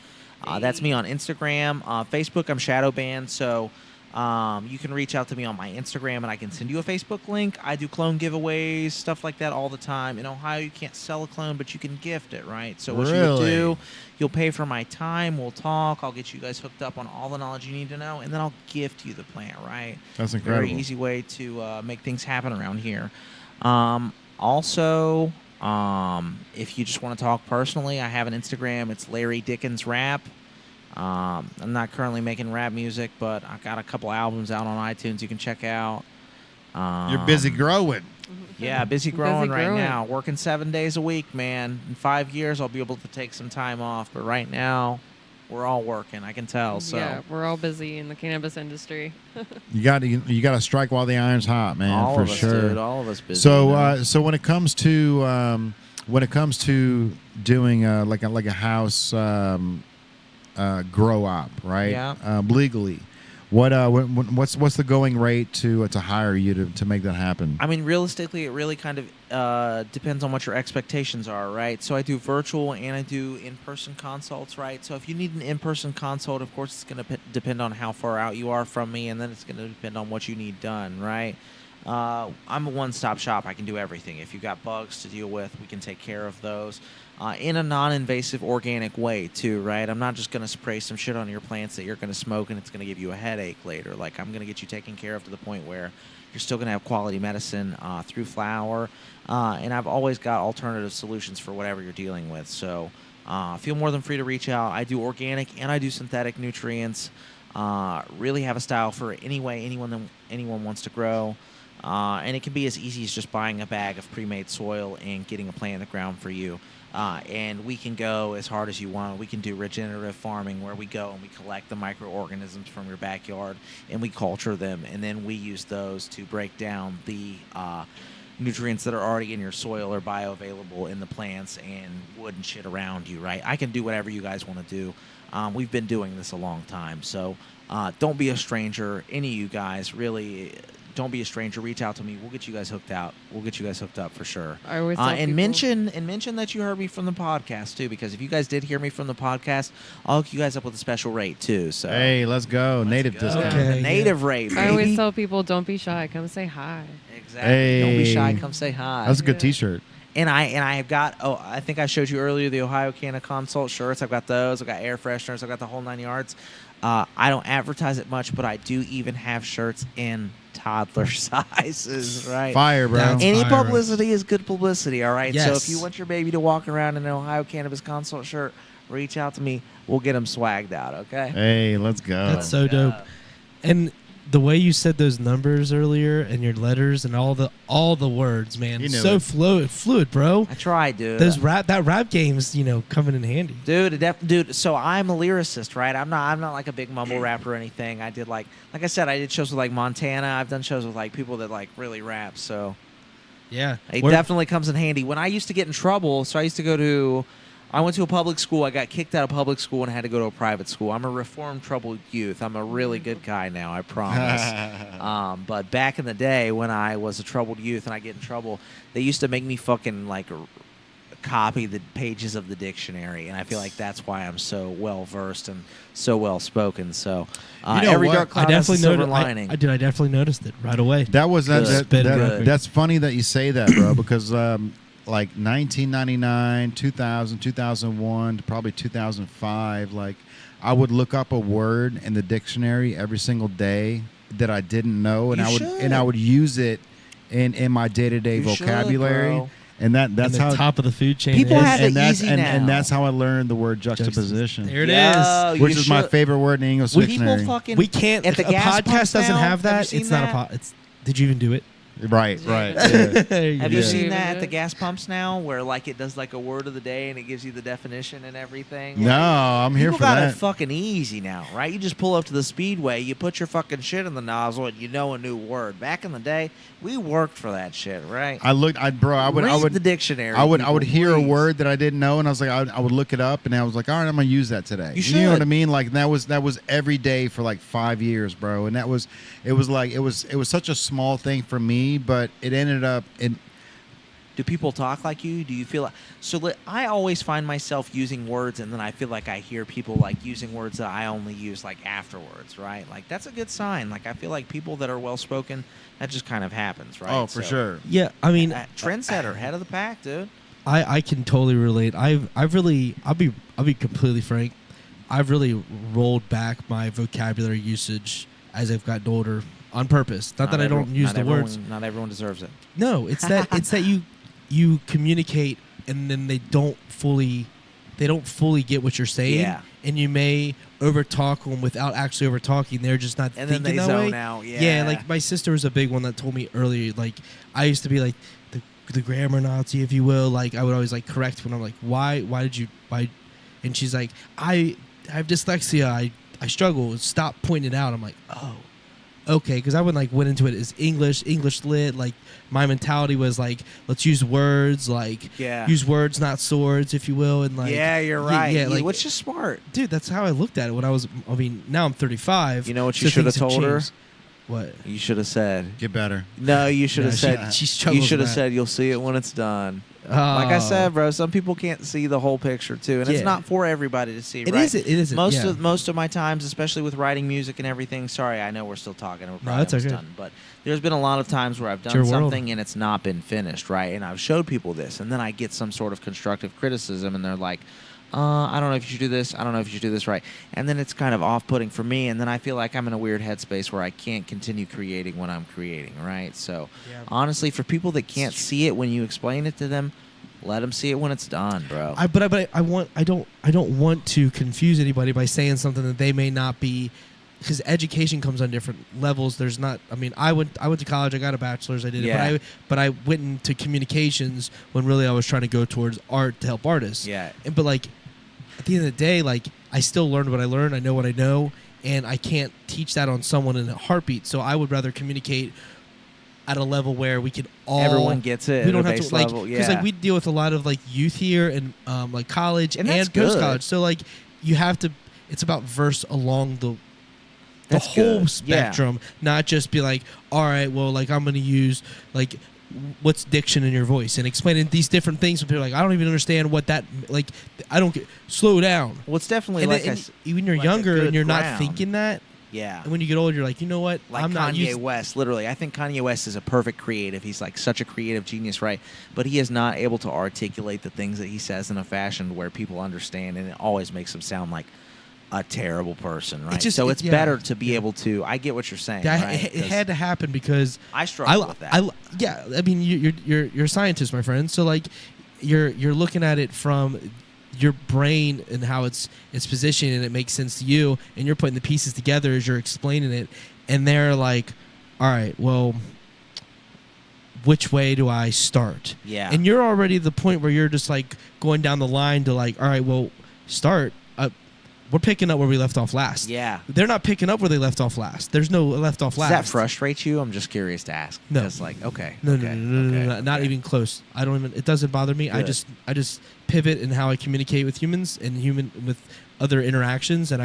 That's me on Instagram. Facebook, I'm shadow banned, so you can reach out to me on my Instagram, and I can send you a Facebook link. I do clone giveaways, stuff like that all the time. In Ohio, you can't sell a clone, but you can gift it, right? So what you would do, you'll pay for my time. We'll talk. I'll get you guys hooked up on all the knowledge you need to know, and then I'll gift you the plant, right? That's incredible. Very easy way to make things happen around here. Also, if you just want to talk personally, I have an Instagram. It's Larry Dickens Rap. I'm not currently making rap music, but I got a couple albums out on iTunes you can check out. You're busy growing. Yeah, busy growing right growing. now. Working 7 days a week, man. In 5 years, I'll be able to take some time off. But right now, we're all working. I can tell. So Yeah, we're all busy in the cannabis industry. You got to strike while the iron's hot, man. all for of us, sure. dude. All of us busy. So, you know? so when it comes to doing like a house grow op, right? Yeah. Legally, what's the going rate to hire you to make that happen? I mean, realistically, it really kind of depends on what your expectations are, right? So I do virtual and I do in-person consults, right? So if you need an in-person consult, of course, it's going to depend on how far out you are from me, and then it's going to depend on what you need done, right? I'm a one-stop shop. I can do everything. If you've got bugs to deal with, we can take care of those in a non-invasive, organic way, too, right? I'm not just going to spray some shit on your plants that you're going to smoke and it's going to give you a headache later. Like, I'm going to get you taken care of to the point where you're still going to have quality medicine through flower. And I've always got alternative solutions for whatever you're dealing with. So feel more than free to reach out. I do organic and I do synthetic nutrients. Really have a style for any way anyone wants to grow. And it can be as easy as just buying a bag of pre-made soil and getting a plant in the ground for you. And we can go as hard as you want. We can do regenerative farming where we go and we collect the microorganisms from your backyard and we culture them. And then we use those to break down the nutrients that are already in your soil or bioavailable in the plants and wood and shit around you, right? I can do whatever you guys want to do. We've been doing this a long time. So don't be a stranger. Any of you guys, really, don't be a stranger. Reach out to me. We'll get you guys hooked out. We'll get you guys hooked up for sure. I always tell and people- mention that you heard me from the podcast too, because if you guys did hear me from the podcast, I'll hook you guys up with a special rate too. So Hey, let's go. Native discount. Okay. the native rate, baby. I always tell people, don't be shy. Come say hi. Exactly. Don't be shy. Hey. Come say hi. That's a good Yeah. T-shirt. And I have got, I think I showed you earlier the Ohio Cannabis Consult shirts. I've got those. I've got air fresheners. I've got the whole 9 yards. I don't advertise it much, but I do even have shirts in toddler sizes, right? Fire, bro. That's Any fire. publicity is good publicity, all right? So Yes. if you want your baby to walk around in an Ohio Cannabis Consult shirt, reach out to me. We'll get them swagged out, okay? Hey, let's go. That's so dope. And the way you said those numbers earlier and your letters and all the words, man, You knew so it. fluid, bro. I tried, dude. Those that rap game's coming in handy. Dude, so I'm a lyricist, right? I'm not like a big mumble rapper or anything. I did like I said, I did shows with like Montana. I've done shows with like people that like really rap. So Yeah, it definitely comes in handy. When I used to get in trouble, so I went to a public school. I got kicked out of public school and had to go to a private school. I'm a reformed troubled youth. I'm a really good guy now, I promise. But back in the day when I was a troubled youth and I get in trouble, they used to make me fucking like copy the pages of the dictionary, and I feel like that's why I'm so well versed and so well spoken. So You know every what? dark cloud has a silver lining. I definitely noticed it right away. That was Good. Good. that's funny that you say that, bro, because like 1999, 2000, 2001, probably 2005, like I would look up a word in the dictionary every single day that I didn't know, and I would use it in my day-to-day You should, vocabulary. bro. And that's the how top of the food chain. People is. have it and that's easy and, now. and that's how I learned the word juxtaposition, There it Yo, is. which you is my should- favorite word in the English People dictionary. fucking We can't. at the a gas podcast pumps doesn't now. have that. you It's seen not that? a pot. It's. Did you even do it? Right. Yeah. Have you Yeah. seen that Yeah. at the gas pumps now, where like it does like a word of the day and it gives you the definition and everything? No, I'm here People for got that. it fucking easy now, right? You just pull up to the speedway, you put your fucking shit in the nozzle, and you know a new word. Back in the day, we worked for that shit, right? I would Read the dictionary. I would people, hear a please. word that I didn't know, and I was like, I would look it up, and I was like, all right, I'm gonna use that today. You know what should. I mean? Like that was every day for like 5 years, bro. And it was such a small thing for me, but it ended up in. Do people talk like you? Do you feel like I always find myself using words, and then I feel like I hear people like using words that I only use like afterwards, right? Like that's a good sign. Like I feel like people that are well spoken, that just kind of happens, right? Oh, for sure. Yeah, I mean, Trendsetter, head of the pack, dude. I can totally relate. I've really I'll be completely frank. I've really rolled back my vocabulary usage as I've gotten older on purpose. Not that I don't use the words. Not everyone deserves it. No, it's that you communicate and then they they don't fully get what you're saying, and you may overtalk them without actually overtalking. They're just not and thinking then they that zone way. out. Yeah, like my sister was a big one that told me earlier. Like I used to be like the grammar Nazi, if you will. Like I would always like correct when I'm like, why did you why? And she's like, I have dyslexia. I struggle. Stop pointing it out. I'm like, oh, okay, because I went into it as English lit. Like my mentality was like, let's use words, like use words, not swords, if you will. And like, you're right. Yeah, like, which is smart, dude. That's how I looked at it when I was. I mean, now I'm 35. You know what you should have told her? What? You should have said, "Get better." No, you should have said. You should have said, "You'll see it when it's done." Oh. Like I said, bro, some people can't see the whole picture too, and it's not for everybody to see. It right? isn't. It isn't. Most of my times, especially with writing music and everything. Sorry, I know we're still talking. And we're probably almost done, but there's been a lot of times where I've done something and it's not been finished, right? And I've showed people this, and then I get some sort of constructive criticism, and they're like, I don't know if you should do this. I don't know if you should do this right. And then it's kind of off-putting for me, and then I feel like I'm in a weird headspace where I can't continue creating what I'm creating, right? So honestly, for people that can't see it when you explain it to them, let them see it when it's done, bro. I don't want to confuse anybody by saying something that they may not be, because education comes on different levels. There's not. I mean, I went to college. I got a bachelor's. I did it, but I went into communications when really I was trying to go towards art to help artists. Yeah. But like, at the end of the day, like I still learned what I learned. I know what I know, and I can't teach that on someone in a heartbeat. So I would rather communicate at a level where we can all everyone gets it. We don't at a have base to like level. because like we deal with a lot of like youth here and like college and post college. So like you have to. It's about verse along the whole spectrum, not just be like, all right, well, like I'm going to use like what's diction in your voice and explaining these different things. And people are like, I don't even understand what that like. I don't get. Slow down. Well, it's definitely when you're younger and you're not thinking that. Yeah. And when you get older, you're like, you know what? Like I'm not Kanye West, literally. I think Kanye West is a perfect creative. He's like such a creative genius, right? But he is not able to articulate the things that he says in a fashion where people understand, and it always makes him sound like a terrible person, right? So it's better to be able to. I get what you're saying. Right? It had to happen because I struggle with that. I mean, you're a scientist, my friend. So like, you're looking at it from your brain and how it's positioned, and it makes sense to you, and you're putting the pieces together as you're explaining it, and they're like, all right, well, which way do I start? Yeah. And you're already at the point where you're just like going down the line to like, all right, well, start. We're picking up where we left off last. Yeah. They're not picking up where they left off last. There's no left off last. Does that frustrate you? I'm just curious to ask. No. Just like, okay. No, not even close. I don't even. It doesn't bother me. Good. I just pivot in how I communicate with humans and with other interactions, and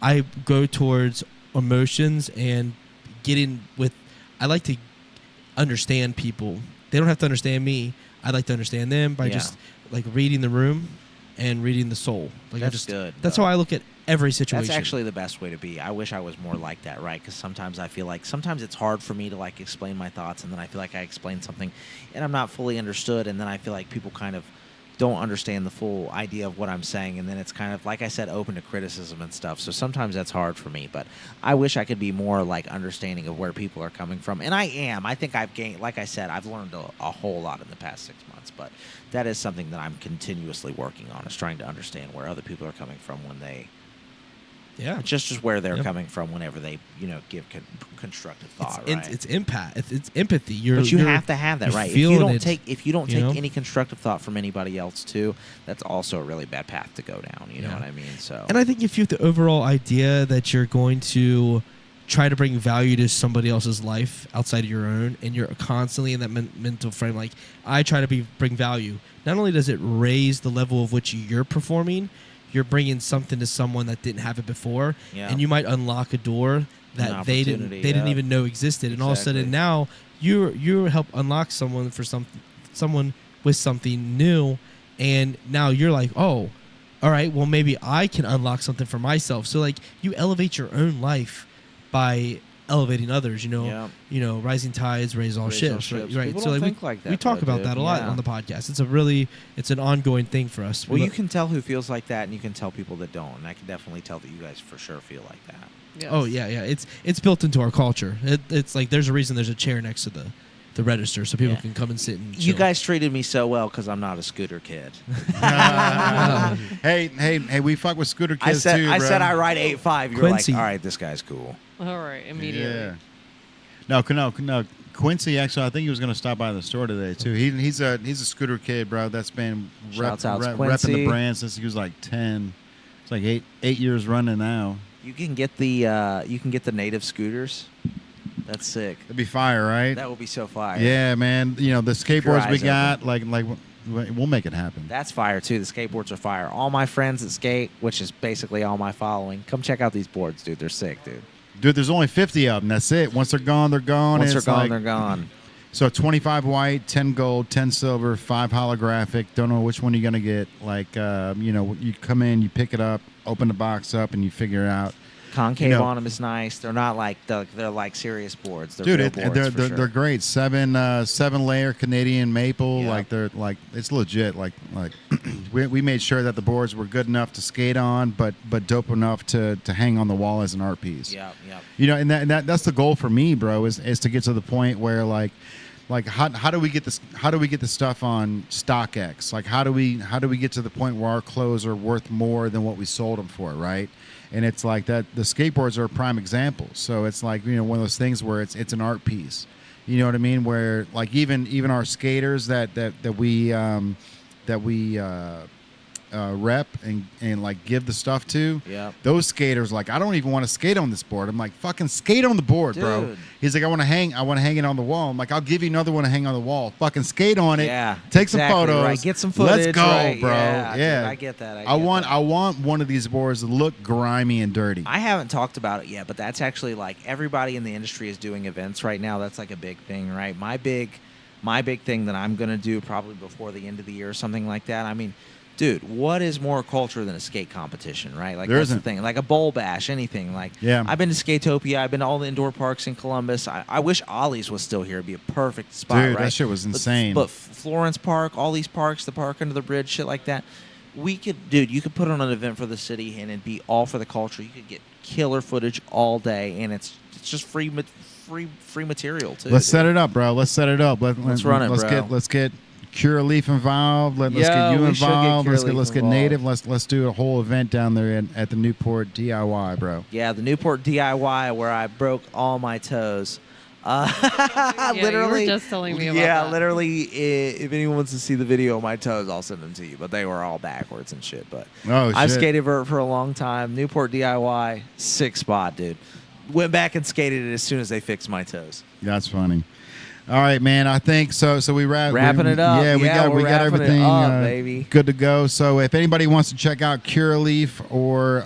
I go towards emotions and getting with. I like to understand people. They don't have to understand me. I like to understand them by just like reading the room and reading the soul. Like that's good. That's how I look at every situation. That's actually the best way to be. I wish I was more like that, right? Because sometimes I feel like it's hard for me to like explain my thoughts, and then I feel like I explain something and I'm not fully understood, and then I feel like people kind of don't understand the full idea of what I'm saying, and then it's kind of, like I said, open to criticism and stuff. So sometimes that's hard for me, but I wish I could be more like understanding of where people are coming from. And I am. I think I've gained, like I said, I've learned a whole lot in the past 6 months, but that is something that I'm continuously working on, is trying to understand where other people are coming from when they just where they're coming from whenever they give constructive thought. It's impact. It's empathy. But you have to have that, right? If you don't take any constructive thought from anybody else too, that's also a really bad path to go down. You know what I mean? So, and I think if you have the overall idea that you're going to try to bring value to somebody else's life outside of your own, and you're constantly in that mental frame, like I try to bring value. Not only does it raise the level of which you're performing, you're bringing something to someone that didn't have it before, and you might unlock a door that they didn't even know existed, and all of a sudden now you help unlock someone with something new, and now you're like, oh, all right, well maybe I can unlock something for myself. So like you elevate your own life by elevating others, rising tides raise all ships, right? People so don't think like that, we talk about that a lot on the podcast. It's an ongoing thing for us. Well, you can tell who feels like that, and you can tell people that don't. And I can definitely tell that you guys for sure feel like that. Yes. Oh yeah. It's built into our culture. It's like there's a reason there's a chair next to the register so people Yeah. can come and sit and You chill. guys treated me so well because I'm not a scooter kid. Hey, we fuck with scooter kids I too, bro. said I ride 8.5. You're Quincy. like, all right, this guy's cool. All right, immediately. Yeah. No. Quincy, actually, I think he was going to stop by the store today too. He's a scooter kid, bro. That's been Shouts out to repping Quincy. the brand since he was like 10. It's like eight years running now. You can get the native scooters. That's sick. It'd be fire, right? That will be so fire. Yeah, man. You know the skateboards we eyes got, like we'll make it happen. That's fire too. The skateboards are fire. All my friends that skate, which is basically all my following, come check out these boards, dude. They're sick, dude. Dude, there's only 50 of them. That's it. Once they're gone, they're gone. Once they're It's gone, like- they're gone. So 25 white, 10 gold, 10 silver, 5 holographic. Don't know which one you're gonna get. Like, you come in, you pick it up, open the box up, and you figure it out. Concave on them is nice. They're not like they're like serious boards. They're Dude, real boards they're for sure. they're great. Seven layer Canadian maple. Yeah. Like they're like it's legit. Like we made sure that the boards were good enough to skate on, but dope enough to hang on the wall as an art piece. Yeah. You know, and that's the goal for me, bro. Is to get to the point where like how do we get this? How do we get the stuff on StockX? Like how do we get to the point where our clothes are worth more than what we sold them for, right? And it's like that. The skateboards are a prime example. So it's like one of those things where it's an art piece. You know what I mean? Where like even our skaters that we rep and like give the stuff to. Yep. Those skaters like I don't even want to skate on this board. I'm like fucking skate on the board, bro. Dude. He's like I want to hang it on the wall. I'm like I'll give you another one to hang on the wall. Fucking skate on it. Yeah. Take exactly, some photos. Right. Get some footage. Let's go, right. bro. Yeah. Dude, I get that. I want one of these boards to look grimy and dirty. I haven't talked about it yet, but that's actually like everybody in the industry is doing events right now. That's like a big thing, right? My big thing that I'm gonna do probably before the end of the year or something like that. I mean, dude, what is more culture than a skate competition, right? Like There that's isn't. the thing. Like a bowl bash, anything. Like Yeah. I've been to Skatopia, I've been to all the indoor parks in Columbus. I wish Ollie's was still here. It'd be a perfect spot, Dude, right? that shit was insane. But Florence Park, all these parks, the park under the bridge, shit like that. You could put on an event for the city and it'd be all for the culture. You could get killer footage all day, and it's just free material too. Let's set it up, bro. Let's set it up. Let's run it, bro. Let's get Curaleaf involved. Let's Yeah, get you we should get involved. Let's Curaleaf get involved. Native. Let's do a whole event down there at the Newport DIY, bro. Yeah, the Newport DIY where I broke all my toes. Literally, you were just telling me about yeah, that. literally. If anyone wants to see the video of my toes, I'll send them to you. But they were all backwards and shit. But Oh, I've shit. skated for a long time. Newport DIY, sick spot, dude. Went back and skated it as soon as they fixed my toes. That's funny. All right, man. I think so. So we Wrapping it up. Yeah, we Yeah, got we're wrapping it everything up, baby. good to go. So if anybody wants to check out Curaleaf or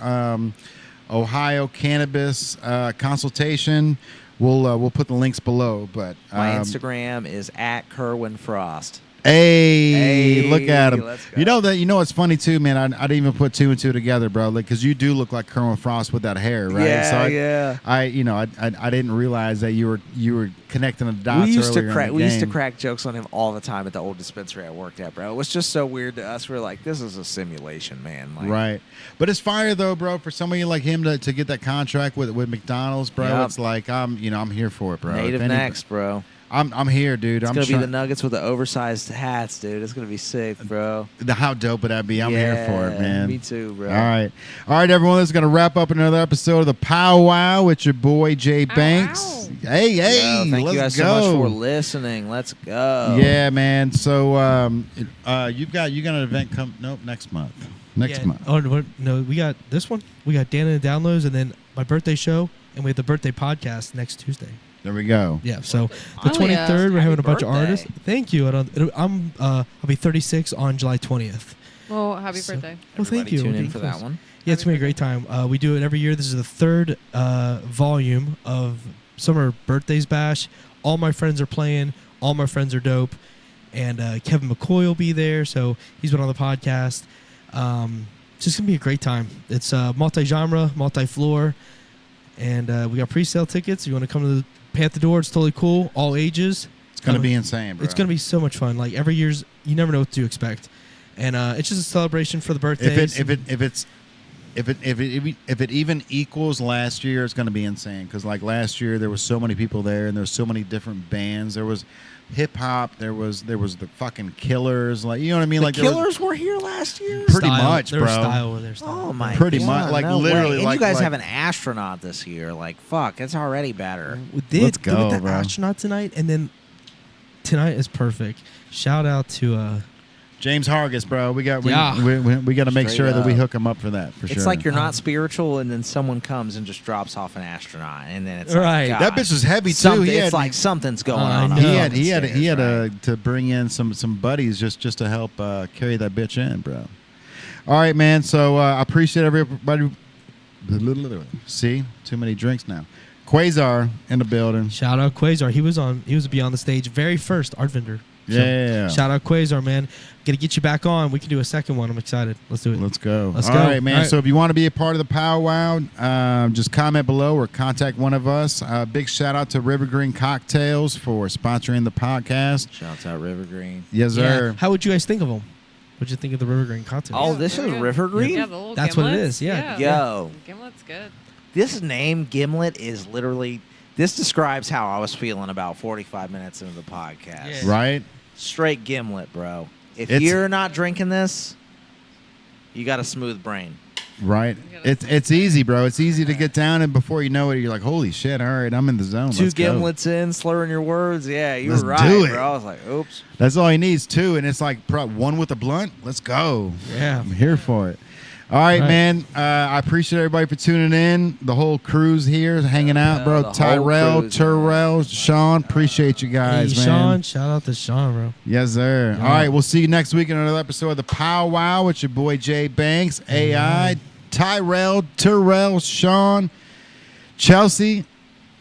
Ohio Cannabis Consultation, we'll put the links below. But My Instagram is @KerwinFrost. Hey, look at him. Let's go. You know what's funny too, man. I didn't even put two and two together, bro. Like, cause you do look like Kerwin Frost with that hair, right? Yeah, so yeah. I didn't realize that you were connecting the dots. We used earlier to in crack. the We used to game. crack jokes on him all the time at the old dispensary I worked at, bro. It was just so weird to us. We were like, "This is a simulation, man." Like, Right, but it's fire though, bro. For somebody like him to get that contract with McDonald's, bro. Yep. It's like I'm here for it, bro. Native If any- next, bro. I'm here, dude. It's I'm gonna be try- the Nuggets with the oversized hats, dude. It's gonna be sick, bro. How dope would that be? I'm here for it, Yeah, man. Me too, bro. All right, everyone. This is gonna wrap up another episode of the PowWow with your boy Jay Banks. Ow. Hey, Yo, thank let's you guys go. so much for listening. Let's go. Yeah, man. So you got an event next month. Next month. Oh no, we got this one. We got Dan and the Downloads, and then my birthday show, and we have the birthday podcast next Tuesday. There we go. Yeah, so the Oh, yeah. 23rd, we're having a Happy bunch of birthday. artists. Thank you. I'll be 36 on July 20th. Well, happy So- birthday. Well, thank Everybody you. Tune We're in getting for close. that one. Yeah, it's gonna be a great time. We do it every year. This is the third volume of Summer Birthdays Bash. All my friends are playing. All my friends are dope. And Kevin McCoy will be there, so he's been on the podcast. It's just gonna be a great time. It's multi-genre, multi-floor, and we got pre-sale tickets. You want to come to pay at the door? It's totally cool. All ages. It's gonna be insane, bro. It's gonna be so much fun. Like every year's, you never know what to expect, and it's just a celebration for the birthdays. If it's if it even equals last year, it's going to be insane. Because like last year, there was so many people there, and there was so many different bands. There was hip hop. There was the fucking Killers. Like, you know what I mean? Like Killers were here last year. Pretty much, bro. Their style. Oh my Pretty God, much, like no literally, way. And like you guys like, have an astronaut this year. Like fuck, it's already better. Let's go, that bro. astronaut tonight, and then tonight is perfect. Shout out to James Hargis, bro. We got Yeah. we got to make Straight sure that we up. hook him up for that for sure. It's like you're not spiritual, and then someone comes and just drops off an astronaut, and then it's Right. Like, that God, bitch was heavy too. something- He it's had, like something's going I on. know. he had right? to bring in some buddies just to help carry that bitch in, bro. All right, man. So I appreciate everybody. See, too many drinks now. Quasar in the building. shout out Quasar. He was beyond the stage, very first art vendor. So, Yeah. shout out Quasar, man. Gonna get you back on. We can do a second one. I'm excited. Let's do it. Let's go. Let's All go. right, man. All right. So if you want to be a part of the PowWow, just comment below or contact one of us. Big shout out to River Green Cocktails for sponsoring the podcast. Shouts out River Green. Yes, sir. How would you guys think of them? What'd you think of the River Green cocktail? Oh, this they're is good. River Green? Yeah, the little That's what it gimlets. is, yeah. Yo. Gimlet's good. This name Gimlet is literally. This describes how I was feeling about 45 minutes into the podcast. Yeah. Right? Straight Gimlet, bro. If It's- you're not drinking this, you got a smooth brain. Right. It's easy, bro. It's easy to get down, and before you know it, you're like, holy shit, all right, I'm in the zone. Two Let's go. Gimlets in, slurring your words. Yeah, you Let's were right, do it. bro. I was like, oops. That's all he needs, too. And it's like one with a blunt. Let's go. Yeah. I'm here for it. All right, All right. man. I appreciate everybody for tuning in. The whole crew's here, hanging out, bro. the whole Tyrell, crew's Terrell, Sean. Appreciate you guys, hey, man. Sean. Shout out to Sean, bro. Yes, sir. Yeah. All right, we'll see you next week in another episode of the PowWow with your boy Jay Banks, AI, Tyrell, Terrell, Sean, Chelsea,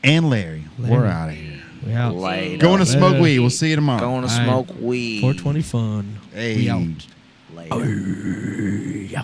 and Larry. We're Larry. out of here. We out. Later. Going to smoke Later. weed. We'll see you tomorrow. Going to All right. smoke weed. 420 fun. Hey. We out. Later. Yeah.